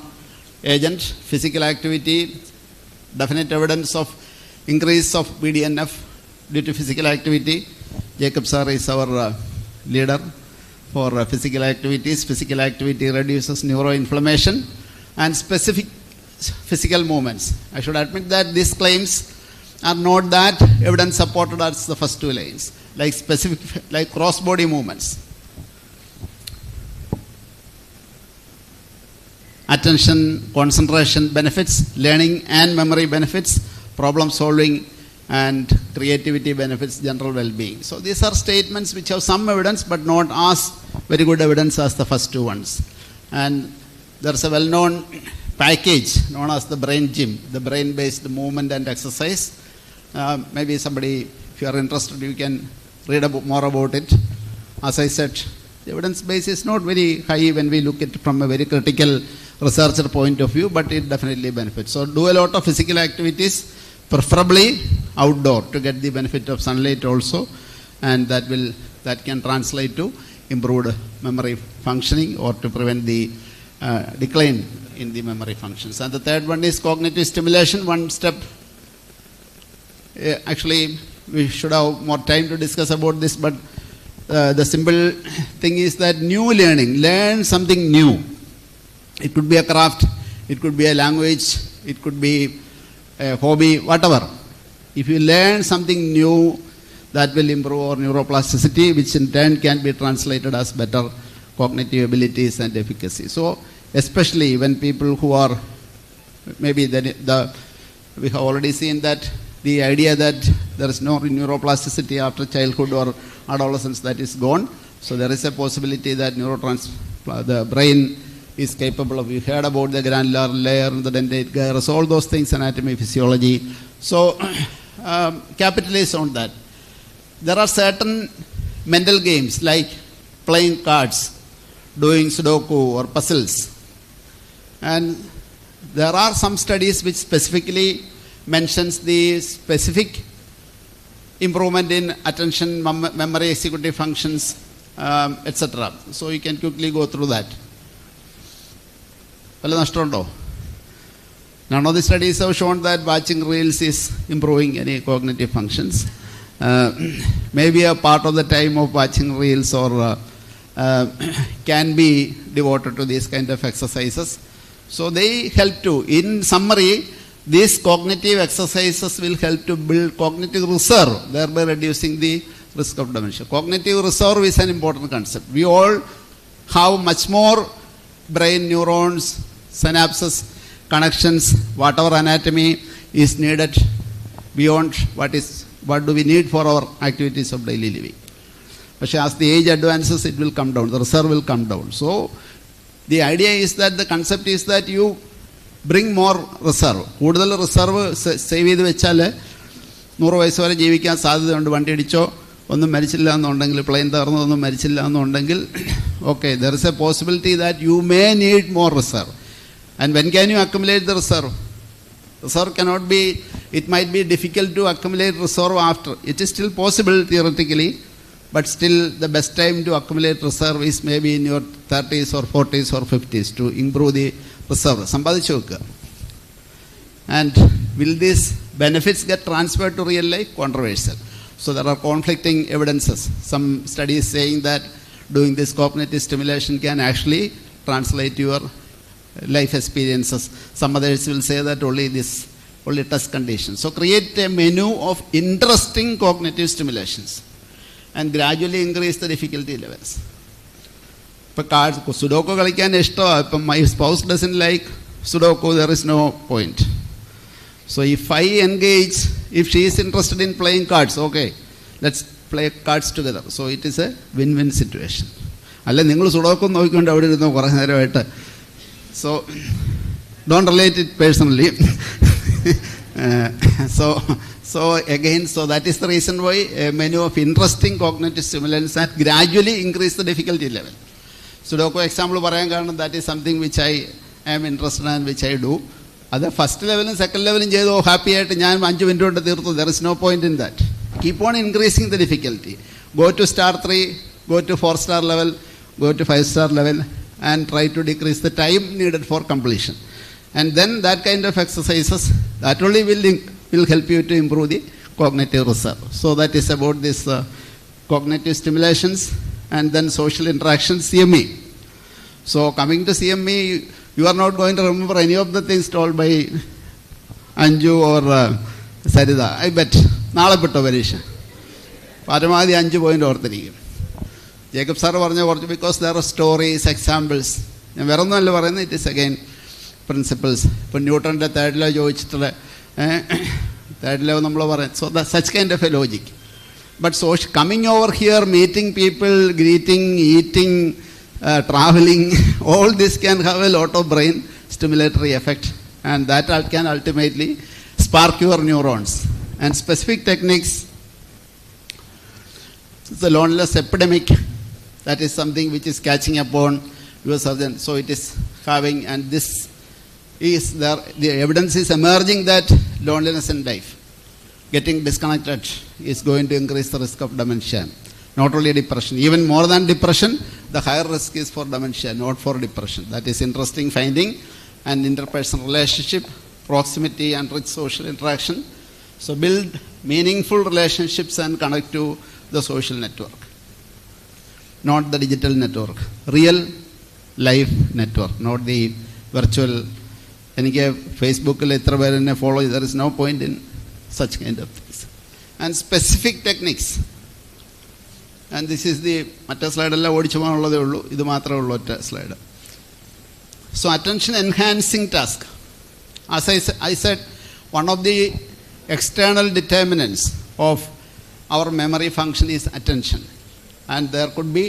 agent. Physical activity, definite evidence of increase of BDNF due to physical activity. Jacob sir is our leader for physical activities. Physical activity reduces neuroinflammation and specific physical movements. I should admit that these claims are not that evidence supported as the first two lines, like specific, like cross-body movements. Attention, concentration benefits, learning and memory benefits, problem solving and creativity benefits, general well-being. So these are statements which have some evidence but not as very good evidence as the first two ones. And there's a well-known package known as the brain gym, the brain-based movement and exercise. Maybe somebody, if you are interested, you can read more about it. As I said, the evidence base is not very high when we look at it from a very critical researcher point of view, but it definitely benefits. So do a lot of physical activities, preferably outdoor, to get the benefit of sunlight also, and that can translate to improved memory functioning or to prevent the decline in the memory functions. And the third one is cognitive stimulation. One step, actually we should have more time to discuss about this, but the simple thing is that new learning, learn something new. It could be a craft, it could be a language, it could be a hobby, whatever. If you learn something new, that will improve our neuroplasticity, which in turn can be translated as better cognitive abilities and efficacy. So especially when people who are, maybe we have already seen that the idea that there is no neuroplasticity after childhood or adolescence, that is gone. So there is a possibility that the brain is capable of, you heard about the granular layer, the dentate gyrus, all those things, anatomy, physiology. So capitalize on that. There are certain mental games like playing cards, doing Sudoku or puzzles. And there are some studies which specifically mentions the specific improvement in attention, memory, executive functions, etc. So you can quickly go through that. വല്ല നഷ്ടമുണ്ടോ? None of the studies have shown that watching reels is improving any cognitive functions. Maybe a part of the time of watching reels or can be devoted to these kind of exercises. So they help to, in summary, these cognitive exercises will help to build cognitive reserve, thereby reducing the risk of dementia. Cognitive reserve is an important concept. We all have much more brain neurons, synapses, connections, whatever anatomy is needed beyond what do we need for our activities of daily living. But as the age advances, it will come down, the reserve will come down. So the idea is that the concept is that you bring more reserve. കൂടുതൽ reserve save ചെയ്ത് വെച്ചാൽ 100 വയസ്സ് വരെ ജീവിക്കാൻ സാധ്യതയുണ്ട്. വണ്ടി ഇടിച്ചോ ഒന്നും മരിച്ചില്ല എന്നുണ്ടെങ്കിൽ, പ്ലെയിൻ തകർന്നോ ഒന്നും മരിച്ചില്ല എന്നുണ്ടെങ്കിൽ, okay, there is a possibility that you may need more reserve. And when can you accumulate the reserve? Reserve cannot be, it might be difficult to accumulate reserve after. It is still possible theoretically, but still the best time to accumulate reserve is maybe in your 30s or 40s or 50s to improve the reserve. സമ്പാദിച്ചു വെക്കുക. And will these benefits get transferred to real life? Controversial. So there are conflicting evidences. Some studies saying that doing this cognitive stimulation can actually translate your life experiences. Some others will say that only test conditions. So create a menu of interesting cognitive stimulations and gradually increase the difficulty levels. ഇപ്പോൾ Sudoku കളിക്കാൻ ഇഷ്ടമാണ്. ഇപ്പം my spouse doesn't like Sudoku, there is no point. So if I engage, if she is interested in playing cards, okay, let's play cards together. So it is a win-win situation. അല്ല നിങ്ങൾ Sudoku നോക്കിക്കൊണ്ട് അവിടെ ഇരുന്നോ കുറേ നേരമായിട്ട്. So don't relate it personally. So again, so that is the reason why a menu of interesting cognitive stimulants that gradually increase the difficulty level. Sudoku example പറയാൻ കാരണം that is something which I am interested in and which I do. അത് first ലെവലും second ലെവലും ചെയ്തോ happy ആയിട്ട് ഞാൻ 5 minute കൊണ്ട് തീർത്തു. There is no point in that. Keep on increasing the difficulty. Go to star 3, go to 4-star level, go to 5-star level and try to decrease the time needed for completion. And then that kind of exercises, that only will help you to improve the cognitive reserve. So that is about this cognitive stimulations. And then social interaction, CME. So coming to CME, you are not going to remember any of the things told by Anju or Sarida. I bet. നാളെ പെട്ടോ പരീക്ഷ പരമാവധി 5 point ഓർത്തിരിക്കും. Jacob sir പറഞ്ഞ കുറച്ച്, because there are stories, examples. ഞാൻ വേറെ ഒന്നുമല്ല പറയുന്നത്, it is again principles. ഇപ്പം ന്യൂട്ടൻ്റെ തേർഡ് ലോ ചോദിച്ചിട്ട് തേർഡ് ലോ നമ്മൾ പറയും. So such kind of A logic. But so coming over here, meeting people, greeting, eating, traveling, all this can have a lot of brain stimulatory effect, and that can ultimately spark your neurons. And specific techniques, the loneliness epidemic, that is something which is catching upon your surgeon. So it is having, and this is there, the evidence is emerging that loneliness in life, getting disconnected, is going to increase the risk of dementia. Not only depression, even more than depression, the higher risk is for dementia, not for depression. That is interesting finding. And interpersonal relationship, proximity and rich social interaction. So build meaningful relationships and connect to the social network, not the digital network. Real life network, not the virtual. എനിക്ക് ഫേസ്ബുക്കിൽ എത്ര പേര് എന്നെ follow ചെയ്ത്, there is no point in such kind of things. And specific techniques, and this is the മറ്റേ സ്ലൈഡെല്ലാം ഓടിച്ചു പോകാനുള്ളതേ ഉള്ളൂ, ഇത് മാത്രമേ ഉള്ളൂ ഒറ്റ slide. So attention enhancing task, as I said, one of the external determinants of our memory function is attention. And there could be,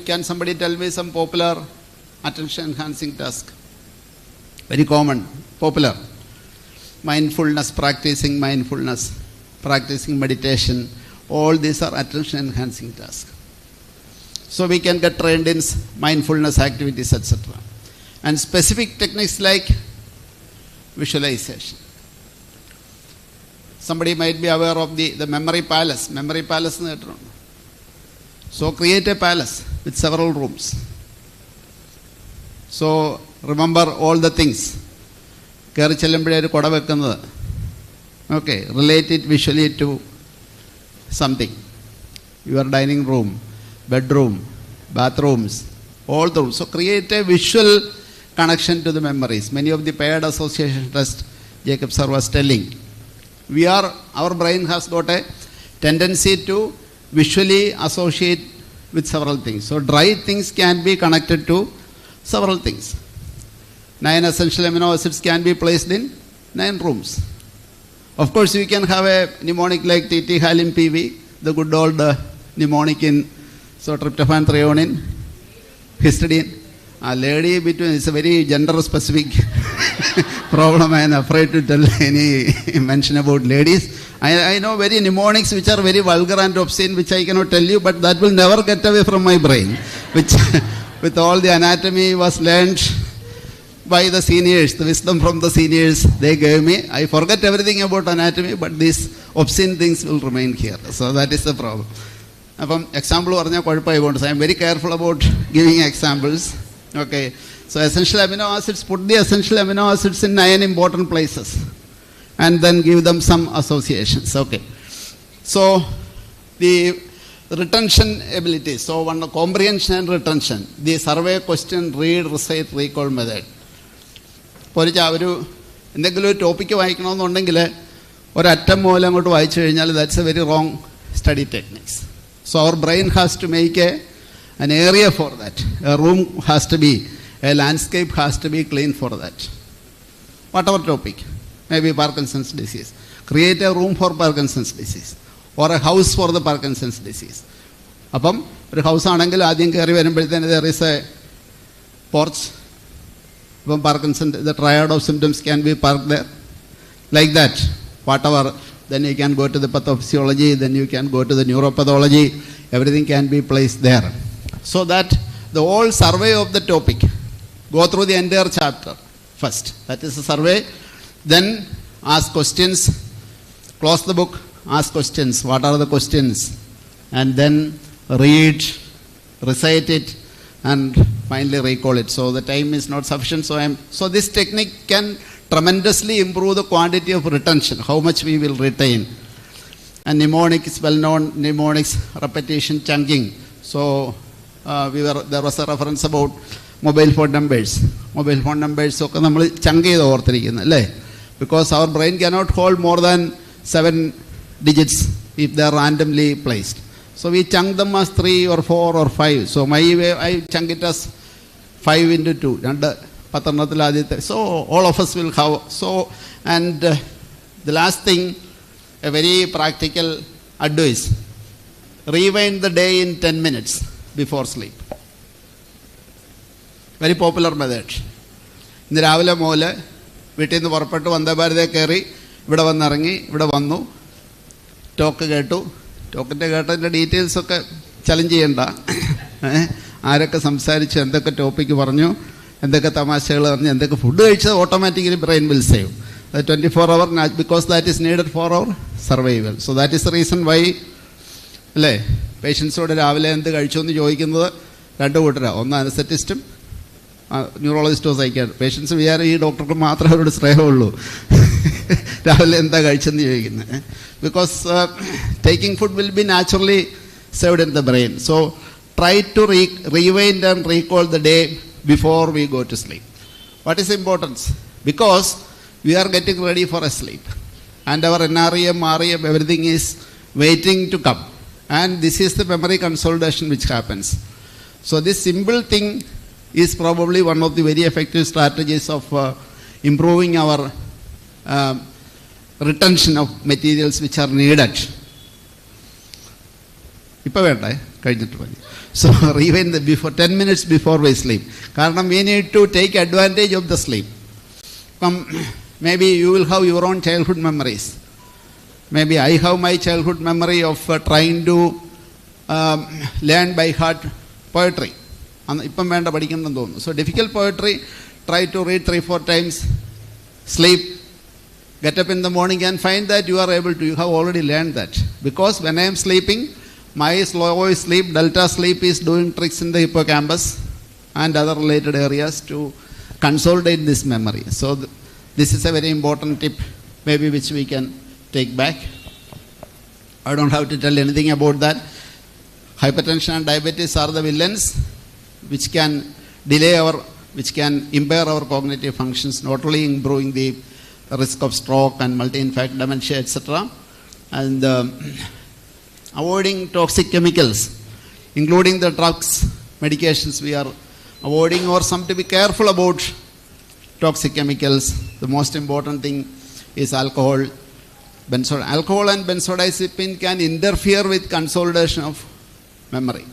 can somebody tell me some popular attention enhancing task? Very common, popular. Mindfulness, practicing mindfulness, practicing meditation, all these are attention enhancing tasks. So we can get trained in mindfulness activities, etc. And specific techniques like visualization. Somebody might be aware of the memory palace. Memory palace. So create a palace with several rooms. So remember all the things. കയറി ചെല്ലുമ്പോഴേ ഒരു കുട വെക്കുന്നത്. Okay, relate it visually to something. Your dining room, bedroom, bathrooms, all the rooms. So create a visual connection to the memories. Many of the paired association test Jacob sir was telling. Our brain has got a tendency to visually associate with several things. So dry things can be connected to several things. 9 essential amino acids can be placed in 9 rooms. Of course, you can have a mnemonic like TT, Halin, PV, the good old mnemonic in so tryptophan, threonine, histidine. A lady between is a very gender specific problem. I am afraid to tell any mention about ladies. I know very mnemonics which are very vulgar and obscene, which I cannot tell you, but that will never get away from my brain, which with all the anatomy was learned by the seniors, the wisdom from the seniors they gave me. I forget everything about anatomy, but these obscene things will remain here. So that is the problem. അപ്പം example പറഞ്ഞാൽ കുഴപ്പമായി പോകുന്നുണ്ട്. So I am very careful about giving examples. Okay, so essential amino acids, puttu the essential amino acids in 9 important places and then give them some associations. Okay, so the retention abilities, so one comprehension and retention, the survey question, read, recite, recall method. ഇപ്പോൾ ഒരു എന്തെങ്കിലും ഒരു topic വായിക്കണമെന്നുണ്ടെങ്കിൽ ഒരറ്റം മൂലം അങ്ങോട്ട് വായിച്ചു കഴിഞ്ഞാൽ that's A very wrong study techniques. So our brain has to make an area for that. A room has to be, a landscape has to be clean for that. Whatever topic, maybe Parkinson's disease. Create a room for Parkinson's disease or a house for the Parkinson's disease. അപ്പം ഒരു house ആണെങ്കിൽ ആദ്യം കയറി വരുമ്പോഴത്തേന് there is a porch. അപ്പം Parkinson, the triad of symptoms can be parked there. Like that, whatever. Then you can go to the pathophysiology, then you can go to the neuropathology, everything can be placed there. So that the whole survey of the topic, go through the entire chapter first. That is the survey. Then ask questions, close the book, ask questions. What are the questions? And then read, recite it, and finally recall it. So the time is not sufficient. So this technique can tremendously improve the quantity of retention, how much we will retain. And mnemonic is well known, mnemonics, repetition, chunking. So there was a reference about mobile phone numbers. Mobile phone numbers ഒക്കെ നമ്മൾ ചങ്ക് ചെയ്ത് ഓർത്തിരിക്കുന്നത് അല്ലേ? Because our brain cannot hold more than 7 digits if they are randomly placed. So we chunk them as 3 or 4 or 5. So my way I chunk it as 5 into 2. So all of us will have. So, and the last thing, a very practical advice, rewind the day in 10 minutes before sleep. Very popular method. ഇന്ന് രാവിലെ മുതൽ വീട്ടിൽ നിന്ന് പുറപ്പെട്ട് വന്ദേ ഭാരതേ കയറി ഇവിടെ വന്നിറങ്ങി, ഇവിടെ വന്നു, ടോക്ക് കേട്ടു. ടോക്കിൻ്റെ കേട്ടതിൻ്റെ ഡീറ്റെയിൽസൊക്കെ ചലഞ്ച് ചെയ്യണ്ട. ആരൊക്കെ സംസാരിച്ചു, എന്തൊക്കെ ടോപ്പിക്ക് പറഞ്ഞു, എന്തൊക്കെ തമാശകൾ പറഞ്ഞ്, എന്തൊക്കെ ഫുഡ് കഴിച്ചത് automatically brain will save. 24 hour, because that is needed for our survival. So that is the reason why അല്ലേ പേഷ്യൻസോട് രാവിലെ എന്ത് കഴിച്ചു എന്ന് ചോദിക്കുന്നത് രണ്ട് കൂട്ടരാണ്. ഒന്ന് അനസ്തെറ്റിസ്റ്റും ന്യൂറോളജിസ്റ്റോ സൈക്കാട്രിസ്റ്റ്. പേഷ്യൻസ് വിചാരം ഈ ഡോക്ടർക്ക് മാത്രമേ അവരോട് സ്നേഹമുള്ളൂ, രാവിലെ എന്താ കഴിച്ചെന്ന് ചോദിക്കുന്നത്. Because taking food will be naturally saved in the brain. So try to rewind and recall the day before we go to sleep. What is importance? Because we are getting ready for a sleep and our NREM, REM, everything is waiting to come, and this is the memory consolidation which happens. So this simple thing is probably one of the very effective strategies of improving our retention of materials which are needed. ഇപ്പോൾ വേണ്ടേ, കഴിഞ്ഞിട്ട് മതി. So rewind before 10 minutes before we sleep. കാരണം we need to take advantage of the sleep. Maybe you will have your own childhood memories. Maybe I have my childhood memory of trying to learn by heart poetry. ഇപ്പം വേണ്ട, പഠിക്കണമെന്ന് തോന്നുന്നു. So difficult poetry, try to read 3-4 times, sleep, get up in the morning and find that you are able to, you have already learned that. Because when I am sleeping, my slow sleep, delta sleep is doing tricks in the hippocampus and other related areas to consolidate this memory. So This is a very important tip, maybe which we can take back. I don't have to tell anything about that. Hypertension and diabetes are the villains which can which can impair our cognitive functions, not only improving the risk of stroke and multi-infarct dementia, etc. And avoiding toxic chemicals, including the drugs, medications we are avoiding, or some to be careful about toxic chemicals. The most important thing is alcohol. Alcohol and benzodiazepine can interfere with consolidation of memory.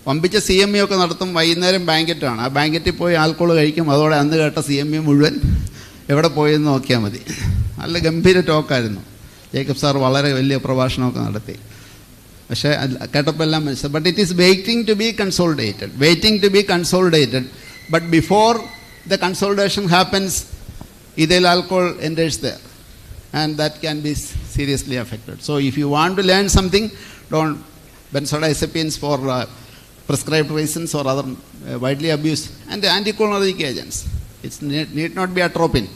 പമ്പിച്ച CME ഒക്കെ നടത്തും, വൈകുന്നേരം ബാങ്കറ്റാണ്. ആ ബാങ്കറ്റിൽ പോയി alcohol കഴിക്കും, അതോടെ അന്ന് കേട്ട CME മുഴുവൻ എവിടെ പോയെന്ന് നോക്കിയാൽ മതി. നല്ല ഗംഭീര ടോക്കായിരുന്നു. ജേക്കബ് സാർ വളരെ വലിയ പ്രഭാഷണമൊക്കെ നടത്തി. പക്ഷേ കേട്ടപ്പോൾ എല്ലാം മനസ്സിലായി. But it is waiting to be consolidated. But before the consolidation happens, ethyl alcohol enters there, and that can be seriously affected. So if you want to learn something, don't benzodiazepines for prescribed reasons or other widely abused, and the anticholinergic agents. It need not be atropine.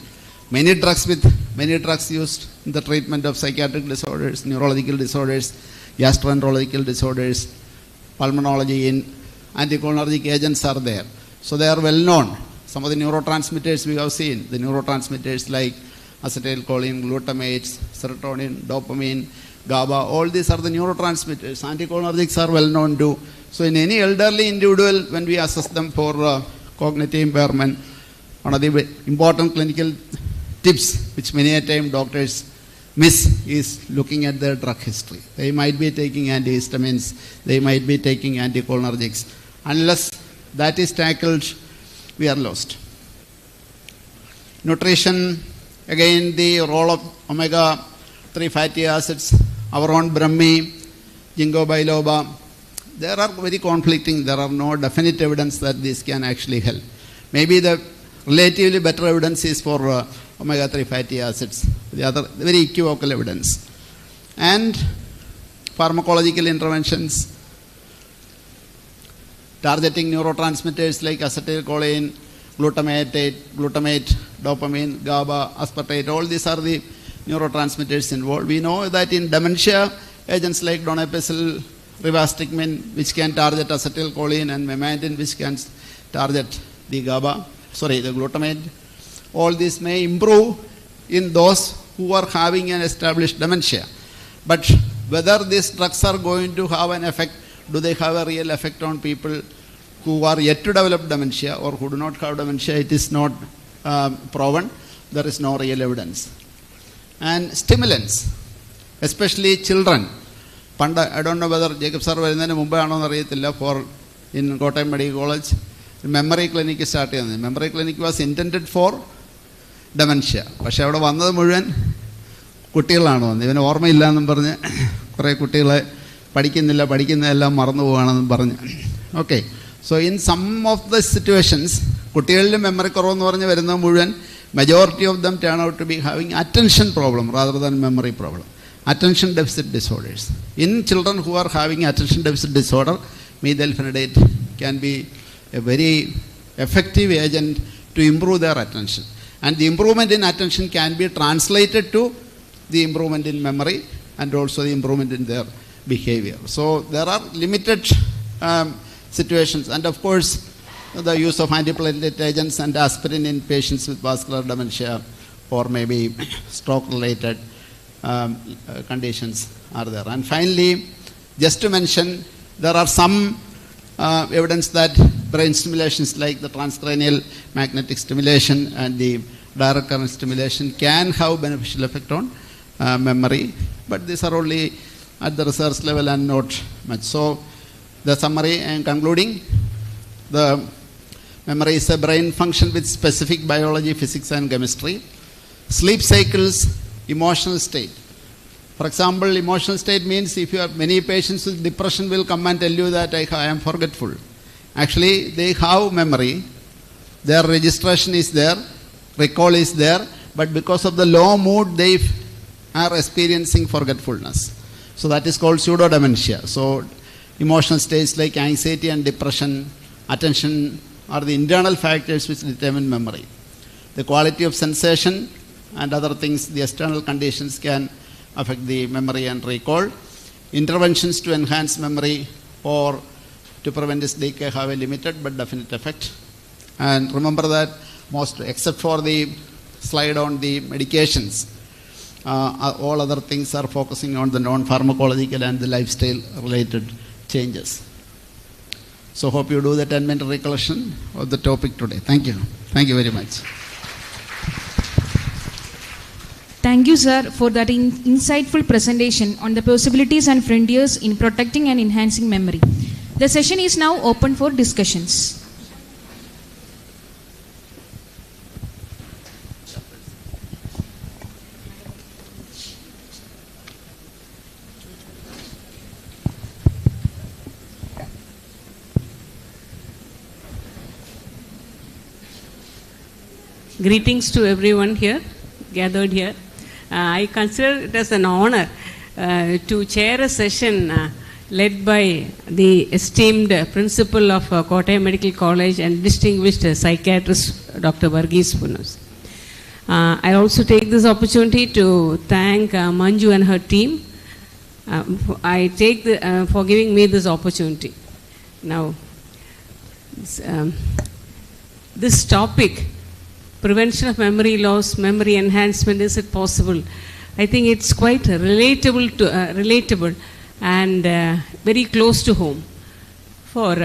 Many drugs used in the treatment of psychiatric disorders, neurological disorders, gastroenterological disorders, pulmonology, in anticholinergic agents are there. So they are well known. Some of the neurotransmitters we have seen, the neurotransmitters like acetylcholine, glutamates, serotonin, dopamine, GABA, all these are the neurotransmitters. Anticholinergics are well known too. So in any elderly individual, when we assess them for cognitive impairment, one of the important clinical tips which many a time doctors miss is looking at their drug history. They might be taking antihistamines, they might be taking anticholinergics. Unless that is tackled, we are lost. Nutrition, again the role of omega-3 fatty acids, our own Brahmi, ginkgo biloba, there are very conflicting, there are no definite evidence that this can actually help. Maybe the relatively better evidence is for omega-3 fatty acids, the other very equivocal evidence. And pharmacological interventions, targeting neurotransmitters like acetylcholine, glutamate, dopamine, GABA, aspartate, all these are the neurotransmitters involved. We know that in dementia, agents like donepezil, rivastigmine, which can target acetylcholine, and memantine, which can target the the glutamate, all these may improve in those who are having an established dementia. But whether these drugs are going to have an effect, do they have a real effect on people who are yet to develop dementia or who do not have dementia? It is not proven. There is no real evidence. And stimulants, especially children. I don't know whether Jacob sir was in Mumbai for in Kottayam Medical College. Memory clinic started. Memory clinic was intended for dementia. പക്ഷേ അവിടെ വന്നത് മുഴുവൻ കുട്ടികളാണ് വന്നത്. ഇവന് ഓർമ്മയില്ല എന്നും പറഞ്ഞ് കുറേ കുട്ടികളെ പഠിക്കുന്നതെല്ലാം മറന്നു പോവുകയാണെന്നും പറഞ്ഞ്. Okay, so in some of the situations കുട്ടികളിൽ മെമ്മറി കുറവെന്ന് പറഞ്ഞ് വരുന്നത് മുഴുവൻ majority of them turn out to be having attention problem rather than memory problem. Attention deficit disorders. In children who are having attention deficit disorder, methylphenidate can be a very effective agent to improve their attention. And the improvement in attention can be translated to the improvement in memory and also the improvement in their behavior. So there are limited situations, and of course the use of antiplatelet agents and aspirin in patients with vascular dementia or maybe stroke related conditions are there. And finally, just to mention, there are some evidence that brain stimulations like the transcranial magnetic stimulation and the direct current stimulation can have beneficial effect on memory, but these are only at the research level and not much. So the summary and concluding, the memory is a brain function with specific biology, physics and chemistry. Sleep cycles, emotional state. For example, emotional state means if you have many patients with depression will come and tell you that I am forgetful. Actually, they have memory, their registration is there, recall is there, but because of the low mood they are experiencing forgetfulness. So that is called pseudo-dementia. So emotional states like anxiety and depression, attention are the internal factors which determine memory. the quality of sensation and other things, the external conditions can affect the memory and recall. Interventions to enhance memory or to prevent its decay have a limited but definite effect. And remember that most, except for the slide on the medications, all other things are focusing on the non-pharmacological and the lifestyle related changes. So hope you do the 10-minute recollection of the topic today. Thank you. Thank you very much. Thank you, sir, for that insightful presentation on the possibilities and frontiers in protecting and enhancing memory. The session is now open for discussions. Greetings to everyone here, gathered here. I consider it as an honor to chair a session led by the esteemed principal of Kottayam Medical College and distinguished psychiatrist Dr. Varghese Punus. I also take this opportunity to thank Manju and her team. I take for giving me this opportunity. Now, this topic, prevention of memory loss, memory enhancement, is it possible? I think it's quite relatable and very close to home. For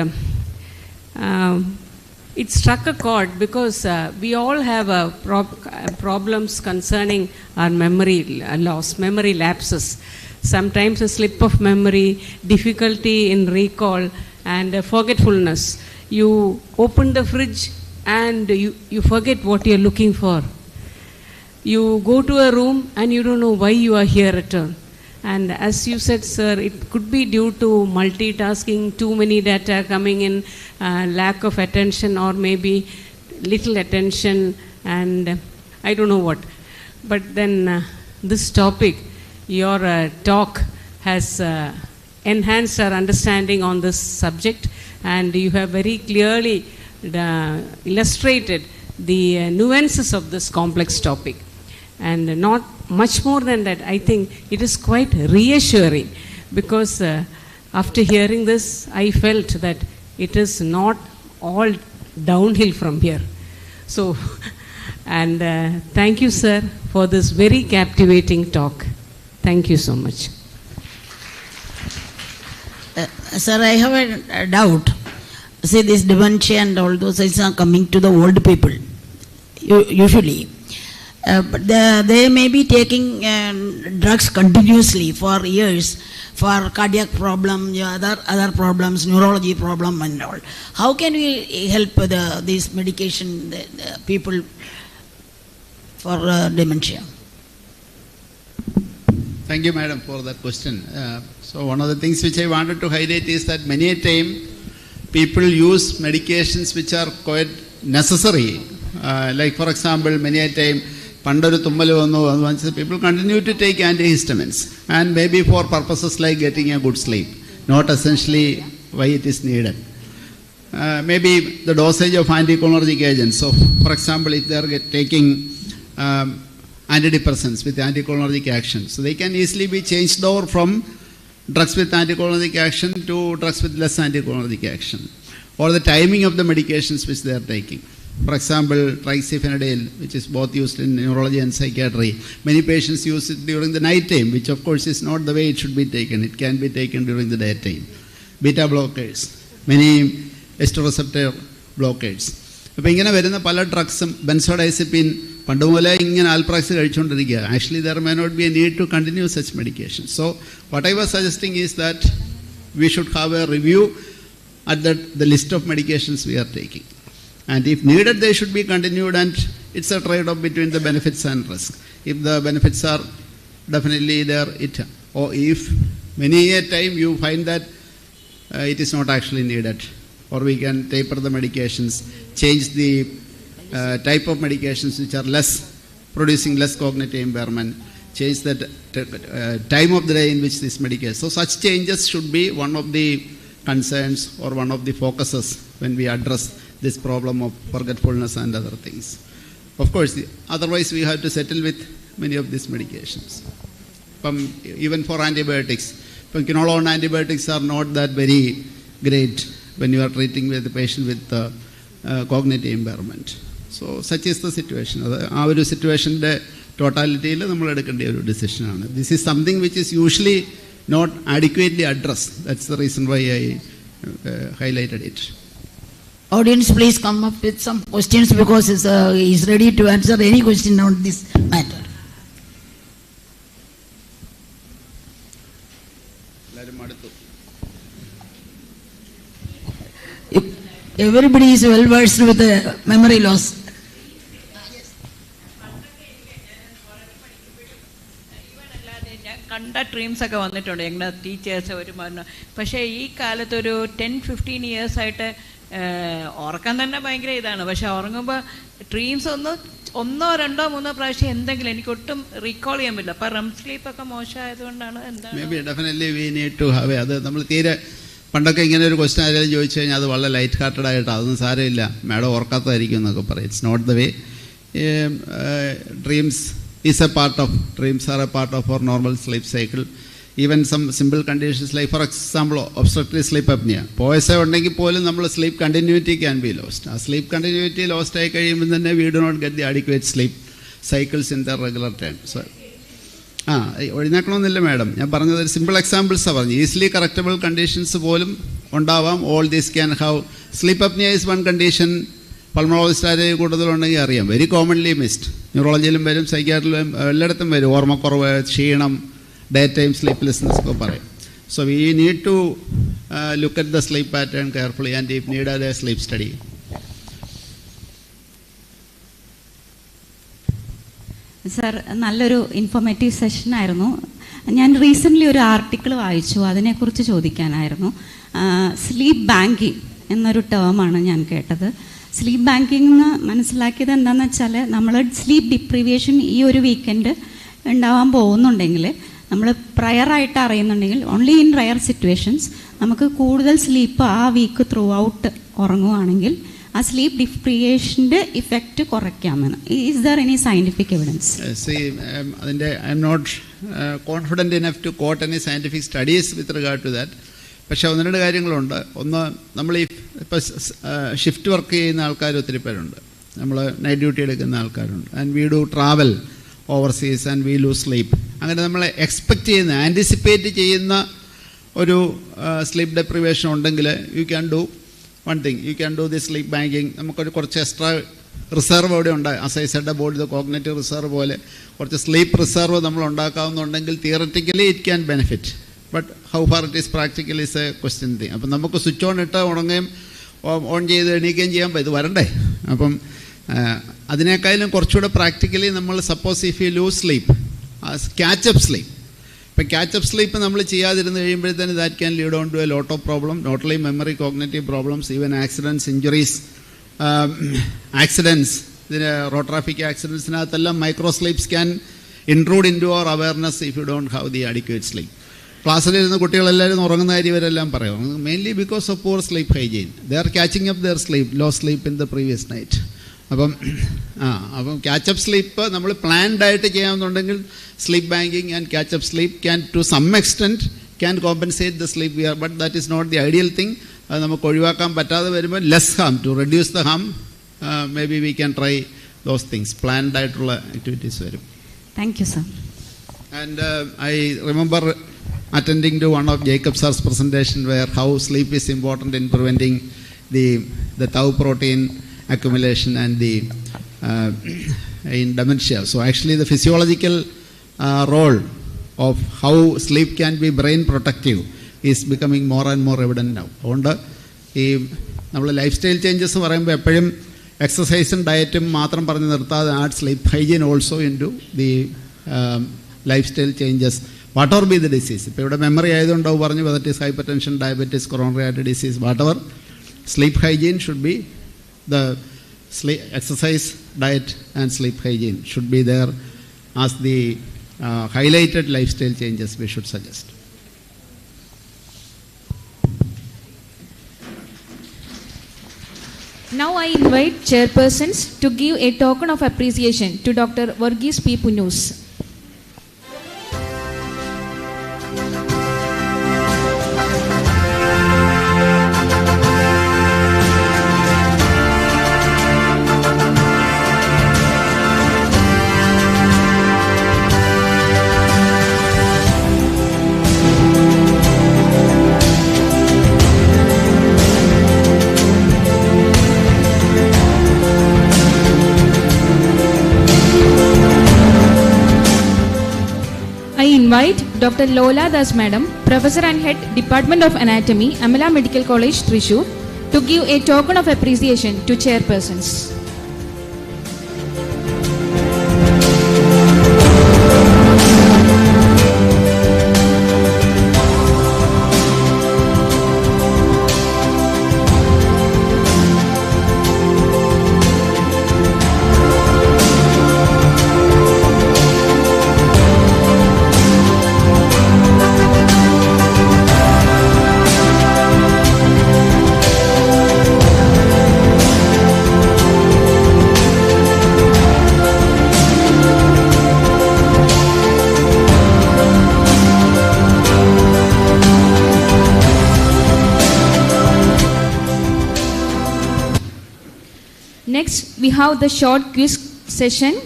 it struck a chord because we all have problems concerning our memory loss, memory lapses. Sometimes a slip of memory, difficulty in recall, and forgetfulness. You open the fridge and you forget what you're looking for. You go to a room and you don't know why you are here at all. And as you said, sir, it could be due to multitasking, too many data coming in, lack of attention, or maybe little attention, and I don't know what. But then this topic, your talk has enhanced our understanding on this subject, and you have very clearly illustrated the nuances of this complex topic. And not much more than that, I think it is quite reassuring, because after hearing this, I felt that it is not all downhill from here. So, and thank you, sir, for this very captivating talk. Thank you so much. Sir, I have a doubt. See, this dementia and all those things are coming to the old people, usually. But they may be taking drugs continuously for years for cardiac problem, other problems, neurology problem and all. How can we help these medication the people for dementia? Thank you, madam, for that question. So one of the things which I wanted to highlight is that many a time people use medications which are quite necessary. Like for example, many a time people continue to take antihistamines, and maybe for purposes like getting a good sleep, not essentially why it is needed. Maybe the dosage of anticholinergic agents. So for example, if they are taking antidepressants with anticholinergic action, so they can easily be changed over from drugs with anticholinergic action to drugs with less anticholinergic action, or the timing of the medications which they are taking. For example, trixifenadil, which is both used in neurology and psychiatry, many patients use it during the night time, which of course is not the way it should be taken. It can be taken during the daytime. Beta blockers, many estroreceptor blockers. അപ്പോൾ ഇങ്ങനെ വരുന്ന പല ഡ്രഗ്സും benzodiazepine പണ്ടുപോലെ ഇങ്ങനെ ആൽപ്രാക്സ് കഴിച്ചുകൊണ്ടിരിക്കുക. Actually, there may not be a need to continue such medication. So what I was suggesting is that we should have a review at the list of medications we are taking. And if needed, they should be continued, and it's a trade-off between the benefits and risk. If the benefits are definitely there, or if many a time you find that it is not actually needed, or we can taper the medications, change the type of medications which are producing less cognitive impairment, change the time of the day in which this medication. So such changes should be one of the concerns or one of the focuses when we address this problem of forgetfulness and other things. Of course, otherwise we have to settle with many of these medications. Even for antibiotics, quinolone antibiotics are not that very great when you are treating with the patient with cognitive impairment. So such is the situation. ആ ഒരു സിറ്റുവേഷൻ്റെ ടോട്ടാലിറ്റിയിൽ നമ്മൾ എടുക്കേണ്ട ഒരു ഡിസിഷനാണ്. This is something which is usually not adequately addressed. That's the reason why I highlighted it. Audience, please come up with some questions because he's ready to answer any question on this matter. Everybody is well versed with the memory loss. കണ്ട ഡ്രീംസൊക്കെ വന്നിട്ടുണ്ട് ഞങ്ങളുടെ teachers ഒരു മരണം. പക്ഷേ ഈ കാലത്തൊരു 10-15 ഇയേഴ്സായിട്ട് ഉറക്കം തന്നെ ഭയങ്കര ഇതാണ്. പക്ഷെ ഉറങ്ങുമ്പോൾ ഡ്രീംസ് ഒന്നോ രണ്ടോ മൂന്നോ പ്രാവശ്യം എന്തെങ്കിലും എനിക്കൊട്ടും റീകോൾ ചെയ്യാൻ പറ്റില്ല. അപ്പോൾ റെം സ്ലീപ്പൊക്കെ മോശമായതുകൊണ്ടാണ്. അത് നമ്മൾ തീരെ പണ്ടൊക്കെ ഇങ്ങനെ ഒരു ക്വസ്റ്റൻ ആരെങ്കിലും ചോദിച്ചു കഴിഞ്ഞാൽ അത് വളരെ ലൈറ്റ് ഹാർട്ടഡ് ആയിട്ട് അതൊന്നും സാരമില്ല, മാഡം ഉറക്കാത്തതായിരിക്കും എന്നൊക്കെ പറയും. It's not the way. Dreams are a part of our normal sleep cycle. Even some simple conditions like, for example, obstructive sleep apnea. Poise ഉണ്ടെങ്കിൽ പോലും നമ്മൾ sleep continuity can be lost. ആ sleep continuity lost ആയി കഴിയുമ്പോൾ തന്നെ we do not get the adequate sleep cycles in the regular time. So ഒഴിഞ്ഞാക്കണമെന്നില്ല madam, ഞാൻ പറഞ്ഞത് ഒരു സിമ്പിൾ എക്സാമ്പിൾസാണ് പറഞ്ഞു. ഈസിലി കറക്റ്റബിൾ കണ്ടീഷൻസ് പോലും ഉണ്ടാവാം. All these can have. Sleep apnoea is one condition. Pulmonologist ആരെയും കൂടുതലുണ്ടെങ്കിൽ അറിയാം. Very commonly missed. ന്യൂറോളജിയിലും വരും, സൈക്യാട്രിയിലും എല്ലായിടത്തും വരും. ഓർമ്മക്കുറവ്, ക്ഷീണം, ഡേ ടൈം സ്ലീപ്ലെസ്നെസ് ഒക്കെ പറയും. So we need to look at the sleep pattern carefully and if need a sleep study. Sir, നല്ലൊരു ഇൻഫോർമേറ്റീവ് സെഷനായിരുന്നു. ഞാൻ റീസെൻ്റ്ലി ഒരു ആർട്ടിക്കിൾ വായിച്ചു, അതിനെക്കുറിച്ച് ചോദിക്കാനായിരുന്നു. സ്ലീപ്പ് ബാങ്കിങ് എന്നൊരു ടേമാണ് ഞാൻ കേട്ടത്. സ്ലീപ്പ് ബാങ്കിങ് എന്ന് മനസ്സിലാക്കിയത് എന്താണെന്ന് വെച്ചാൽ, നമ്മൾ സ്ലീപ്പ് ഡിപ്രിവേഷൻ ഈ ഒരു വീക്കെൻഡ് ഉണ്ടാവാൻ പോകുന്നുണ്ടെങ്കിൽ, നമ്മൾ പ്രയറായിട്ട് അറിയുന്നുണ്ടെങ്കിൽ, ഓൺലി ഇൻ റയർ സിറ്റുവേഷൻസ് നമുക്ക് കൂടുതൽ സ്ലീപ്പ് ആ വീക്ക് ത്രൂ ഔട്ട് ഉറങ്ങുവാണെങ്കിൽ ആ സ്ലീപ്പ് ഡിപ്രിവേഷൻ്റെ ഇഫക്റ്റ് കുറയ്ക്കാമെന്ന്. Is there any scientific evidence? അതിൻ്റെ I am not confident enough to quote any scientific studies with regard to that. പക്ഷേ ഒന്ന് രണ്ട് കാര്യങ്ങളുണ്ട്. ഒന്ന്, നമ്മൾ ഇപ്പോൾ ഷിഫ്റ്റ് വർക്ക് ചെയ്യുന്ന ആൾക്കാർ ഒത്തിരി പേരുണ്ട്, നമ്മൾ നൈറ്റ് ഡ്യൂട്ടി എടുക്കുന്ന ആൾക്കാരുണ്ട്. And we do travel overseas and we loose sleep. അങ്ങനെ നമ്മൾ എക്സ്പെക്റ്റ് ചെയ്യുന്ന, ആൻറ്റിസിപ്പേറ്റ് ചെയ്യുന്ന ഒരു സ്ലീപ്പ് ഡെപ്രിവേഷൻ ഉണ്ടെങ്കിൽ you can do one thing. You can do the sleep banking. നമുക്കൊരു കുറച്ച് എക്സ്ട്രാ റിസർവ് അവിടെ ഉണ്ട്. As I said about the cognitive reserve പോലെ കുറച്ച് സ്ലീപ്പ് റിസർവ് നമ്മൾ ഉണ്ടാക്കാവുന്നുണ്ടെങ്കിൽ theoretically it can benefit. But how far it is practically is a question thing. അപ്പം നമുക്ക് സ്വിച്ച് ഓൺ ഇട്ട് ഉണങ്ങുകയും ഓൺ ചെയ്ത് എണീക്കുകയും ചെയ്യാൻ പറ്റും. ഇത് വരണ്ടേ? അപ്പം അതിനേക്കാളും കുറച്ചുകൂടെ പ്രാക്ടിക്കലി നമ്മൾ suppose if you lose sleep, catch up sleep. ഇപ്പം ക്യാച്ചപ്പ് സ്ലീപ്പ് നമ്മൾ ചെയ്യാതിരുന്ന് കഴിയുമ്പോഴത്തേന് that can lead on to a lot of problem, not only memory, cognitive problems, even accidents, injuries, accidents. ഇതിന് റോഡ് ട്രാഫിക് ആക്സിഡൻറ്റ്സിനകത്തെല്ലാം micro sleeps can intrude into our awareness if you don't have the adequate sleep. ക്ലാസ്സിലിരുന്ന് കുട്ടികളെല്ലാവരും ഉറങ്ങുന്ന കാര്യം ഇവരെല്ലാം പറയും. Mainly because of poor sleep hygiene. They are catching up there sleep, low sleep in the previous night. അപ്പം catch up sleep നമ്മൾ planned ആയിട്ട് ചെയ്യാമെന്നുണ്ടെങ്കിൽ sleep banking and catch up sleep can to some extent can compensate the sleep we are. But that is not the ideal thing. അത് നമുക്ക് ഒഴിവാക്കാൻ പറ്റാതെ വരുമ്പോൾ less harm, to reduce the harm, maybe we can try those things. Planned ആയിട്ടുള്ള activities വരും. Thank you sir. And I remember attending to one of Jacob sir's presentation where how sleep is important in preventing the tau protein accumulation and the in dementia. So actually the physiological role of how sleep can be brain protective is becoming more and more evident now. അതുകൊണ്ട് ഈ നമ്മൾ life style changes പറയുമ്പോൾ എപ്പോഴും എക്സസൈസും ഡയറ്റും മാത്രം പറഞ്ഞ് നിർത്താതെ add sleep hygiene also into the lifestyle changes. whatever be the disease. ഇപ്പോൾ ഇവിടെ മെമ്മറി ആയതുകൊണ്ടാവും പറഞ്ഞു, whether it is hypertension, diabetes, coronary artery disease, whatever, sleep hygiene should be the exercise, diet and sleep hygiene should be there as the highlighted lifestyle changes we should suggest. Now I invite chairpersons to give a token of appreciation to Dr. Varghese P. Punnus. I invite Dr. Lola Das Madam, Professor and Head Department of Anatomy, Amala Medical College, Thrissur, to give a token of appreciation to chairpersons. Next, we have the short quiz session.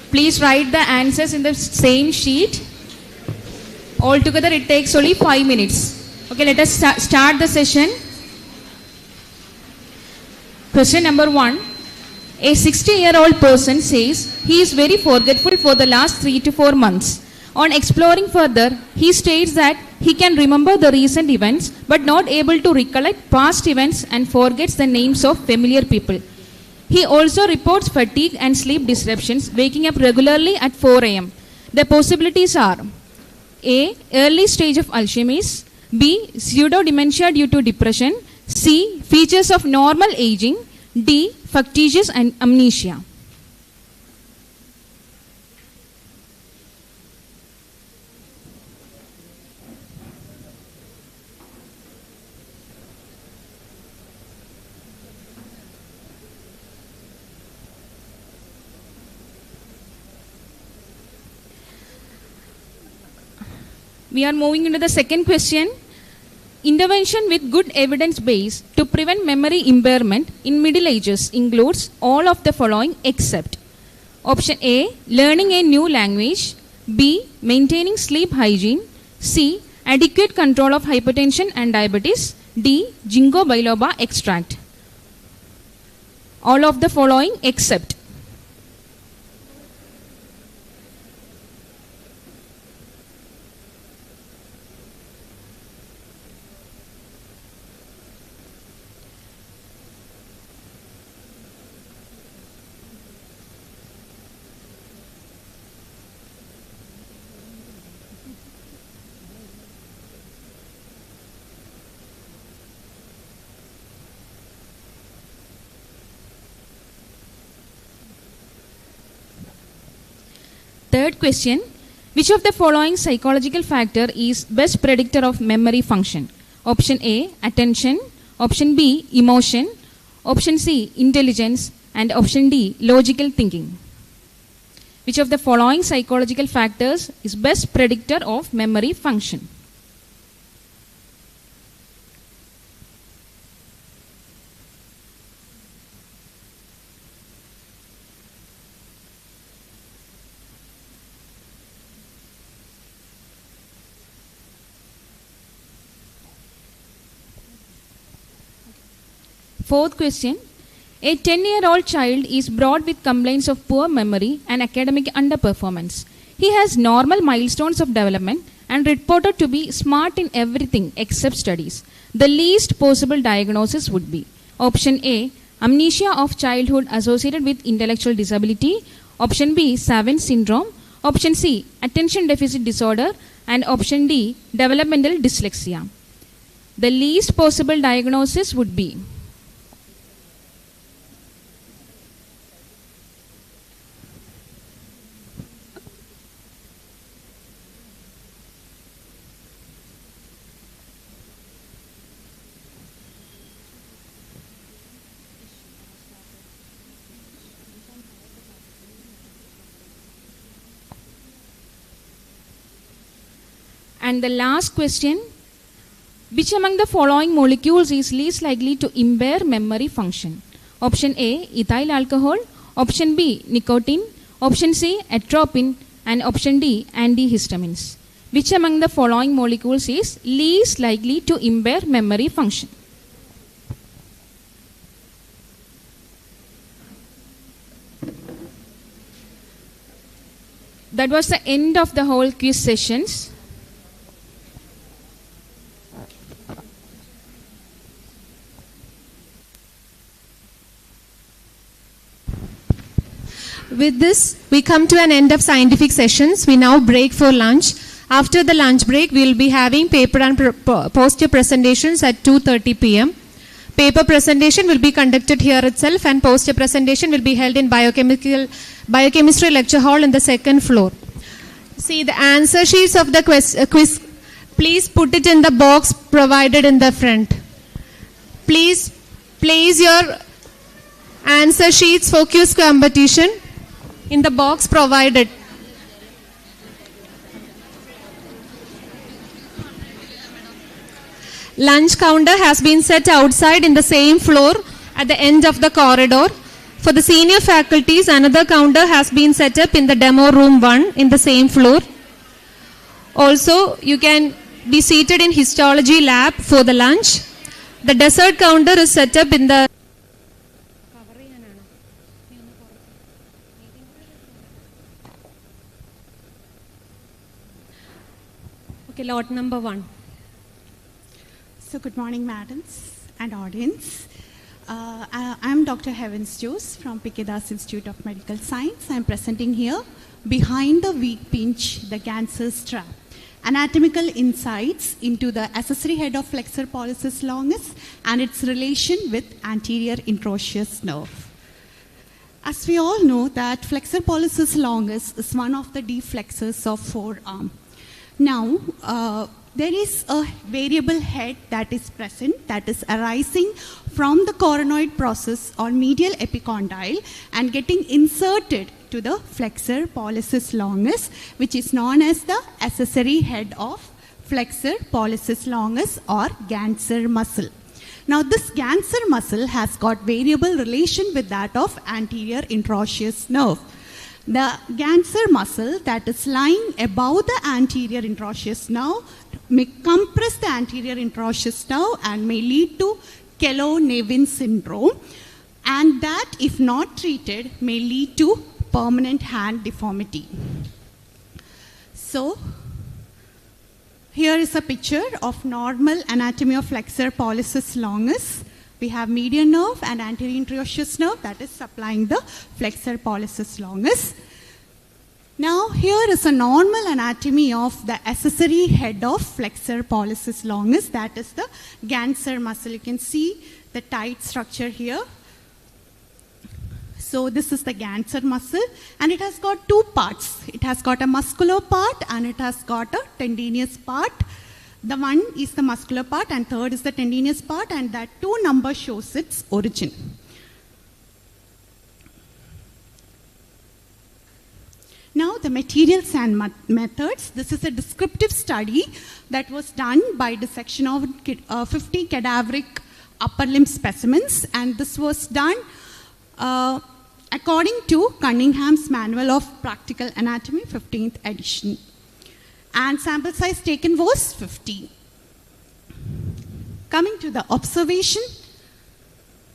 Please write the answers in the same sheet. Altogether, it takes only 5 minutes. Okay, let us start the session. Question number 1. A 60-year-old person says he is very forgetful for the last 3 to 4 months. On exploring further, he states that he can remember the recent events but not able to recollect past events and forgets the names of familiar people. He also reports fatigue and sleep disruptions, waking up regularly at 4 a.m. The possibilities are A. Early stage of Alzheimer's, B. Pseudo-dementia due to depression, C. Features of normal aging, D. Factitious and amnesia. We are moving into the second question. Intervention with good evidence base to prevent memory impairment in middle ages includes all of the following except option A. Learning a new language, B. Maintaining sleep hygiene, C. Adequate control of hypertension and diabetes, D. Ginkgo biloba extract. All of the following except. Third question, which of the following psychological factor is best predictor of memory function? Option A, attention, option B, emotion, option C, intelligence, and option D, logical thinking. Which of the following psychological factors is best predictor of memory function? Fourth question, a 10-year-old child is brought with complaints of poor memory and academic underperformance. He has normal milestones of development and reported to be smart in everything except studies. The least possible diagnosis would be option A, amnesia of childhood associated with intellectual disability, option B, Savant syndrome, option C, attention deficit disorder, and option D, developmental dyslexia. The least possible diagnosis would be And the last question, which among the following molecules is least likely to impair memory function? Option A, ethyl alcohol. Option B, nicotine. Option C, atropine. And option D, antihistamines. Which among the following molecules is least likely to impair memory function? That was the end of the whole quiz sessions. With this, we come to an end of scientific sessions. We now break for lunch. After the lunch break, we will be having paper and poster presentations at 2:30 p.m. Paper presentation will be conducted here itself, and poster presentation will be held in biochemistry lecture hall in the second floor. See the answer sheets of the quiz. Please put it in the box provided in the front. Please place your answer sheets for quiz competition in the box provided. Lunch counter has been set outside in the same floor at the end of the corridor. For the senior faculties, another counter has been set up in the demo room 1 in the same floor. Also, you can be seated in histology lab for the lunch. The dessert counter is set up in the lot number 1. So good morning, madams and audience. I'm Dr. Heavens Jose from Papez Institute of Medical Science. I'm presenting here Behind the Weak Pinch, the Ganser's Trap, Anatomical Insights into the accessory head of flexor pollicis longus and its relation with anterior introitious nerve. As we all know that flexor pollicis longus is one of the deep flexors of forearm. Now, there is a variable head that is present, that is arising from the coronoid process or medial epicondyle and getting inserted to the flexor pollicis longus, which is known as the accessory head of flexor pollicis longus or Ganser muscle. Now, this Ganser muscle has got variable relation with that of anterior introitious nerve. The Ganser muscle that is lying above the anterior introitious nerve may compress the anterior introitious nerve and may lead to Kellogg-Nevin syndrome, and that, if not treated, may lead to permanent hand deformity. So, here is a picture of normal anatomy of flexor pollicis longus. We have median nerve and anterior introitious nerve that is supplying the flexor pollicis longus. Now, here is a normal anatomy of the accessory head of flexor pollicis longus, that is the Ganser muscle. You can see the tight structure here. So, this is the Ganser muscle, and it has got two parts. It has got a muscular part and it has got a tendinous part. The one is the muscular part and third is the tendinous part, and that 2 number shows its origin. Now, the materials and methods. This is a descriptive study that was done by dissection of 50 cadaveric upper limb specimens, and this was done according to Cunningham's Manual of Practical Anatomy, 15th edition. And sample size taken was 50. Coming to the observation,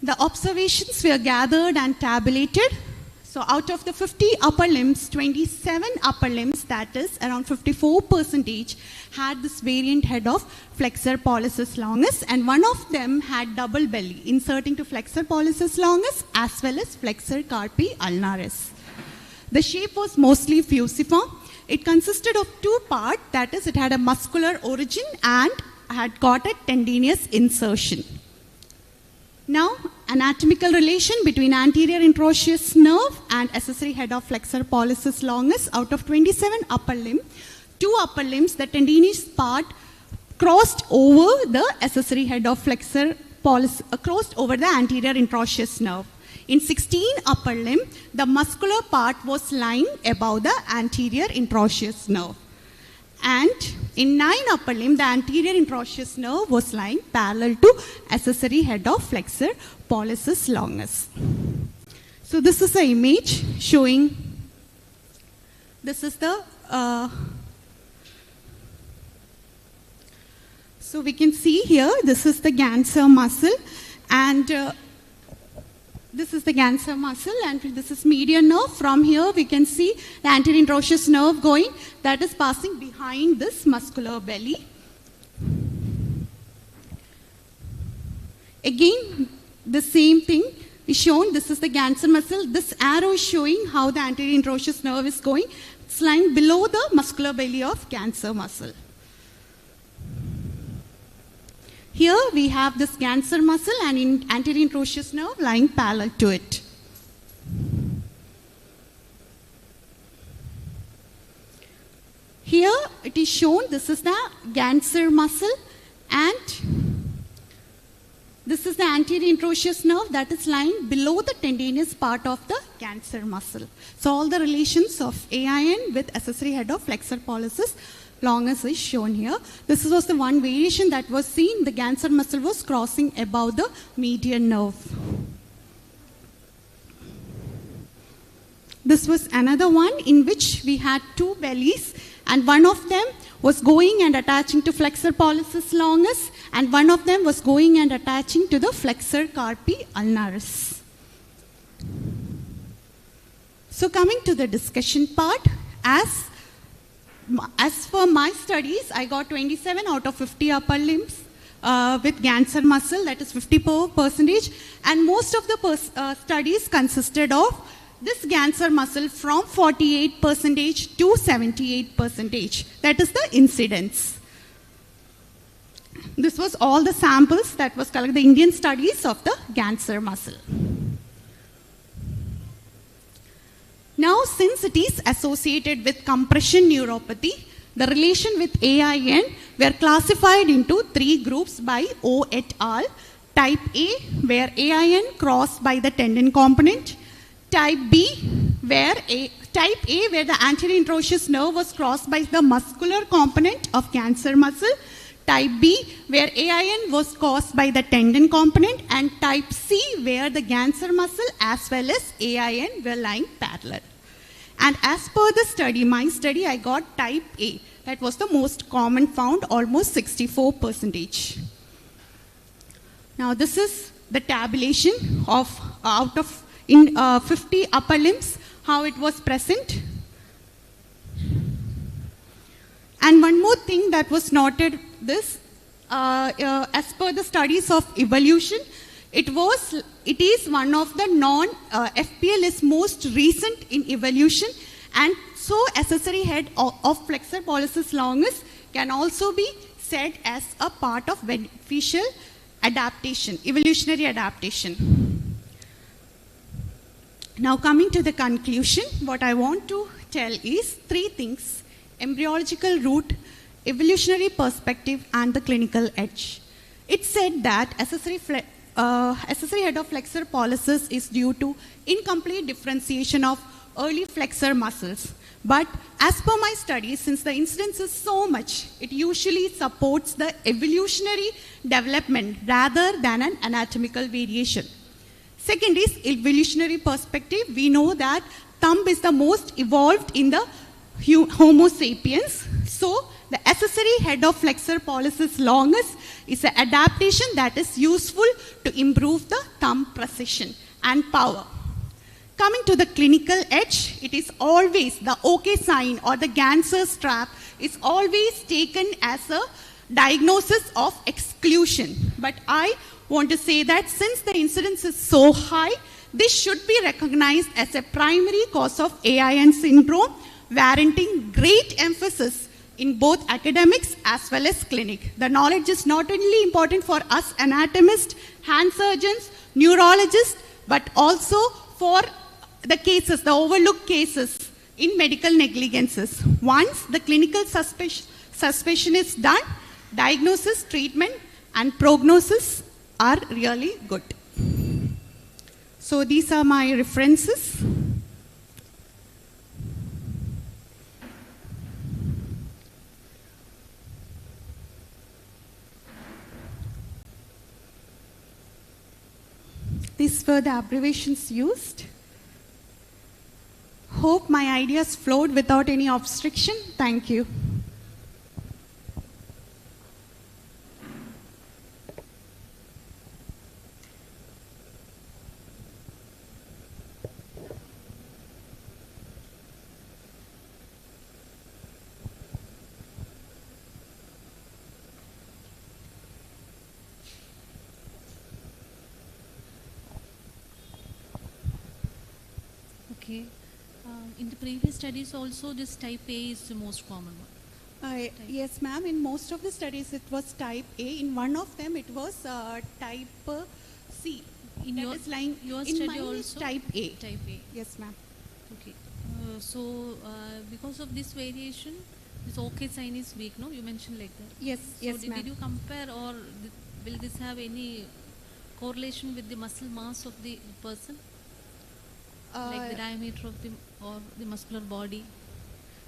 the observations were gathered and tabulated. So out of the 50 upper limbs, 27 upper limbs, that is around 54%, had this variant head of flexor pollicis longus, and one of them had double belly, inserting to flexor pollicis longus as well as flexor carpi ulnaris. The shape was mostly fusiform. It consisted of 2 parts, that is, it had a muscular origin and had got a tendinous insertion. Now, anatomical relation between anterior introitious nerve and accessory head of flexor pollicis longus. Out of 27 upper limb, 2 upper limbs, the tendinous part crossed over the accessory head of flexor pollicis, crossed over the anterior introitious nerve. In 16 upper limb, the muscular part was lying above the anterior introitious nerve. And in 9 upper limb, the anterior introitious nerve was lying parallel to accessory head of flexor pollicis longus. So this is the image showing, this is the, so we can see here, this is the Ganser muscle, and this is the Ganser muscle, and this is median nerve. From here we can see the anterior introitious nerve going, that is passing behind this muscular belly. Again, the same thing is shown. This is the Ganser muscle. This arrow is showing how the anterior introitious nerve is going. It's lying below the muscular belly of Ganser muscle. Here we have this Ganser muscle and anterior introitious nerve lying parallel to it. Here it is shown, this is the Ganser muscle, and this is the anterior introitious nerve that is lying below the tendinous part of the Ganser muscle. So all the relations of AIN with accessory head of flexor pollicis longus is shown here. This was the one variation that was seen. The Ganser muscle was crossing above the median nerve. This was another one in which we had 2 bellies, and one of them was going and attaching to flexor pollicis longus, and one of them was going and attaching to the flexor carpi ulnaris. So coming to the discussion part, as for my studies, I got 27 out of 50 upper limbs with Ganser muscle, that is 54%, and most of the studies consisted of this Ganser muscle from 48% to 78%. That is the incidence. This was all the samples that was collected, the Indian studies of the Ganser muscle. Now, since it is associated with compression neuropathy, the relation with AIN were classified into 3 groups by O et al. Type A, where AIN crossed by the tendon component. Type B, where Type A, where the anterior introitious nerve was crossed by the muscular component of Ganser muscle. Type B, where AIN was caused by the tendon component. And type C, where the Ganser muscle as well as AIN were lying parallel. And as per the study, my study, I got type A. That was the most common found, almost 64%. Now this is the tabulation of out of 50 upper limbs, how it was present. And one more thing that was noted, this, as per the studies of evolution, it is one of the FPL is most recent in evolution, and so accessory head of flexor pollicis longus can also be said as a part of beneficial adaptation, evolutionary adaptation. Now coming to the conclusion, what I want to tell is 3 things: embryological root, evolutionary perspective, and the clinical edge. It said that accessory head of flexor pollicis is due to incomplete differentiation of early flexor muscles. But as per my studies, since the incidence is so much, it usually supports the evolutionary development rather than an anatomical variation. Second is evolutionary perspective. We know that thumb is the most evolved in the Homo sapiens. So the accessory head of flexor pollicis longus is an adaptation that is useful to improve the thumb precision and power. Coming to the clinical edge, it is always the OK sign or the Ganser strap is always taken as a diagnosis of exclusion. But I want to say that since the incidence is so high, this should be recognized as a primary cause of AIN syndrome, warranting great emphasis in both academics as well as clinic. The knowledge is not only important for us anatomists, hand surgeons, neurologists, but also for the cases, the overlooked cases in medical negligences. Once the clinical suspicion is done, diagnosis, treatment, and prognosis are really good. So these are my references. per the abbreviations used. Hope my ideas flowed without any obstruction. Thank you. Okay. In the previous studies also this type A is the most common one. Yes, ma'am. In most of the studies it was type A. In one of them it was type C. In That your, is lying your in study mine is also? type A. Type A. Yes, ma'am. Okay. So because of this variation, this OK sign is weak, no? You mentioned like that. Yes, So yes, did ma'am. you compare or will this have any correlation with the muscle mass of the person? Like the diameter of the or the muscular body?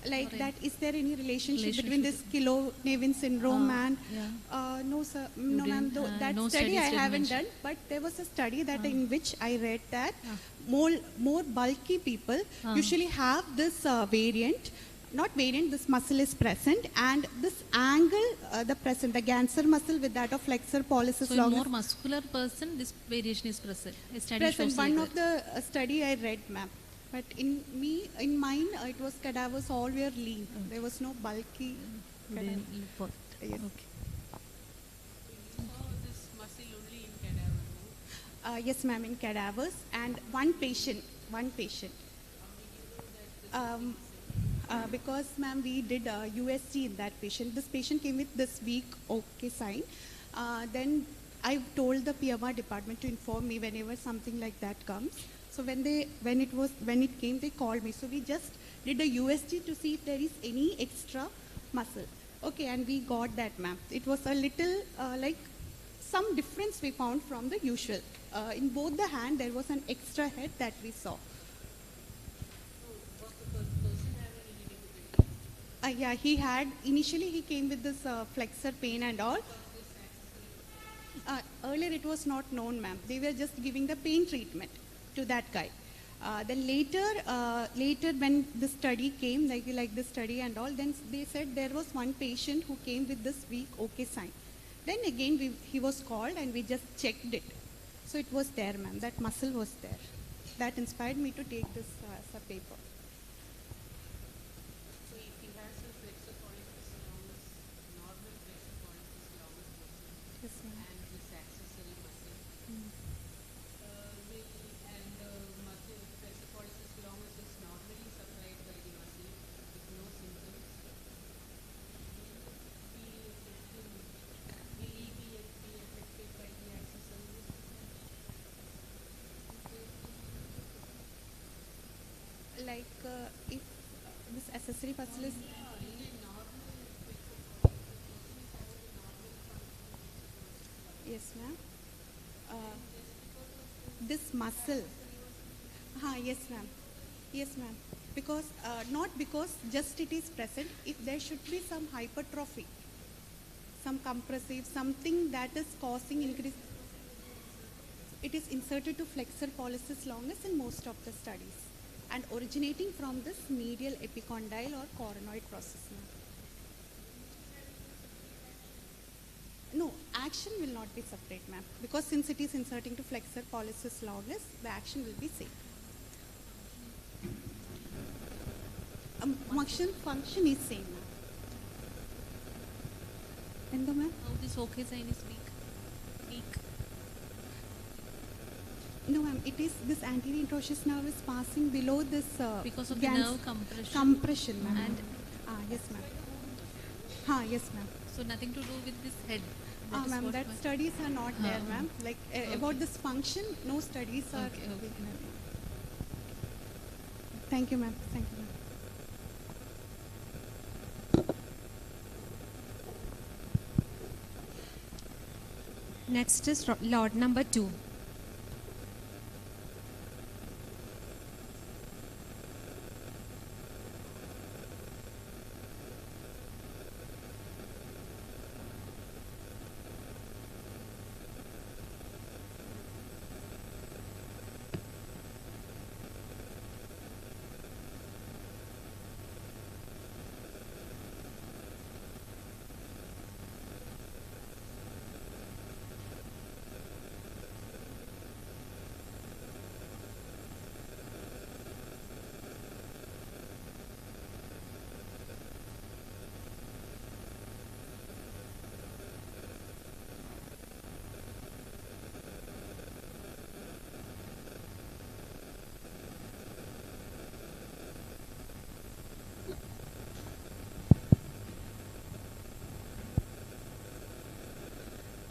Like Or that, is there any relationship between relationship this Kilo-Nevin syndrome and yeah. no, sir, You no, ma'am. didn't, That no study I studies did haven't mention. done, but there was a study that in which I read that more bulky people usually have this variant. Not variant, this muscle is present, and this angle, the Ganser muscle with that of flexor pollicis So in longus more muscular person, this variation is present. A study present. shows One like of that. the study I read, ma'am. But in mine, it was cadavers all were lean. There was no bulky. You didn't look for it. Yes. Okay. This muscle only in cadaver, no? Yes, ma'am, in cadavers, and one patient. Because, ma'am, we did USG in that patient. This patient came with this weak OK sign. Then I told the PMR department to inform me whenever something like that comes. So when it came, they called me. So we just did a USG to see if there is any extra muscle. Okay, and we got that, ma'am. It was a little like some difference we found from the usual. In both the hand, there was an extra head that we saw. Yeah, initially he came with this flexor pain and all. Earlier it was not known, ma'am. They were just giving the pain treatment to that guy. Then later when the study came, like the study and all, then they said there was one patient who came with this weak OK sign. Then again he was called and we just checked it. So it was there, ma'am. That muscle was there. That inspired me to take this as a paper. So if he has a flexor pollicis longus, normal flexor pollicis longus muscle, yes, and this accessory muscle, muscle flexor pollicis longus is normally supplied by the muscle with no symptoms. Will he be affected by the accessory muscle? Like if this accessory muscle is yes, ma'am. This muscle. Yes, ma'am. Yes, ma'am. Because not because just it is present. If there should be some hypertrophy, some compressive, something that is causing increase. It is inserted to flexor pollicis longus in most of the studies, and originating from this medial epicondyle or coronoid process. No, action will not be separate, ma'am, because since it is inserting to flexor pollicis longus, the action will be same. Function is same, ma'am. Endo, ma'am? How this OK sign is weak? No, ma'am, it is this anterior introitious nerve is passing below this Because of the nerve compression. Compression, ma'am. And yes, ma'am. Yes, ma'am. so nothing to do with this head. Ma'am, that studies are not there, ma'am. Like about this function, no studies are. Okay. Thank you, ma'am. Thank you, ma'am. Next is lot number 2.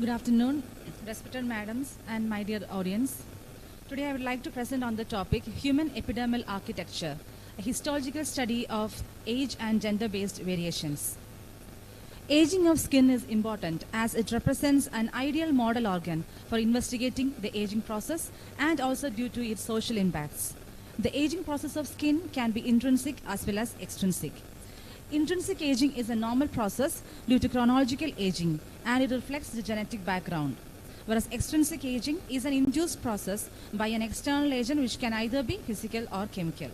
Good afternoon, respected madams and my dear audience. Today I would like to present on the topic Human Epidermal Architecture, a histological study of age and gender-based variations. Aging of skin is important as it represents an ideal model organ for investigating the aging process and also due to its social impacts. The aging process of skin can be intrinsic as well as extrinsic. Intrinsic aging is a normal process due to chronological aging and it reflects the genetic background, whereas extrinsic aging is an induced process by an external agent which can either be physical or chemical.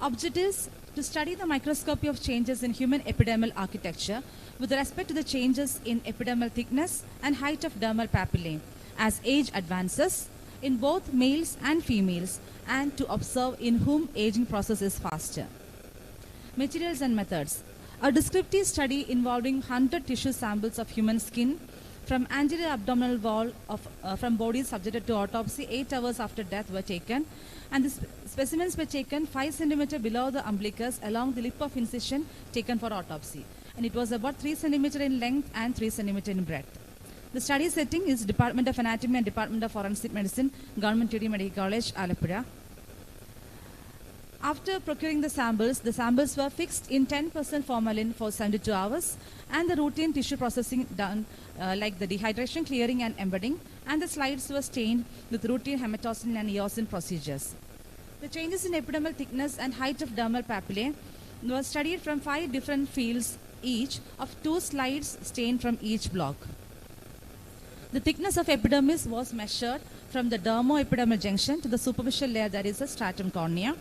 Objectives: to study the microscopy of changes in human epidermal architecture with respect to the changes in epidermal thickness and height of dermal papillae as age advances in both males and females, and to observe in whom aging process is faster. Materials and methods. A descriptive study involving 100 tissue samples of human skin from anterior abdominal wall from bodies subjected to autopsy 8 hours after death were taken, and the specimens were taken 5 cm below the umbilicus along the lip of incision taken for autopsy, and it was about 3 cm in length and 3 cm in breadth. The study setting is Department of Anatomy and Department of Forensic Medicine, Government UD Medical College, Alappuzha. After procuring the samples were fixed in 10% formalin for 72 hours, and the routine tissue processing done like the dehydration, clearing and embedding, and the slides were stained with routine hematocin and eosin procedures. The changes in epidermal thickness and height of dermal papillae were studied from 5 different fields each of 2 slides stained from each block. The thickness of epidermis was measured from the dermo-epidermal junction to the superficial layer, that is the stratum cornea,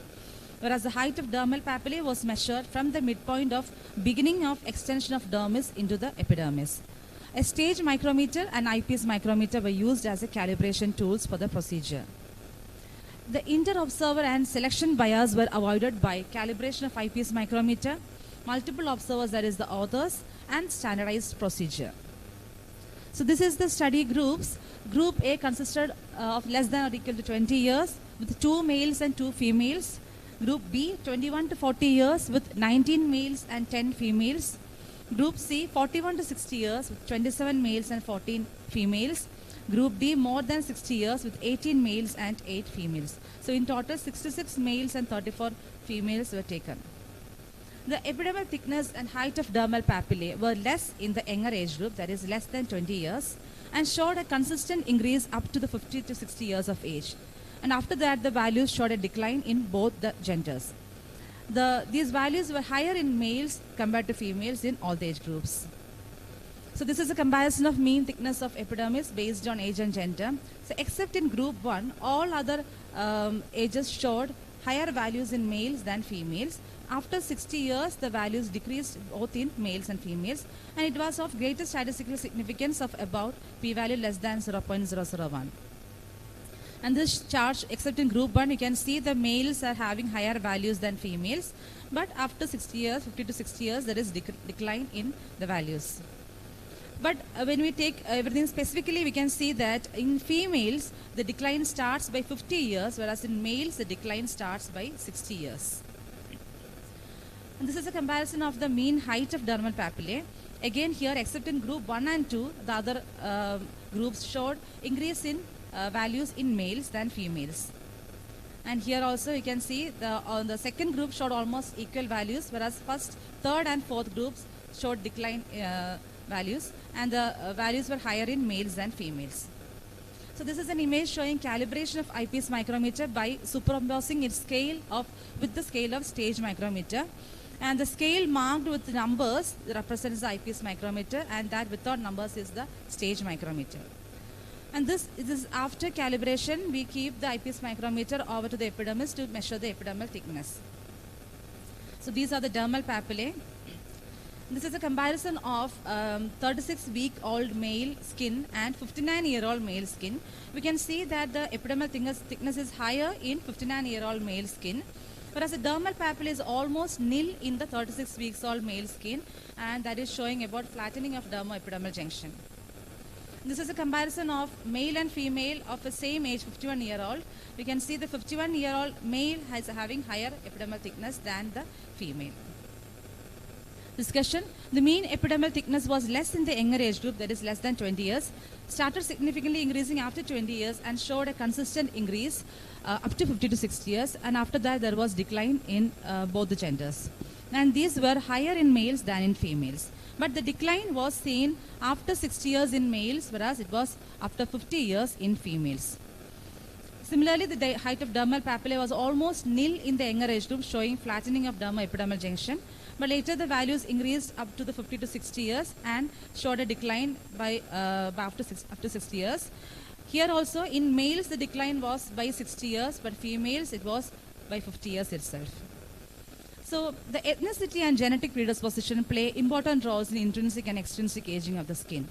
whereas the height of dermal papillae was measured from the midpoint of beginning of extension of dermis into the epidermis. A stage micrometer and eyepiece micrometer were used as a calibration tools for the procedure. The inter-observer and selection bias were avoided by calibration of eyepiece micrometer, multiple observers, that is the authors, and standardized procedure. So this is the study groups. Group A consisted of less than or equal to 20 years with 2 males and 2 females. Group B, 21 to 40 years with 19 males and 10 females. Group C, 41 to 60 years with 27 males and 14 females. Group D, more than 60 years with 18 males and 8 females. So in total, 66 males and 34 females were taken. The epidermal thickness and height of dermal papillae were less in the younger age group, that is less than 20 years, and showed a consistent increase up to the 50 to 60 years of age. And after that, the values showed a decline in both the genders. These values were higher in males compared to females in all the age groups. So this is a comparison of mean thickness of epidermis based on age and gender. So except in group 1, all other ages showed higher values in males than females. After 60 years, the values decreased both in males and females, and it was of greater statistical significance of about p-value less than 0.001. And this chart, except in group 1, you can see the males are having higher values than females, but after 60 years, 50 to 60 years, there is decline in the values. But when we take everything specifically, we can see that in females, the decline starts by 50 years, whereas in males, the decline starts by 60 years. And this is a comparison of the mean height of dermal papillae. Again here, except in group 1 and 2, the other groups showed increase in values in males than females. And here also you can see the second group showed almost equal values, whereas first, third and fourth groups showed decline values, and the values were higher in males than females. So this is an image showing calibration of eyepiece micrometer by superimposing its scale with the scale of stage micrometer. And the scale marked with numbers represents the eyepiece micrometer, and that without numbers is the stage micrometer. And this is after calibration, we keep the eyepiece micrometer over to the epidermis to measure the epidermal thickness. So these are the dermal papillae. This is a comparison of 36-week-old male skin and 59-year-old male skin. We can see that the epidermal thickness is higher in 59-year-old male skin, whereas the dermal papillae is almost nil in the 36-week-old male skin, and that is showing about flattening of dermo-epidermal junction. This is a comparison of male and female of the same age, 51-year-old. We can see the 51-year-old male is having higher epidermal thickness than the female. discussion, the mean epidermal thickness was less in the younger age group, that is less than 20 years, started significantly increasing after 20 years and showed a consistent increase up to 50 to 60 years, and after that there was decline in both the genders. And these were higher in males than in females. But the decline was seen after 60 years in males, whereas it was after 50 years in females. Similarly, the height of dermal papillae was almost nil in the younger age group, showing flattening of dermo-epidermal junction. But later the values increased up to the 50 to 60 years and showed a decline by after 60 years. Here also in males the decline was by 60 years, but females it was by 50 years itself. So the ethnicity and genetic predisposition play important roles in intrinsic and extrinsic aging of the skin.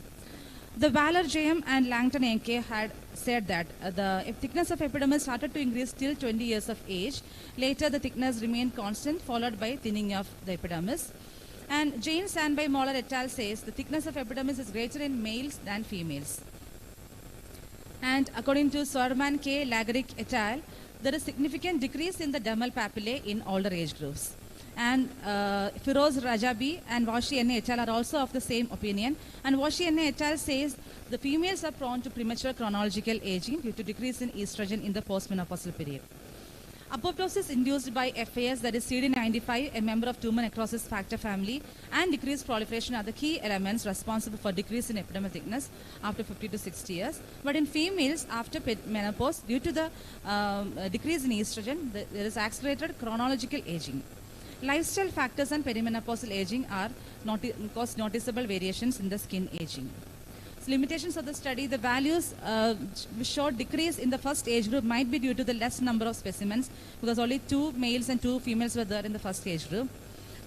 The Valor JM and Langton AK had said that the thickness of epidermis started to increase till 20 years of age. Later the thickness remained constant, followed by thinning of the epidermis. And Jane Sandby Moller et al. Says the thickness of epidermis is greater in males than females. And according to Swarman K. Lagaric et al., there is significant decrease in the dermal papillae in older age groups. And Firoz Rajabi and Washi N. et al. Are also of the same opinion. And Washi N. et al. Says the females are prone to premature chronological aging due to decrease in estrogen in the postmenopausal period. Apoptosis induced by FAS, that is CD95, a member of tumor necrosis factor family, and decreased proliferation are the key elements responsible for decrease in epidermal thickness after 50 to 60 years. But in females after menopause, due to the decrease in estrogen, there is accelerated chronological aging. Lifestyle factors and perimenopausal aging are cause noticeable variations in the skin aging. So limitations of the study, the values showed decrease in the first age group might be due to the less number of specimens, because only 2 males and 2 females were there in the first age group.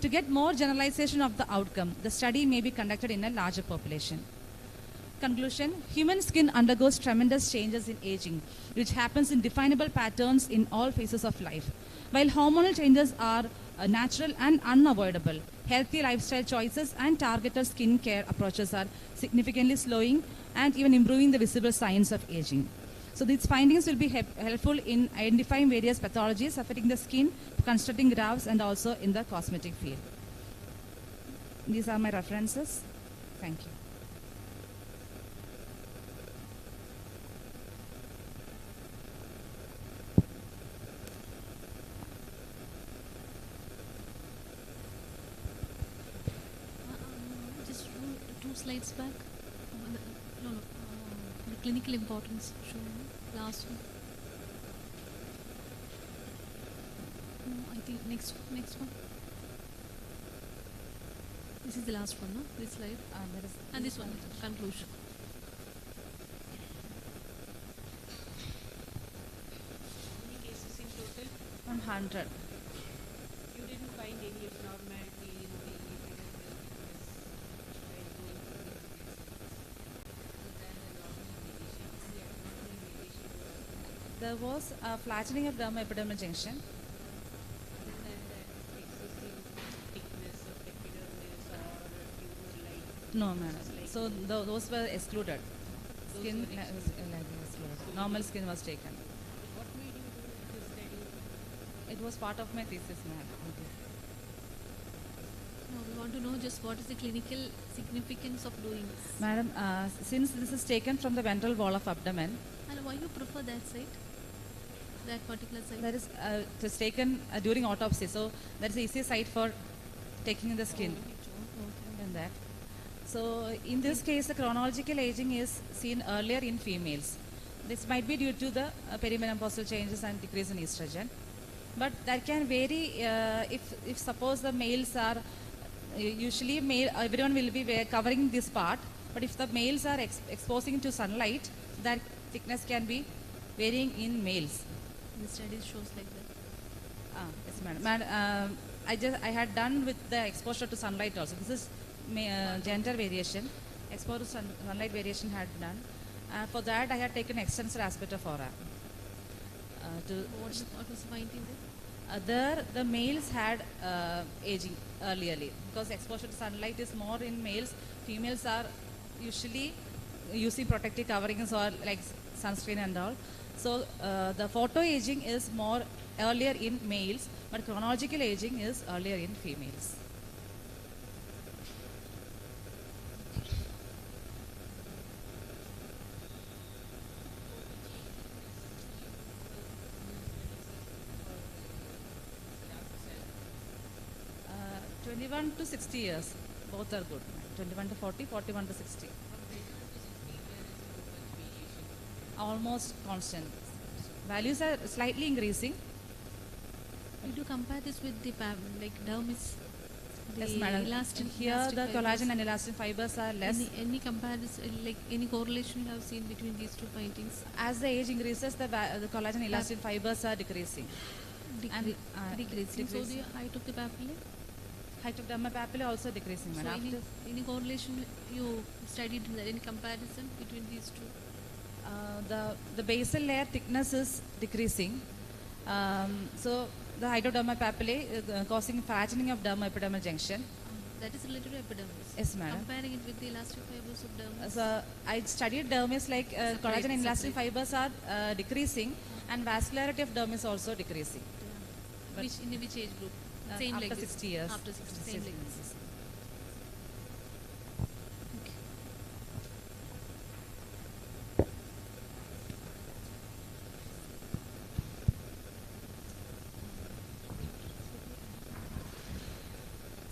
To get more generalization of the outcome, the study may be conducted in a larger population. Conclusion, human skin undergoes tremendous changes in aging, which happens in definable patterns in all phases of life. While hormonal changes are natural and unavoidable, healthy lifestyle choices and targeted skin care approaches are significantly slowing and even improving the visible signs of aging. So these findings will be helpful in identifying various pathologies affecting the skin, constructing grafts, and also in the cosmetic field. These are my references. Thank you. Slides back. No, the clinical importance shown. Last one. No, I think next one. This is the last one, no? This slide. And this one, conclusion. How many cases in total? 100. You didn't find any abnormality in the There was a flattening of dermo-epidermal junction. No, madam. So those were excluded. Skin was excluded. Normal skin was taken. What made you do this study? It was part of my thesis, madam. No, we want to know just what is the clinical significance of doing this. Madam, since this is taken from the ventral wall of abdomen. And why you prefer that site? That particular site? That is, it was taken during autopsy. So that is the easiest site for taking in the skin. And that. So in this case, the chronological aging is seen earlier in females. This might be due to the perimenopausal changes and decrease in estrogen. But that can vary if suppose the males are, usually everyone will be covering this part. But if the males are exposing to sunlight, that thickness can be varying in males. The study shows like that. Yes, madam. I had done with the exposure to sunlight also. This is gender variation. Exposure to sunlight variation had done. For that, I had taken extensor aspect of aura. What was the finding there? There, the males had aging earlierly because exposure to sunlight is more in males. Females are usually using protective coverings or like sunscreen and all. So the photo aging is more earlier in males, but chronological aging is earlier in females. 21 to 60 years. Both are good. 21 to 40, 41 to 60. Almost constant. Values are slightly increasing. Did you compare this with the dermis? Yes, madam. Here the collagen and elastin fibers are less. Any comparison, any correlation you have seen between these two findings? As the age increases, the collagen and elastin fibers are decreasing. Decreasing. So the height of the papillae? Height of dermal papillae also decreasing. So any correlation you studied, any comparison between these two? The basal layer thickness is decreasing. So the height of dermal papillae causing flattening of dermo-epidermal junction. That is related to epidermis. Yes, madam. Comparing it with the elastic fibers of dermis. So I studied dermis collagen and elastin fibers are decreasing, and vascularity of dermis also decreasing. In which age group? Same after like 60 years. After 60, same like this.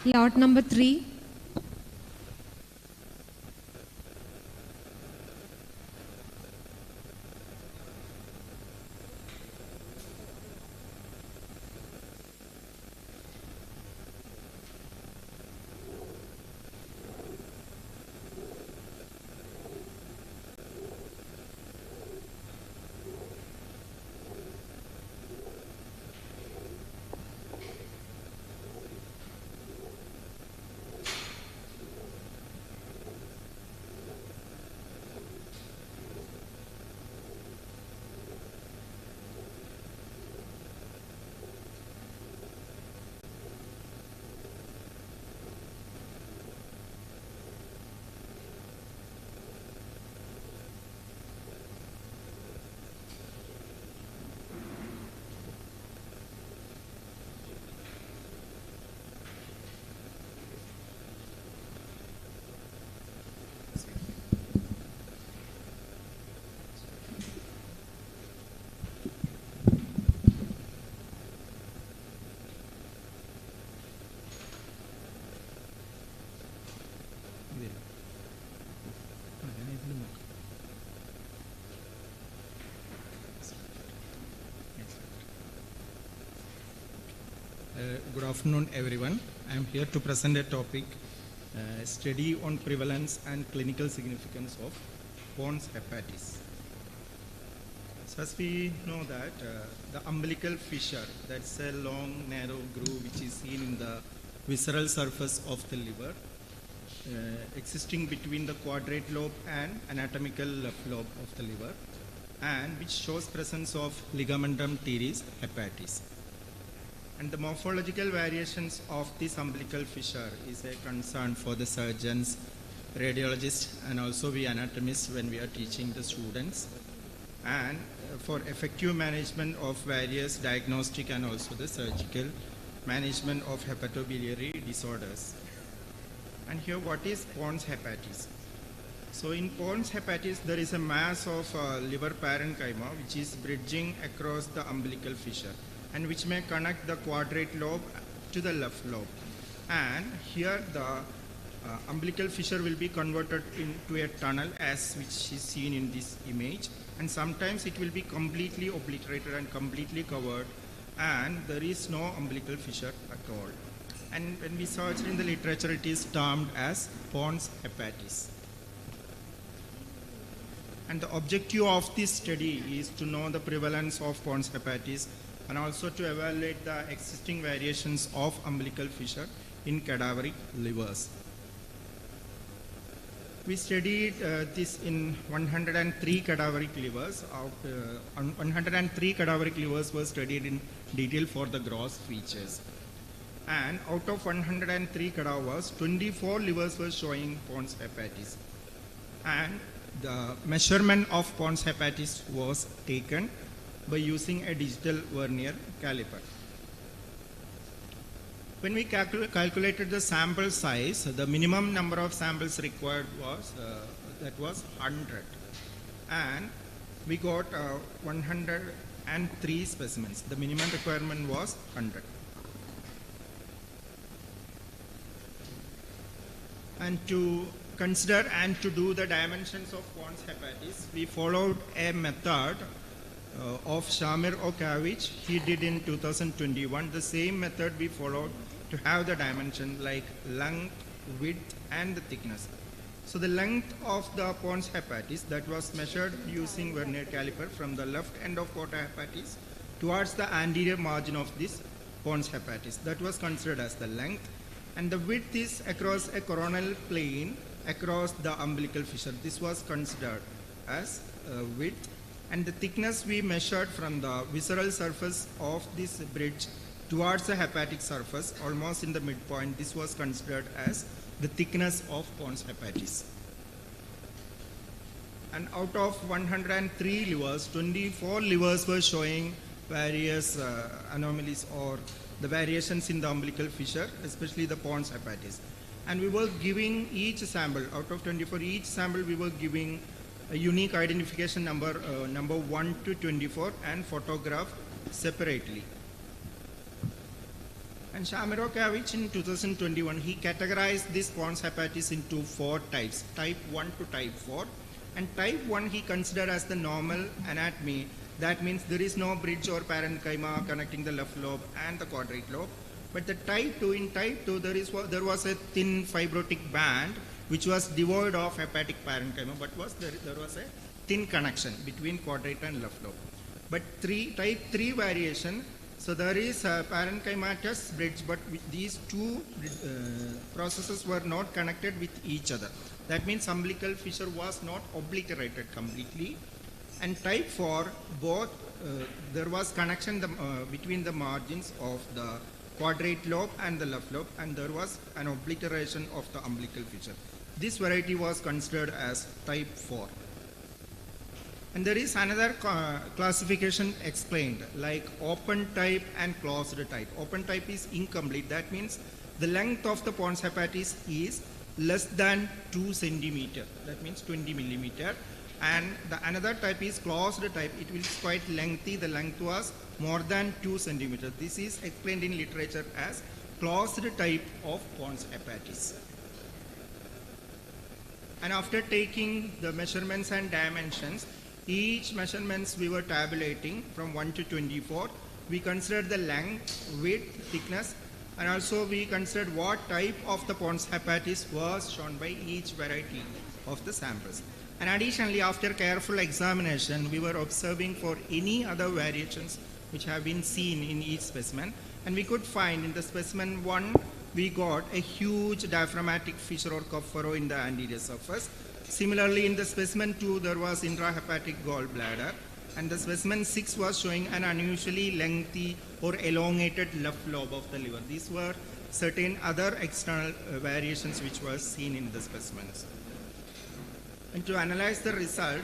Lot number 3. Good afternoon, everyone. I am here to present a topic, study on prevalence and clinical significance of Pons hepatis. So as we know that the umbilical fissure, that's a long, narrow groove which is seen in the visceral surface of the liver, existing between the quadrate lobe and anatomical left lobe of the liver, and which shows presence of ligamentum teres hepatis. And the morphological variations of this umbilical fissure is a concern for the surgeons, radiologists, and also we anatomists when we are teaching the students, and for effective management of various diagnostic and also the surgical management of hepatobiliary disorders. And here, what is Pons hepatis? So in Pons hepatis, there is a mass of liver parenchyma which is bridging across the umbilical fissure, and which may connect the quadrate lobe to the left lobe. And here the umbilical fissure will be converted into a tunnel as which is seen in this image, and sometimes it will be completely obliterated and completely covered, and there is no umbilical fissure at all. And when we search in the literature, it is termed as Pons hepatis. And the objective of this study is to know the prevalence of Pons hepatis and also to evaluate the existing variations of umbilical fissure in cadaveric livers. We studied this in 103 cadaveric livers. 103 cadaveric livers were studied in detail for the gross features. And out of 103 cadavers, 24 livers were showing Pons hepatis. And the measurement of Pons hepatis was taken by using a digital vernier caliper. When we calculated the sample size, the minimum number of samples required was 100, and we got 103 specimens. The minimum requirement was 100. And to consider and to do the dimensions of Pons hepatis, we followed a method of Shamir Okavich. He did in 2021. The same method we followed to have the dimension like length, width, and the thickness. So the length of the Pons hepatis that was measured using vernier caliper from the left end of porta hepatis towards the anterior margin of this Pons hepatis. That was considered as the length. And the width is across a coronal plane across the umbilical fissure. This was considered as width. And the thickness we measured from the visceral surface of this bridge towards the hepatic surface, almost in the midpoint. This was considered as the thickness of Pons hepatis. And out of 103 livers, 24 livers were showing various anomalies or the variations in the umbilical fissure, especially the Pons hepatis. And we were giving each sample, out of 24, each sample we were giving a unique identification number, number 1 to 24, and photograph separately. And Shamirokovich in 2021, he categorized this Pons hepatis into 4 types, type 1 to type 4. And type 1 he considered as the normal anatomy. That means there is no bridge or parenchyma connecting the left lobe and the quadrate lobe. But the type 2, in type 2, there was a thin fibrotic band which was devoid of hepatic parenchyma, but there was a thin connection between quadrate and left lobe. But type 3 variation, so there is a parenchymatous bridge, but these two processes were not connected with each other. That means umbilical fissure was not obliterated completely. And type 4, both there was connection between the margins of the quadrate lobe and the left lobe, and there was an obliteration of the umbilical fissure. This variety was considered as type 4. And there is another classification explained, like open type and closed type. Open type is incomplete. That means the length of the Pons hepatis is less than 2 centimeter. That means 20 millimeter. And the another type is closed type. It will be quite lengthy. The length was more than 2 centimeters. This is explained in literature as closed type of Pons hepatis. And after taking the measurements and dimensions, each measurements we were tabulating from 1 to 24. We considered the length, width, thickness, and also we considered what type of the Pons hepatis was shown by each variety of the samples. And additionally, after careful examination, we were observing for any other variations which have been seen in each specimen. And we could find in the specimen 1, we got a huge diaphragmatic fissure or cup furrow in the anterior surface. Similarly, in the specimen 2, there was intrahepatic gallbladder. And the specimen 6 was showing an unusually lengthy or elongated left lobe of the liver. These were certain other external variations which were seen in the specimens. And to analyze the result,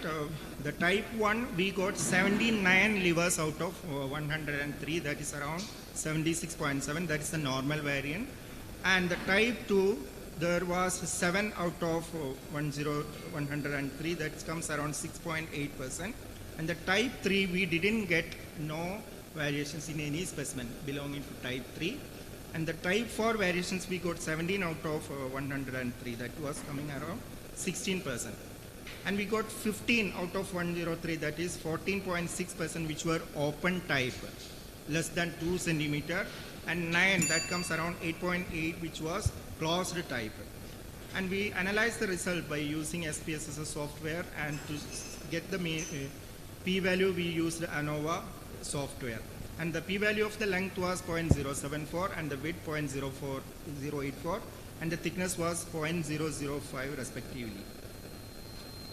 the type 1, we got 79 livers out of 103, that is around 76.7, that is the normal variant. And the type 2, there was 7 out of 103, that comes around 6.8%. And the type 3, we didn't get no variations in any specimen belonging to type 3. And the type 4 variations, we got 17 out of 103, that was coming around 16%. And we got 15 out of 103, that is 14.6%, which were open type, less than 2 centimeter, and 9, that comes around 8.8, which was closed type. And we analyzed the result by using SPSS software, and to get the p-value, we used ANOVA software. And the p-value of the length was 0.074, and the width 0.084, and the thickness was 0.005 respectively.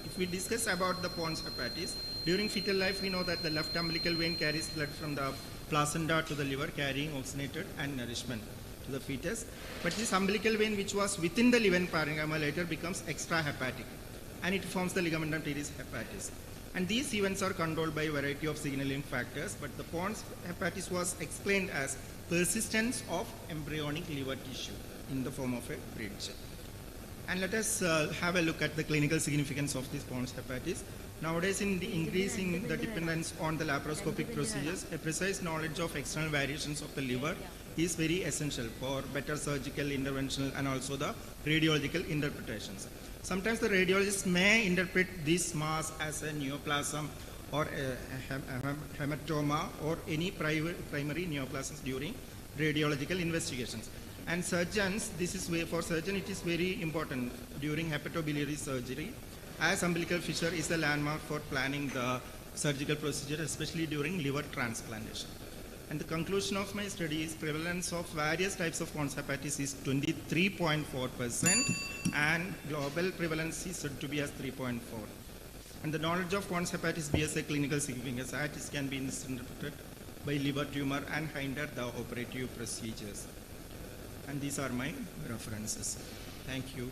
If we discuss about the Pons hepatis, during fetal life we know that the left umbilical vein carries blood from the placenta to the liver, carrying oxygenated and nourishment to the fetus. But this umbilical vein which was within the liver parenchyma later becomes extrahepatic, and it forms the ligamentum teres hepatis. And these events are controlled by a variety of signaling factors, but the Pons hepatis was explained as persistence of embryonic liver tissue in the form of a bridge. And let us have a look at the clinical significance of this Pons hepatis. Nowadays, in the increasing the dependence on the laparoscopic procedures, a precise knowledge of external variations of the liver is very essential for better surgical, interventional, and also the radiological interpretations. Sometimes the radiologists may interpret this mass as a neoplasm or a hematoma or any primary neoplasms during radiological investigations. And surgeons, for surgeon it is very important during hepatobiliary surgery, as umbilical fissure is a landmark for planning the surgical procedure, especially during liver transplantation. And the conclusion of my study is prevalence of various types of Pons hepatis is 23.4%, and global prevalence is said to be as 3.4. And the knowledge of Pons hepatis bears a clinical significance as it can be misinterpreted by liver tumor and hinder the operative procedures. And these are my references. Thank you.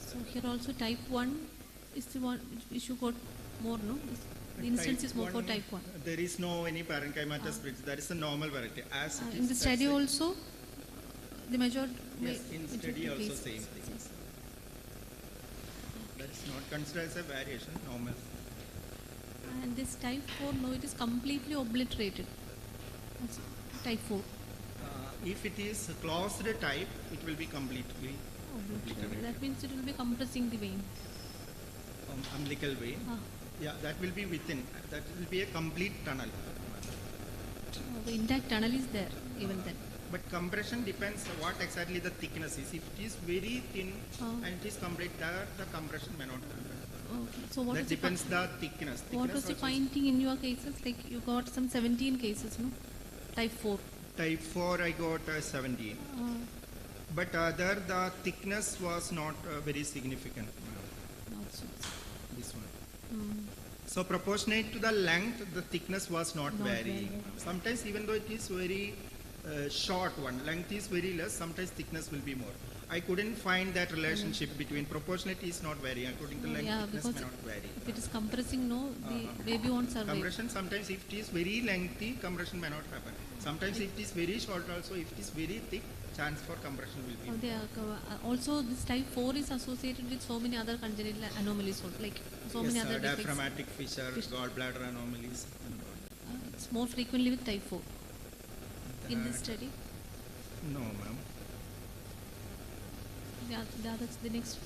So here also type 1 is the one which you got more, no? The instance is more for type 1. There is no any parenchymatous bridge. That is a normal variety. As In the study also, the major... Yes, in study also same things. That is not considered as a variation, normal. And this type 4, no, it is completely obliterated. That's type 4. If it is closed type, it will be completely obliterated. That means it will be compressing the vein. Umbilical vein. Yeah, that will be within. That will be a complete tunnel. The intact tunnel is there even then. But compression depends what exactly the thickness is. If it is very thin and it is complete, the compression may not happen. Okay. So what that depends the thickness. What was the finding in your cases? Like you got some 17 cases, no? Type 4. Type 4 I got 17. But there the thickness was not very significant. Not so. This one. So proportionate to the length, the thickness was not varying. Sometimes even though it is very short one, length is very less, sometimes thickness will be more. I couldn't find that relationship between proportionate is not varying according to length, thickness may not vary. If it is compressing, no, the baby won't survive. Compression, sometimes if it is very lengthy, compression may not happen. Sometimes if it is very short also, if it is very thick, chance for compression will be also this type 4 is associated with so many other congenital anomalies, like so many other defects. Diaphragmatic fissure, gallbladder anomalies. It's more frequently with type 4 in this study. No, ma'am. That's the next.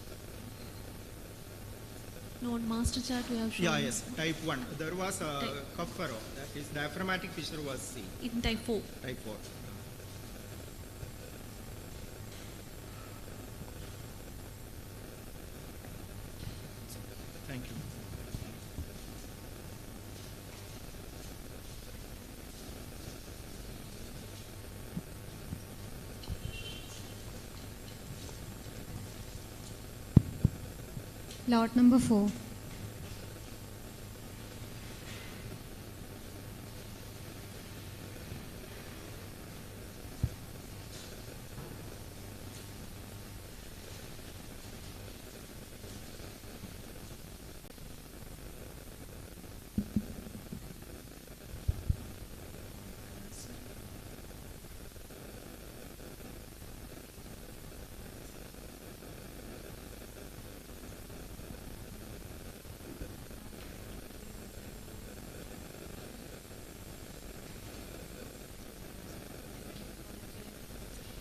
No, on master chart we have shown. Yeah, yes, type 1. There was a cuff furrow, that is diaphragmatic fissure was seen. In type 4. Type 4. Thank you. Lot number 4.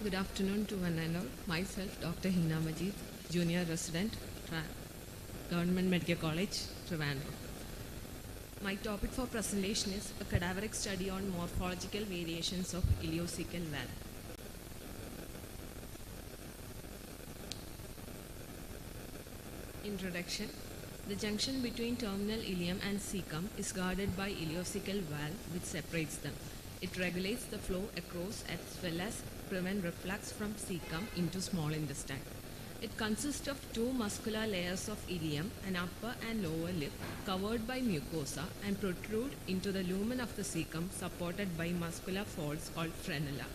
Good afternoon to one and all. Myself, Dr. Hina Majid, Junior Resident, Government Medical College, Trivandrum. My topic for presentation is a cadaveric study on morphological variations of ileocecal valve. Introduction. The junction between terminal ileum and cecum is guarded by ileocecal valve which separates them. It regulates the flow across as well as prevent reflux from cecum into small intestine. It consists of two muscular layers of ileum, an upper and lower lip covered by mucosa and protrude into the lumen of the cecum supported by muscular folds called frenula.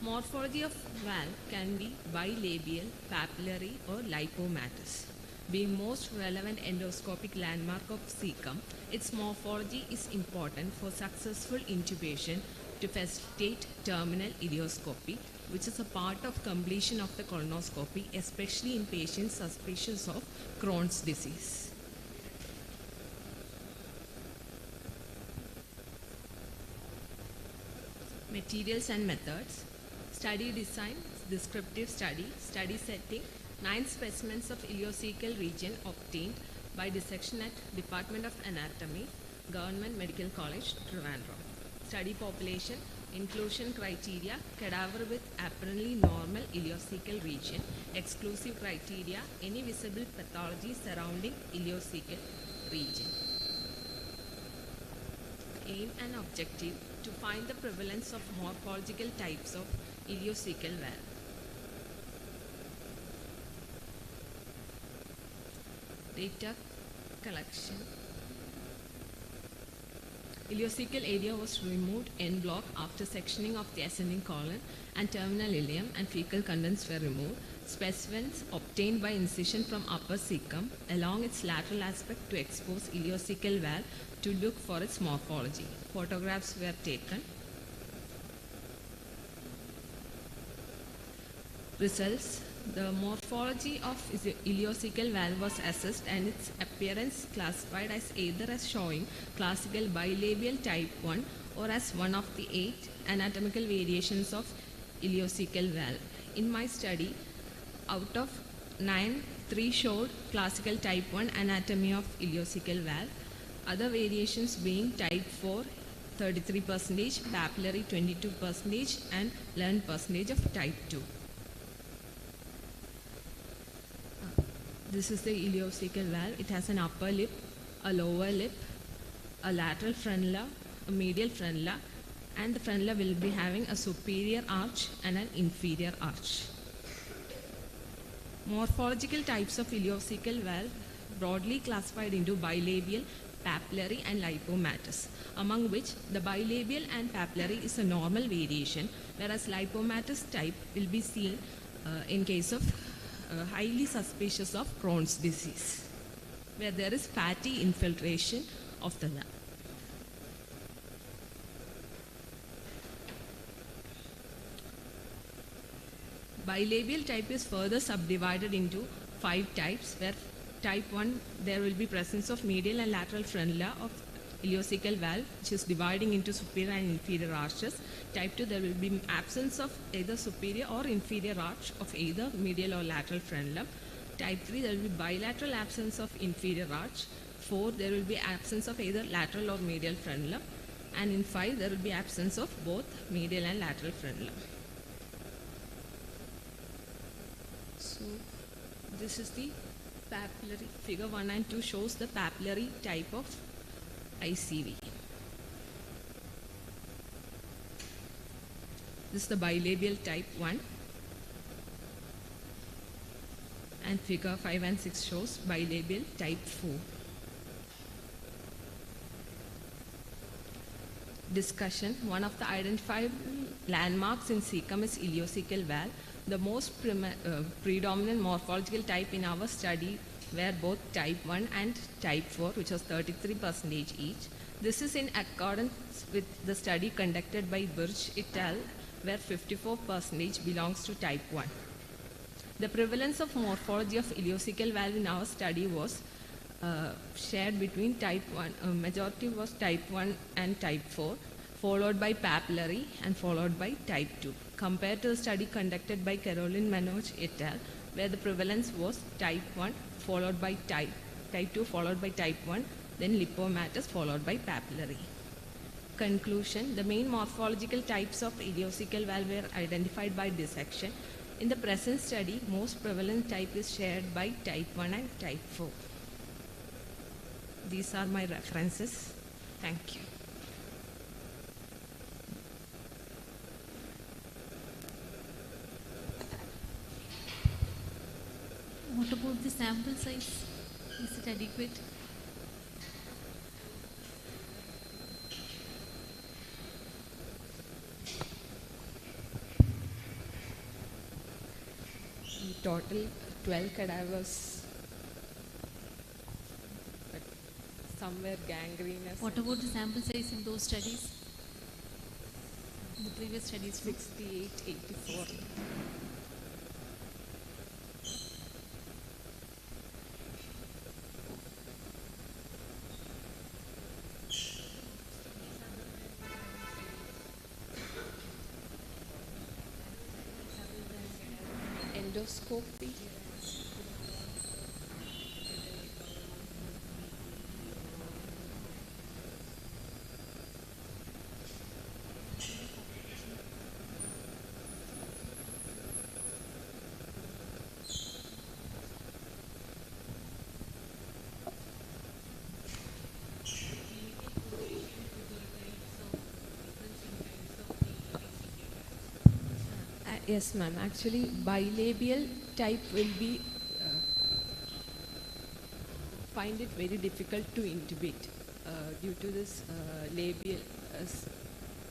Morphology of valve can be bilabial, papillary or lipomatous. Being most relevant endoscopic landmark of cecum, its morphology is important for successful intubation to facilitate terminal ileoscopy, which is a part of completion of the colonoscopy, especially in patients suspicious of Crohn's disease. Materials and methods. Study design, descriptive study, study setting, 9 specimens of ileocecal region obtained by dissection at Department of Anatomy, Government Medical College, Trivandrum. Study population, inclusion criteria, cadaver with apparently normal ileocecal region, exclusive criteria, any visible pathology surrounding ileocecal region. Aim and objective, to find the prevalence of morphological types of ileocecal valve. Data collection. Ileocecal area was removed en bloc after sectioning of the ascending colon and terminal ileum, and fecal contents were removed. Specimens obtained by incision from upper cecum along its lateral aspect to expose ileocecal valve to look for its morphology. Photographs were taken. Results. The morphology of ileocecal valve was assessed and its appearance classified as either as showing classical bilabial type 1 or as one of the 8 anatomical variations of ileocecal valve. In my study, out of 9, 3 showed classical type 1 anatomy of ileocecal valve, other variations being type 4, 33%, papillary 22%, and 11% of type 2. This is the ileocecal valve. It has an upper lip, a lower lip, a lateral frenula, a medial frenula, and the frenula will be having a superior arch and an inferior arch. Morphological types of ileocecal valve broadly classified into bilabial, papillary, and lipomatous, among which the bilabial and papillary is a normal variation, whereas lipomatous type will be seen in case of highly suspicious of Crohn's disease, where there is fatty infiltration of the valve. Bilabial type is further subdivided into 5 types, where type 1 there will be presence of medial and lateral frenula of ileocecal valve, which is dividing into superior and inferior arches. Type 2 there will be absence of either superior or inferior arch of either medial or lateral frenulum. Type 3 there will be bilateral absence of inferior arch. 4 there will be absence of either lateral or medial frenulum, and in 5 there will be absence of both medial and lateral frenulum. So this is the papillary. Figure 1 and 2 shows the papillary type of ICV. This is the bilabial type 1, and figure 5 and 6 shows bilabial type 4. Discussion. One of the identified landmarks in cecum is ileocecal valve. The most predominant morphological type in our study were both type 1 and type 4, which was 33% each. This is in accordance with the study conducted by Birch et al., where 54% belongs to type 1. The prevalence of morphology of ileocecal valve in our study was shared between type 1, majority was type 1 and type 4, followed by papillary and followed by type 2, compared to the study conducted by Caroline Manoj et al., where the prevalence was type 1 followed by type 2 followed by type 1, then lipomatous followed by papillary. Conclusion. The main morphological types of ileocecal valve were identified by dissection. In the present study, most prevalent type is shared by type 1 and type 4. These are my references. Thank you. What about the sample size? Is it adequate? Total 12 cadavers somewhere gangrenous. What about the sample size in those studies? The previous studies? 68, 84. Endoscopy. Yes, ma'am. Actually, bilabial type will be find it very difficult to intubate due to this labial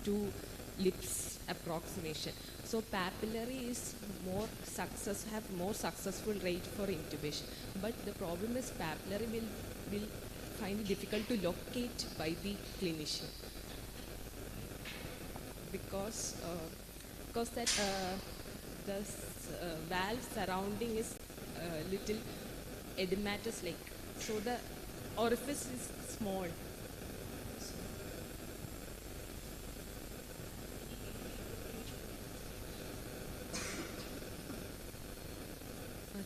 two lips approximation. So papillary is more successful rate for intubation. But the problem is papillary will find it difficult to locate by the clinician because that the valve surrounding is little edematous like, so the orifice is small.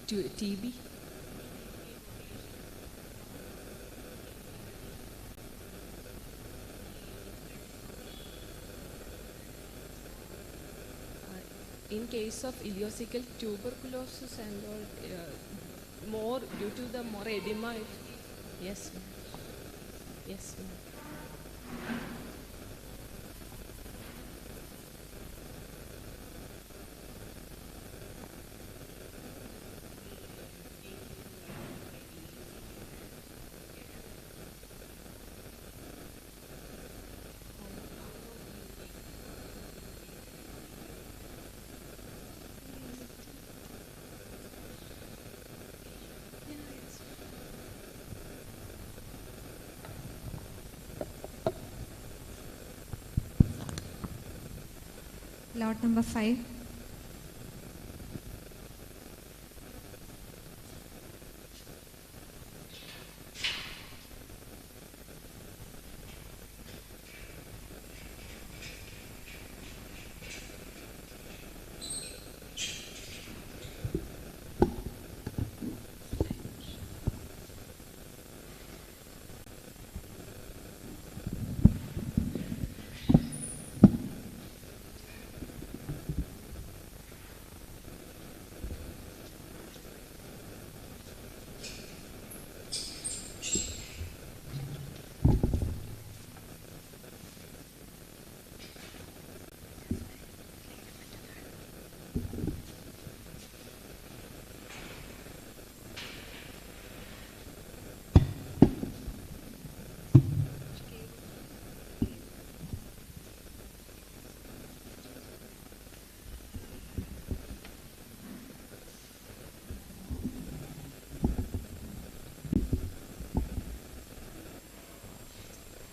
TB. In case of ileocecal tuberculosis and all, more due to the more edema. Yes, ma'am. Yes, ma'am. Lot number 5.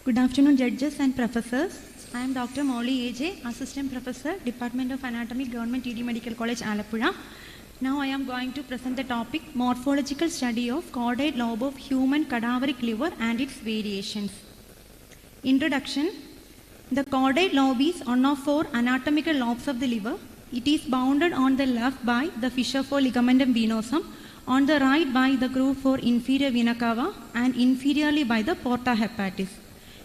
Good afternoon, judges and professors. I am Dr. Molly A.J., Assistant Professor, Department of Anatomy, Government TD Medical College, Alappuzha. Now I am going to present the topic, Morphological Study of Caudate Lobe of Human Cadaveric Liver and its Variations. Introduction. The caudate lobe is one of 4 anatomical lobes of the liver. It is bounded on the left by the fissure for ligamentum venosum, on the right by the groove for inferior vena cava, and inferiorly by the porta hepatis.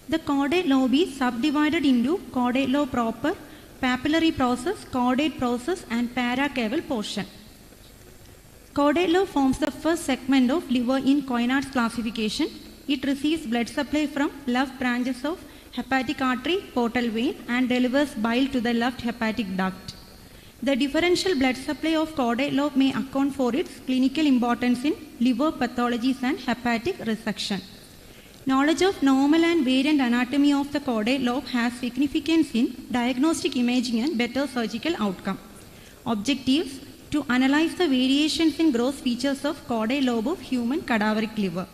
The caudate lobe is subdivided into caudate lobe proper, papillary process, caudate process, and paracaval portion. Caudate lobe forms the first segment of liver in Coynard's classification. It receives blood supply from left branches of hepatic artery, portal vein, and delivers bile to the left hepatic duct. The differential blood supply of caudate lobe may account for its clinical importance in liver pathologies and hepatic resection. Knowledge of normal and variant anatomy of the caudate lobe has significance in diagnostic imaging and better surgical outcome. Objectives: to analyze the variations in gross features of caudate lobe of human cadaveric liver.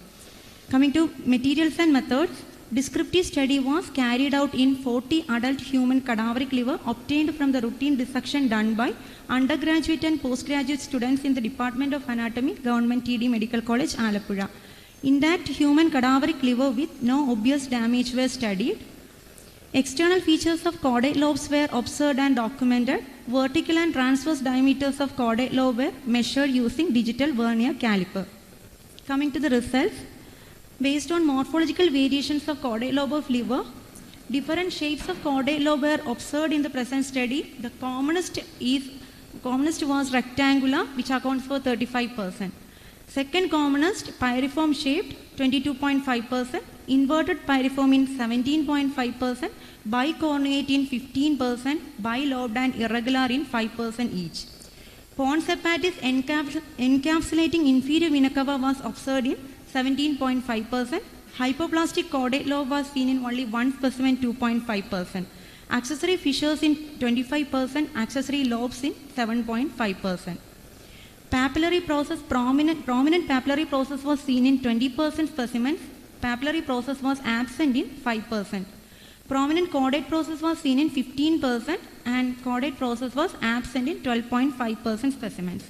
Coming to materials and methods, descriptive study was carried out in 40 adult human cadaveric liver obtained from the routine dissection done by undergraduate and postgraduate students in the Department of Anatomy, Government TD Medical College, Alappuzha. Intact human cadaveric liver with no obvious damage were studied. External features of caudate lobes were observed and documented. Vertical and transverse diameters of caudate lobe were measured using digital vernier caliper. Coming to the results, based on morphological variations of caudate lobe of liver, different shapes of caudate lobe were observed in the present study. The commonest was rectangular, which accounts for 35%. Second commonest, pyriform shaped, 22.5%, inverted pyriform in 17.5%, bicornuate in 15%, bilobed and irregular in 5% each. Pons hepatis encapsulating inferior vena cava was observed in 17.5%. Hypoplastic caudate lobe was seen in only one specimen, 2.5%. Accessory fissures in 25%, accessory lobes in 7.5%. Papillary process, prominent papillary process was seen in 20% specimens. Papillary process was absent in 5%. Prominent caudate process was seen in 15% and caudate process was absent in 12.5% specimens.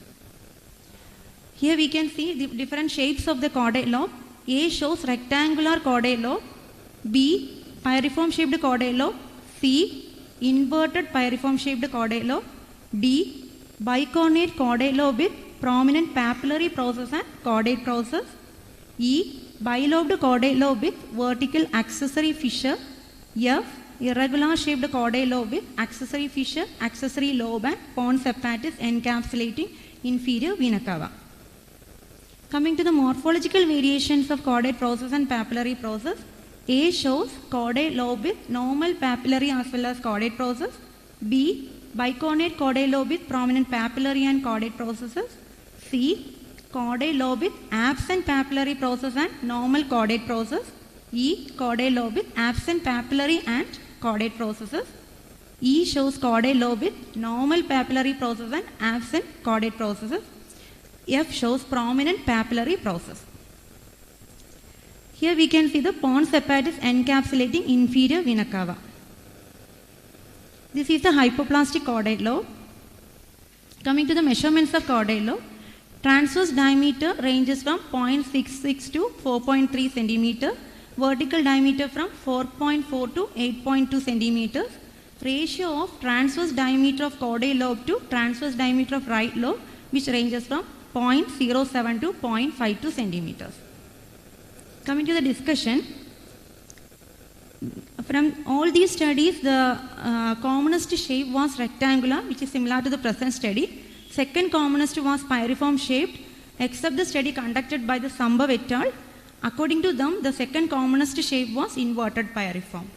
Here we can see the different shapes of the caudate lobe. A shows rectangular caudate lobe, B pyriform shaped caudate lobe, C inverted pyriform shaped caudate lobe, D bicornuate caudate lobe with prominent papillary process and caudate process, E bilobed caudate lobe with vertical accessory fissure, F irregular shaped caudate lobe with accessory fissure, accessory lobe and pons hepatis encapsulating inferior vena cava. Coming to the morphological variations of caudate process and papillary process, A shows caudate lobe with normal papillary as well as caudate process, B bicornuate caudate lobe with prominent papillary and caudate processes, C caudate lobe with absent papillary process and normal caudate process, E caudate lobe with absent papillary and caudate processes, E shows caudate lobe with normal papillary process and absent caudate processes, F shows prominent papillary process. Here we can see the pons hepatis encapsulating inferior vena cava. This is the hypoplastic caudate lobe. Coming to the measurements of caudate lobe, transverse diameter ranges from 0.66 to 4.3 centimeter, vertical diameter from 4.4 to 8.2 centimeters. Ratio of transverse diameter of caudate lobe to transverse diameter of right lobe, which ranges from 0.07 to 0.52 centimeters. Coming to the discussion, from all these studies, the commonest shape was rectangular, which is similar to the present study. Second commonest was pyriform shaped, except the study conducted by the Sambhav et al. According to them, the second commonest shape was inverted pyriform.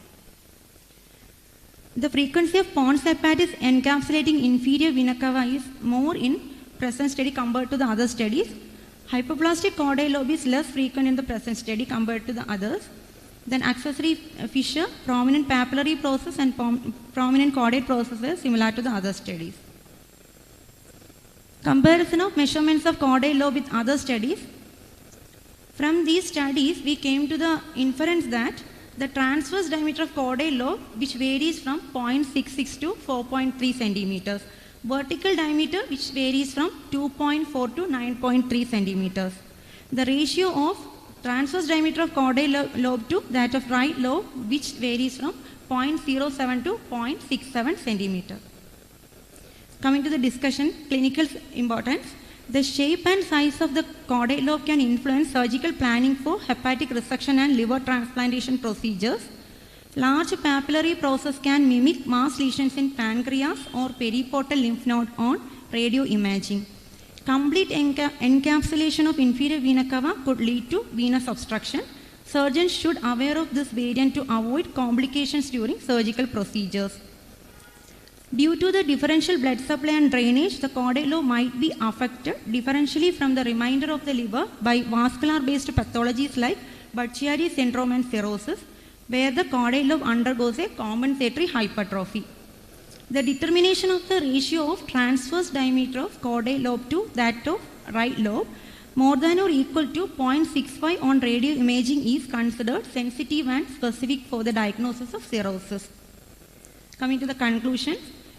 The frequency of pons hepatis encapsulating inferior vena cava is more in present study compared to the other studies. Hypoplastic caudate lobe is less frequent in the present study compared to the others. Then accessory fissure, prominent papillary process and prominent caudate processes similar to the other studies. Comparison of measurements of caudate lobe with other studies. From these studies, we came to the inference that the transverse diameter of caudate lobe, which varies from 0.66 to 4.3 centimeters. Vertical diameter, which varies from 2.4 to 9.3 centimeters. The ratio of transverse diameter of caudate lobe to that of right lobe, which varies from 0.07 to 0.67 centimeter. Coming to the discussion, clinical importance. The shape and size of the caudate lobe can influence surgical planning for hepatic resection and liver transplantation procedures. Large papillary process can mimic mass lesions in pancreas or periportal lymph node on radio imaging. Complete encapsulation of inferior vena cava could lead to venous obstruction. Surgeons should be aware of this variant to avoid complications during surgical procedures. Due to the differential blood supply and drainage, the caudate lobe might be affected differentially from the remainder of the liver by vascular-based pathologies like Budd-Chiari syndrome and cirrhosis, where the caudate lobe undergoes a compensatory hypertrophy. The determination of the ratio of transverse diameter of caudate lobe to that of right lobe more than or equal to 0.65 on radio imaging is considered sensitive and specific for the diagnosis of cirrhosis. Coming to the conclusion,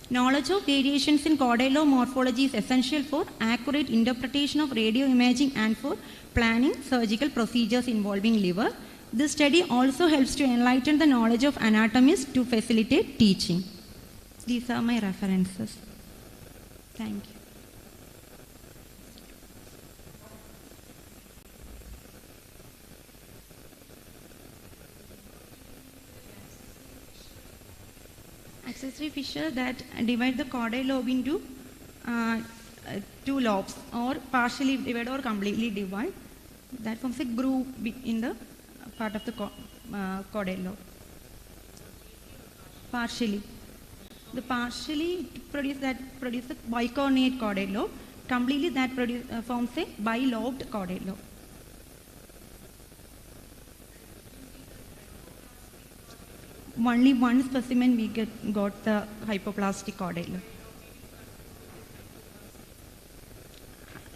knowledge of variations in caudal lobe morphology is essential for accurate interpretation of radio imaging and for planning surgical procedures involving liver. This study also helps to enlighten the knowledge of anatomists to facilitate teaching. These are my references. Thank you. Accessory fissure that divide the caudal lobe into two lobes, or partially divide or completely divide. That forms a groove in the part of the caudal lobe. Partially. The partially produce a bicornate caudal lobe. Completely that forms a bilobed caudal lobe. Only one specimen we got the hypoplastic caudal lobe.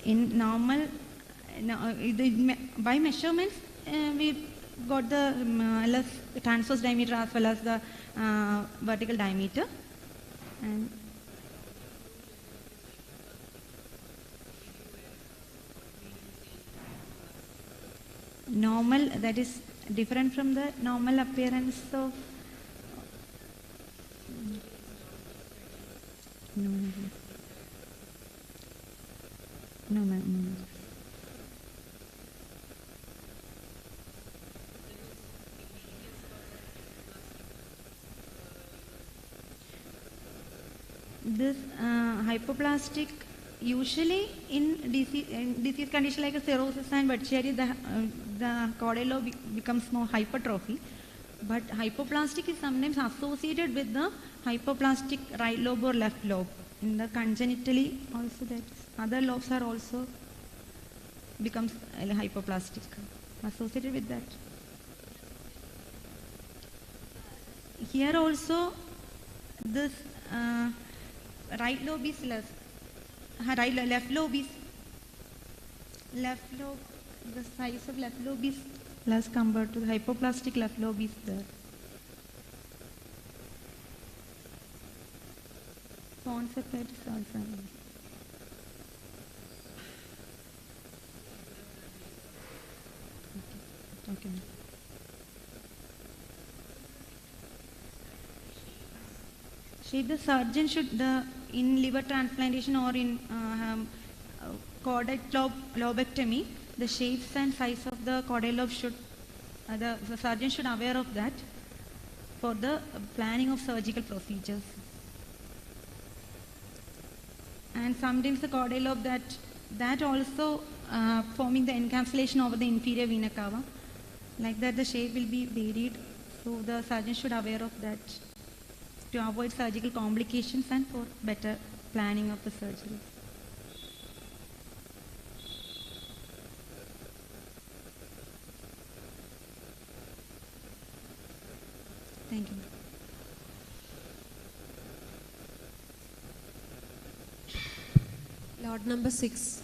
In normal, by measurements, we got the transverse diameter as well as the vertical diameter. And normal, that is different from the normal appearance of no, ma'am. This hypoplastic, usually in disease condition like a cirrhosis and Budd-Chiari, the caudal lobe becomes more hypertrophy. But hypoplastic is sometimes associated with the hypoplastic right lobe or left lobe. In the congenitally also, that other lobes are also becomes hypoplastic, associated with that. Here also this right lobe is less, left lobe, the size of left lobe is less compared to the hypoplastic left lobe is there. Concept that is also. Okay. The surgeon should, in liver transplantation or in caudal lobe lobectomy, the shapes and size of the caudal lobe should, the surgeon should aware of that for the planning of surgical procedures. And sometimes the caudal lobe that also forming the encapsulation over the inferior vena cava, like that the shape will be varied, so the surgeon should aware of that to avoid surgical complications and for better planning of the surgery. Thank you. Lot number 6.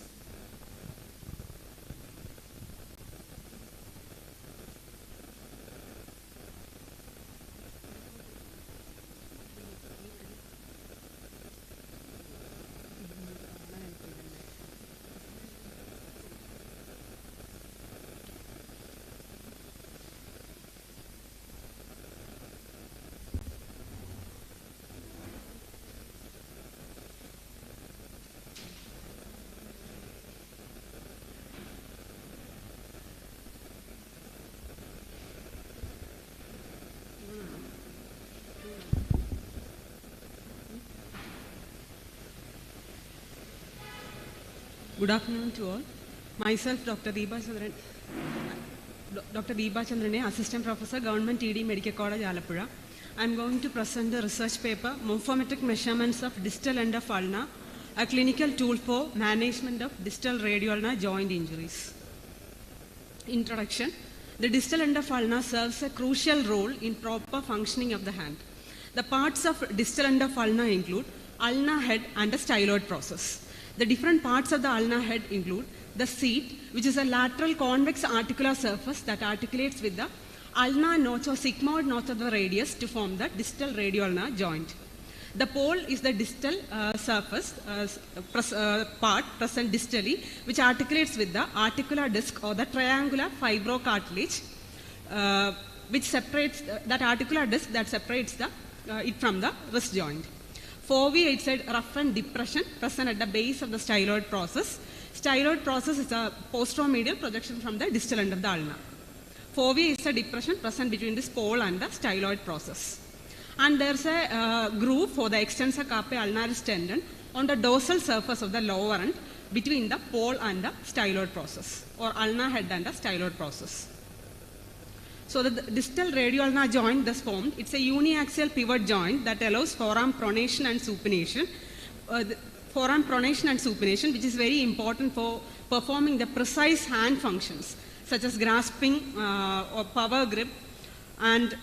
Good afternoon to all. Myself, Dr. Deepa Chandrane, Assistant Professor, Government TD Medical College, Alappuzha. I am going to present the research paper, Morphometric Measurements of Distal End of Ulna, a clinical tool for management of distal radioulnar joint injuries. Introduction. The distal end of ulna serves a crucial role in proper functioning of the hand. The parts of distal end of ulna include ulna head and the styloid process. The different parts of the ulna head include the seat, which is a lateral convex articular surface that articulates with the ulna notch or sigmoid notch of the radius to form the distal radioulnar joint. The pole is the distal surface part present distally, which articulates with the articular disc or the triangular fibrocartilage, which separates that articular disc that separates it from the wrist joint. Fovea is a roughened depression present at the base of the styloid process. Styloid process is a posteromedial projection from the distal end of the ulna. Fovea is a depression present between this pole and the styloid process. And there's a groove for the extensor carpi ulnaris tendon on the dorsal surface of the lower end between the pole and the styloid process, or ulnar head and the styloid process. So the distal radioulnar joint thus formed, it's a uniaxial pivot joint that allows forearm pronation and supination. Forearm pronation and supination, which is very important for performing the precise hand functions, such as grasping or power grip and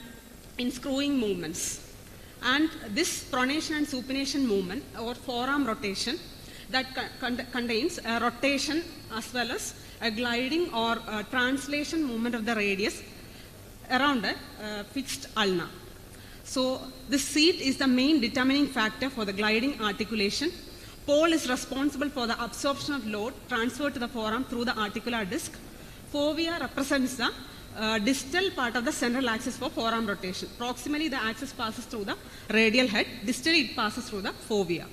in screwing movements. And this pronation and supination movement, or forearm rotation, that contains a rotation as well as a gliding or a translation movement of the radius around a fixed ulna. So this seat is the main determining factor for the gliding articulation. Pole is responsible for the absorption of load transferred to the forearm through the articular disc. Fovea represents the distal part of the central axis for forearm rotation. Proximally, the axis passes through the radial head. Distally, it passes through the fovea.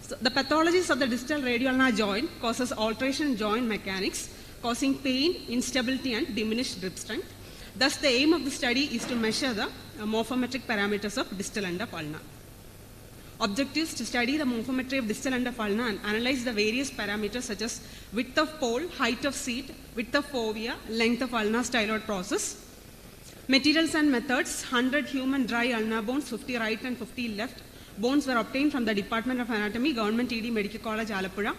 So the pathologies of the distal radioulnar joint causes alteration in joint mechanics, causing pain, instability, and diminished grip strength. Thus, the aim of the study is to measure the morphometric parameters of distal end of ulna. Objectives: to study the morphometry of distal end of ulna and analyze the various parameters such as width of pole, height of seat, width of fovea, length of ulnar styloid process. Materials and methods: 100 human dry ulnar bones, 50 right and 50 left. Bones were obtained from the Department of Anatomy, Govt ED Medical College, Alappuzha.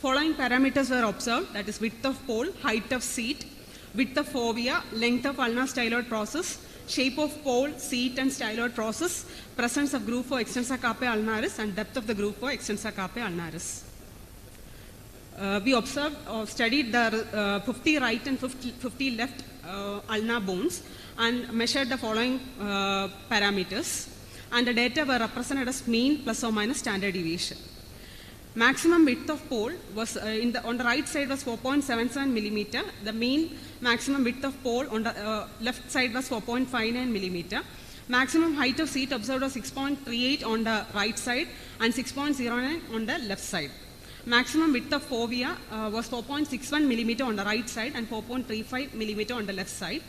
Following parameters were observed, that is width of pole, height of seat, width of fovea, length of ulnar styloid process, shape of pole, seat and styloid process, presence of groove for extensor carpi ulnaris, and depth of the groove for extensor carpi ulnaris. We observed or studied the 50 right and 50 left ulnar bones and measured the following parameters, and the data were represented as mean plus or minus standard deviation. Maximum width of pole was on the right side was 4.77 millimeter. The mean maximum width of pole on the left side was 4.59 millimeter. Maximum height of seat observed was 6.38 on the right side and 6.09 on the left side. Maximum width of fovea was 4.61 millimeter on the right side and 4.35 millimeter on the left side.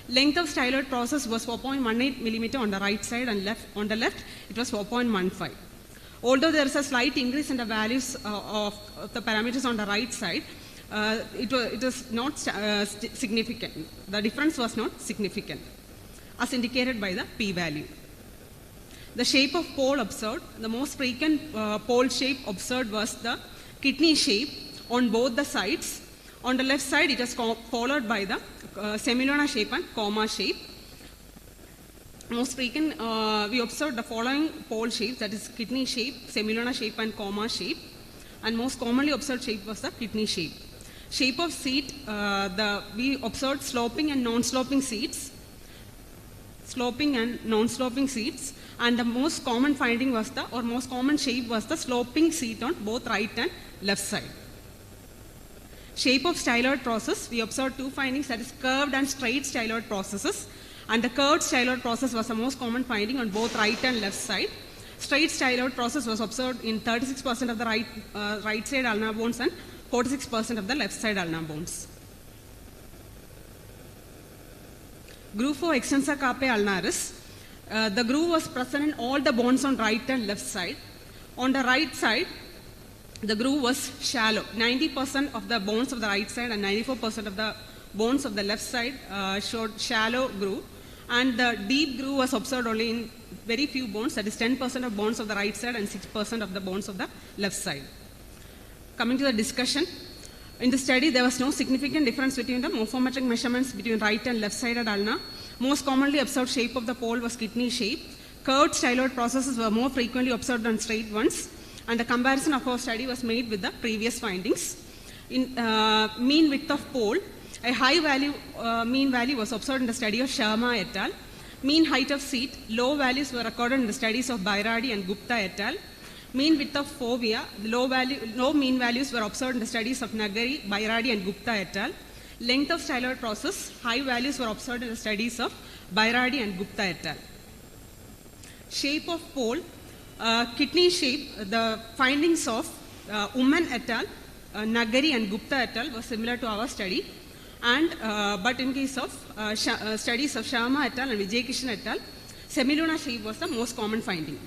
Length of styloid process was 4.18 millimeter on the right side, and on the left it was 4.15. Although there is a slight increase in the values of the parameters on the right side, it is not significant. The difference was not significant, as indicated by the p-value. The shape of pole observed, the most frequent pole shape observed was the kidney shape on both the sides. On the left side, it is followed by the semilunar shape and comma shape. Most frequent, we observed the following pole shapes, that is kidney shape, semilunar shape and comma shape, and most commonly observed shape was the kidney shape. Shape of seat, we observed sloping and non-sloping seats, and the most common finding was most common shape was the sloping seat on both right and left side. Shape of styloid process, we observed two findings, that is curved and straight styloid processes, and the curved styloid process was the most common finding on both right and left side. Straight styloid process was observed in 36% of the right side ulnar bones and 46% of the left side ulnar bones. Groove for extensor carpi ulnaris. The groove was present in all the bones on right and left side. On the right side, the groove was shallow. 90% of the bones of the right side and 94% of the bones of the left side showed shallow groove, and the deep groove was observed only in very few bones, that is 10% of bones of the right side and 6% of the bones of the left side. Coming to the discussion, in the study there was no significant difference between the morphometric measurements between right and left sided ulna. Most commonly observed shape of the pole was kidney shape. Curved styloid processes were more frequently observed than straight ones, and the comparison of our study was made with the previous findings. In mean width of pole, a high value, mean value was observed in the study of Sharma et al. Mean height of seat, low values were recorded in the studies of Bairadi and Gupta et al. Mean width of fovea, low mean values were observed in the studies of Nagari, Bairadi and Gupta et al. Length of styloid process, high values were observed in the studies of Bairadi and Gupta et al. Shape of pole, kidney shape, the findings of Umman et al., Nagari and Gupta et al. Were similar to our study. And, but in case of studies of Sharma et al. And Vijayakishan et al., semilunar shape was the most common finding.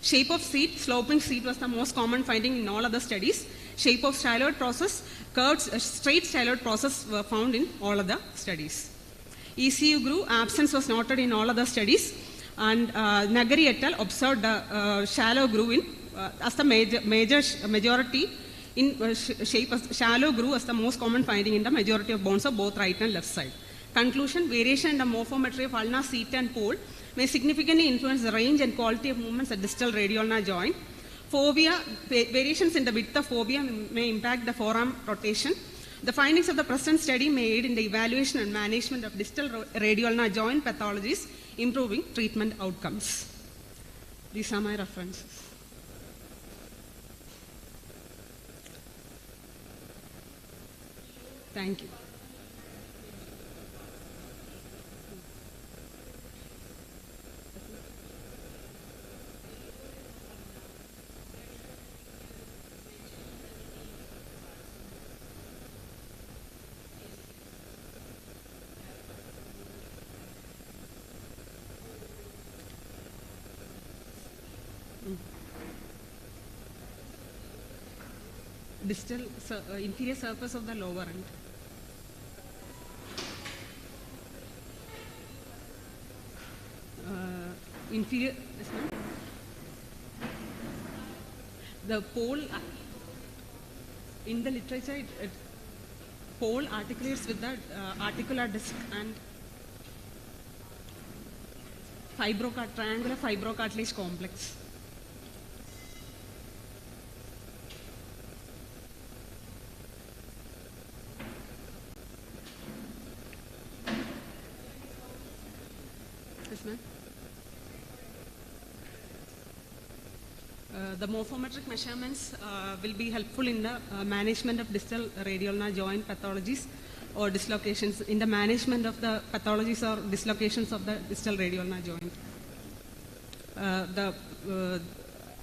Shape of seat, sloping seat was the most common finding in all other studies. Shape of styloid process, curved, straight styloid process were found in all other studies. ECU groove, absence was noted in all other studies. And Nagari et al. Observed the shallow groove in, as the majority in shape of shallow groove as the most common finding in the majority of bones of both right and left side. Conclusion, variation in the morphometry of ulna, seat and pole may significantly influence the range and quality of movements at distal radioulnar joint. Fovea, variations in the width of fovea may impact the forearm rotation. The findings of the present study may aid in the evaluation and management of distal radioulnar joint pathologies, improving treatment outcomes. These are my references. Thank you. Distal inferior surface of the lower end. Inferior, the pole in the literature, pole articulates with the articular disc and triangular fibrocartilage complex. Yes, ma'am. The morphometric measurements will be helpful in the management of distal radioulnar joint pathologies or dislocations, in the management of the pathologies or dislocations of the distal radioulnar joint.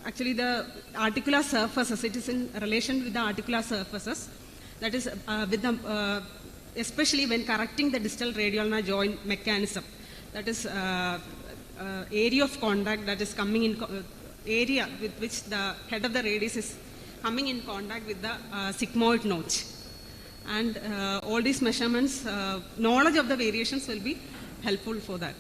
Actually, the articular surfaces, it is in relation with the articular surfaces, that is with the, especially when correcting the distal radioulnar joint mechanism, that is area of contact that is coming in, area with which the head of the radius is coming in contact with the sigmoid notch. And all these measurements, knowledge of the variations will be helpful for that.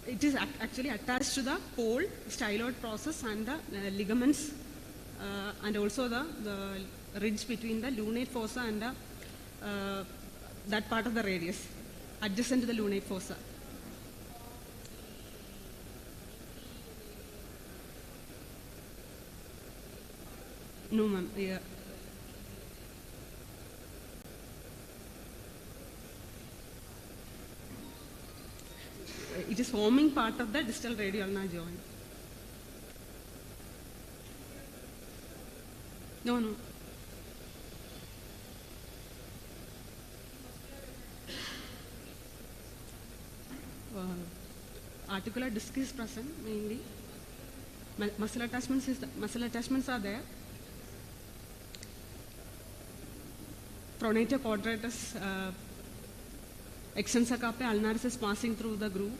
It is actually attached to the pole, styloid process and the ligaments and also the ridge between the lunate fossa and the, that part of the radius, adjacent to the lunate fossa. No, ma'am. Yeah. It is forming part of the distal radioulnar joint. No, no. Articular disc is present mainly. Muscle attachments are there. Pronator quadratus extensor carpi ulnaris is passing through the groove.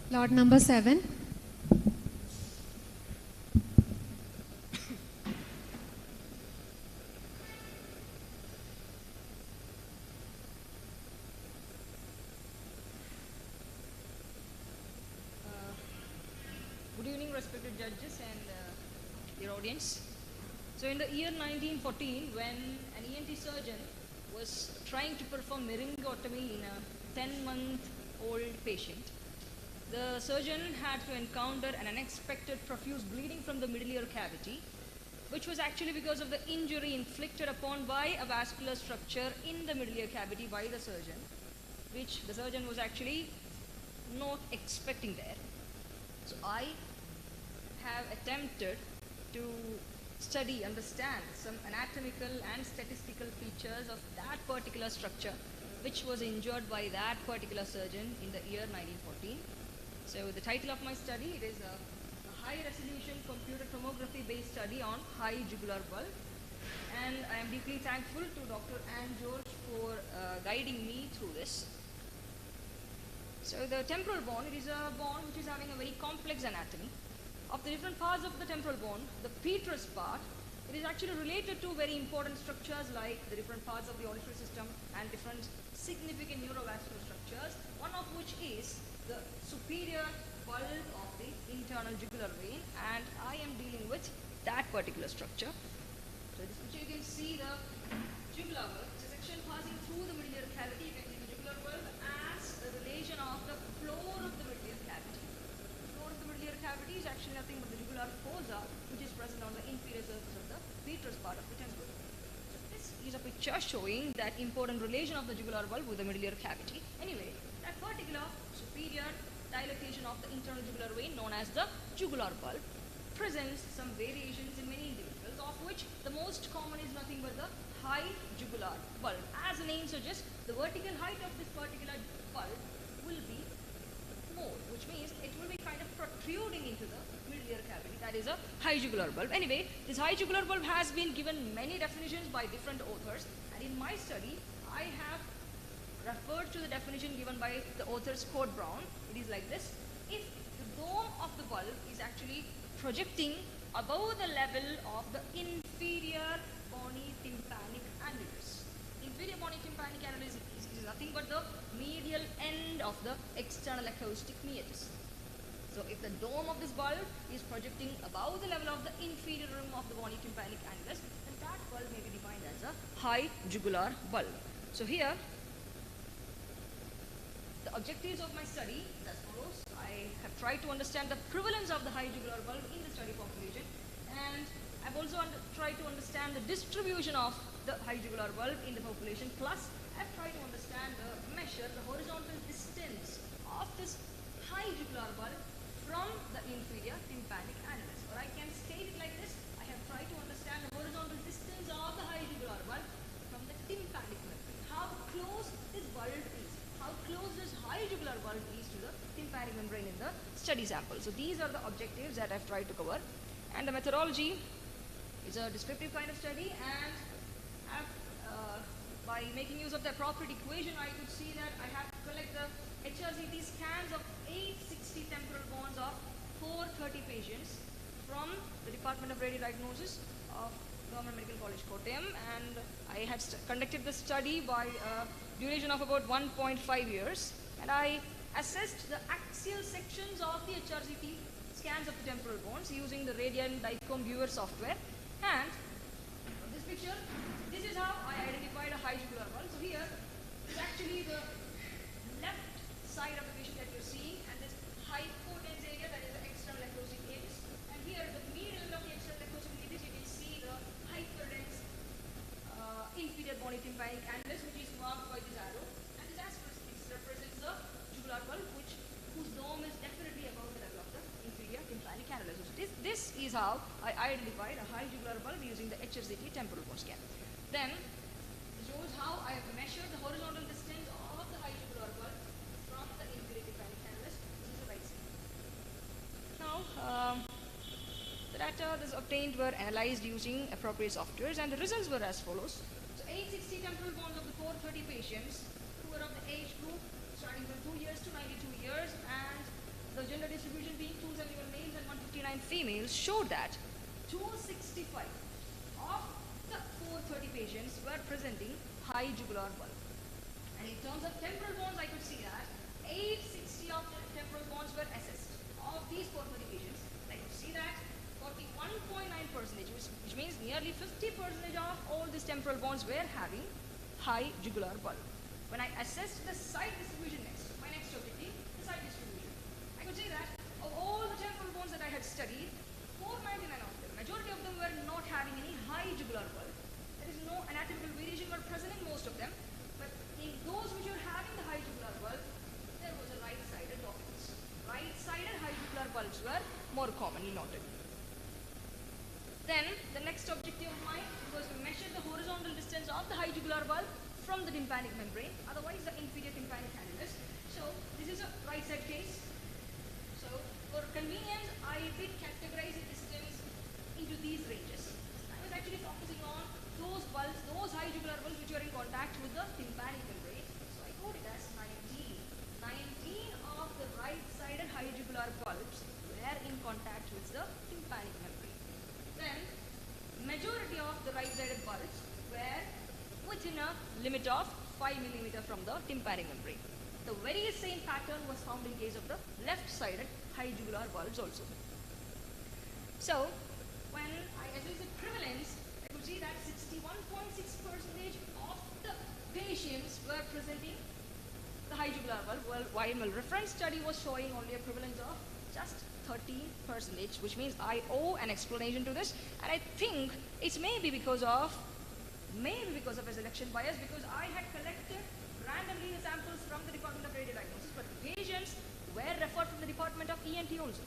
Lot number 7. Good evening, respected judges and dear audience. So in the year 1914, when an ENT surgeon was trying to perform laryngotomy in a 10-month-old patient, the surgeon had to encounter an unexpected profuse bleeding from the middle ear cavity, which was actually because of the injury inflicted upon by a vascular structure in the middle ear cavity by the surgeon, which the surgeon was actually not expecting there. So I have attempted to study, understand some anatomical and statistical features of that particular structure which was injured by that particular surgeon in the year 1914. So the title of my study, it is a high resolution computer tomography based study on high jugular bulb, and I am deeply thankful to Dr. Anne George for guiding me through this. So the temporal bone, it is a bone which is having a very complex anatomy. Of the different parts of the temporal bone, the petrous part, it is actually related to very important structures like the different parts of the auditory system and different significant neurovascular structures, one of which is the superior bulb of the internal jugular vein, and I am dealing with that particular structure. So in this picture you can see the jugular bulb. It's a section passing through the middle ear cavity. You can see the jugular bulb as a relation of the floor of the middle ear cavity. The floor of the middle ear cavity is actually nothing but the jugular fossa, which is present on the inferior surface of the petrous part of the temple. So this is a picture showing that important relation of the jugular bulb with the middle ear cavity. Anyway, that particular superior dilatation of the internal jugular vein, known as the jugular bulb, presents some variations in many individuals, of which the most common is nothing but the high jugular bulb. As the name suggests, the vertical height of this particular bulb will be more, which means it will be kind of protruding into the middle ear cavity. That is a high jugular bulb. Anyway, this high jugular bulb has been given many definitions by different authors, and in my study, I have referred to the definition given by the author Scott Brown. It is like this: if the dome of the bulb is actually projecting above the level of the inferior bony tympanic annulus. Inferior bony tympanic annulus is nothing but the medial end of the external acoustic meatus. So if the dome of this bulb is projecting above the level of the inferior rim of the bony tympanic annulus, then that bulb may be defined as a high jugular bulb. So here, the objectives of my study is as follows. I have tried to understand the prevalence of the high jugular bulb in the study population, and I've also tried to understand the distribution of the high jugular bulb in the population, plus I've tried to understand measure the horizontal distance of this high jugular bulb from the inferior tympanic annulus. Or I can state it like this: I have tried to understand the horizontal distance of the high jugular bulb from the tympanic membrane. How close this bulb is, how close this high jugular bulb is to the tympanic membrane in the study sample. So these are the objectives that I've tried to cover. And the methodology is a descriptive kind of study, and by making use of the appropriate equation, I could see that I have to collect the HRCT scans of 860 temporal bones of 430 patients from the Department of Radiodiagnosis of Government Medical College, Kottayam, and I have conducted the study by a duration of about 1.5 years, and I assessed the axial sections of the HRCT scans of the temporal bones using the Radian Dicom viewer software. And this picture, this is how I identified a high jugular bulb. So here is actually the left side of the patient that you're seeing, and this hypotense area, that is the external acoustic meatus. And here the middle of the external acoustic meatus, you can see the hyperdense inferior bony tympanic annulus, which is marked by this arrow. And this asterisk represents the jugular bulb, whose dome is definitely above the level of the inferior tympanic annulus. So this is how I identified a high jugular bulb using the HRCT temporal bone scan. Then it shows how I have measured the horizontal distance of the high jugular bulb from the inferior tympanic annulus. This is the right side. Now, the data that's obtained were analyzed using appropriate softwares, and the results were as follows. So 860 temporal bones of the 430 patients who were of the age group starting from 2 years to 92 years, and the females showed that 265 of the 430 patients were presenting high jugular bulb. And in terms of temporal bones, I could see that 860 of the temporal bones were assessed. Of these 430 patients, I could see that 41.9%, which means nearly 50% of all these temporal bones were having high jugular bulb. When I assessed the site distribution next, my next objective, the site distribution, I could see that of all the temporal bones that I had studied, 499 of them, majority of them were not having any high jugular bulb. There is no anatomical variation were present in most of them, but in those which were having the high jugular bulb, there was a right-sided dominance. Right-sided high jugular bulbs were more commonly noted. Then the next objective of mine was to measure the horizontal distance of the high jugular bulb from the tympanic membrane, otherwise the inferior tympanic annulus. So this is a right side case. So for convenience, I did categorize the distance into these ranges. I was actually focusing on those bulbs, those high jugular bulbs which were in contact with the tympanic membrane. So I code it as 19. 19 of the right-sided high jugular bulbs were in contact with the tympanic membrane. Then majority of the right-sided bulbs were within a limit of 5 mm from the tympanic membrane. The very same pattern was found in case of the left-sided high jugular bulbs also. So when I assessed the prevalence, I could see that 61.6% of the patients were presenting the high jugular bulb, while my reference study was showing only a prevalence of just 13%, which means I owe an explanation to this, and I think it may be because of a selection bias, because I had collected randomly the samples from the Department of Radiodiagnosis, but patients were referred from the Department of ENT also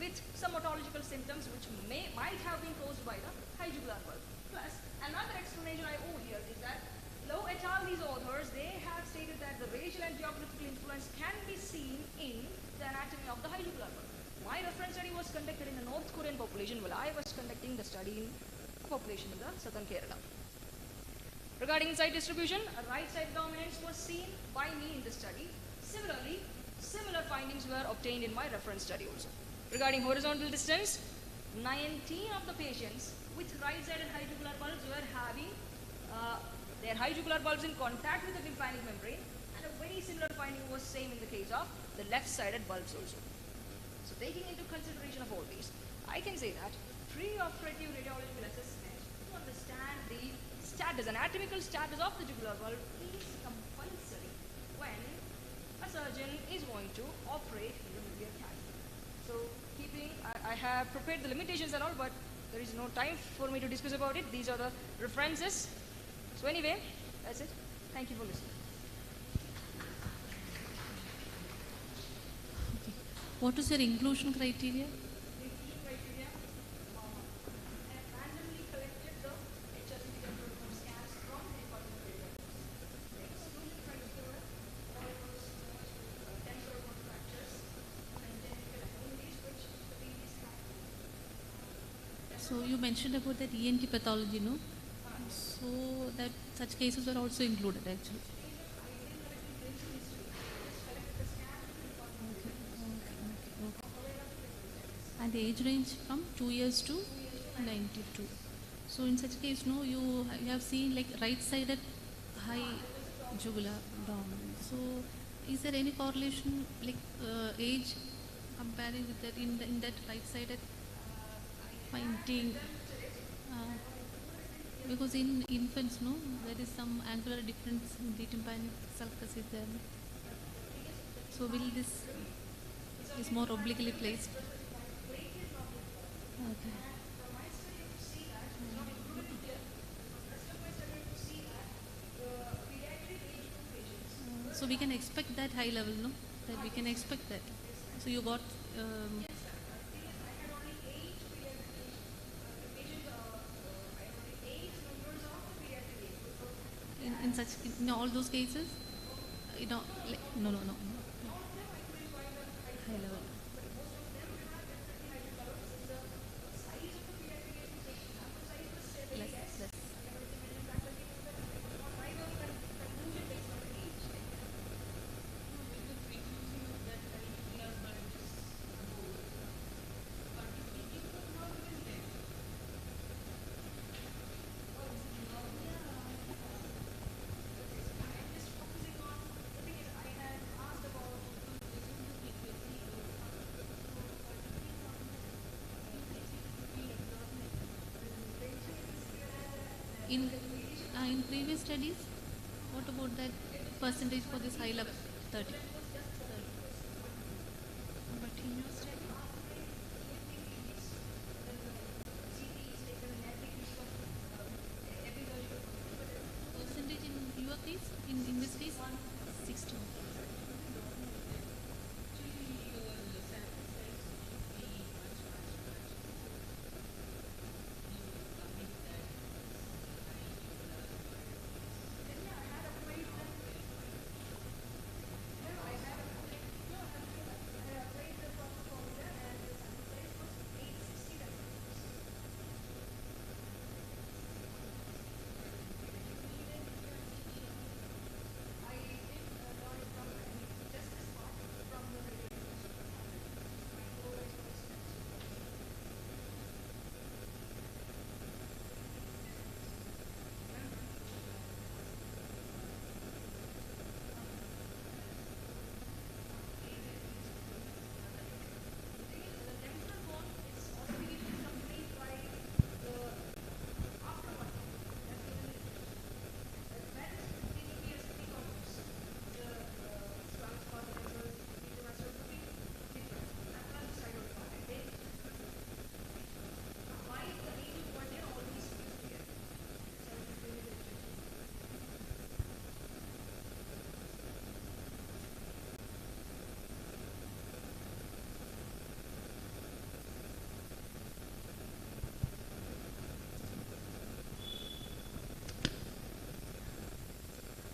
with some otological symptoms which might have been caused by the high jugular bulb. Plus, another explanation I owe here is that Lowe et al., these authors, they have stated that the racial and geographical influence can be seen in the anatomy of the high jugular bulb. My reference study was conducted in the North Korean population, while I was conducting the study in a population in the southern Kerala. Regarding site distribution, a right side dominance was seen by me in the study. Similarly, similar findings were obtained in my reference study also. Regarding horizontal distance, 19 of the patients with right-sided high jugular bulbs were having their high jugular bulbs in contact with the tympanic membrane, and a very similar finding was same in the case of the left-sided bulbs also. So taking into consideration of all these, I can say that pre-operative radiological assessment to understand the status, anatomical status of the jugular bulb is compulsory when a surgeon is going to operate in the medial cavity. So I have prepared the limitations and all, but there is no time for me to discuss about it. These are the references. So anyway, that's it. Thank you for listening. Okay. What is your inclusion criteria? Inclusion criteria, I have randomly collected the HRCT temporal scans from the Department of Radiology. The exclusion criteria was temporal bone fractures, congenital abnormalities which the babies have. So you mentioned about that ENT pathology, no? So that such cases were also included actually. And the age range from 2 years to 92. So in such case, no, you have seen like right-sided high jugular dominance. So is there any correlation like age comparing with that in that right-sided finding? Because in infants, no, there is some angular difference in the tympanic sulcus is there. So will this is more obliquely placed? Okay. So we can expect that high level, no? That we can expect that. So you got. In all those cases, you know, like, no. High level. Less. in previous studies, what about that percentage for this high level? 30. But in your study? Percentage in your case, in this case, 16.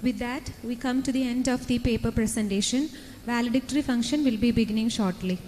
With that, we come to the end of the paper presentation. Validictory function will be beginning shortly.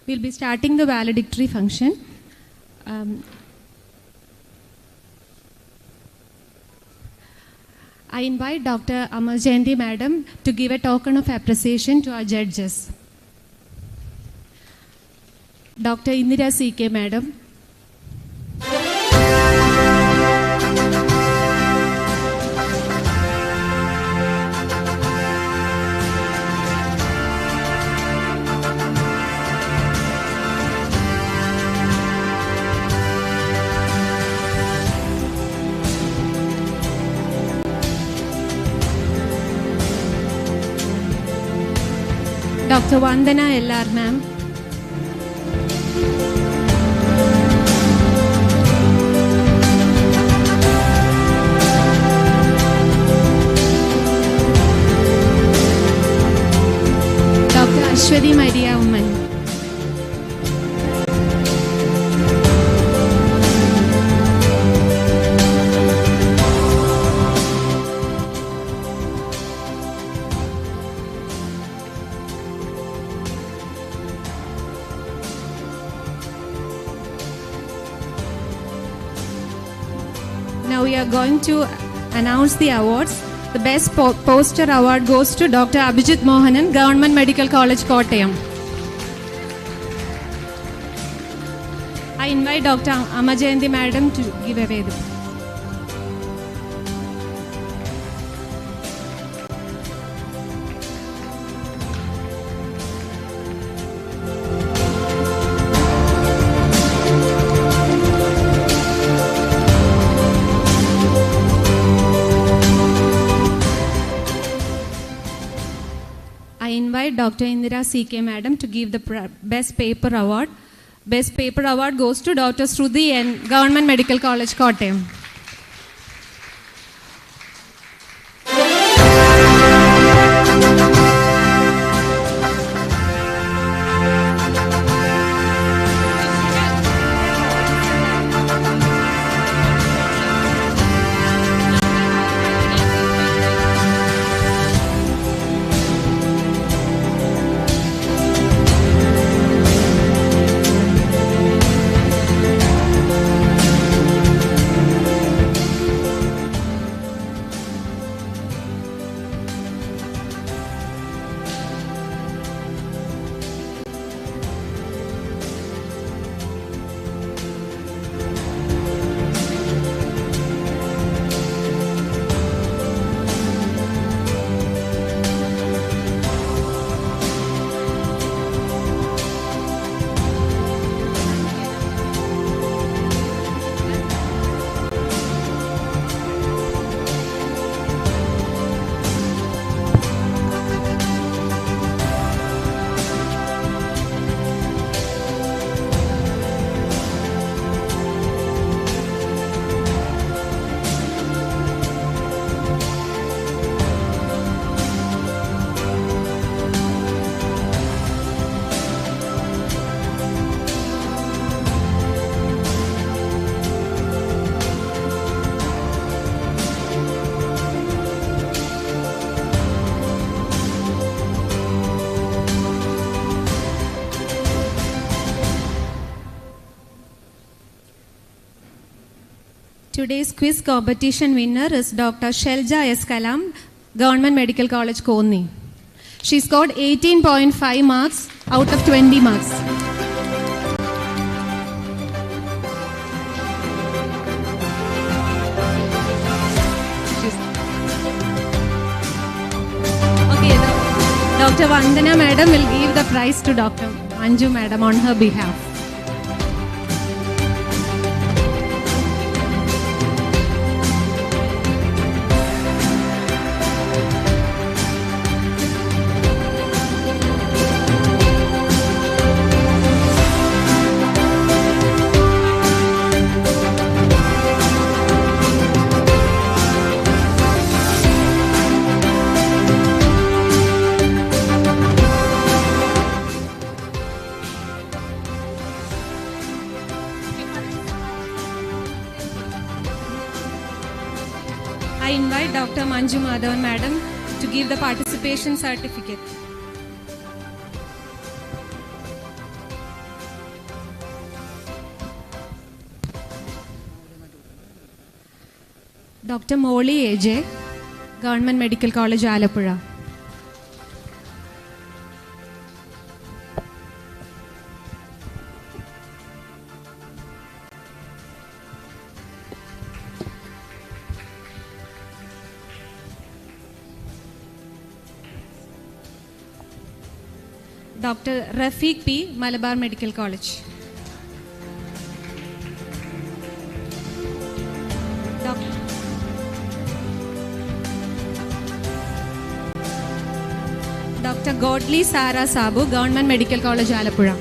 We'll be starting the valedictory function. I invite Dr. Amarjayanti Madam to give a token of appreciation to our judges. Dr. Indira C.K. Madam. Dr. Vandana L.R. Ma'am. Dr. Ashwati Maria Umman. Now we are going to announce the awards. The best poster award goes to Dr. Abhijit Mohanan, Government Medical College, Kottayam. I invite Dr. Amajayanti Madam to give away the. I invite Dr. Indira C.K. Madam to give the Best Paper Award. Best Paper Award goes to Dr. Shruti N, Government Medical College, Kottayam. Today's quiz competition winner is Dr. Shelja S. Kalam, Government Medical College, Konni. She scored 18.5 marks out of 20 marks. Okay, Dr. Vandana Madam will give the prize to Dr. Anju Madam on her behalf. I invite Dr. Manju Madhavan Madam to give the participation certificate. Dr. Molly AJ, Government Medical College, Alappuzha. Dr. Rafiq P, Malabar Medical College. Dr. Godly Sara Sabu, Government Medical College, Alappuzha.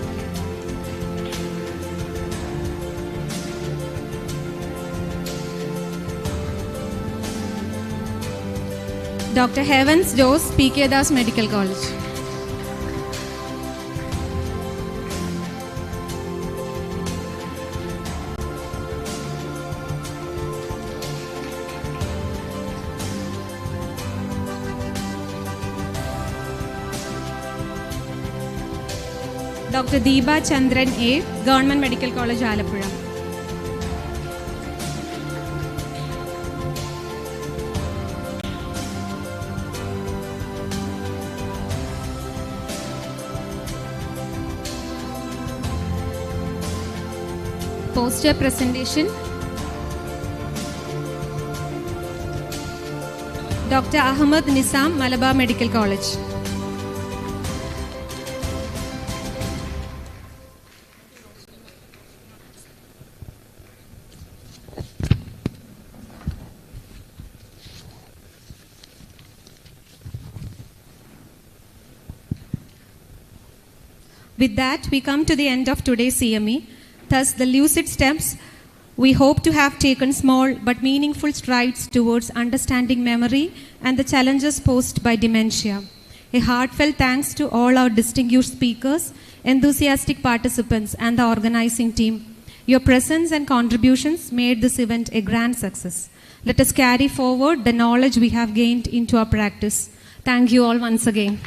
Dr. Heavens Jose, PK Das Medical College. Dr. Deepa Chandran A, Government Medical College, Alappuzha. Poster presentation. Dr. Ahmad Nisam, Malabar Medical College. With that, we come to the end of today's CME. Thus, the Lucid steps, we hope to have taken small but meaningful strides towards understanding memory and the challenges posed by dementia. A heartfelt thanks to all our distinguished speakers, enthusiastic participants, and the organizing team. Your presence and contributions made this event a grand success. Let us carry forward the knowledge we have gained into our practice. Thank you all once again.